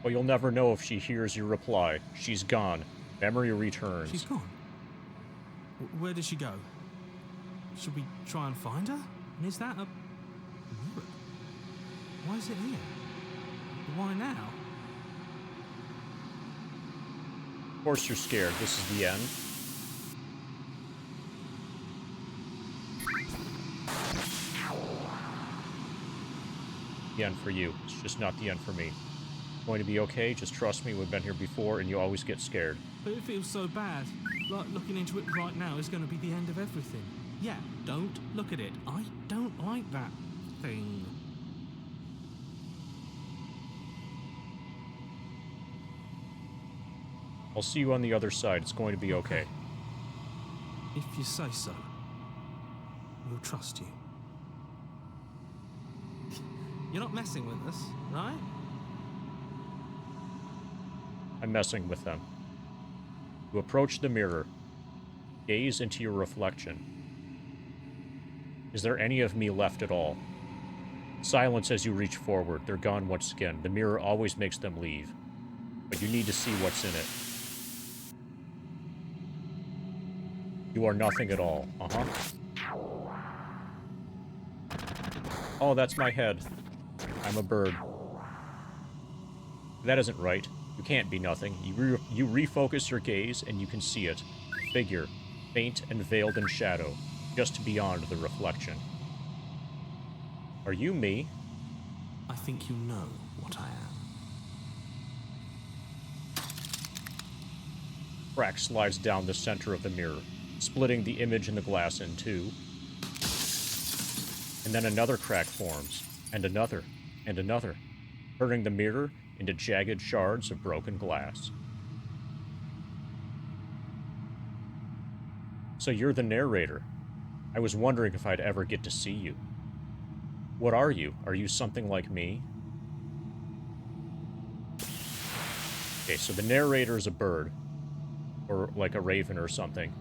Well, you'll never know if she hears your reply. She's gone. Memory returns. She's gone? Where did she go? Should we try and find her? And is that a mirror? Why is it here? Why now? Of course you're scared. This is the end. The end for you. It's just not the end for me. It's going to be okay. Just trust me. We've been here before, and you always get scared. But it feels so bad. Like looking into it right now is going to be the end of everything. Yeah, don't look at it. I don't like that thing. I'll see you on the other side. It's going to be okay. If you say so, we'll trust you. You're not messing with us, right? I'm messing with them. You approach the mirror. Gaze into your reflection. Is there any of me left at all? Silence as you reach forward. They're gone once again. The mirror always makes them leave. But you need to see what's in it. You are nothing at all. Uh-huh. Oh, that's my head. I'm a bird. That isn't right. You can't be nothing. You refocus your gaze, and you can see it. A figure, faint and veiled in shadow, just beyond the reflection. Are you me? I think you know what I am. Crack slides down the center of the mirror, splitting the image in the glass in two. And then another crack forms, and another, turning the mirror into jagged shards of broken glass. So you're the narrator. I was wondering if I'd ever get to see you. What are you? Are you something like me? Okay, so the narrator is a bird. Or like a raven or something.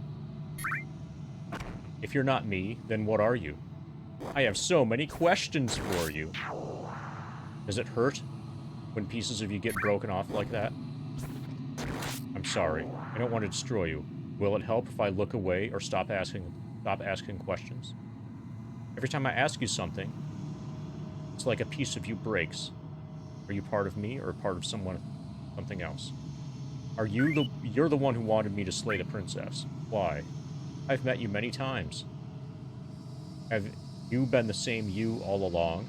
If you're not me, then what are you? I have so many questions for you. Does it hurt when pieces of you get broken off like that? I'm sorry. I don't want to destroy you. Will it help if I look away or stop asking questions? Every time I ask you something, it's like a piece of you breaks. Are you part of me or part of something else? You're the one who wanted me to slay the princess. Why? I've met you many times. Have you been the same you all along?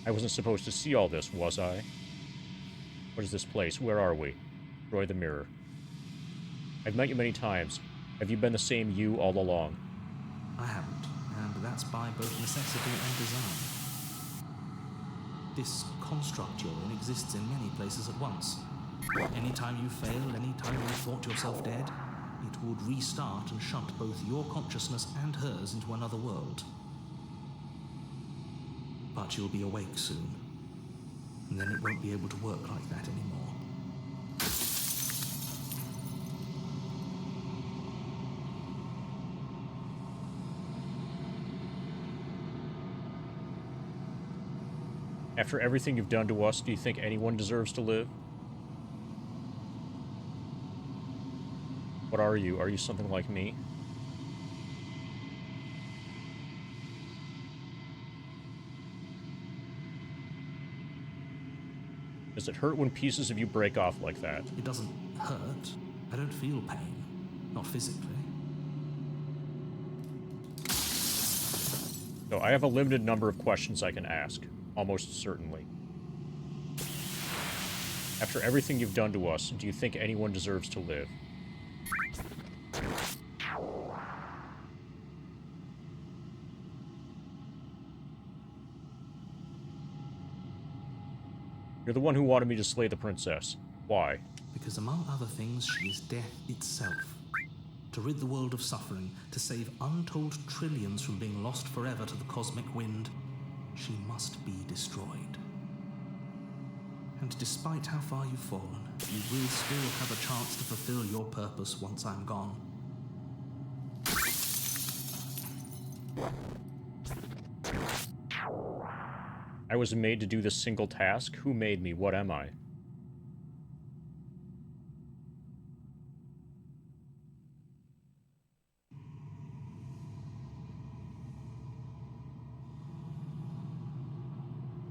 I wasn't supposed to see all this, was I? What is this place? Where are we? Destroy the mirror. I've met you many times. Have you been the same you all along? I haven't, and that's by both necessity and design. This construct you're in exists in many places at once. Anytime you failed, anytime you thought yourself dead, it would restart and shunt both your consciousness and hers into another world. But you'll be awake soon, and then it won't be able to work like that anymore. After everything you've done to us, do you think anyone deserves to live? What are you? Are you something like me? Does it hurt when pieces of you break off like that? It doesn't hurt. I don't feel pain. Not physically. So I have a limited number of questions I can ask. Almost certainly. After everything you've done to us, do you think anyone deserves to live? You're the one who wanted me to slay the princess. Why? Because among other things, she is death itself. To rid the world of suffering, to save untold trillions from being lost forever to the cosmic wind, she must be destroyed. And despite how far you've fallen, you will still have a chance to fulfill your purpose once I'm gone. I was made to do this single task? Who made me? What am I?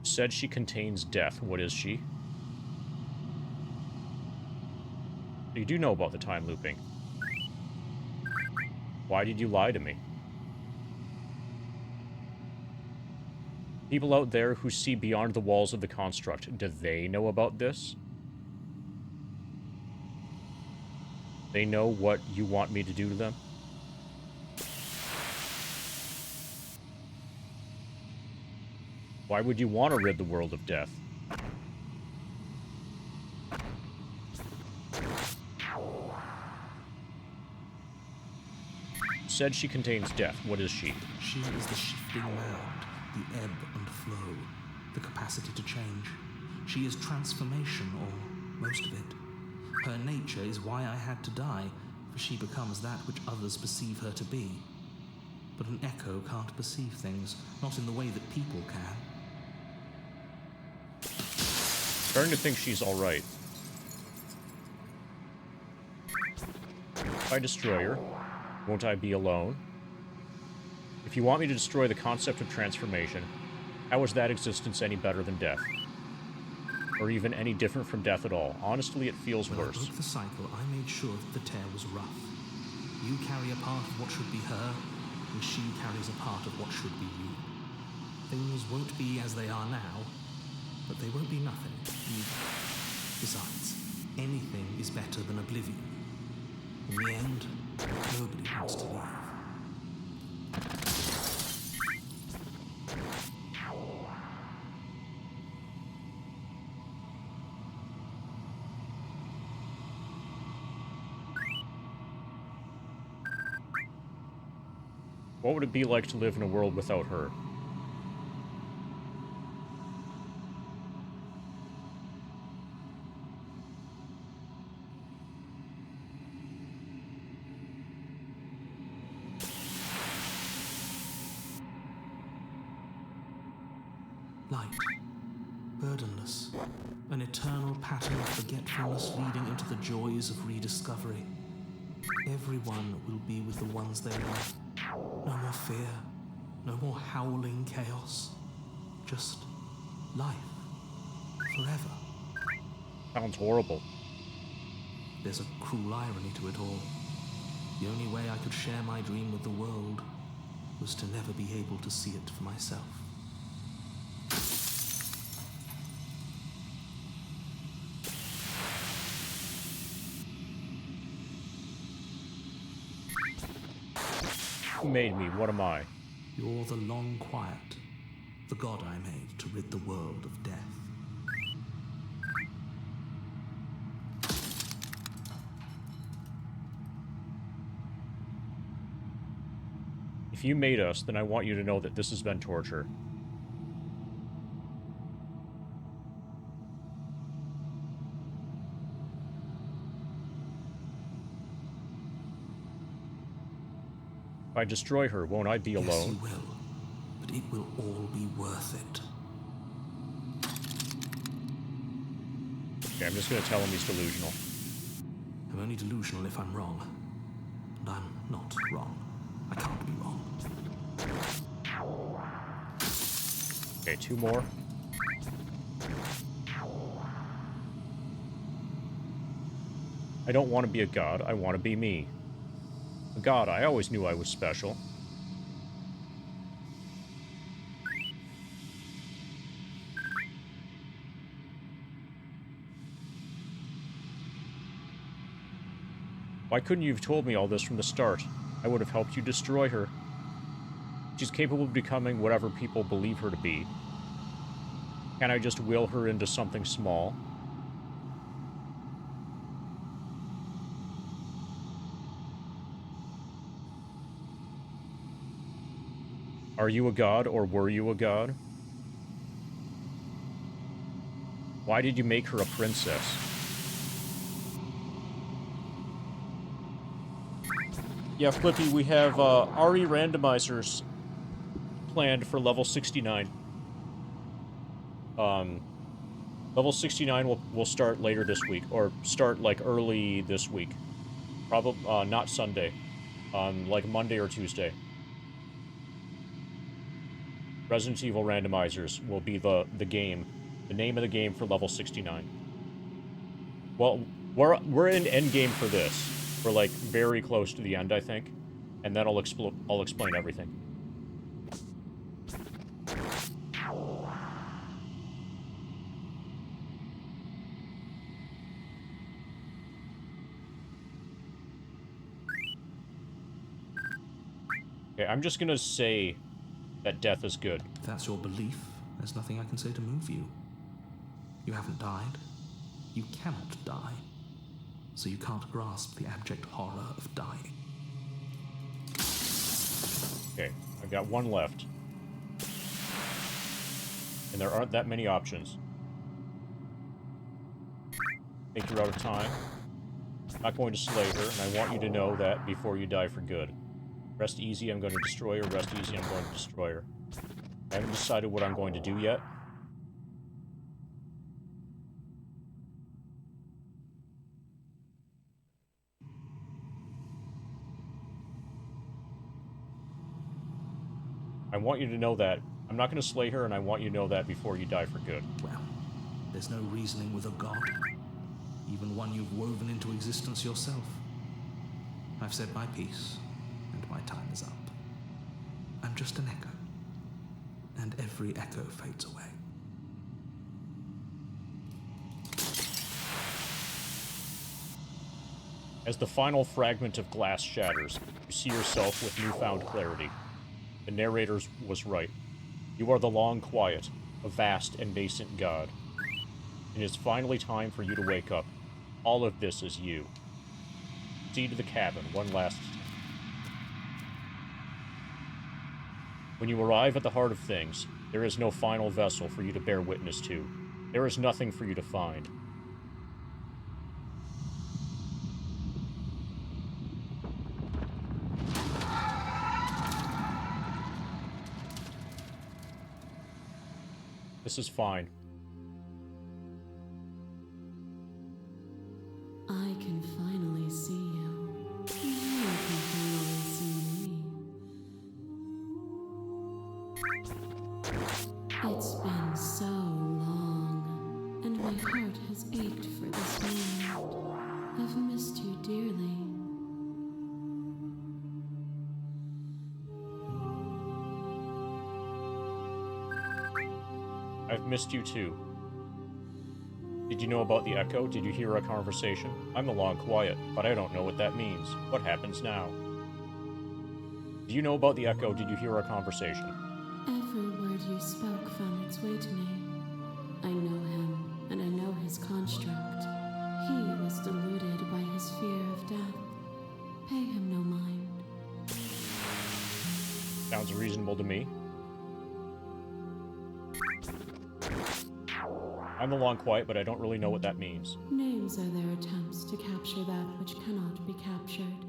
Said she contains death. What is she? You do know about the time looping. Why did you lie to me? People out there who see beyond the walls of the construct, do they know about this? They know what you want me to do to them? Why would you want to rid the world of death? Said she contains death. What is she? She is the shifting mound, the ebb and flow, the capacity to change. She is transformation, or most of it. Her nature is why I had to die, for she becomes that which others perceive her to be. But an echo can't perceive things, not in the way that people can. Starting to think she's alright. If I destroy her, won't I be alone? If you want me to destroy the concept of transformation, how is that existence any better than death? Or even any different from death at all? Honestly, it feels When worse. I broke the cycle, I made sure that the tear was rough. You carry a part of what should be her, and she carries a part of what should be you. Things won't be as they are now, but they won't be nothing either. Besides, anything is better than oblivion. In the end, nobody wants to leave. What would it be like to live in a world without her? Light, burdenless, an eternal pattern of forgetfulness leading into the joys of rediscovery. Everyone will be with the ones they love. No more fear, no more howling chaos. Just life, forever. Sounds horrible. There's a cruel irony to it all. The only way I could share my dream with the world was to never be able to see it for myself. Who made me? What am I? You're the long quiet, the god I made to rid the world of death. If you made us, then I want you to know that this has been torture. If I destroy her, won't I be Yes, alone? you will, but it will all be worth it. Okay, I'm just gonna tell him he's delusional. I'm only delusional if I'm wrong. And I'm not wrong. I can't be wrong. Okay, 2 more. I don't want to be a god, I want to be me. A god, I always knew I was special. Why couldn't you have told me all this from the start? I would have helped you destroy her. She's capable of becoming whatever people believe her to be. Can I just will her into something small? Are you a god, or were you a god? Why did you make her a princess? Yeah, Flippy, we have RE randomizers planned for level 69. Level 69 will start later this week, or start, like, early this week. Probably, not Sunday. Like Monday or Tuesday. Resident Evil Randomizers will be the name of the game for level 69. Well, we're in endgame for this. We're, like, very close to the end, I think. And then I'll explain everything. Okay, I'm just gonna say that death is good. If that's your belief, there's nothing I can say to move you. You haven't died. You cannot die. So you can't grasp the abject horror of dying. Okay, I've got one left. And there aren't that many options. I think you're out of time. I'm not going to slay her, and I want you to know that before you die for good. Rest easy, I'm going to destroy her. Rest easy, I'm going to destroy her. I haven't decided what I'm going to do yet. I want you to know that. I'm not going to slay her, and I want you to know that before you die for good. Well, there's no reasoning with a god. Even one you've woven into existence yourself. I've said my piece, and my time is up. I'm just an echo. And every echo fades away. As the final fragment of glass shatters, you see yourself with newfound clarity. The narrator was right. You are the long quiet, a vast and nascent god. It is finally time for you to wake up. All of this is you. See to the cabin one last time. When you arrive at the heart of things, there is no final vessel for you to bear witness to. There is nothing for you to find. This is fine. I can finally see you. You can finally see me. It's been so long, and my heart has ached for this moment. I've missed you dearly. I've missed you too. Did you know about the echo? Did you hear a conversation? I'm the long quiet, but I don't know what that means. What happens now? Do you know about the echo? Did you hear a conversation? Every word you spoke found its way to me. I know him, and I know his construct. He was deluded by his fear of death. Pay him no mind. Sounds reasonable to me. I'm the long quiet, but I don't really know what that means. Names are their attempts to capture that which cannot be captured.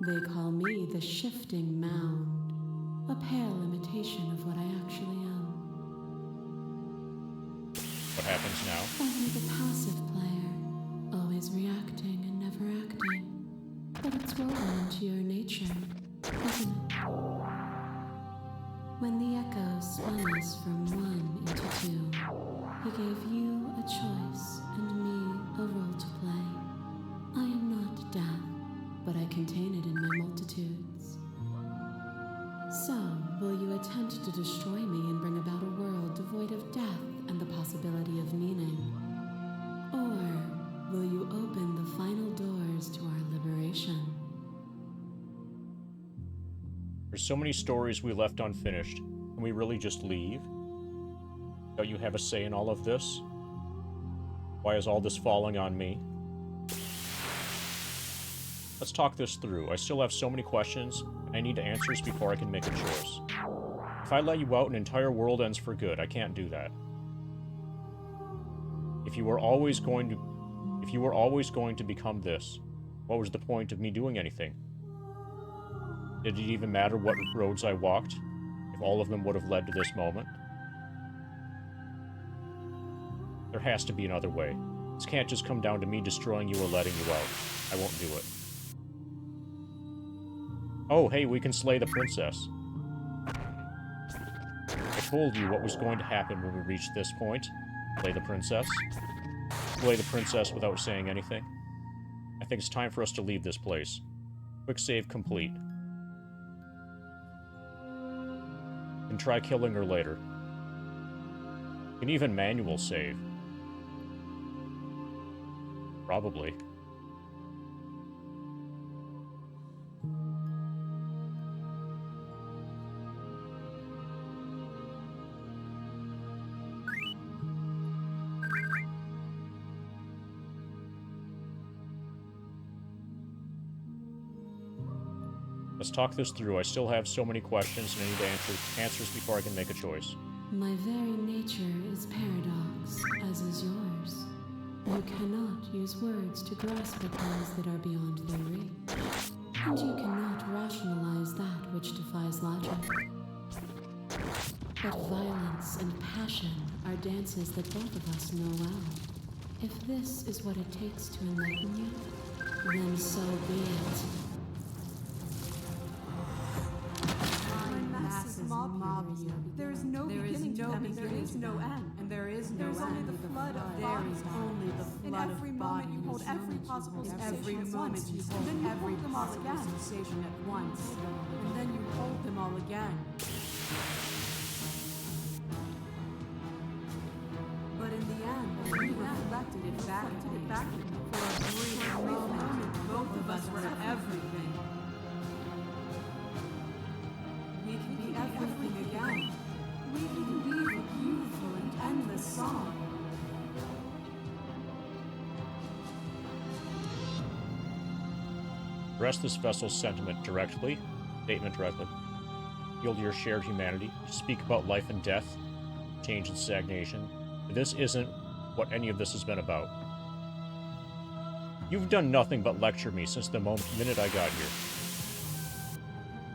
They call me the shifting mound, a pale imitation of what I actually am. What happens now? Only the passive player, always reacting and never acting. But it's woven into your nature, isn't it? When the echo spun us from one into two, he gave you a choice and me a role to play. I am not death, but I contain it in my multitudes. So, will you attempt to destroy me and bring about a world devoid of death and the possibility of meaning? Or will you open the final doors to our liberation? There's so many stories we left unfinished. Can we really just leave? Don't you have a say in all of this? Why is all this falling on me? Let's talk this through. I still have so many questions, and I need answers before I can make a choice. If I let you out, an entire world ends for good. I can't do that. If you were always going to become this, what was the point of me doing anything? Did it even matter what roads I walked, if all of them would have led to this moment? There has to be another way. This can't just come down to me destroying you or letting you out. I won't do it. Oh, hey, we can slay the princess. I told you what was going to happen when we reached this point. Slay the princess. Slay the princess without saying anything. I think it's time for us to leave this place. Quick save complete. And try killing her later. You can even manual save. Probably. Let's talk this through. I still have so many questions and I need to answers before I can make a choice. My very nature is paradox, as is yours. You cannot use words to grasp at things that are beyond their reach. And you cannot rationalize that which defies logic. But violence and passion are dances that both of us know well. If this is what it takes to enlighten you, then so be it. Mob you. There is no beginning to them, and there is no end. And there is no end. There is only the flood of bodies. Only the flood of bodies. In every moment you hold every possible sensation at once. And then you hold them all again. Sensation at once. And then you hold them all again. But in the end, we reflected it back to you. For a brief moment, both of us were everything. We can be everything again. We can weave a beautiful and endless song. Address this vessel's statement directly. Yield your shared humanity. Speak about life and death, change and stagnation. This isn't what any of this has been about. You've done nothing but lecture me since the minute I got here.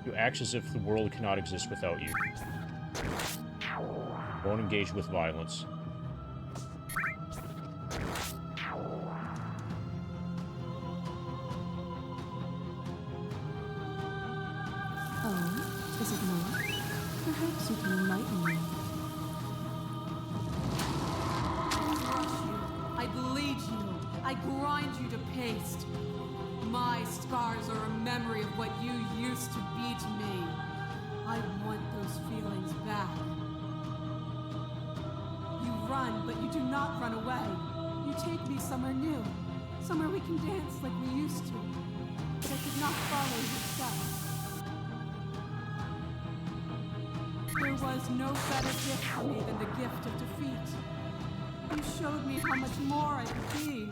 You act as if the world cannot exist without you. Won't engage with violence. Oh, is it not? Perhaps you can enlighten me. I bleed you. I grind you to paste. My scars are a memory of what you used to be to me. I want those feelings back. You run, but you do not run away. You take me somewhere new, somewhere we can dance like we used to. But I could not follow your steps. There was no better gift for me than the gift of defeat. You showed me how much more I could be.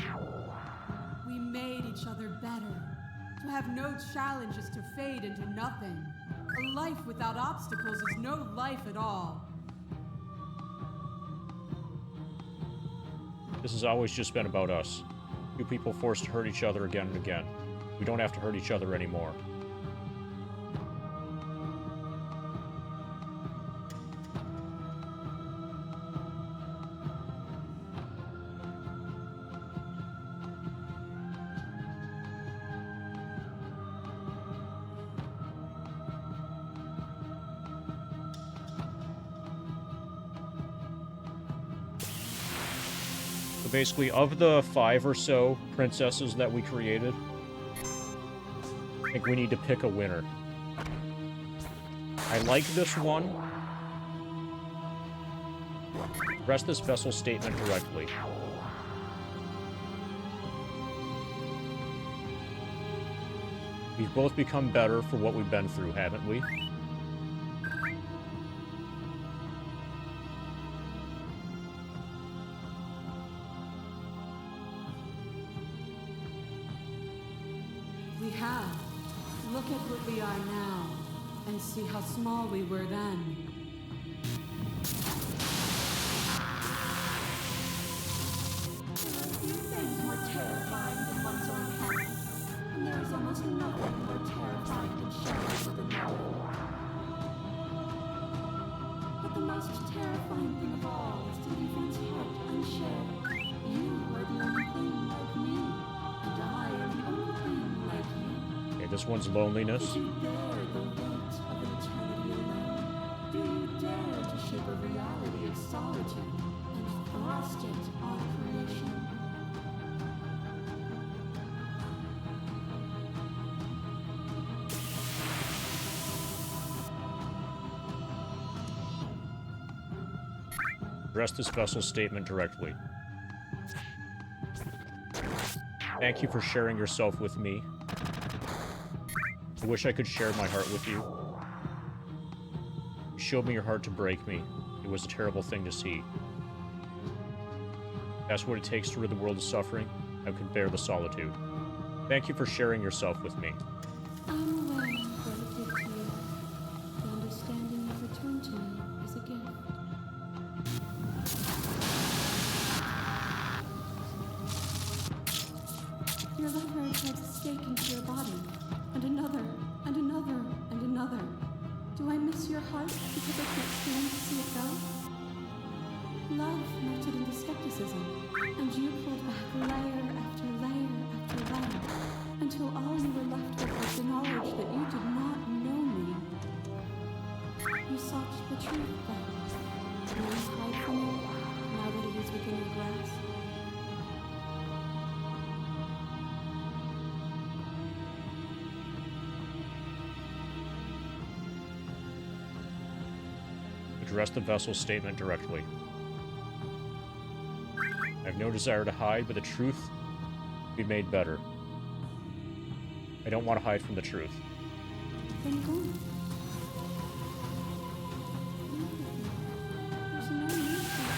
We made each other better. To have no challenges to fade into nothing. A life without obstacles is no life at all. This has always just been about us. Two people forced to hurt each other again and again. We don't have to hurt each other anymore. So basically, of the 5 or so princesses that we created, I think we need to pick a winner. I like this one. Address this vessel statement directly. We've both become better for what we've been through, haven't we? We have. Look at what we are now, and see how small we were then. There are few things more terrifying than one's own head, and there is almost nothing more terrifying than sharing with another. But the most terrifying thing of all is to leave one's heart unshared. This one's loneliness. Did you bear the weight of an eternity alone? Do you dare to shape a reality of solitude and thrust it on creation? Address this vessel's statement directly. Thank you for sharing yourself with me. I wish I could share my heart with you. You showed me your heart to break me. It was a terrible thing to see. That's what it takes to rid the world of suffering. I could bear the solitude. Thank you for sharing yourself with me. I'm aware of what it did to you. The understanding you've returned to me is a gift. Your lover drives a stake into your body, and another, and another, and another. Do I miss your heart because I can't stand to see it go? Love melted into skepticism, and you pulled back layer after layer after layer, until all you were left with was the knowledge that you did not know me. You sought the truth then. Will you hide from me now that it is within your grasp? Address the vessel's statement directly. I have no desire to hide, but the truth will be made better. I don't want to hide from the truth. Then go. There's no need for you to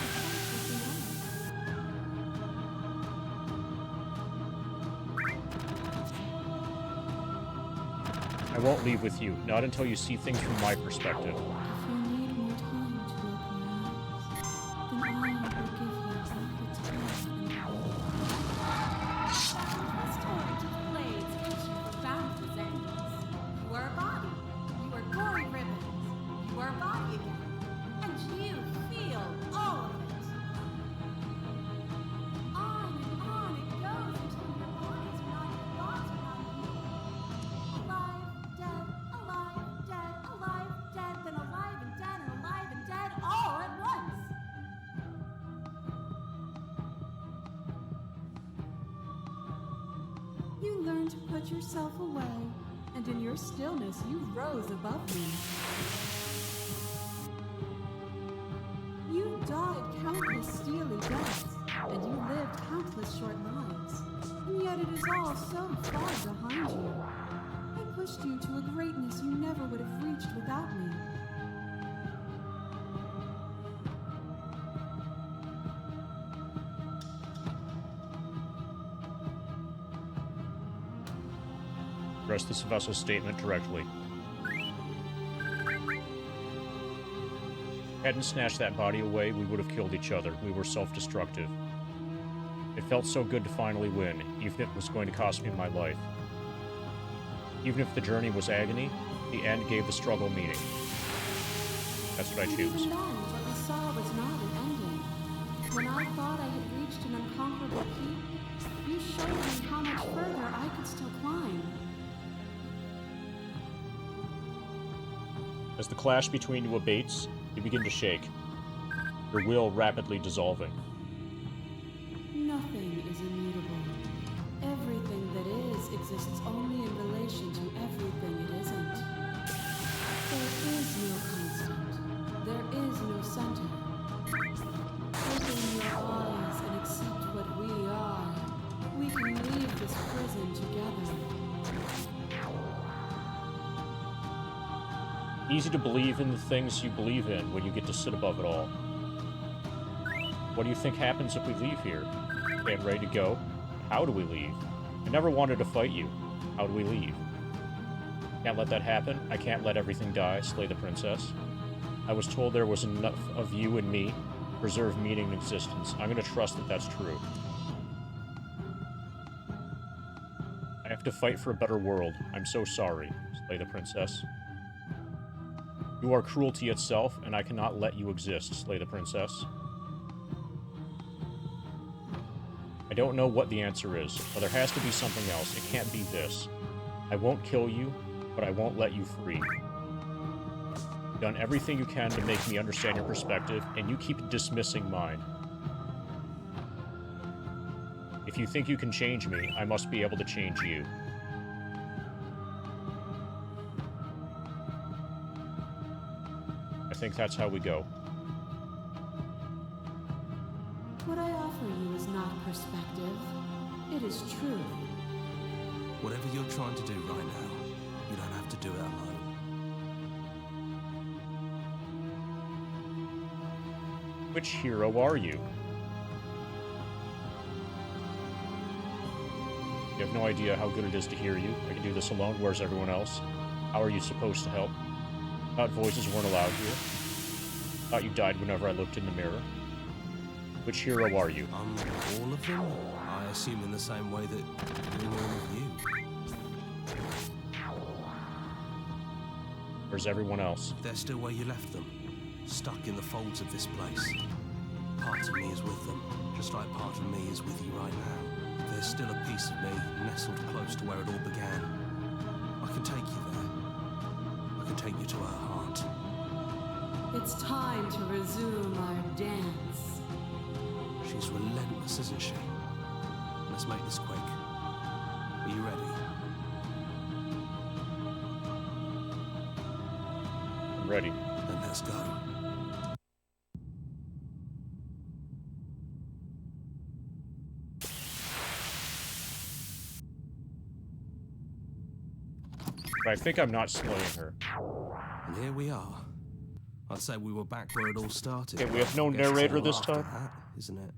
fight I won't leave with you, not until you see things from my perspective. If you need more time to open your eyes, then I will give you all the time in the world. This torrent of blades gives you profound angles. You are a body. You are gory ribbons. You are a body again. And you feel all of it. On it goes until your bodies are not your thoughts about you. Alive, dead, alive, dead, then alive and dead, all at once. You learn to put yourself away, and in your stillness you rose above me. You died countless steely deaths, and you lived countless short lives. And yet it is all so far behind you. I pushed you to a greatness you never would have reached without me. Address this vessel's statement directly. Hadn't snatched that body away, we would have killed each other. We were self-destructive. It felt so good to finally win, even if it was going to cost me my life. Even if the journey was agony, the end gave the struggle meaning. That's what I And choose. even then, what we saw was not an ending. When I thought I had reached an unconquerable peak, you showed me how much further I could still climb. As the clash between you abates, you begin to shake, your will rapidly dissolving. Nothing is immutable. Everything that is exists only in relation to everything it isn't. There is no constant. There is no center. Open your eyes and accept what we are. We can leave this prison together. Easy to believe in the things you believe in when you get to sit above it all. What do you think happens if we leave here? Okay, I'm ready to go. How do we leave? I never wanted to fight you. How do we leave? Can't let that happen. I can't let everything die, slay the princess. I was told there was enough of you and me to preserve meaning in existence. I'm gonna trust that that's true. I have to fight for a better world. I'm so sorry, slay the princess. You are cruelty itself, and I cannot let you exist, slay the princess. I don't know what the answer is, but there has to be something else. It can't be this. I won't kill you, but I won't let you free. You've done everything you can to make me understand your perspective, and you keep dismissing mine. If you think you can change me, I must be able to change you. I think that's how we go. What I offer you is not perspective. It is truth. Whatever you're trying to do right now, you don't have to do it alone. Which hero are you? You have no idea how good it is to hear you. I can do this alone. Where's everyone else? How are you supposed to help? Thought voices weren't allowed here. Thought you died whenever I looked in the mirror. Which hero are you? All of them? I assume in the same way that you're all of you. Where's everyone else? They're still where you left them, stuck in the folds of this place. Part of me is with them, just like part of me is with you right now. There's still a piece of me nestled close to where it all began. I can take you there. I can take you to her heart. It's time to resume our dance. She's relentless, isn't she? Let's make this quick. Are you ready? I'm ready. Then let's go. But I think I'm not slaying her. And here we are. I'd say we were back where it all started. Okay, we have no I guess it's a narrator little this after time? that, isn't it?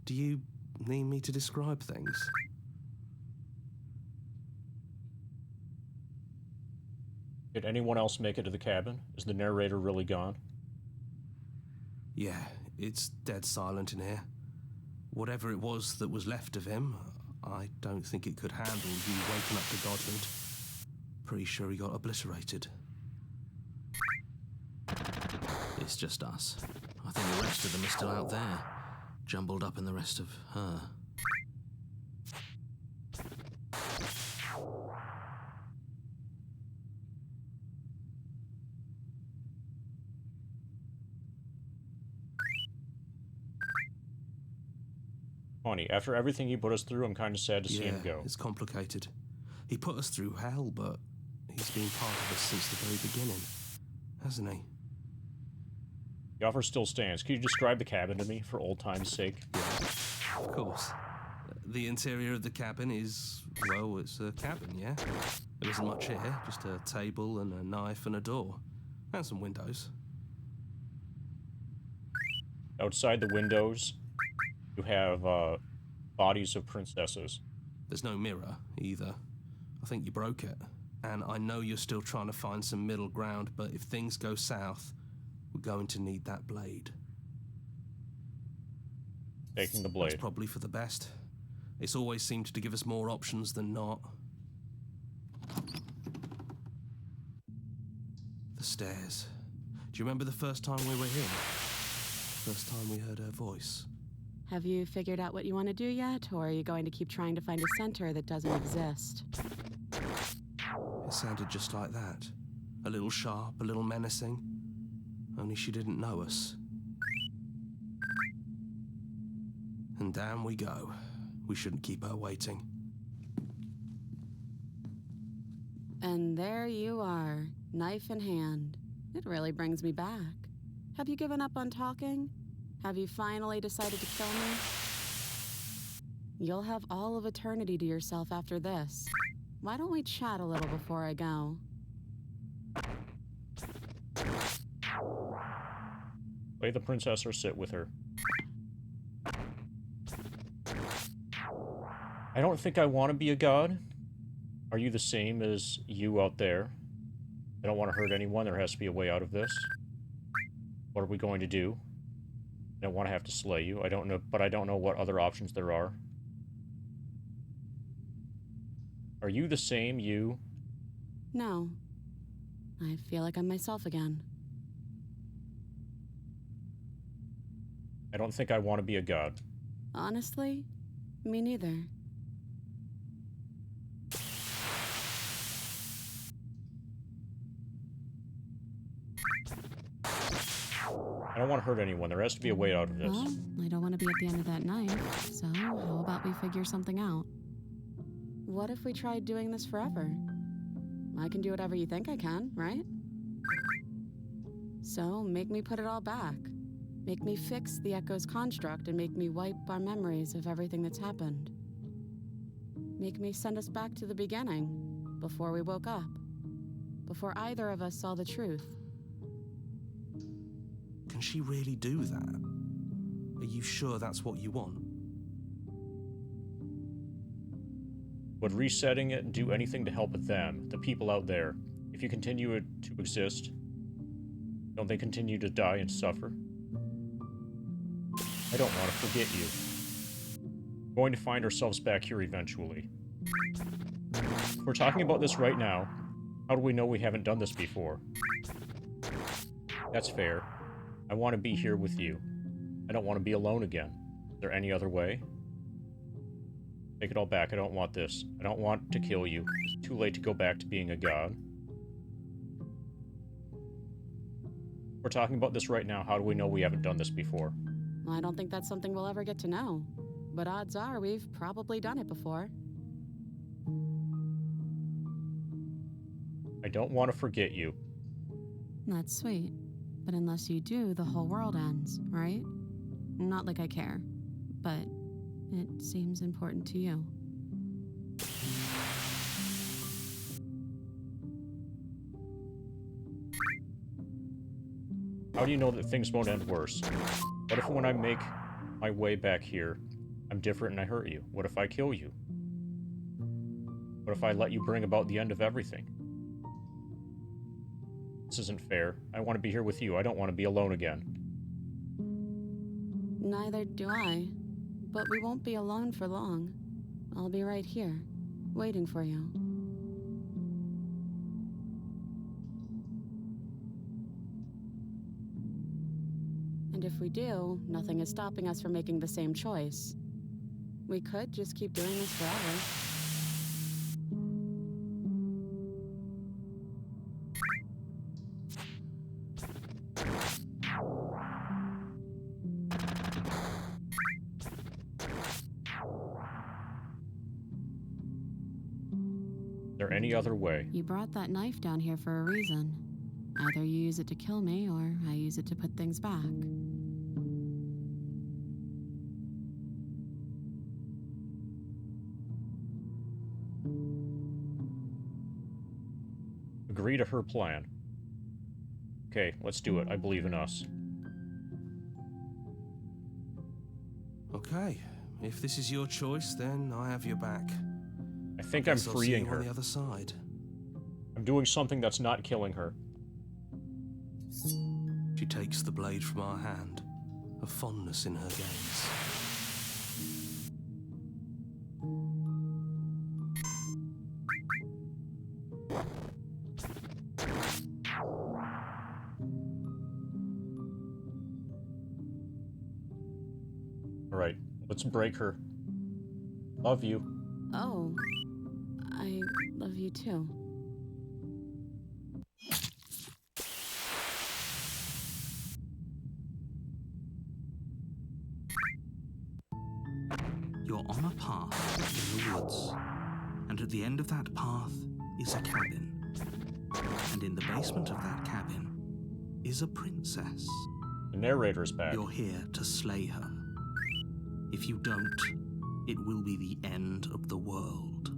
Do you need me to describe things? Did anyone else make it to the cabin? Is the narrator really gone? Yeah, it's dead silent in here. Whatever it was that was left of him, I don't think it could handle you waking up to godhood. Pretty sure he got obliterated. It's just us. I think the rest of them are still out there, jumbled up in the rest of her. Funny, after everything he put us through, I'm kind of sad to see him go. It's complicated. He put us through hell, but he's been part of us since the very beginning, hasn't he? The offer still stands. Could you describe the cabin to me, for old time's sake? Yeah, of course. The interior of the cabin is, well, it's a cabin, yeah? There isn't much here, just a table and a knife and a door. And some windows. Outside the windows, you have bodies of princesses. There's no mirror, either. I think you broke it. And I know you're still trying to find some middle ground, but if things go south, we're going to need that blade. Taking the blade. That's probably for the best. It's always seemed to give us more options than not. The stairs. Do you remember the first time we were here? First time we heard her voice? Have you figured out what you want to do yet, or are you going to keep trying to find a center that doesn't exist? It sounded just like that. A little sharp, a little menacing. Only she didn't know us. And down we go. We shouldn't keep her waiting. And there you are, knife in hand. It really brings me back. Have you given up on talking? Have you finally decided to kill me? You'll have all of eternity to yourself after this. Why don't we chat a little before I go? Play the princess or sit with her. I don't think I want to be a god. Are you the same as you out there? I don't want to hurt anyone. There has to be a way out of this. What are we going to do? I don't want to have to slay you. I don't know, but I don't know what other options there are. Are you the same you? No. I feel like I'm myself again. I don't think I want to be a god. Honestly, me neither. I don't want to hurt anyone. There has to be a way out of this. Well, I don't want to be at the end of that knife, so how about we figure something out? What if we tried doing this forever? I can do whatever you think I can, right? So, make me put it all back. Make me fix the Echo's construct and make me wipe our memories of everything that's happened. Make me send us back to the beginning, before we woke up. Before either of us saw the truth. Can she really do that? Are you sure that's what you want? Would resetting it do anything to help them, the people out there? If you continue to exist, don't they continue to die and suffer? I don't want to forget you. We're going to find ourselves back here eventually. If we're talking about this right now, how do we know we haven't done this before? That's fair. I want to be here with you. I don't want to be alone again. Is there any other way? Take it all back. I don't want this. I don't want to kill you. It's too late to go back to being a god. We're talking about this right now. How do we know we haven't done this before? I don't think that's something we'll ever get to know. But odds are we've probably done it before. I don't want to forget you. That's sweet. But unless you do, the whole world ends, right? Not like I care, but it seems important to you. How do you know that things won't end worse? What if when I make my way back here, I'm different and I hurt you? What if I kill you? What if I let you bring about the end of everything? This isn't fair. I want to be here with you. I don't want to be alone again. Neither do I. But we won't be alone for long. I'll be right here, waiting for you. And if we do, nothing is stopping us from making the same choice. We could just keep doing this forever. Is there any other way? You brought that knife down here for a reason. Either you use it to kill me, or I use it to put things back. Agree to her plan. Okay, let's do it. I believe in us. Okay, if this is your choice, then I have your back. I think I'm Guess I'll see freeing you her. on the other side. I'm doing something that's not killing her. She takes the blade from our hand, a fondness in her gaze. Alright, let's break her. Love you. Oh, I love you too. You're on a path in the woods, and at the end of that path is a cabin. And in the basement of that cabin is a princess. The narrator's back. You're here to slay her. If you don't, it will be the end of the world.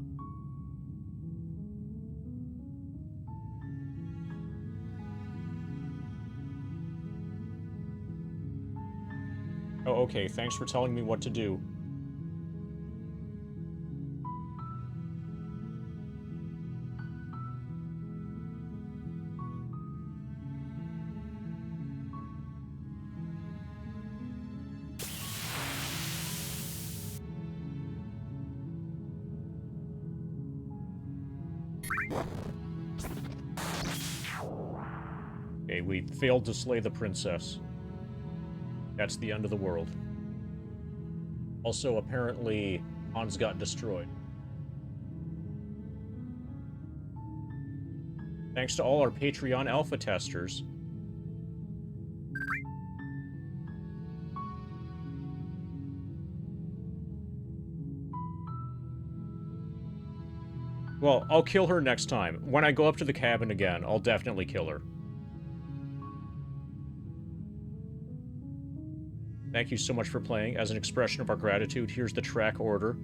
Oh, okay, thanks for telling me what to do. Okay, we failed to slay the princess. That's the end of the world. Also, apparently, Hans got destroyed. Thanks to all our Patreon alpha testers. Well, I'll kill her next time. When I go up to the cabin again, I'll definitely kill her. Thank you so much for playing. As an expression of our gratitude, here's the track order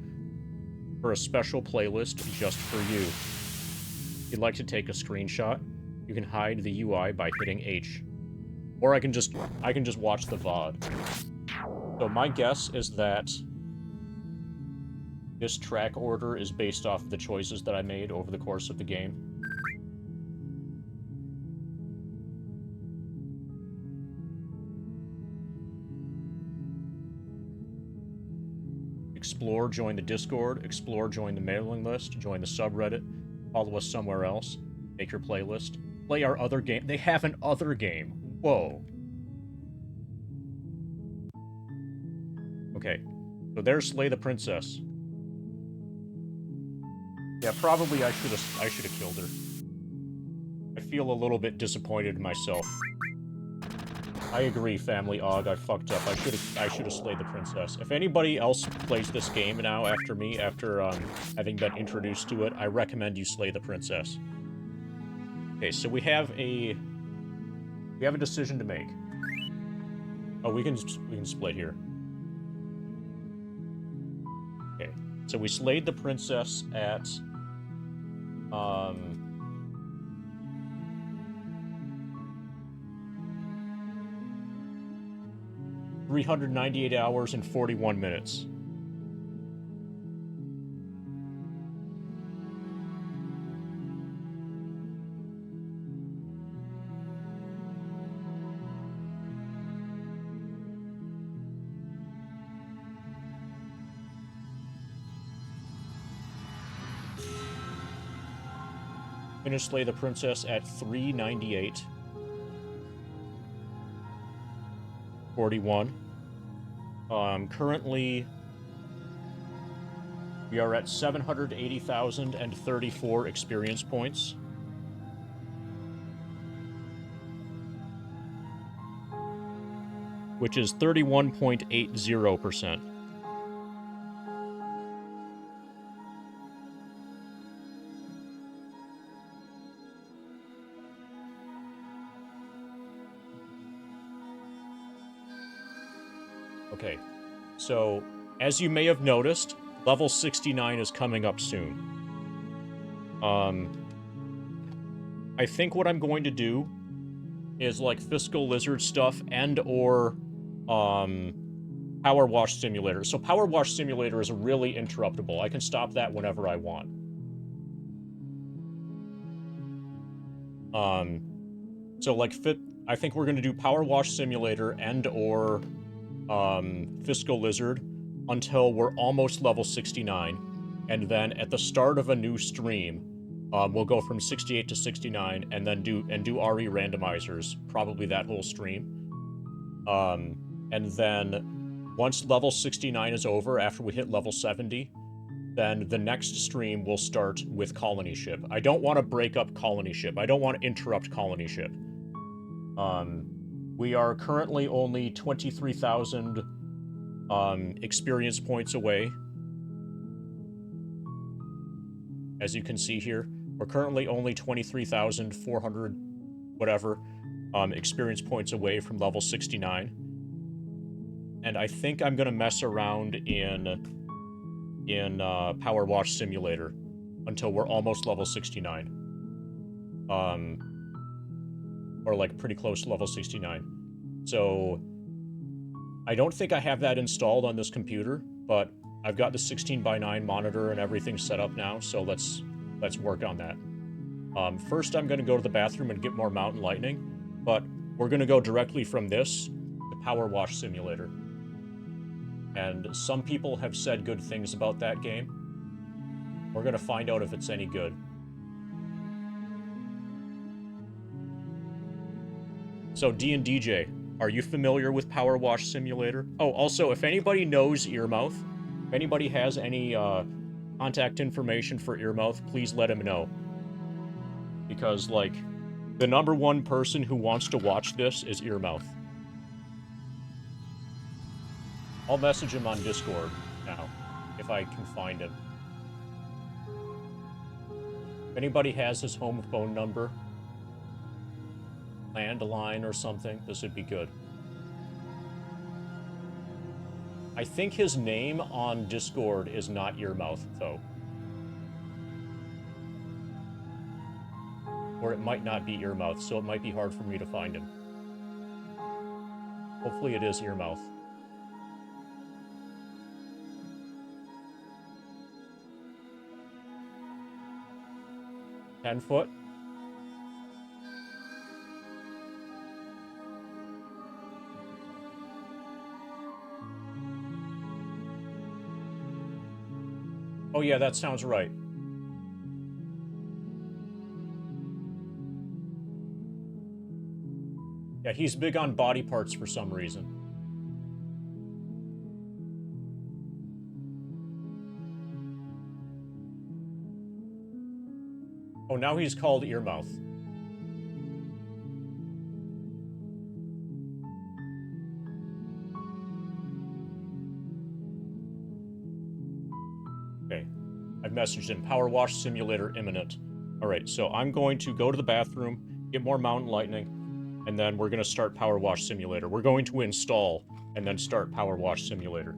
for a special playlist just for you. If you'd like to take a screenshot, you can hide the UI by hitting H. Or I can just watch the VOD. So my guess is that this track order is based off of the choices that I made over the course of the game. Explore, join the Discord. Explore, join the mailing list. Join the subreddit. Follow us somewhere else. Make your playlist. Play our other game. They have an other game. Whoa. Okay. So there's Slay the Princess. Yeah, probably I should have killed her. I feel a little bit disappointed in myself. I agree, Family Og, I fucked up. I should have slayed the princess. If anybody else plays this game now after me, after having been introduced to it, I recommend you slay the princess. Okay, so we have a decision to make. Oh, we can split here. Okay, so we slayed the princess at 398 hours and 41 minutes. Finish Slay the Princess at 398. 41. Currently, we are at 780,034 experience points. Which is 31.80%. Okay, so as you may have noticed, level 69 is coming up soon. I think what I'm going to do is like Fiscal Lizard stuff and or Power Wash Simulator. So Power Wash Simulator is really interruptible. I can stop that whenever I want. So like I think we're gonna do Power Wash Simulator and or Fiscal Lizard until we're almost level 69, and then at the start of a new stream, we'll go from 68 to 69, and then do RE randomizers, probably that whole stream. And then once level 69 is over, after we hit level 70, then the next stream will start with Colony Ship. I don't want to break up Colony Ship. I don't want to interrupt Colony Ship. We are currently only 23,000 experience points away. As you can see here, we're currently only 23,400 whatever experience points away from level 69. And I think I'm gonna mess around in Power Wash Simulator until we're almost level 69. Or like pretty close to level 69. So I don't think I have that installed on this computer, but I've got the 16:9 monitor and everything set up now, so let's work on that. First I'm gonna go to the bathroom and get more Mountain Lightning, but we're gonna go directly from this to Power Wash Simulator. And some people have said good things about that game. We're gonna find out if it's any good. So, D&DJ, are you familiar with Power Wash Simulator? Oh, also, if anybody knows Earmouth, If anybody has any contact information for Earmouth, please let him know. Because, like, the #1 person who wants to watch this is Earmouth. I'll message him on Discord now, if I can find him. If anybody has his home phone number, landline or something, this would be good. I think his name on Discord is not Earmouth, though. Or it might not be Earmouth, so it might be hard for me to find him. Hopefully it is Earmouth. $10 Oh yeah, that sounds right. Yeah, he's big on body parts for some reason. Oh, now he's called Earmouth. Okay, I've messaged him. Power wash simulator imminent. Alright, so I'm going to go to the bathroom, get more mountain lightning, and then we're going to start Power Wash Simulator. We're going to install, and then start Power Wash Simulator.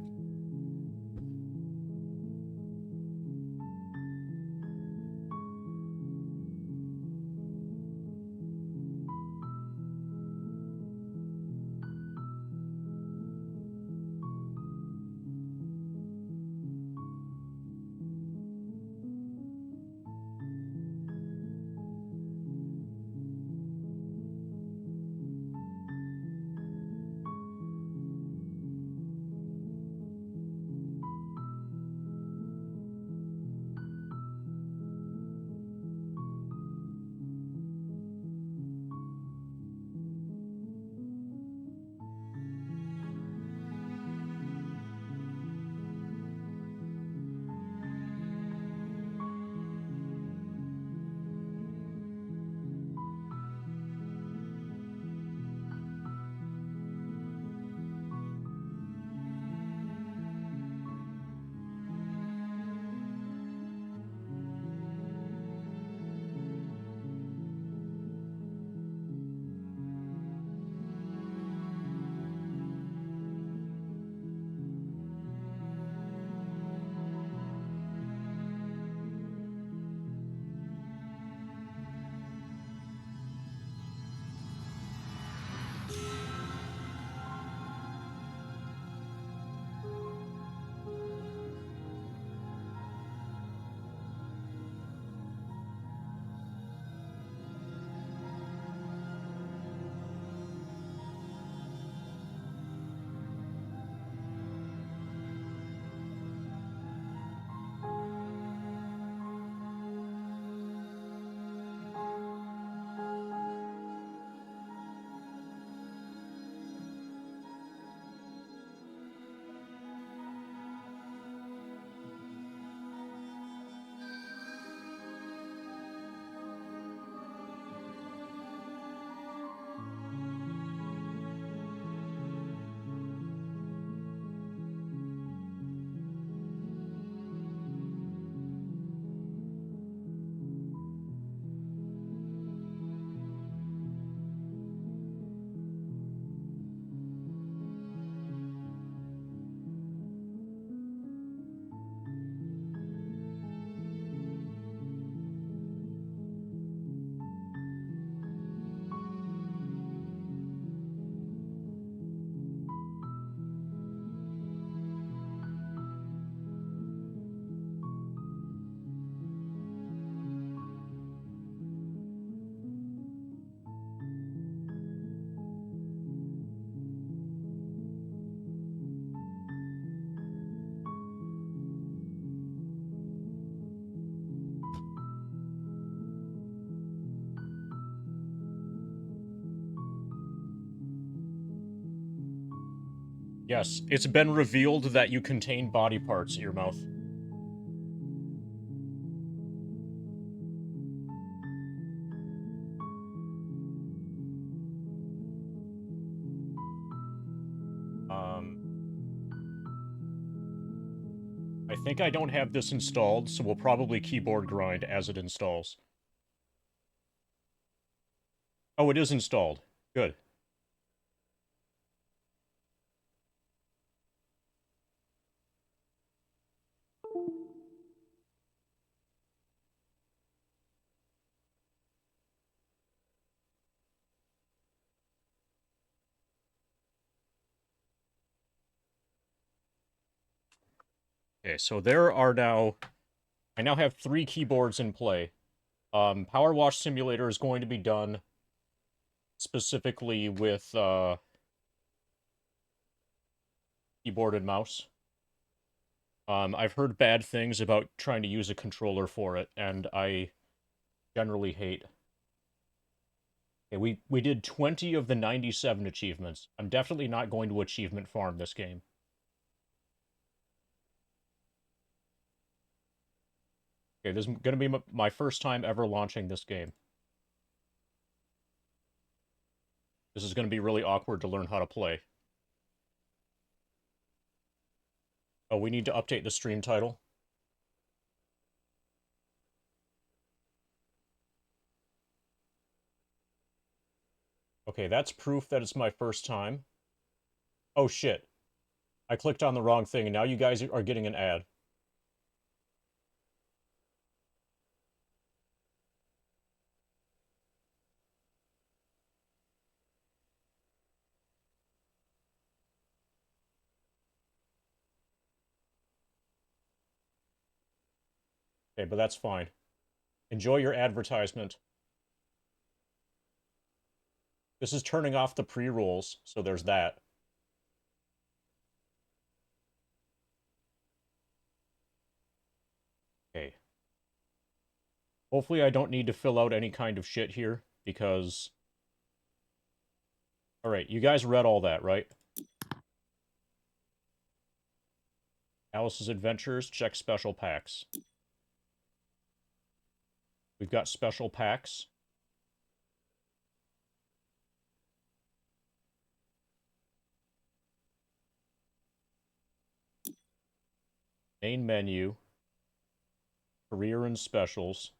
Yes, it's been revealed that you contain body parts, Earmouth. I think I don't have this installed, so we'll probably keyboard grind as it installs. Oh, it is installed. Good. Okay, so there are now... I now have 3 keyboards in play. Power Wash Simulator is going to be done specifically with keyboard and mouse. I've heard bad things about trying to use a controller for it, and I generally hate. Okay, we did 20 of the 97 achievements. I'm definitely not going to achievement farm this game. Okay, this is going to be my first time ever launching this game. This is going to be really awkward to learn how to play. Oh, we need to update the stream title. Okay, that's proof that it's my first time. Oh shit. I clicked on the wrong thing, and now you guys are getting an ad. Okay, but that's fine. Enjoy your advertisement. This is turning off the pre-rolls, so there's that. Okay. Hopefully I don't need to fill out any kind of shit here, because... Alright, you guys read all that, right? Alice's Adventures, check special packs. We've got special packs. Main menu. Career and specials.